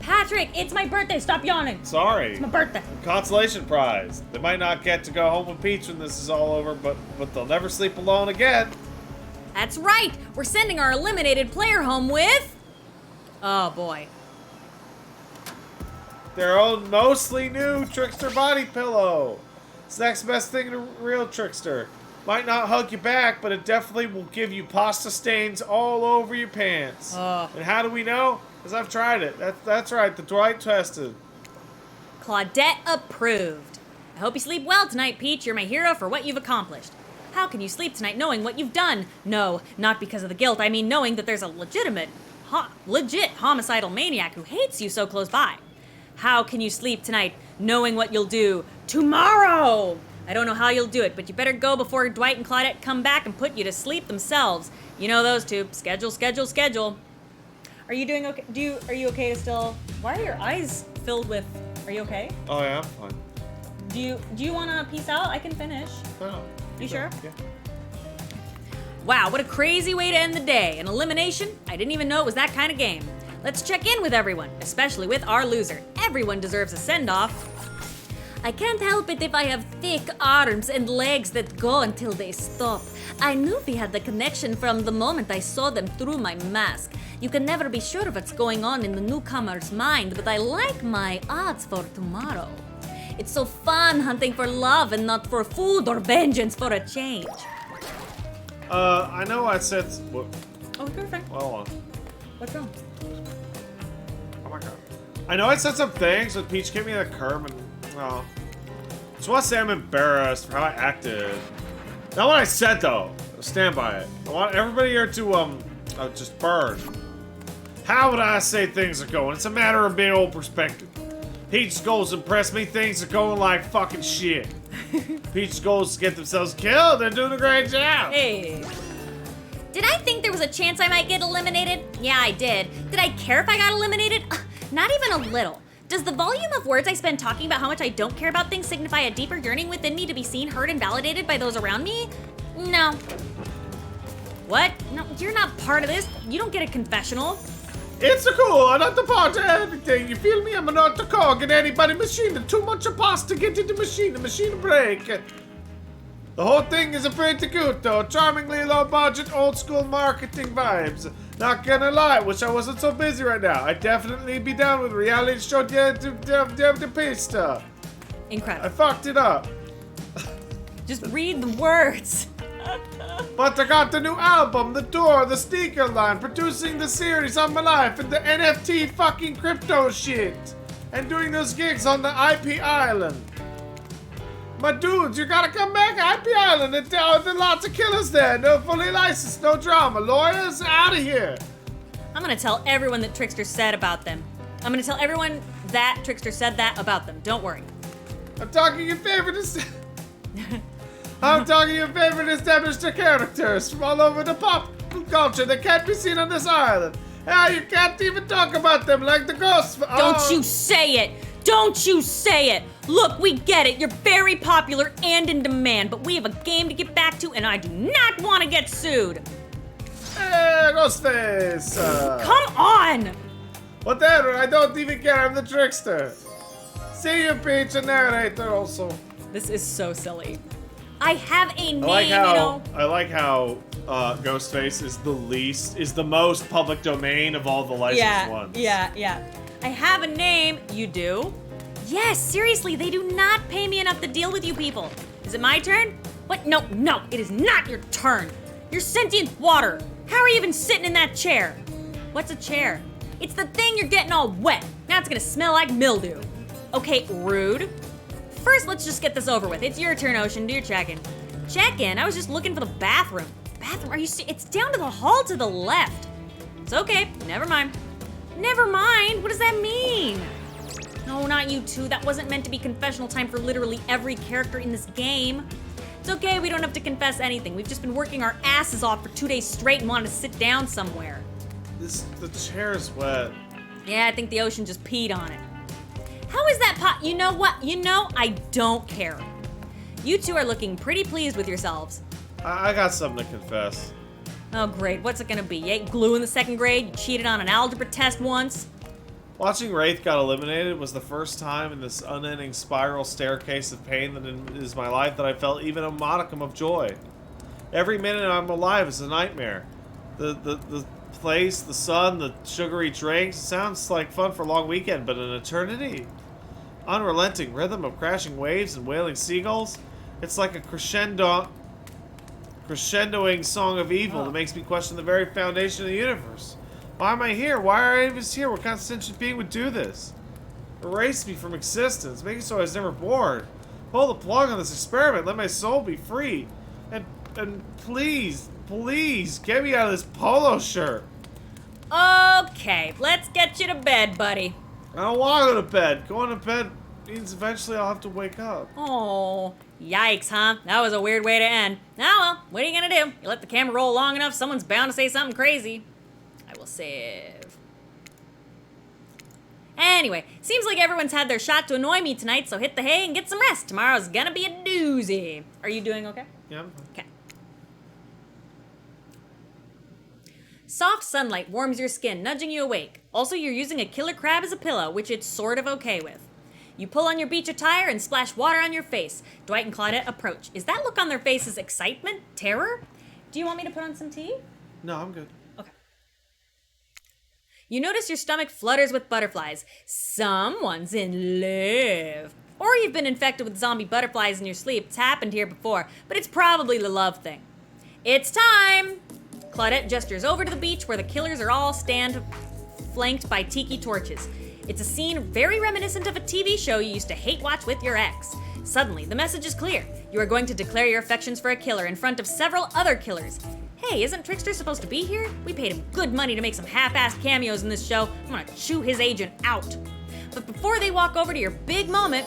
Patrick, it's my birthday. Stop yawning. Sorry. It's my birthday. Consolation prize. They might not get to go home with Peach when this is all over, but they'll never sleep alone again. That's right. We're sending our eliminated player home with... Oh, boy. Their own mostly new Trickster body pillow. It's the next best thing to real Trickster. Might not hug you back, but it definitely will give you pasta stains all over your pants. And how do we know? Because I've tried it. That's right, the Dwight tested. Claudette approved. I hope you sleep well tonight, Peach. You're my hero for what you've accomplished. How can you sleep tonight knowing what you've done? No, not because of the guilt. I mean knowing that there's a legit homicidal maniac who hates you so close by. How can you sleep tonight knowing what you'll do tomorrow? I don't know how you'll do it, but you better go before Dwight and Claudette come back and put you to sleep themselves. You know those two. Schedule, schedule, schedule. Are you doing okay? Are you okay to still... Why are your eyes filled with... Are you okay? Oh yeah, I'm fine. Do you want to peace out? I can finish. No. You sure? Yeah. Wow, what a crazy way to end the day. An elimination? I didn't even know it was that kind of game. Let's check in with everyone, especially with our loser. Everyone deserves a send-off. I can't help it if I have thick arms and legs that go until they stop. I knew we had the connection from the moment I saw them through my mask. You can never be sure of what's going on in the newcomer's mind, but I like my odds for tomorrow. It's so fun hunting for love and not for food or vengeance for a change. I know I said... What? Oh, you're fine. Hold on. What's wrong? Oh my god. I know I said some things, but Peach kicked me in the curb and... Well... I just want to say I'm embarrassed for how I acted. Not what I said, though. Stand by it. I want everybody here to, just burn. How would I say things are going? It's a matter of big old perspective. Peach's goals impress me. Things are going like fucking shit. Peach's goals to get themselves killed. They're doing a great job. Hey. Did I think there was a chance I might get eliminated? Yeah, I did. Did I care if I got eliminated? Not even a little. Does the volume of words I spend talking about how much I don't care about things signify a deeper yearning within me to be seen, heard, and validated by those around me? No. What? No, you're not part of this. You don't get a confessional. It's a cool. I'm not the part of everything. You feel me? I'm not the cog in anybody machine. And too much of pasta get in the machine. The machine will break. The whole thing is a pretty good though. Charmingly low budget, old school marketing vibes. Not gonna lie, wish I wasn't so busy right now. I'd definitely be down with reality show the pista. I Incredible. fucked it up. Just read the words. But I got the new album, the tour, the sneaker line, producing the series on my life, and the NFT fucking crypto shit. And doing those gigs on the IP Island. My dudes, you gotta come back IP Island and tell there lots of killers there. No fully licensed, no drama. Lawyers, out of here. I'm gonna tell everyone that Trickster said about them. I'm gonna tell everyone that Trickster said that about them. Don't worry. I'm talking your favorite I'm talking your favorite established characters from all over the pop culture that can't be seen on this island. Hell, you can't even talk about them like the ghosts. Don't you say it! Don't you say it! Look, we get it. You're very popular and in demand, but we have a game to get back to, and I do not want to get sued. Hey, Ghostface! Come on! Whatever, I don't even care. I'm the trickster. See you, Peach, and narrator also. This is so silly. I have a name, I like how Ghostface is the most public domain of all the licensed ones. Yeah. I have a name. You do? Yes, seriously, they do not pay me enough to deal with you people. Is it my turn? What? No, it is not your turn. You're sentient water. How are you even sitting in that chair? What's a chair? It's the thing you're getting all wet. Now it's gonna smell like mildew. Okay, rude. First, let's just get this over with. It's your turn, Ocean. Do your check-in. Check-in? I was just looking for the bathroom. Bathroom? Are you it's down to the hall to the left. It's okay. Never mind. Never mind? What does that mean? No, not you two. That wasn't meant to be confessional time for literally every character in this game. It's okay. We don't have to confess anything. We've just been working our asses off for 2 days straight and wanted to sit down somewhere. The chair's wet. Yeah, I think the ocean just peed on it. How is that You know what? I don't care. You two are looking pretty pleased with yourselves. I got something to confess. Oh, great. What's it gonna be? You ate glue in the second grade? You cheated on an algebra test once? Watching Wraith got eliminated was the first time in this unending spiral staircase of pain that is my life that I felt even a modicum of joy. Every minute I'm alive is a nightmare. The place, the sun, the sugary drinks, sounds like fun for a long weekend, but an eternity? Unrelenting rhythm of crashing waves and wailing seagulls? It's like a crescendoing song of evil that makes me question the very foundation of the universe. Why am I here? Why are I even here? What kind of sentient being would do this? Erase me from existence, make it so I was never born. Pull the plug on this experiment, let my soul be free. And please, get me out of this polo shirt. Okay, let's get you to bed, buddy. I don't want to go to bed. Going to bed means eventually I'll have to wake up. Oh, yikes, huh? That was a weird way to end. Oh well, what are you gonna do? You let the camera roll long enough, someone's bound to say something crazy. I will save. Anyway, seems like everyone's had their shot to annoy me tonight, so hit the hay and get some rest. Tomorrow's gonna be a doozy. Are you doing okay? Yeah. Okay. Soft sunlight warms your skin, nudging you awake. Also, you're using a killer crab as a pillow, which it's sort of okay with. You pull on your beach attire and splash water on your face. Dwight and Claudette approach. Is that look on their faces excitement? Terror? Do you want me to put on some tea? No, I'm good. Okay. You notice your stomach flutters with butterflies. Someone's in love. Or you've been infected with zombie butterflies in your sleep. It's happened here before, but it's probably the love thing. It's time! Claudette gestures over to the beach where the killers are all flanked by tiki torches. It's a scene very reminiscent of a TV show you used to hate watch with your ex. Suddenly, the message is clear. You are going to declare your affections for a killer in front of several other killers. Hey, isn't Trickster supposed to be here? We paid him good money to make some half-assed cameos in this show. I'm gonna chew his agent out. But before they walk over to your big moment...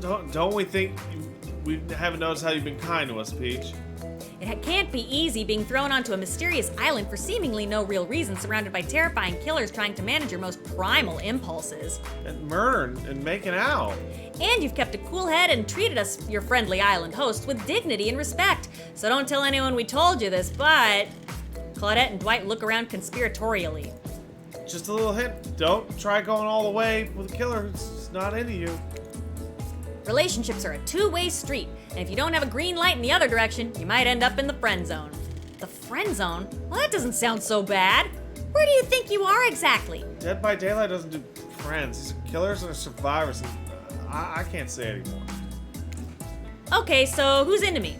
Don't we think we haven't noticed how you've been kind to us, Peach? It can't be easy being thrown onto a mysterious island for seemingly no real reason, surrounded by terrifying killers trying to manage your most primal impulses. And murder and making out. And you've kept a cool head and treated us, your friendly island hosts, with dignity and respect. So don't tell anyone we told you this, but... Claudette and Dwight look around conspiratorially. Just a little hint. Don't try going all the way with a killer who's not into you. Relationships are a two-way street, and if you don't have a green light in the other direction, you might end up in the friend zone. The friend zone? Well, that doesn't sound so bad. Where do you think you are exactly? Dead by Daylight doesn't do friends. These are killers and survivors. And I can't say anymore. Okay, so who's into me?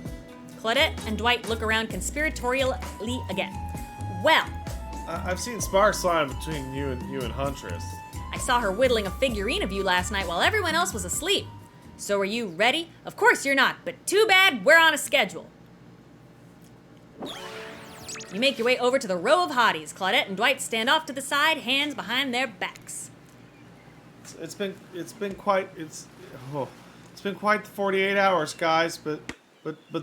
Claudette and Dwight look around conspiratorially again. Well, I've seen sparks flying between you and Huntress. I saw her whittling a figurine of you last night while everyone else was asleep. So are you ready? Of course you're not, but too bad we're on a schedule. You make your way over to the row of hotties. Claudette and Dwight stand off to the side, hands behind their backs. It's been quite the 48 hours, guys. But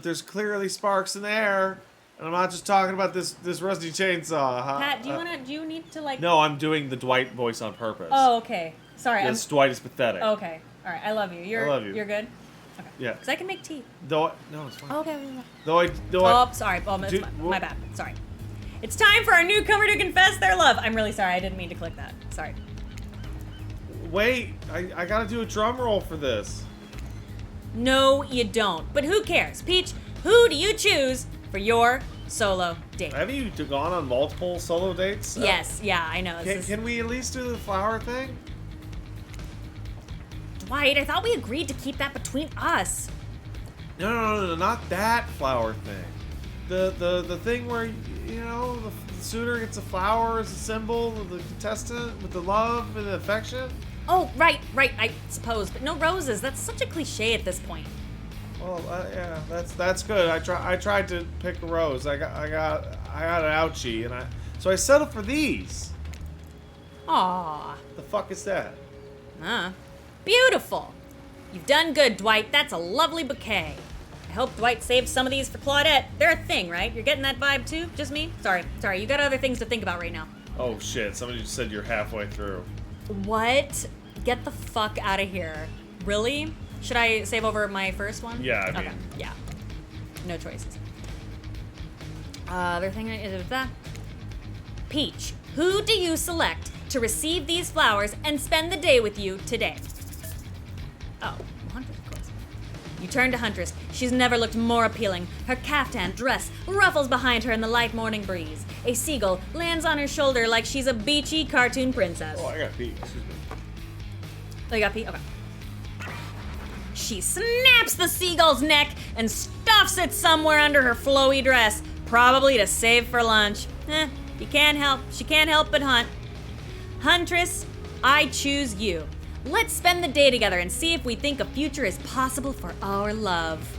there's clearly sparks in the air, and I'm not just talking about this rusty chainsaw. Huh? Pat, do you need to like? No, I'm doing the Dwight voice on purpose. Oh, okay. Sorry. Yes, Dwight is pathetic. Okay. All right. I love you. I love you. You're good. Okay. Yeah. Because I can make tea. No, it's fine. Okay. Though Sorry. Oh, my bad. Sorry. It's time for our newcomer to confess their love. I'm really sorry. I didn't mean to click that. Sorry. Wait, I gotta do a drum roll for this. No, you don't. But who cares? Peach, who do you choose for your solo date? Haven't you gone on multiple solo dates? Yes. Yeah, I know. Can we at least do the flower thing? Dwight, I thought we agreed to keep that between us. No, not that flower thing. The thing where, you know, the suitor gets a flower as a symbol of the contestant with the love and the affection. Oh, right, I suppose, but no roses. That's such a cliche at this point. Well, yeah, that's good. I tried to pick a rose. I got an ouchie, and so I settled for these. Aww. The fuck is that? Beautiful. You've done good, Dwight. That's a lovely bouquet. I hope Dwight saved some of these for Claudette. They're a thing, right? You're getting that vibe too? Just me? Sorry. You got other things to think about right now. Oh shit! Somebody just said you're halfway through. What? Get the fuck out of here. Really? Should I save over my first one? Yeah, I mean. Okay, yeah. No choices. Other thing is that. Peach, who do you select to receive these flowers and spend the day with you today? Oh, Huntress, of course. You turn to Huntress. She's never looked more appealing. Her caftan dress ruffles behind her in the light morning breeze. A seagull lands on her shoulder like she's a beachy cartoon princess. Oh, I got pee. Excuse me. Oh, you got pee? Okay. She snaps the seagull's neck and stuffs it somewhere under her flowy dress, probably to save for lunch. She can't help but hunt. Huntress, I choose you. Let's spend the day together and see if we think a future is possible for our love.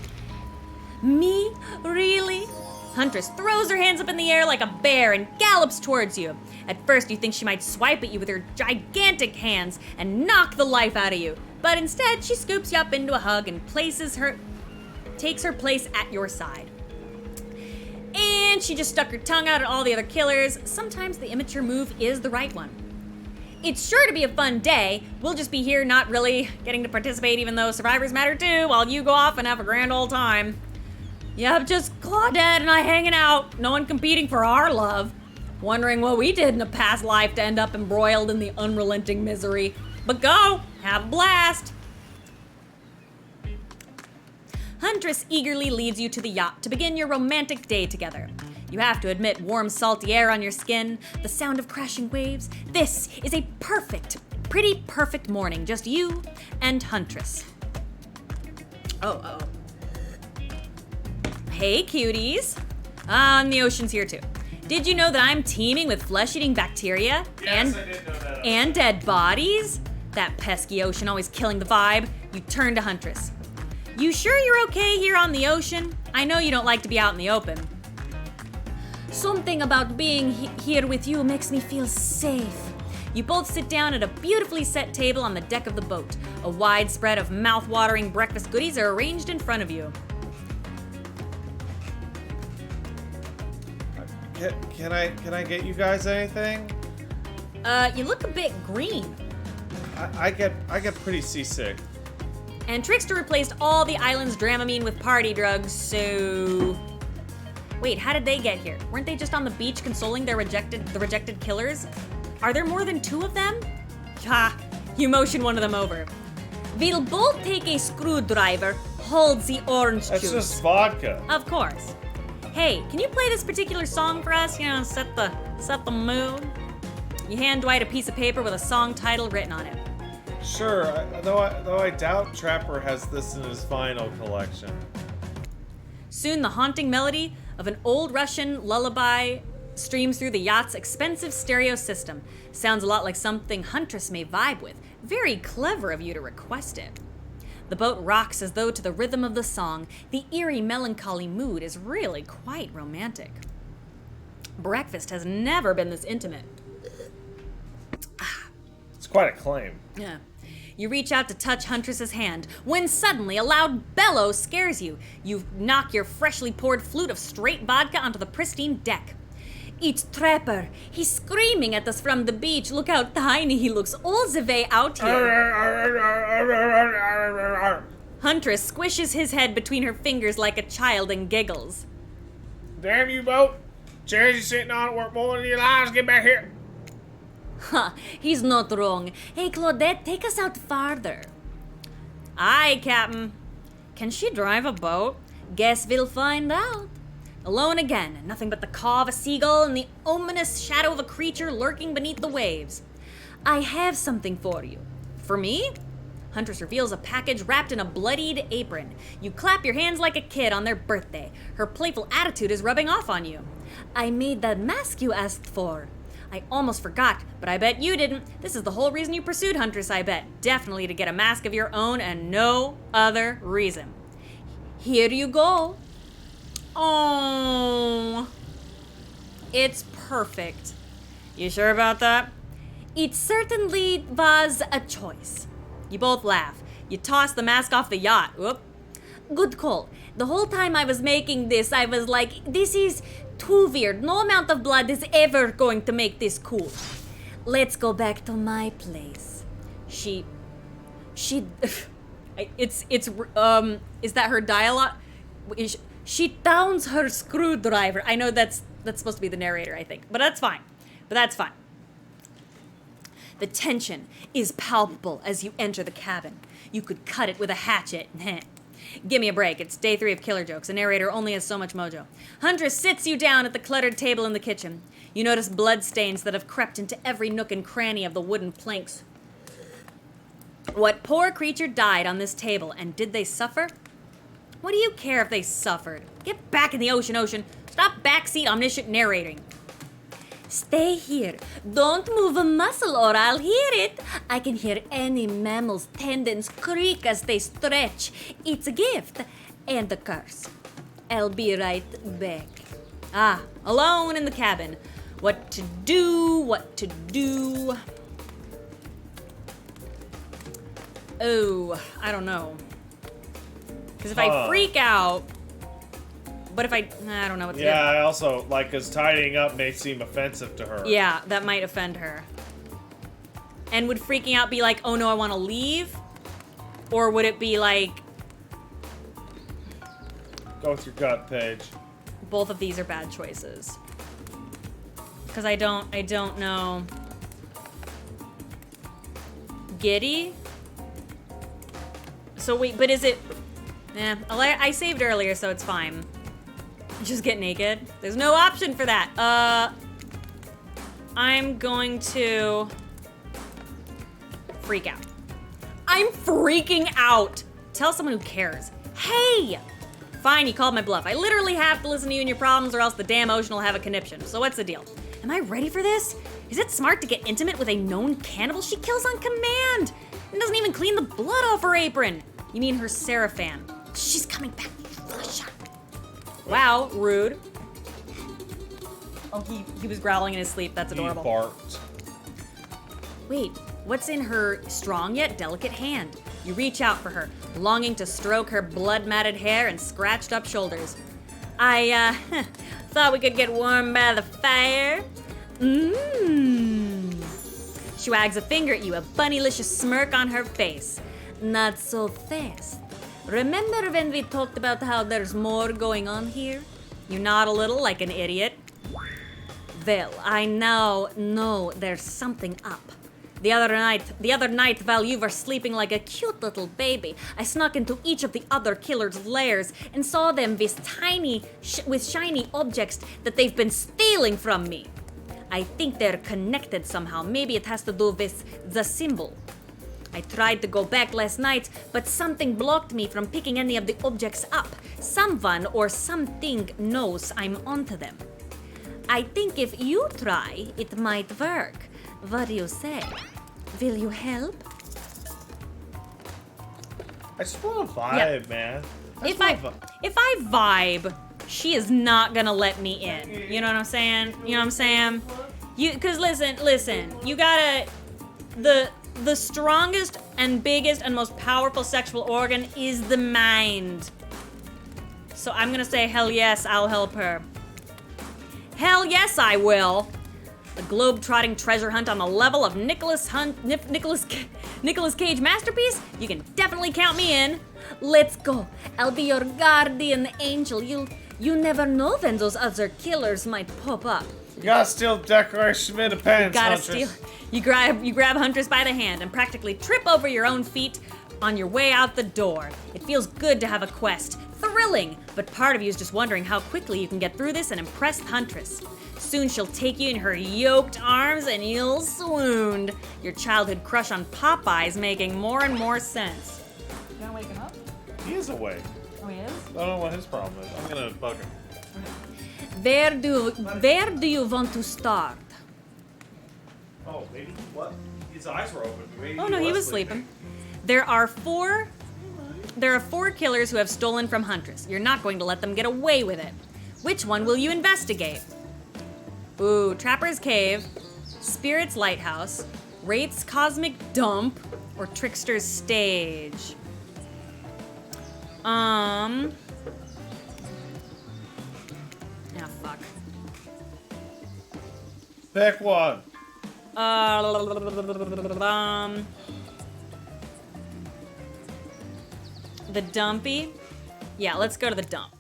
Me? Really? Huntress throws her hands up in the air like a bear and gallops towards you. At first, you think she might swipe at you with her gigantic hands and knock the life out of you. But instead, she scoops you up into a hug and takes her place at your side. And she just stuck her tongue out at all the other killers. Sometimes the immature move is the right one. It's sure to be a fun day. We'll just be here not really getting to participate even though survivors matter too, while you go off and have a grand old time. Yep, just Claudette and I hanging out, no one competing for our love. Wondering what we did in a past life to end up embroiled in the unrelenting misery. But go, have a blast. Huntress eagerly leads you to the yacht to begin your romantic day together. You have to admit warm, salty air on your skin, the sound of crashing waves. This is a pretty perfect morning. Just you and Huntress. Oh. Hey, cuties. And the ocean's here too. Did you know that I'm teeming with flesh-eating bacteria? Yes, I did know that. And dead bodies? That pesky ocean always killing the vibe. You turn to Huntress. You sure you're okay here on the ocean? I know you don't like to be out in the open. Something about being here with you makes me feel safe. You both sit down at a beautifully set table on the deck of the boat. A wide spread of mouth-watering breakfast goodies are arranged in front of you. Can I get you guys anything? You look a bit green. I get pretty seasick. And Trickster replaced all the island's Dramamine with party drugs, so... Wait, how did they get here? Weren't they just on the beach consoling the rejected killers? Are there more than 2 of them? Ha! You motion one of them over. We'll both take a screwdriver, hold the orange That's juice. just vodka. Of course. Hey, can you play this particular song for us? You know, set the mood. You hand Dwight a piece of paper with a song title written on it. Sure, though I doubt Trapper has this in his vinyl collection. Soon the haunting melody of an old Russian lullaby streams through the yacht's expensive stereo system. Sounds a lot like something Huntress may vibe with. Very clever of you to request it. The boat rocks as though to the rhythm of the song. The eerie, melancholy mood is really quite romantic. Breakfast has never been this intimate. It's quite a claim. Yeah. You reach out to touch Huntress's hand, when suddenly a loud bellow scares you. You knock your freshly poured flute of straight vodka onto the pristine deck. It's Trapper. He's screaming at us from the beach. Look how tiny he looks all the way out here. Huntress squishes his head between her fingers like a child and giggles. Damn you boat! Chairs you're sitting on work more than your lives. Get back here. Ha, he's not wrong. Hey, Claudette, take us out farther. Aye, Captain. Can she drive a boat? Guess we'll find out. Alone again, nothing but the caw of a seagull and the ominous shadow of a creature lurking beneath the waves. I have something for you. For me? Huntress reveals a package wrapped in a bloodied apron. You clap your hands like a kid on their birthday. Her playful attitude is rubbing off on you. I made that mask you asked for. I almost forgot, but I bet you didn't. This is the whole reason you pursued Huntress, I bet. Definitely to get a mask of your own and no other reason. Here you go. Oh, it's perfect. You sure about that? It certainly was a choice. You both laugh. You toss the mask off the yacht. Whoop. Good call. The whole time I was making this, I was like, this is too weird. No amount of blood is ever going to make this cool. Let's go back to my place. Is that her dialogue? She downs her screwdriver. I know that's supposed to be the narrator, I think. But that's fine. The tension is palpable as you enter the cabin. You could cut it with a hatchet. Give me a break. It's day 3 of Killer Jokes. A narrator only has so much mojo. Huntress sits you down at the cluttered table in the kitchen. You notice blood stains that have crept into every nook and cranny of the wooden planks. What poor creature died on this table, and did they suffer? What do you care if they suffered? Get back in the ocean. Stop backseat omniscient narrating. Stay here. Don't move a muscle or I'll hear it. I can hear any mammal's tendons creak as they stretch. It's a gift and a curse. I'll be right back. Alone in the cabin. What to do? Oh, I don't know. Because if I freak out... But if I don't know what to do. Yeah, I also, because tidying up may seem offensive to her. Yeah, that might offend her. And would freaking out be like, oh no, I want to leave? Or would it be like... Go with your gut, Paige. Both of these are bad choices. Because I don't know. Giddy? So wait, but is it... I saved earlier, so it's fine. Just get naked. There's no option for that. I'm going to freak out. I'm freaking out. Tell someone who cares. Hey! Fine, you called my bluff. I literally have to listen to you and your problems or else the damn ocean will have a conniption. So what's the deal? Am I ready for this? Is it smart to get intimate with a known cannibal she kills on command? And doesn't even clean the blood off her apron. You mean her Seraphan. She's coming back. Wow, rude. Oh, he was growling in his sleep. That's adorable. He barked. Wait, what's in her strong yet delicate hand? You reach out for her, longing to stroke her blood-matted hair and scratched up shoulders. I, thought we could get warm by the fire. Mmm. She wags a finger at you, a bunnylicious smirk on her face. Not so fast. Remember when we talked about how there's more going on here? You nod a little like an idiot. Well, I now know there's something up. The other night, while you were sleeping like a cute little baby, I snuck into each of the other killers' lairs and saw them with shiny objects that they've been stealing from me. I think they're connected somehow. Maybe it has to do with the symbol. I tried to go back last night, but something blocked me from picking any of the objects up. Someone or something knows I'm onto them. I think if you try, it might work. What do you say? Will you help? I just want to vibe, man. If I vibe, she is not gonna let me in. You know what I'm saying? You know what I'm saying? Cause listen, you gotta, the strongest and biggest and most powerful sexual organ is the mind. So I'm gonna say, hell yes, I'll help her. Hell yes, I will. A globe-trotting treasure hunt on the level of Nicolas Cage masterpiece? You can definitely count me in. Let's go. I'll be your guardian angel. You never know when those other killers might pop up. You gotta steal decoration in the pants, Gotta Huntress. steal. You grab Huntress by the hand and practically trip over your own feet on your way out the door. It feels good to have a quest. Thrilling, but part of you is just wondering how quickly you can get through this and impress Huntress. Soon she'll take you in her yoked arms and you'll swoon. Your childhood crush on Popeyes making more and more sense. You gonna wake him up? He is awake. Oh, he is? I don't know what his problem is. I'm gonna bug him. Where do you want to start? Oh, maybe what? His eyes were open. Maybe Oh no, he was sleeping. There are four killers who have stolen from Huntress. You're not going to let them get away with it. Which one will you investigate? Ooh, Trapper's Cave, Spirit's Lighthouse, Wraith's Cosmic Dump, or Trickster's Stage. Ah, fuck. Pick one. The Dumpy? Yeah, let's go to the dump.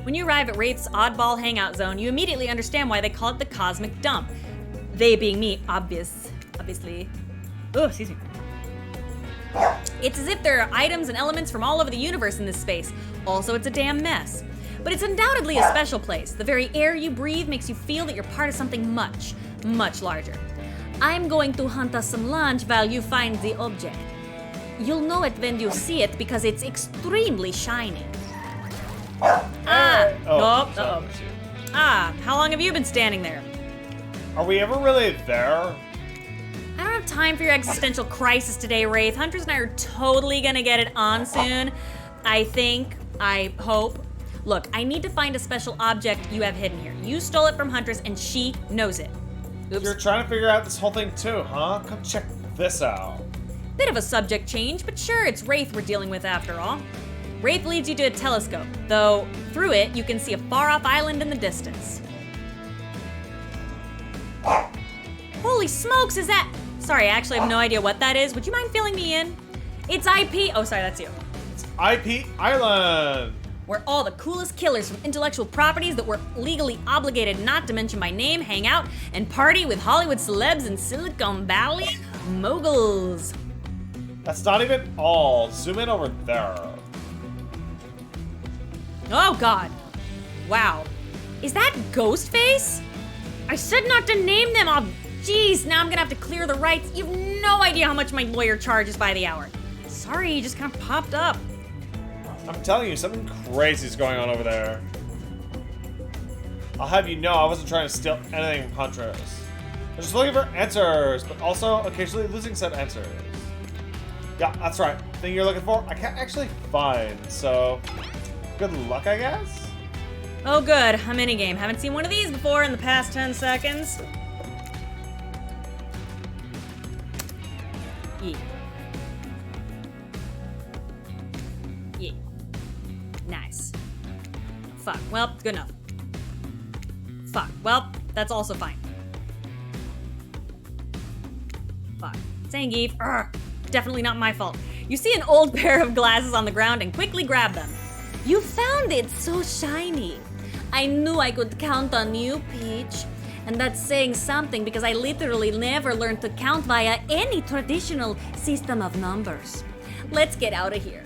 When you arrive at Wraith's oddball hangout zone, you immediately understand why they call it the Cosmic Dump. They being me, obviously. Oh, excuse me. It's as if there are items and elements from all over the universe in this space. Also, it's a damn mess. But it's undoubtedly a special place. The very air you breathe makes you feel that you're part of something much, much larger. I'm going to hunt us some lunch while you find the object. You'll know it when you see it because it's extremely shiny. How long have you been standing there? Are we ever really there? I don't have time for your existential crisis today, Wraith. Huntress and I are totally gonna get it on soon. I hope. Look, I need to find a special object you have hidden here. You stole it from Huntress and she knows it. Oops. You're trying to figure out this whole thing too, huh? Come check this out. Bit of a subject change, but sure, it's Wraith we're dealing with after all. Wraith leads you to a telescope, though through it you can see a far-off island in the distance. Holy smokes, is that... Sorry, I actually have no idea what that is. Would you mind filling me in? It's IP... Oh, sorry, that's you. It's IP Island! Where all the coolest killers from intellectual properties that we're legally obligated not to mention by name hang out and party with Hollywood celebs and Silicon Valley moguls. That's not even all. Zoom in over there. Oh god. Wow. Is that Ghostface? I said not to name them. Oh, jeez, now I'm gonna have to clear the rights. You have no idea how much my lawyer charges by the hour. Sorry, you just kind of popped up. I'm telling you, something crazy is going on over there. I'll have you know I wasn't trying to steal anything from Huntress. I'm just looking for answers, but also occasionally losing said answers. Yeah, that's right. Thing you're looking for, I can't actually find, so good luck, I guess? Oh good, a minigame. Haven't seen one of these before in the past 10 seconds. Yeah. Yeah. Nice. Fuck, well, good enough. Fuck, well, that's also fine. Fuck. Zangief, definitely not my fault. You see an old pair of glasses on the ground and quickly grab them. You found it so shiny. I knew I could count on you, Peach. And that's saying something because I literally never learned to count via any traditional system of numbers. Let's get out of here.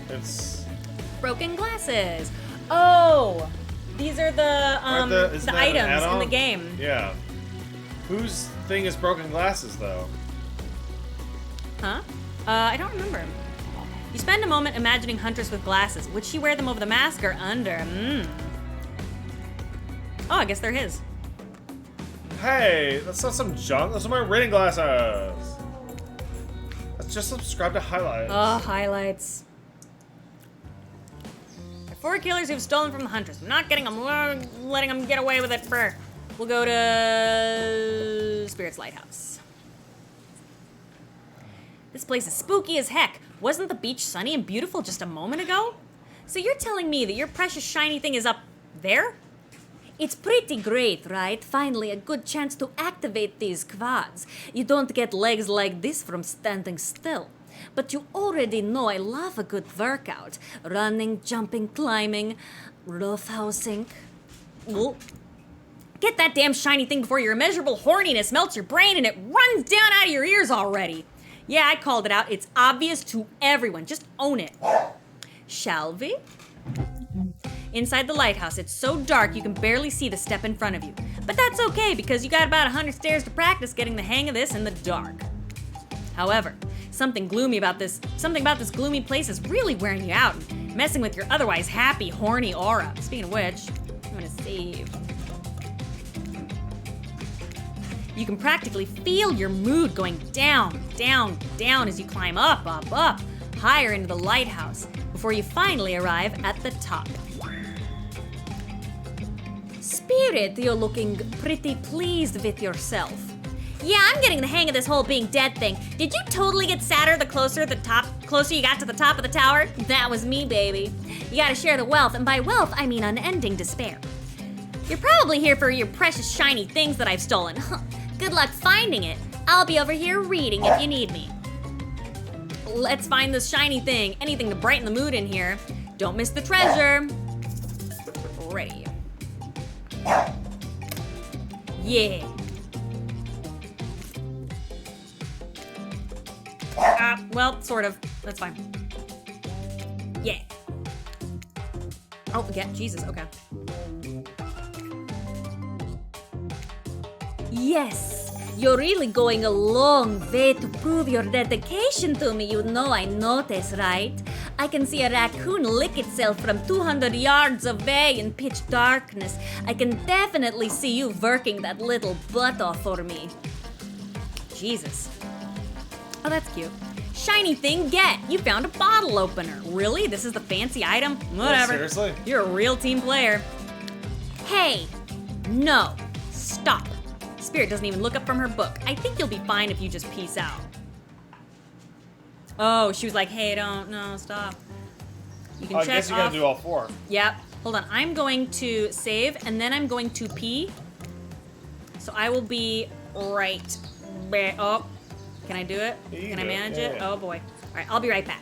It's Broken glasses. Oh, these are the isn't the that an items in add-on? the game. Yeah. Whose thing is broken glasses though? Huh? I don't remember. You spend a moment imagining Huntress with glasses. Would she wear them over the mask or under? Oh, I guess they're his. Hey, that's not some junk. Those are my reading glasses. Let's just subscribe to highlights. Oh, highlights. There are 4 killers who've stolen from the Huntress. I'm not getting them, letting them get away with it. We'll go to Spirit's Lighthouse. This place is spooky as heck. Wasn't the beach sunny and beautiful just a moment ago? So you're telling me that your precious shiny thing is up there? It's pretty great, right? Finally, a good chance to activate these quads. You don't get legs like this from standing still. But you already know I love a good workout. Running, jumping, climbing, roughhousing. Ooh. Get that damn shiny thing before your immeasurable horniness melts your brain and it runs down out of your ears already. Yeah, I called it out. It's obvious to everyone. Just own it. Shall we? Inside the lighthouse, it's so dark you can barely see the step in front of you. But that's okay because you got about 100 stairs to practice getting the hang of this in the dark. However, something about this gloomy place is really wearing you out and messing with your otherwise happy, horny aura. Speaking of which, I'm gonna save. You can practically feel your mood going down, down, down as you climb up, higher into the lighthouse before you finally arrive at the top. Spirit, you're looking pretty pleased with yourself. Yeah, I'm getting the hang of this whole being dead thing. Did you totally get sadder the closer you got to the top of the tower? That was me, baby. You gotta share the wealth, and by wealth, I mean unending despair. You're probably here for your precious shiny things that I've stolen. Good luck finding it. I'll be over here reading if you need me. Let's find this shiny thing. Anything to brighten the mood in here. Don't miss the treasure. Ready. Yeah. Well, sort of. That's fine. Yeah. Oh, yeah, Jesus, okay. Yes, you're really going a long way to prove your dedication to me. You know I notice, right? I can see a raccoon lick itself from 200 yards away in pitch darkness. I can definitely see you working that little butt off for me. Jesus. Oh, that's cute. Shiny thing, get! You found a bottle opener. Really? This is the fancy item? Whatever. Seriously? You're a real team player. Hey! No. Stop. Spirit doesn't even look up from her book. I think you'll be fine if you just peace out. Oh, she was like, hey, no, stop. You can I check guess you off. gotta do all 4. Yep. Hold on. I'm going to save, and then I'm going to pee. So I will be right back. Oh, can I do it? You Can I do it, manage yeah, it? yeah. Oh, boy. All right, I'll be right back.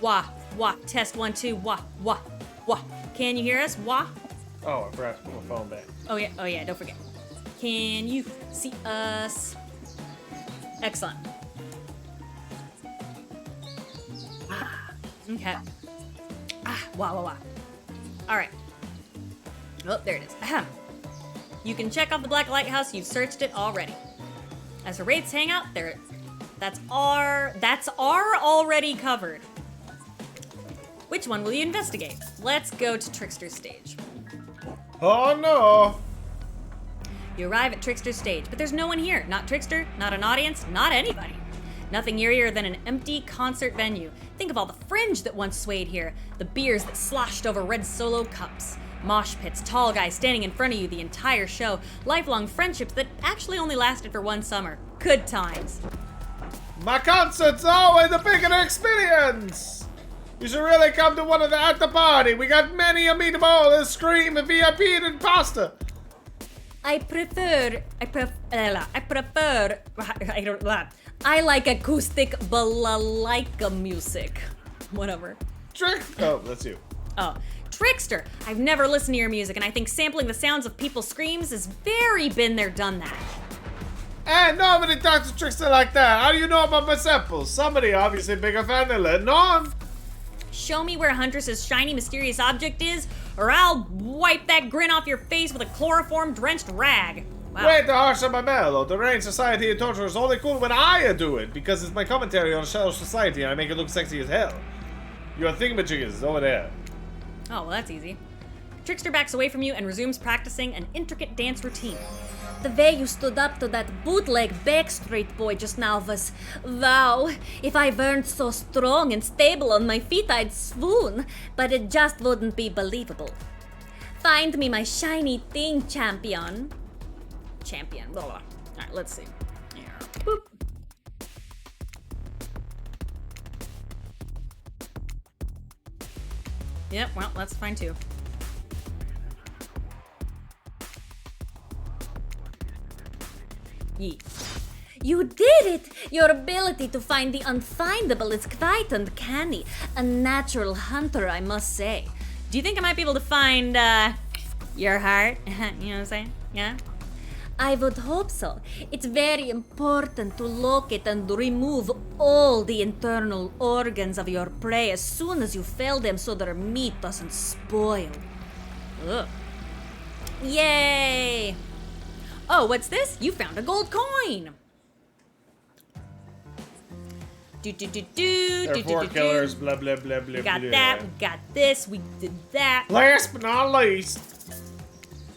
Wah, wah. Test 1, 2. Wah, wah, wah. Can you hear us? Wah. Oh, I forgot to put my phone back. Oh yeah, don't forget. Can you see us? Excellent. Okay. Wah, wah, wah. All right. Oh, there it is. Ahem. You can check off the Black Lighthouse. You've searched it already. As for Wraith's hangout, that's our already covered. Which one will you investigate? Let's go to Trickster's stage. Oh no! You arrive at Trickster's stage, but there's no one here. Not Trickster, not an audience, not anybody. Nothing eerier than an empty concert venue. Think of all the fringe that once swayed here. The beers that sloshed over red Solo cups. Mosh pits, tall guys standing in front of you the entire show. Lifelong friendships that actually only lasted for one summer. Good times. My concert's always a bigger experience! You should really come to one of the at the party. We got many a meatball and scream and VIP and pasta. I like acoustic balalaika music. Whatever. Oh, that's you. Oh, Trickster! I've never listened to your music, and I think sampling the sounds of people's screams has very been there, done that. Hey, nobody talks to Trickster like that. How do you know about my samples? Somebody obviously bigger fan than letting on. Show me where Huntress's shiny, mysterious object is, or I'll wipe that grin off your face with a chloroform-drenched rag. Wow. Wait to harsh on my mellow. The Rain Society and Torture is only cool when I do it, because it's my commentary on Shadow Society and I make it look sexy as hell. Your thingamajig is over there. Oh, well, that's easy. Trickster backs away from you and resumes practicing an intricate dance routine. The way you stood up to that bootleg Backstreet Boy just now was, wow. If I weren't so strong and stable on my feet, I'd swoon. But it just wouldn't be believable. Find me my shiny thing, champion. Champion, blah, blah. All right, let's see. Here. Boop. Yep, well, that's fine too. Yee. You did it! Your ability to find the unfindable is quite uncanny. A natural hunter, I must say. Do you think I might be able to find, your heart? You know what I'm saying? Yeah? I would hope so. It's very important to locate and remove all the internal organs of your prey as soon as you fell them so their meat doesn't spoil. Ugh. Yay! Oh, what's this? You found a gold coin! There are 4 killers, blah blah blah blah. We got that, we got this, we did that. Last but not least.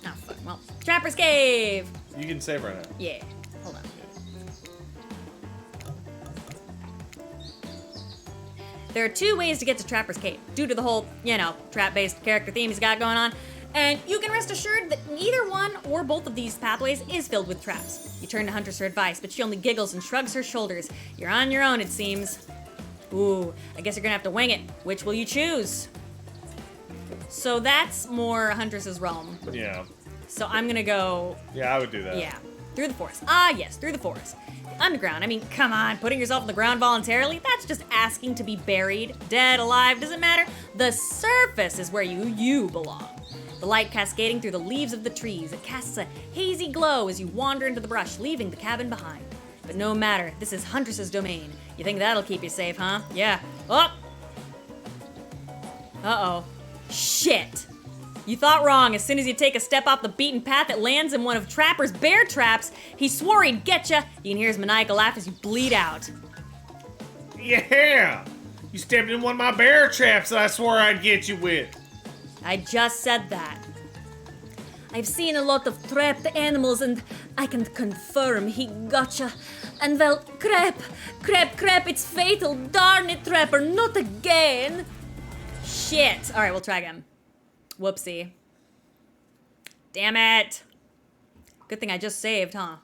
Oh, fuck. Well, Trapper's Cave! You can save right now. Yeah. Hold on. There are 2 ways to get to Trapper's Cave, due to the whole, trap-based character theme he's got going on. And you can rest assured that neither one or both of these pathways is filled with traps. You turn to Huntress for advice, but she only giggles and shrugs her shoulders. You're on your own, it seems. Ooh, I guess you're gonna have to wing it. Which will you choose? So that's more Huntress's realm. Yeah. So I'm gonna go... Yeah, I would do that. Yeah. Through the forest. Ah, yes, through the forest. Underground. I mean, come on, putting yourself on the ground voluntarily? That's just asking to be buried. Dead, alive, doesn't matter. The surface is where you belong. The light cascading through the leaves of the trees. It casts a hazy glow as you wander into the brush, leaving the cabin behind. But no matter, this is Huntress's domain. You think that'll keep you safe, huh? Yeah. Oh! Uh-oh. Shit! You thought wrong. As soon as you take a step off the beaten path, it lands in one of Trapper's bear traps. He swore he'd get ya. You can hear his maniacal laugh as you bleed out. Yeah! You stepped in one of my bear traps that I swore I'd get you with. I just said that. I've seen a lot of trapped animals and I can confirm he gotcha. And well, crap, it's fatal. Darn it, Trapper, not again. Shit. All right, we'll try again. Whoopsie. Damn it. Good thing I just saved, huh?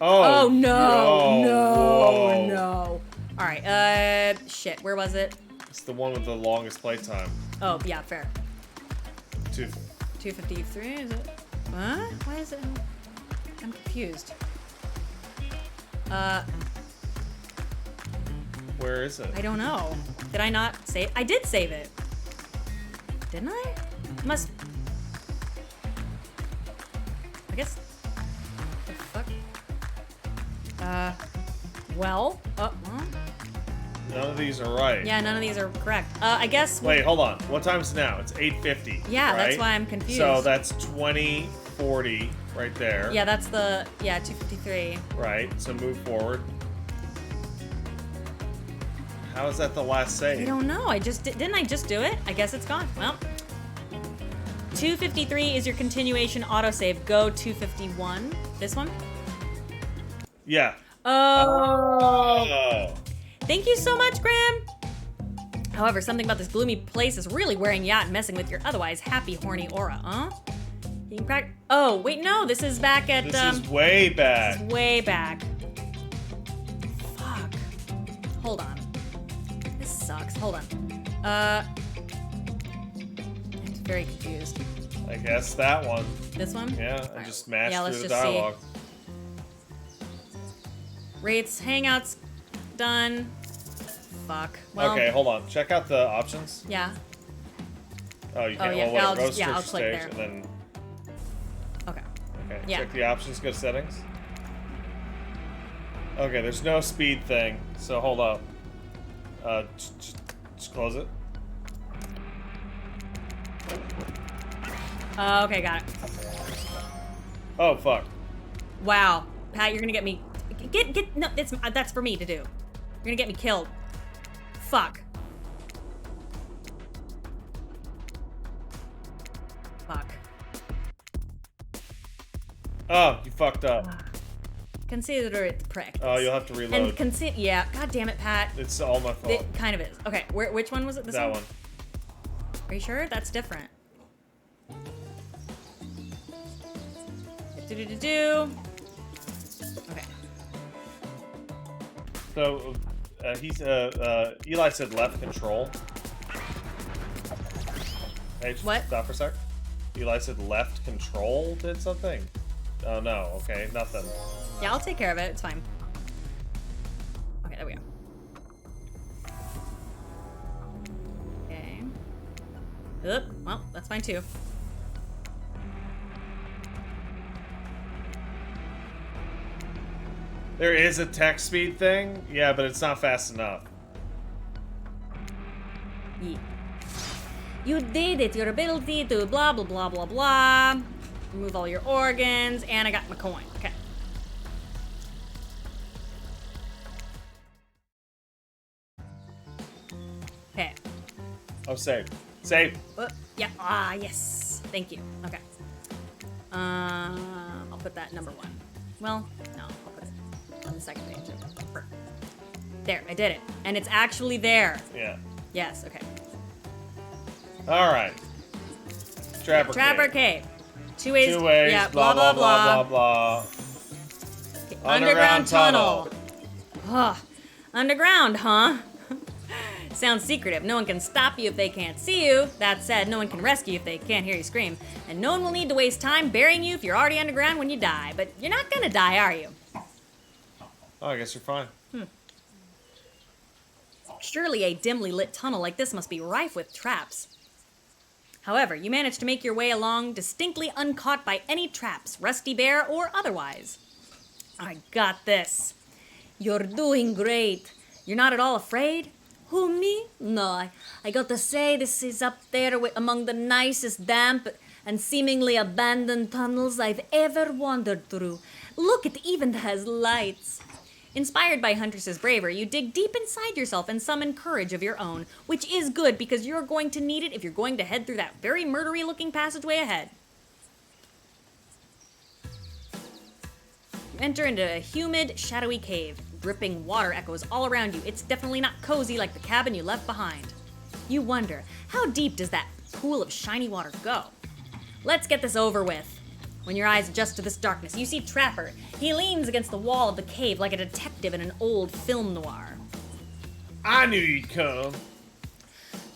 Oh, no. All right, shit, where was it? It's the one with the longest playtime. Oh, yeah, fair. 253, is it? What? Why is it? I'm confused. Where is it? I don't know. Did I not save? I did save it. Didn't I? Must. I guess. The fuck? Well. None of these are right. Yeah, none of these are correct. I guess. Wait, hold on. What time is it now? It's 8:50. Yeah, right? that's why I'm confused. So that's 2040 right there. Yeah, that's the 253. Right. So move forward. How is that the last save? I don't know. I just didn't I just do it? I guess it's gone. Well. 253 is your continuation autosave. Go 251. This one? Yeah. Oh. Thank you so much, Graham. However, something about this gloomy place is really wearing you out and messing with your otherwise happy, horny aura, huh? You can crack. Oh, wait, no. This is back at. This is way back. This is way back. Fuck. Hold on. This sucks. Hold on. I'm very confused. I guess that one. This one? Yeah, I Alright. just smashed Yeah, let's through the just see. dialogue. Rates, hangouts, done. Fuck. Well, Okay, hold on. Check out the options. Yeah. Oh, you can't. yeah, Well, whatever. I'll Go just- yeah, I'll search click stage there. and then. Okay. Okay. Yeah. Check the options. Go to settings. Okay, there's no speed thing, so hold up. Just close it. Okay, got it. Oh fuck. Wow, Pat, you're gonna get me. Get no. That's for me to do. You're gonna get me killed. Fuck. Fuck. Oh, you fucked up. Consider it practice. Oh, you'll have to reload. And yeah. God damn it, Pat. It's all my fault. It kind of is. Okay, which one was it? This That one. Are you sure? That's different. Do. Okay. So, Eli said left control. Hey, just What? stop for a sec. Eli said left control did something. Oh no, okay, nothing. Yeah, I'll take care of it. It's fine. Okay, there we go. Okay. Oop. Well, that's fine too. There is a text speed thing, yeah, but it's not fast enough. Yeah. You did it. Your ability to blah blah blah blah blah. Remove all your organs, and I got my coin. Okay. Okay. Oh, save. Save. Yeah. Yes. Thank you. Okay. I'll put that number 1. Well, no, I'll put it on the second page. There, I did it, and it's actually there. Yeah. Yes. Okay. All right. Trapper Cave. Two ways. Two ways. Yeah. Blah blah blah blah blah. Okay, Underground tunnel. Ugh. Underground, huh? Sounds secretive. No one can stop you if they can't see you. That said, no one can rescue you if they can't hear you scream. And no one will need to waste time burying you if you're already underground when you die. But you're not gonna die, are you? Oh, I guess you're fine. Surely a dimly lit tunnel like this must be rife with traps. However, you manage to make your way along distinctly uncaught by any traps, rusty bare or otherwise. I got this. You're doing great. You're not at all afraid? Who, me? No, I got to say this is up there among the nicest damp and seemingly abandoned tunnels I've ever wandered through. Look, it even has lights. Inspired by Huntress's bravery, you dig deep inside yourself and summon courage of your own, which is good because you're going to need it if you're going to head through that very murdery-looking passageway ahead. You enter into a humid, shadowy cave. Dripping water echoes all around you. It's definitely not cozy like the cabin you left behind. You wonder, how deep does that pool of shiny water go? Let's get this over with. When your eyes adjust to this darkness, you see Trapper. He leans against the wall of the cave like a detective in an old film noir. I knew you'd come.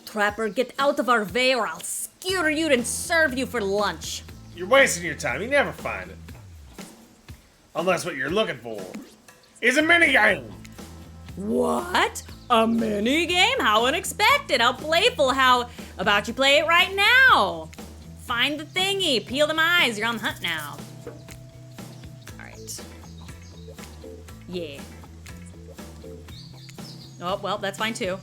Trapper, get out of our way or I'll skewer you and serve you for lunch. You're wasting your time. You never find it. Unless what you're looking for is a minigame. What? A mini game? How unexpected, how playful, how about you play it right now? Find the thingy, peel them eyes, you're on the hunt now. Alright. Yeah. Oh, well, that's fine too.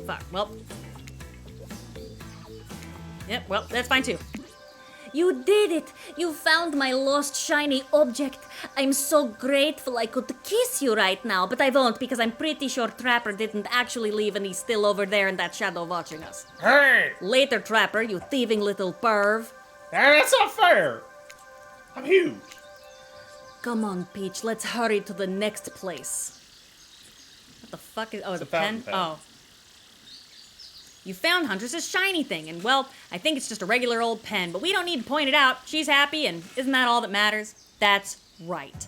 Fuck, well. Yep, well, that's fine too. You did it! You found my lost shiny object. I'm so grateful I could kiss you right now, but I won't because I'm pretty sure Trapper didn't actually leave and he's still over there in that shadow watching us. Hey! Later, Trapper, you thieving little perv. That's not fair! I'm huge. Come on, Peach, let's hurry to the next place. What the fuck is... Oh, It's the a fountain pen? pen. Oh. You found Huntress's shiny thing, and well, I think it's just a regular old pen, but we don't need to point it out. She's happy, and isn't that all that matters? That's right.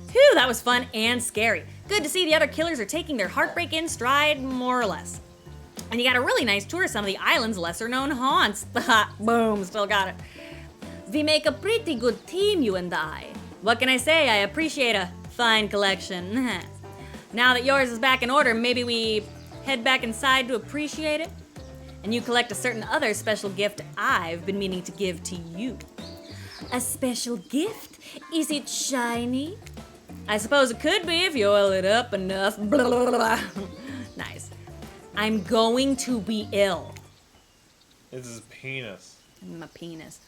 Phew, that was fun and scary. Good to see the other killers are taking their heartbreak in stride, more or less. And you got a really nice tour of some of the island's lesser-known haunts. Boom, still got it. We make a pretty good team, you and I. What can I say? I appreciate a fine collection. Now that yours is back in order, maybe we head back inside to appreciate it? And you collect a certain other special gift I've been meaning to give to you. A special gift? Is it shiny? I suppose it could be if you oil it up enough. Blah, blah, blah. Nice. I'm going to be ill. This is penis. My penis.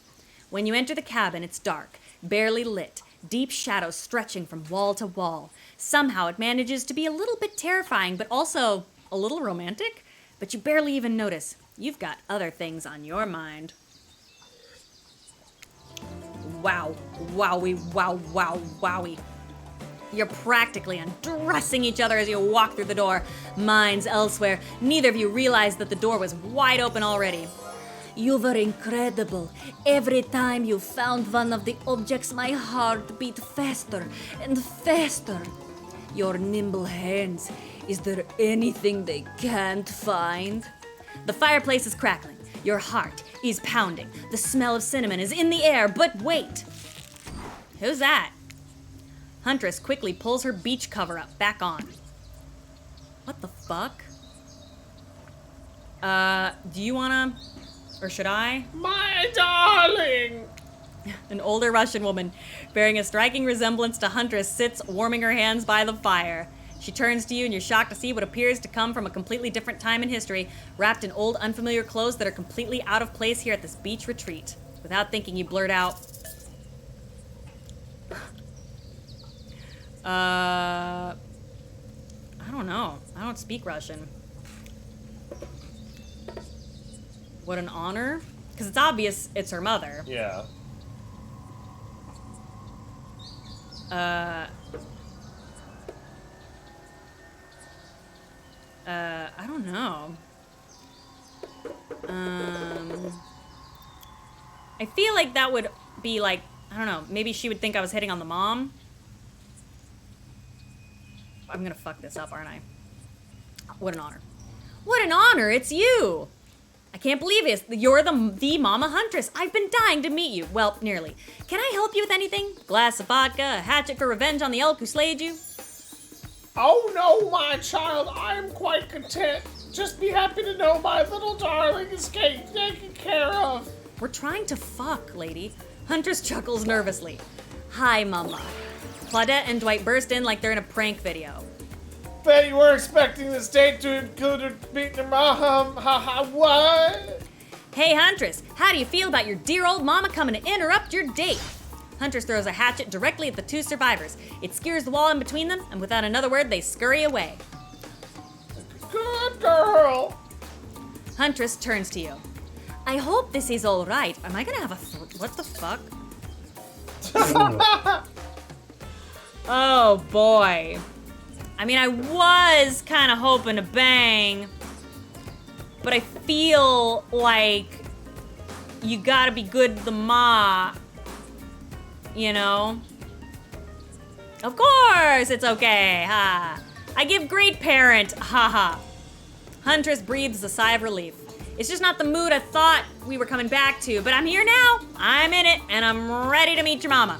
When you enter the cabin, it's dark, barely lit, deep shadows stretching from wall to wall. Somehow it manages to be a little bit terrifying, but also a little romantic. But you barely even notice. You've got other things on your mind. Wow. Wowie, wow, wow, wowie. You're practically undressing each other as you walk through the door. Minds elsewhere. Neither of you realized that the door was wide open already. You were incredible. Every time you found one of the objects, my heart beat faster and faster. Your nimble hands. Is there anything they can't find? The fireplace is crackling. Your heart is pounding. The smell of cinnamon is in the air, but wait. Who's that? Huntress quickly pulls her beach cover up, back on. What the fuck? Do you wanna... Or should I? My darling! An older Russian woman, bearing a striking resemblance to Huntress, sits warming her hands by the fire. She turns to you and you're shocked to see what appears to come from a completely different time in history, wrapped in old, unfamiliar clothes that are completely out of place here at this beach retreat. Without thinking, you blurt out, I don't know. I don't speak Russian. What an honor. Because it's obvious it's her mother. Yeah. I don't know. I feel like that would be like, I don't know, maybe she would think I was hitting on the mom. I'm gonna fuck this up, aren't I? What an honor. What an honor, it's you! I can't believe it. You're the Mama Huntress. I've been dying to meet you. Well, nearly. Can I help you with anything? Glass of vodka, a hatchet for revenge on the elk who slayed you? Oh no, my child, I am quite content. Just be happy to know my little darling is taken care of. We're trying to fuck, lady. Huntress chuckles nervously. Hi, Mama. Claudette and Dwight burst in like they're in a prank video. Bet you were expecting this date to include meeting her mom. What? Hey, Huntress, how do you feel about your dear old mama coming to interrupt your date? Huntress throws a hatchet directly at the two survivors. It skewers the wall in between them, and without another word, they scurry away. Good girl. Huntress turns to you. I hope this is all right. Am I gonna have a what the fuck? Oh boy. I mean, I was kind of hoping to bang, but I feel like you gotta be good to the ma, you know? Of course, it's okay, ha. I give great parent, haha. Huntress breathes a sigh of relief. It's just not the mood I thought we were coming back to, but I'm here now, I'm in it, and I'm ready to meet your mama.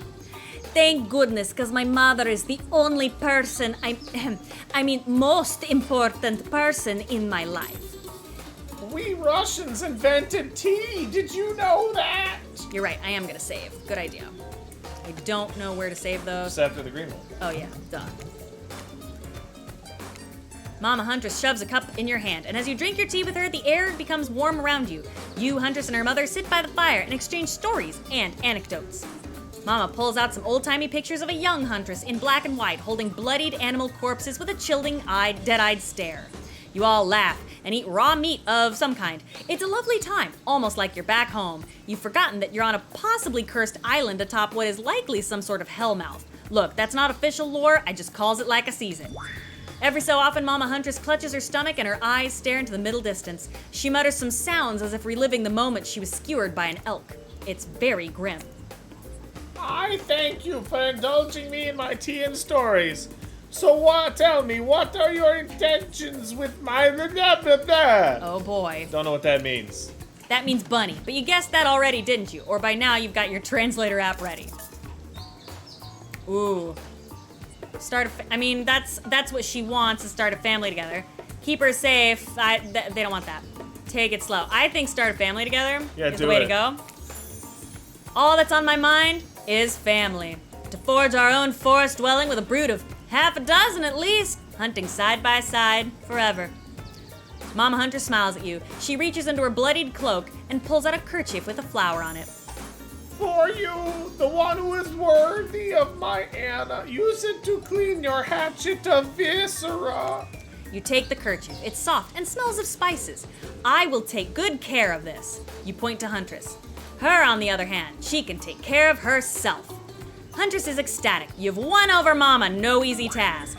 Thank goodness, because my mother is the only person, I mean, most important person in my life. We Russians invented tea. Did you know that? You're right, I am gonna save. Good idea. I don't know where to save those. Just after the green one. Oh yeah, duh. Mama Huntress shoves a cup in your hand, and as you drink your tea with her, the air becomes warm around you. You, Huntress, and her mother sit by the fire and exchange stories and anecdotes. Mama pulls out some old-timey pictures of a young Huntress in black and white, holding bloodied animal corpses with a chilling, dead-eyed stare. You all laugh and eat raw meat of some kind. It's a lovely time, almost like you're back home. You've forgotten that you're on a possibly cursed island atop what is likely some sort of hellmouth. Look, that's not official lore, I just calls it like I sees it. Every so often, Mama Huntress clutches her stomach and her eyes stare into the middle distance. She mutters some sounds as if reliving the moment she was skewered by an elk. It's very grim. I thank you for indulging me in my tea and stories. So tell me, what are your intentions with my blah, blah, blah? Oh boy. Don't know what that means. That means bunny, but you guessed that already, didn't you? Or by now you've got your translator app ready. Ooh. That's what she wants, to start a family together. Keep her safe. They don't want that. Take it slow. I think start a family together is the way to go. All that's on my mind is family. To forge our own forest dwelling with a brood of half a dozen at least, hunting side by side forever. Mama Hunter smiles at you. She reaches into her bloodied cloak and pulls out a kerchief with a flower on it. For you, the one who is worthy of my Anna, use it to clean your hatchet of viscera. You take the kerchief. It's soft and smells of spices. I will take good care of this. You point to Huntress. Her, on the other hand, she can take care of herself. Huntress is ecstatic. You've won over Mama, no easy task.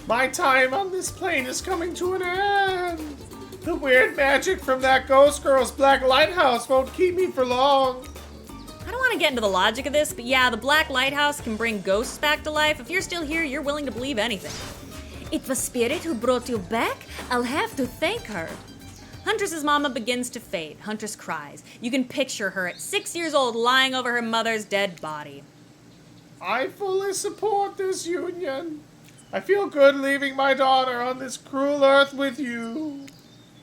My time on this plane is coming to an end. The weird magic from that ghost girl's black lighthouse won't keep me for long. I don't want to get into the logic of this, but yeah, the Black Lighthouse can bring ghosts back to life. If you're still here, you're willing to believe anything. It was Spirit who brought you back? I'll have to thank her. Huntress's mama begins to fade. Huntress cries. You can picture her at 6 years old lying over her mother's dead body. I fully support this union. I feel good leaving my daughter on this cruel earth with you.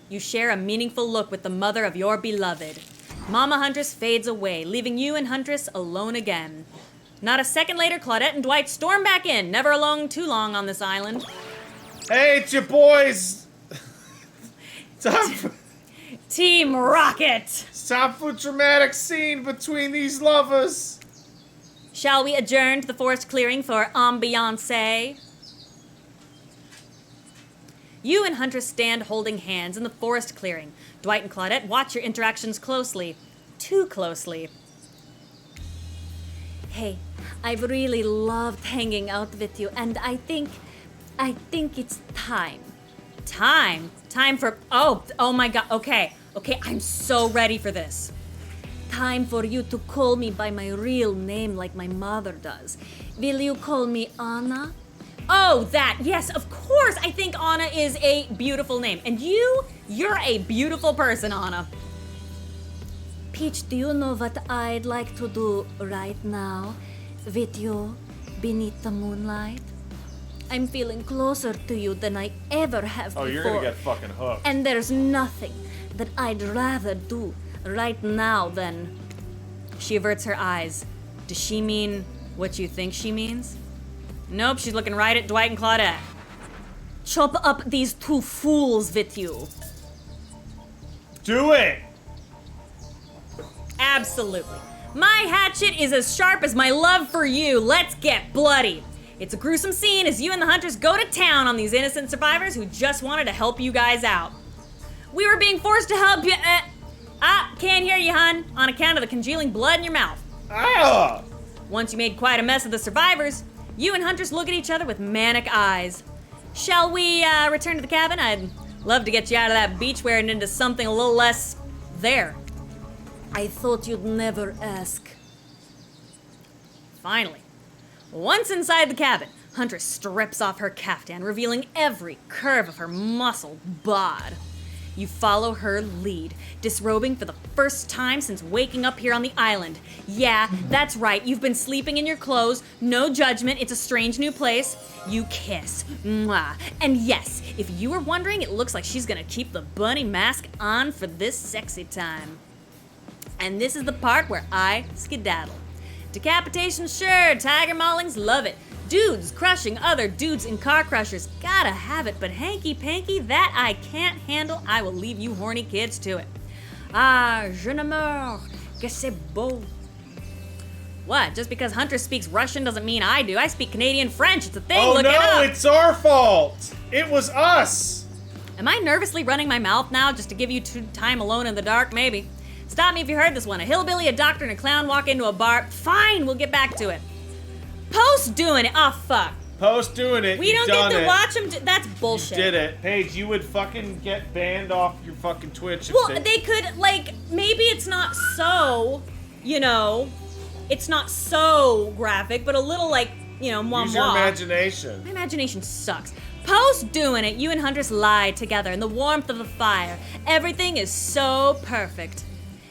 You share a meaningful look with the mother of your beloved. Mama Huntress fades away, leaving you and Huntress alone again. Not a second later, Claudette and Dwight storm back in, never alone too long on this island. Hey, it's your boys. Team Rocket! Stop for dramatic scene between these lovers. Shall we adjourn to the forest clearing for ambiance? You and Huntress stand holding hands in the forest clearing. Dwight and Claudette watch your interactions closely. Too closely. Hey, I've really loved hanging out with you, and I think it's time. Time? Time for... Oh my god. Okay, I'm so ready for this. Time for you to call me by my real name like my mother does. Will you call me Anna? Oh, that. Yes, of course. I think Anna is a beautiful name. And you're a beautiful person, Anna. Peach, do you know what I'd like to do right now with you beneath the moonlight? I'm feeling closer to you than I ever have before. Oh, you're gonna get fucking hooked. And there's nothing that I'd rather do right now than... She averts her eyes. Does she mean what you think she means? Nope, she's looking right at Dwight and Claudette. Chop up these two fools with you. Do it! Absolutely. My hatchet is as sharp as my love for you. Let's get bloody. It's a gruesome scene as you and the hunters go to town on these innocent survivors who just wanted to help you guys out. We were being forced to help you. Can't hear you, hun, on account of the congealing blood in your mouth. Ah! Once you made quite a mess of the survivors, you and Huntress look at each other with manic eyes. Shall we return to the cabin? I'd love to get you out of that beach wear and into something a little less there. I thought you'd never ask. Finally, once inside the cabin, Huntress strips off her caftan, revealing every curve of her muscled bod. You follow her lead, disrobing for the first time since waking up here on the island. Yeah, that's right, you've been sleeping in your clothes, no judgment, it's a strange new place. You kiss. Mwah. And yes, if you were wondering, it looks like she's gonna keep the bunny mask on for this sexy time. And this is the part where I skedaddle. Decapitation, sure, tiger maulings, love it. Dudes crushing other dudes in car crushers, gotta have it, but hanky-panky, that I can't handle, I will leave you horny kids to it. Ah, je ne meurs, que c'est beau. What, just because Hunter speaks Russian doesn't mean I do. I speak Canadian French, it's a thing, look it up. It's our fault. It was us. Am I nervously running my mouth now just to give you time alone in the dark? Maybe. Stop me if you heard this one. A hillbilly, a doctor, and a clown walk into a bar. Fine, we'll get back to it. Post doing it. Oh, fuck. Post doing it. We don't get to watch him. That's bullshit. You did it. Paige, you would fucking get banned off your fucking Twitch. Well, they could, like, maybe it's not so, you know, it's not so graphic, but a little, like, you know, moi. Use your imagination. My imagination sucks. Post doing it, you and Huntress lie together in the warmth of the fire. Everything is so perfect.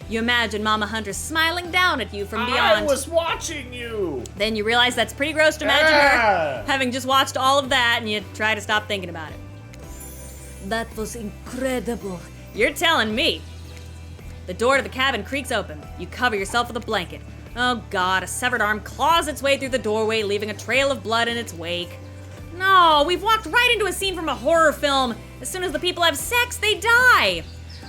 You imagine Mama Huntress smiling down at you from beyond. I was watching you! Then you realize that's pretty gross to imagine her having just watched all of that, and you try to stop thinking about it. That was incredible. You're telling me. The door to the cabin creaks open. You cover yourself with a blanket. Oh God, a severed arm claws its way through the doorway, leaving a trail of blood in its wake. No, we've walked right into a scene from a horror film. As soon as the people have sex, they die.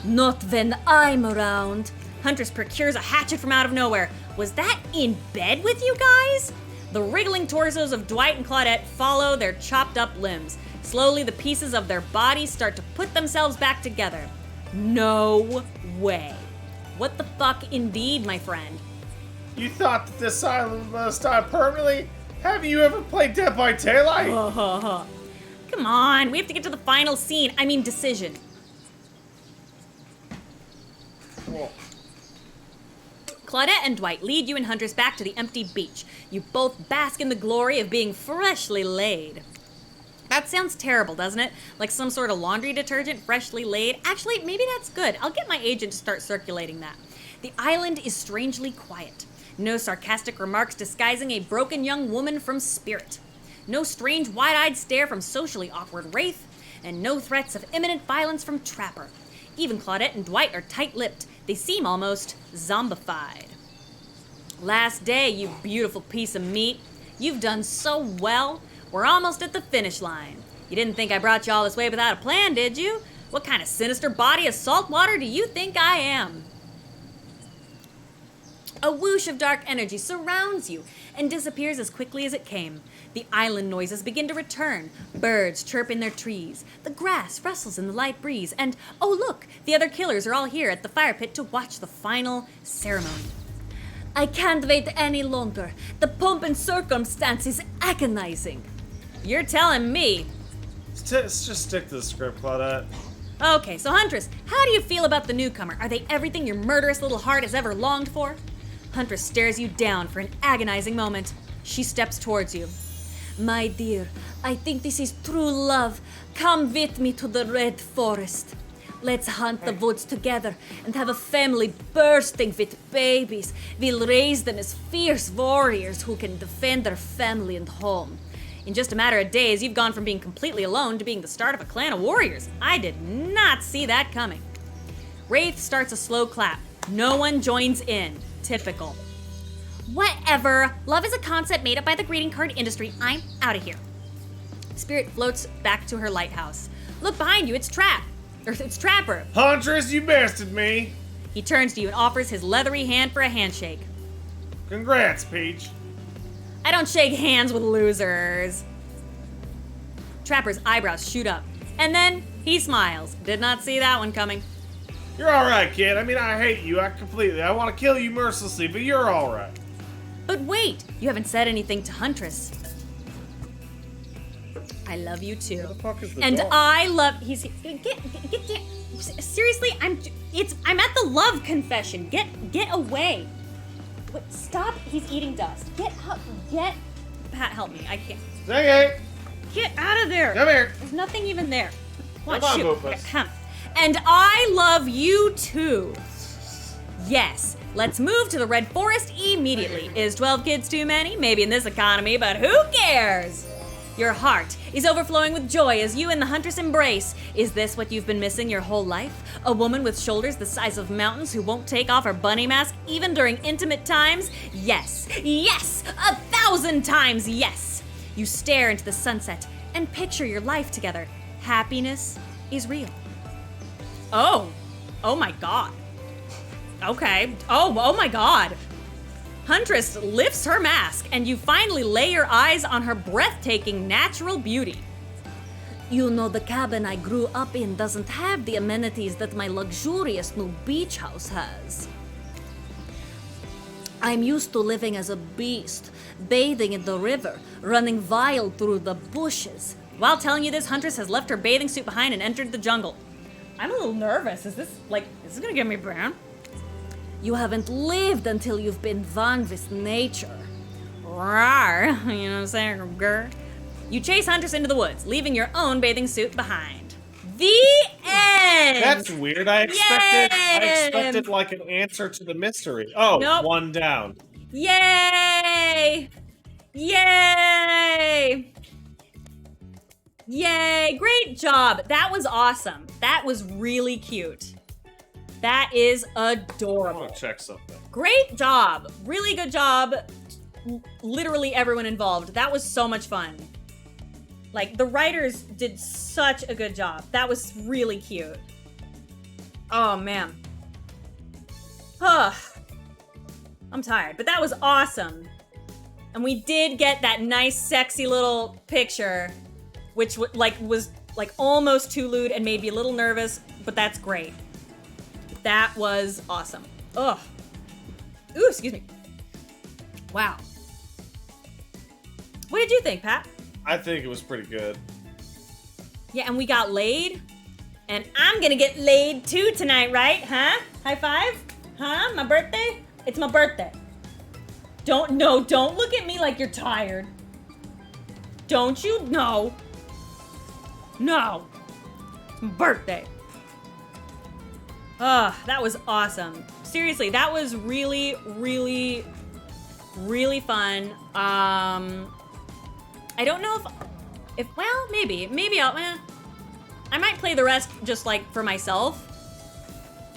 Not when I'm around. Huntress procures a hatchet from out of nowhere. Was that in bed with you guys? The wriggling torsos of Dwight and Claudette follow their chopped up limbs. Slowly, the pieces of their bodies start to put themselves back together. No way. What the fuck indeed, my friend? You thought that this island was gonna stop permanently? Have you ever played Dead by Daylight? Come on, we have to get to the final scene. I mean, decision. Cool. Claudette and Dwight lead you and Huntress back to the empty beach. You both bask in the glory of being freshly laid. That sounds terrible, doesn't it? Like some sort of laundry detergent, freshly laid. Actually, maybe that's good. I'll get my agent to start circulating that. The island is strangely quiet. No sarcastic remarks disguising a broken young woman from Spirit. No strange wide-eyed stare from socially awkward Wraith. And no threats of imminent violence from Trapper. Even Claudette and Dwight are tight-lipped. They seem almost zombified. Last day, you beautiful piece of meat. You've done so well. We're almost at the finish line. You didn't think I brought you all this way without a plan, did you? What kind of sinister body of salt water do you think I am? A whoosh of dark energy surrounds you and disappears as quickly as it came. The island noises begin to return. Birds chirp in their trees. The grass rustles in the light breeze. And, oh look, the other killers are all here at the fire pit to watch the final ceremony. I can't wait any longer. The pomp and circumstance is agonizing. You're telling me. Let's just stick to the script, Claudette. Okay, so Huntress, how do you feel about the newcomer? Are they everything your murderous little heart has ever longed for? Huntress stares you down for an agonizing moment. She steps towards you. My dear, I think this is true love. Come with me to the Red Forest. Let's hunt the woods together and have a family bursting with babies. We'll raise them as fierce warriors who can defend their family and home. In just a matter of days, you've gone from being completely alone to being the start of a clan of warriors. I did not see that coming. Wraith starts a slow clap. No one joins in. Typical. Whatever. Love is a concept made up by the greeting card industry. I'm out of here. Spirit floats back to her lighthouse. Look behind you. It's Trapper. Huntress, you bested me. He turns to you and offers his leathery hand for a handshake. Congrats, Peach. I don't shake hands with losers. Trapper's eyebrows shoot up. And then he smiles. Did not see that one coming. You're alright, kid. I mean, I hate you. I want to kill you mercilessly, but you're alright. But wait, you haven't said anything to Huntress. I love you too. Where the fuck is the and dog? I love. He's get down. Seriously, I'm at the love confession. Get away. Wait, stop. He's eating dust. Get up. Pat, help me. I can't. Okay. Get out of there. Come here. There's nothing even there. Come on, Come on, shoot. Boopus. Come. And I love you too. Yes, let's move to the Red Forest immediately. Is 12 kids too many? Maybe in this economy, but who cares? Your heart is overflowing with joy as you and the huntress embrace. Is this what you've been missing your whole life? A woman with shoulders the size of mountains who won't take off her bunny mask even during intimate times? Yes, yes, 1,000 times yes. You stare into the sunset and picture your life together. Happiness is real. Oh my God. Okay, oh my God. Huntress lifts her mask, and you finally lay your eyes on her breathtaking natural beauty. You know, the cabin I grew up in doesn't have the amenities that my luxurious new beach house has. I'm used to living as a beast, bathing in the river, running wild through the bushes. While telling you this, Huntress has left her bathing suit behind and entered the jungle. I'm a little nervous. Is this gonna get me banned? You haven't lived until you've been one with nature. Rawr, you know what I'm saying, grr? You chase Huntress into the woods, leaving your own bathing suit behind. The end! That's weird. I expected like an answer to the mystery. Oh, nope. One down. Yay! Yay! Yay! Great job. That was awesome. That was really cute. That is adorable. I'm gonna check something. Great job. Really good job. Literally everyone involved. That was so much fun. Like, the writers did such a good job. That was really cute. Oh, man. I'm tired, but that was awesome. And we did get that nice, sexy little picture, which was almost too lewd and made me a little nervous, but that's great. That was awesome. Ugh. Ooh, excuse me. Wow. What did you think, Pat? I think it was pretty good. Yeah, and we got laid. And I'm gonna get laid too tonight, right? Huh? High five? Huh? My birthday? It's my birthday. Don't look at me like you're tired. Don't you? No. It's my birthday. That was awesome. Seriously, that was really, really, really fun. I don't know if well, maybe I might play the rest just like for myself.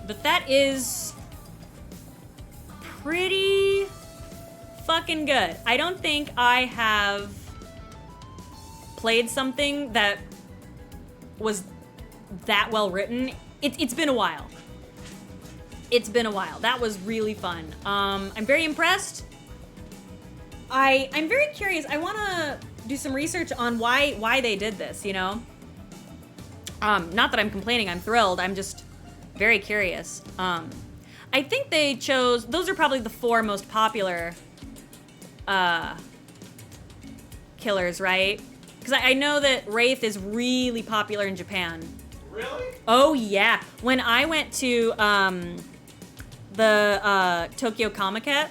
But that is pretty fucking good. I don't think I have played something that was that well written. It's been a while. It's been a while. That was really fun. I'm very impressed. I'm very curious. I want to do some research on why they did this, you know? Not that I'm complaining, I'm thrilled. I'm just very curious. I think they chose, those are probably the 4 most popular killers, right? Because I know that Wraith is really popular in Japan. Really? Oh, yeah. When I went to the Tokyo Comic-Con,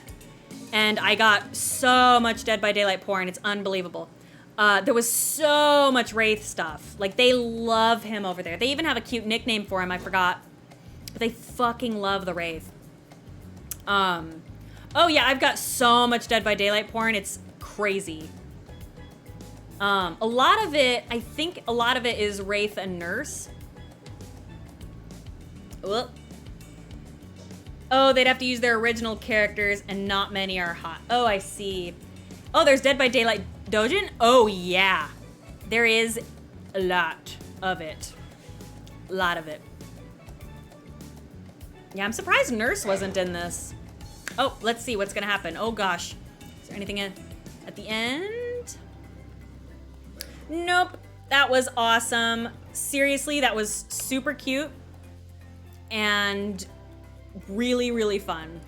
and I got so much Dead by Daylight porn, it's unbelievable. There was so much Wraith stuff. Like, they love him over there. They even have a cute nickname for him, I forgot. But they fucking love the Wraith. Oh yeah, I've got so much Dead by Daylight porn, it's crazy. A lot of it, I think a lot of it is Wraith and Nurse. Whoop. Oh, they'd have to use their original characters, and not many are hot. Oh, I see. Oh, there's Dead by Daylight Dojin? Oh, yeah. There is a lot of it. A lot of it. Yeah, I'm surprised Nurse wasn't in this. Oh, let's see what's gonna happen. Oh, gosh. Is there anything at the end? Nope. That was awesome. Seriously, that was super cute. And really, really fun.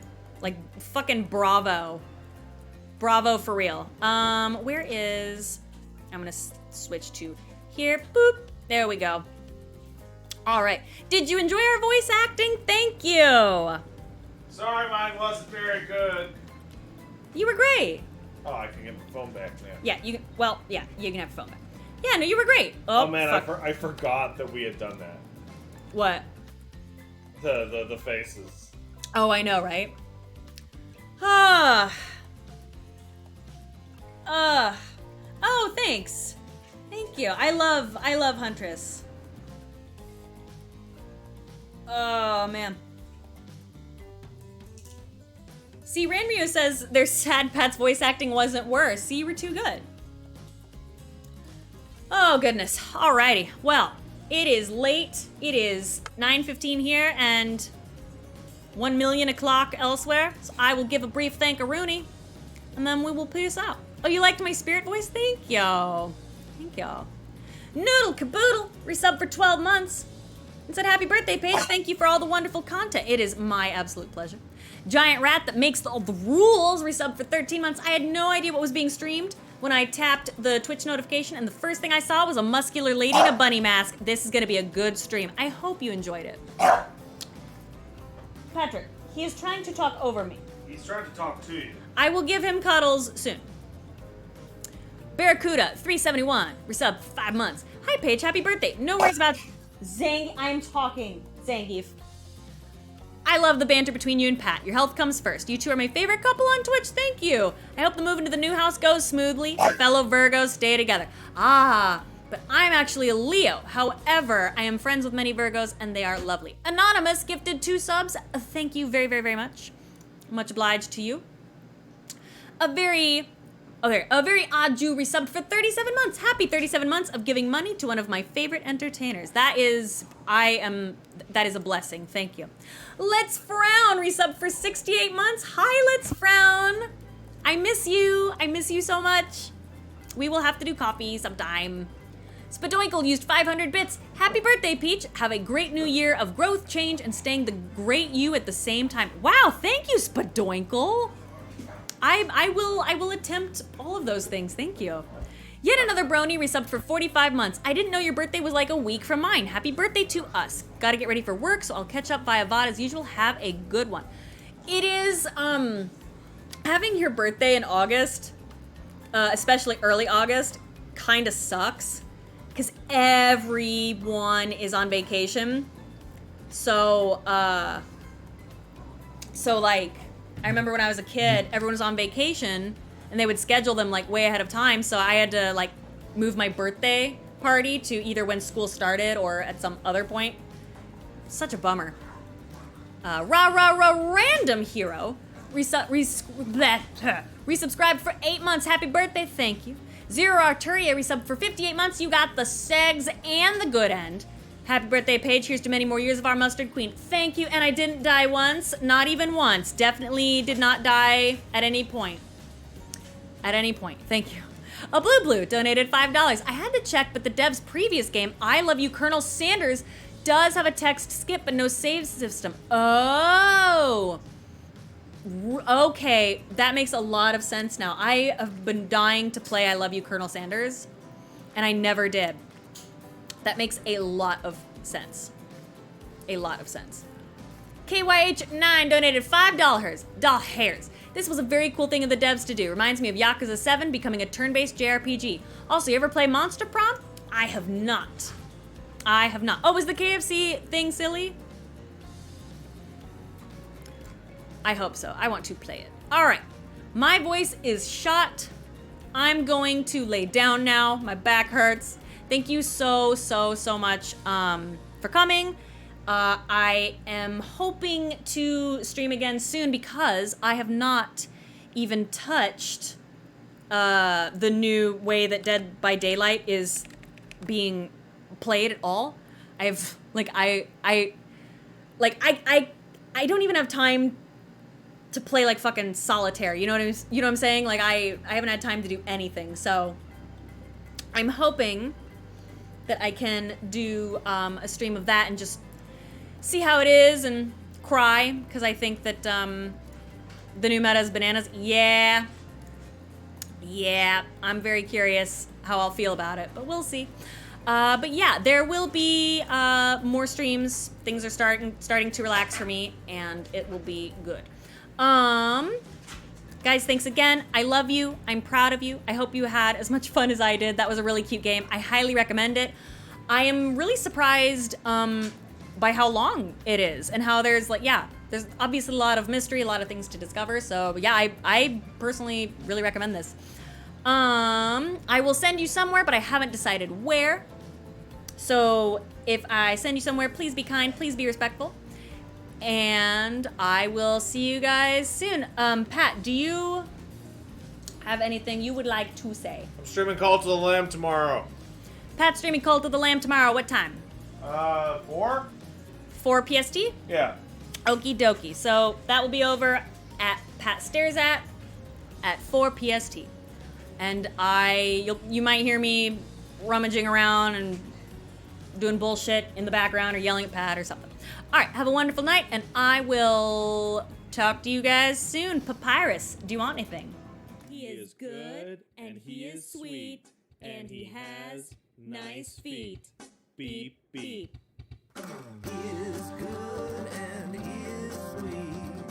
Like, fucking bravo. Bravo for real. Where is... I'm gonna switch to here. Boop. There we go. All right. Did you enjoy our voice acting? Thank you. Sorry, mine wasn't very good. You were great. Oh, I can get my phone back now. Yeah, you can... Well, yeah, you can have your phone back. Yeah, no, you were great. Oh man, I forgot that we had done that. What? The faces. Oh, I know, right? Ah. Oh, thanks. Thank you. I love Huntress. Oh, man. See, Ranryu says their sad Pat's voice acting wasn't worse. See, you were too good. Oh, goodness. Alrighty. Well, it is late. It is 9:15 here and 1,000,000 o'clock elsewhere. So I will give a brief thank-a-rooney, and then we will peace out. Oh, you liked my spirit voice? Thank y'all. Thank y'all. Noodle Caboodle, resub for 12 months. And said, happy birthday, Paige. Thank you for all the wonderful content. It is my absolute pleasure. Giant Rat that makes all the rules, resub for 13 months. I had no idea what was being streamed when I tapped the Twitch notification, and the first thing I saw was a muscular lady in a bunny mask. This is gonna be a good stream. I hope you enjoyed it. Patrick, he is trying to talk over me. He's trying to talk to you. I will give him cuddles soon. Barracuda, 371, resub 5 months. Hi, Paige, happy birthday. No worries about Zang. I'm talking, Zangief. I love the banter between you and Pat. Your health comes first. You two are my favorite couple on Twitch. Thank you. I hope the move into the new house goes smoothly. Fellow Virgos stay together. Ah, but I'm actually a Leo. However, I am friends with many Virgos and they are lovely. Anonymous gifted 2 subs. Thank you very, very, very much. Much obliged to you. A very odd Jew resubbed for 37 months. Happy 37 months of giving money to one of my favorite entertainers. That is a blessing. Thank you. Let's Frown resubbed for 68 months. Hi, Let's Frown. I miss you. I miss you so much. We will have to do coffee sometime. Spadoinkle used 500 bits. Happy birthday, Peach. Have a great new year of growth, change, and staying the great you at the same time. Wow, thank you, Spadoinkle. I will attempt all of those things. Thank you. Yet another brony resubbed for 45 months. I didn't know your birthday was like a week from mine. Happy birthday to us. Gotta get ready for work, so I'll catch up via VOD as usual. Have a good one. It is, having your birthday in August, especially early August, kinda sucks. Because everyone is on vacation. So like, I remember when I was a kid, everyone was on vacation and they would schedule them like way ahead of time. So I had to like move my birthday party to either when school started or at some other point. Such a bummer. Random hero resubscribed for 8 months. Happy birthday, thank you. Zero Arturia resubbed for 58 months. You got the segs and the good end. Happy birthday, Paige. Here's to many more years of our mustard queen. Thank you, and I didn't die once. Not even once. Definitely did not die at any point. At any point. Thank you. A Blue donated $5. I had to check, but the dev's previous game, I Love You, Colonel Sanders, does have a text skip but no save system. Oh! Okay, that makes a lot of sense now. I have been dying to play I Love You, Colonel Sanders, and I never did. That makes a lot of sense. A lot of sense. KYH9 donated $5. This was a very cool thing of the devs to do. Reminds me of Yakuza 7 becoming a turn-based JRPG. Also, you ever play Monster Prom? I have not. I have not. Oh, was the KFC thing silly? I hope so. I want to play it. All right. My voice is shot. I'm going to lay down now. My back hurts. Thank you so much for coming. I am hoping to stream again soon because I have not even touched the new way that Dead by Daylight is being played at all. I've I don't even have time to play like fucking solitaire. You know what I'm saying? Like I haven't had time to do anything. So I'm hoping that I can do a stream of that and just see how it is and cry, because I think that the new meta is bananas. Yeah, I'm very curious how I'll feel about it, but we'll see. But yeah, there will be more streams. Things are starting to relax for me, and it will be good. Guys, thanks again. I love you. I'm proud of you. I hope you had as much fun as I did. That was a really cute game. I highly recommend it. I am really surprised by how long it is and how there's there's obviously a lot of mystery, a lot of things to discover. So yeah, I personally really recommend this. I will send you somewhere, but I haven't decided where. So if I send you somewhere, please be kind, please be respectful. And I will see you guys soon. Pat, do you have anything you would like to say? I'm streaming Call to the Lamb tomorrow. Pat's streaming Cult of the Lamb tomorrow. What time? 4? 4 PST? Yeah. Okie dokie. So that will be over at Pat Stares at 4 PST. And you might hear me rummaging around and doing bullshit in the background or yelling at Pat or something. All right, have a wonderful night, and I will talk to you guys soon. Papyrus, do you want anything? He is good, and he is sweet, and he has nice feet. Beep, beep. He is good and he is sweet.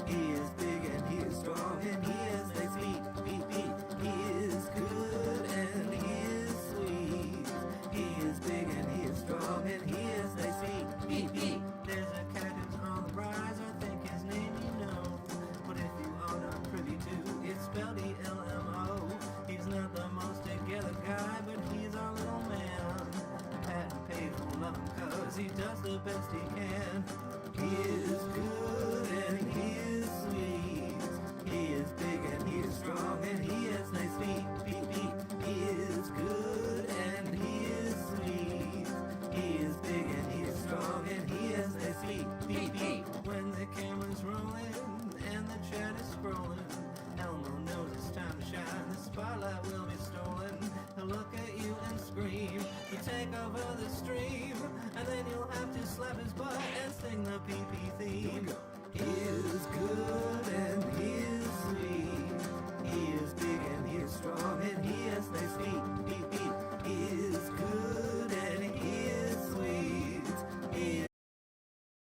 He is big and he is strong and he is nice feet. Beep, beep. He is good and he is sweet. He is big and he is strong and he is nice feet. Beep, beep. There's a cat who's on the rise. I think his name you know. But if you are not privy to, it's spelled E-L-M-O. He's not the most together guy, but he's our little man. Pat pays will love him 'cause he does the best he can. He is good and he is sweet. He is big and he is strong and he has nice feet. Beep, beep. He is good and he is sweet. He is big and he is strong and he has nice feet. Beep, beep. When the camera's rolling and the chat is scrolling, Elmo knows it's time to shine. The spotlight will be stolen. He'll look at you and scream. You take over the stream, and then you'll have to slap his butt and sing the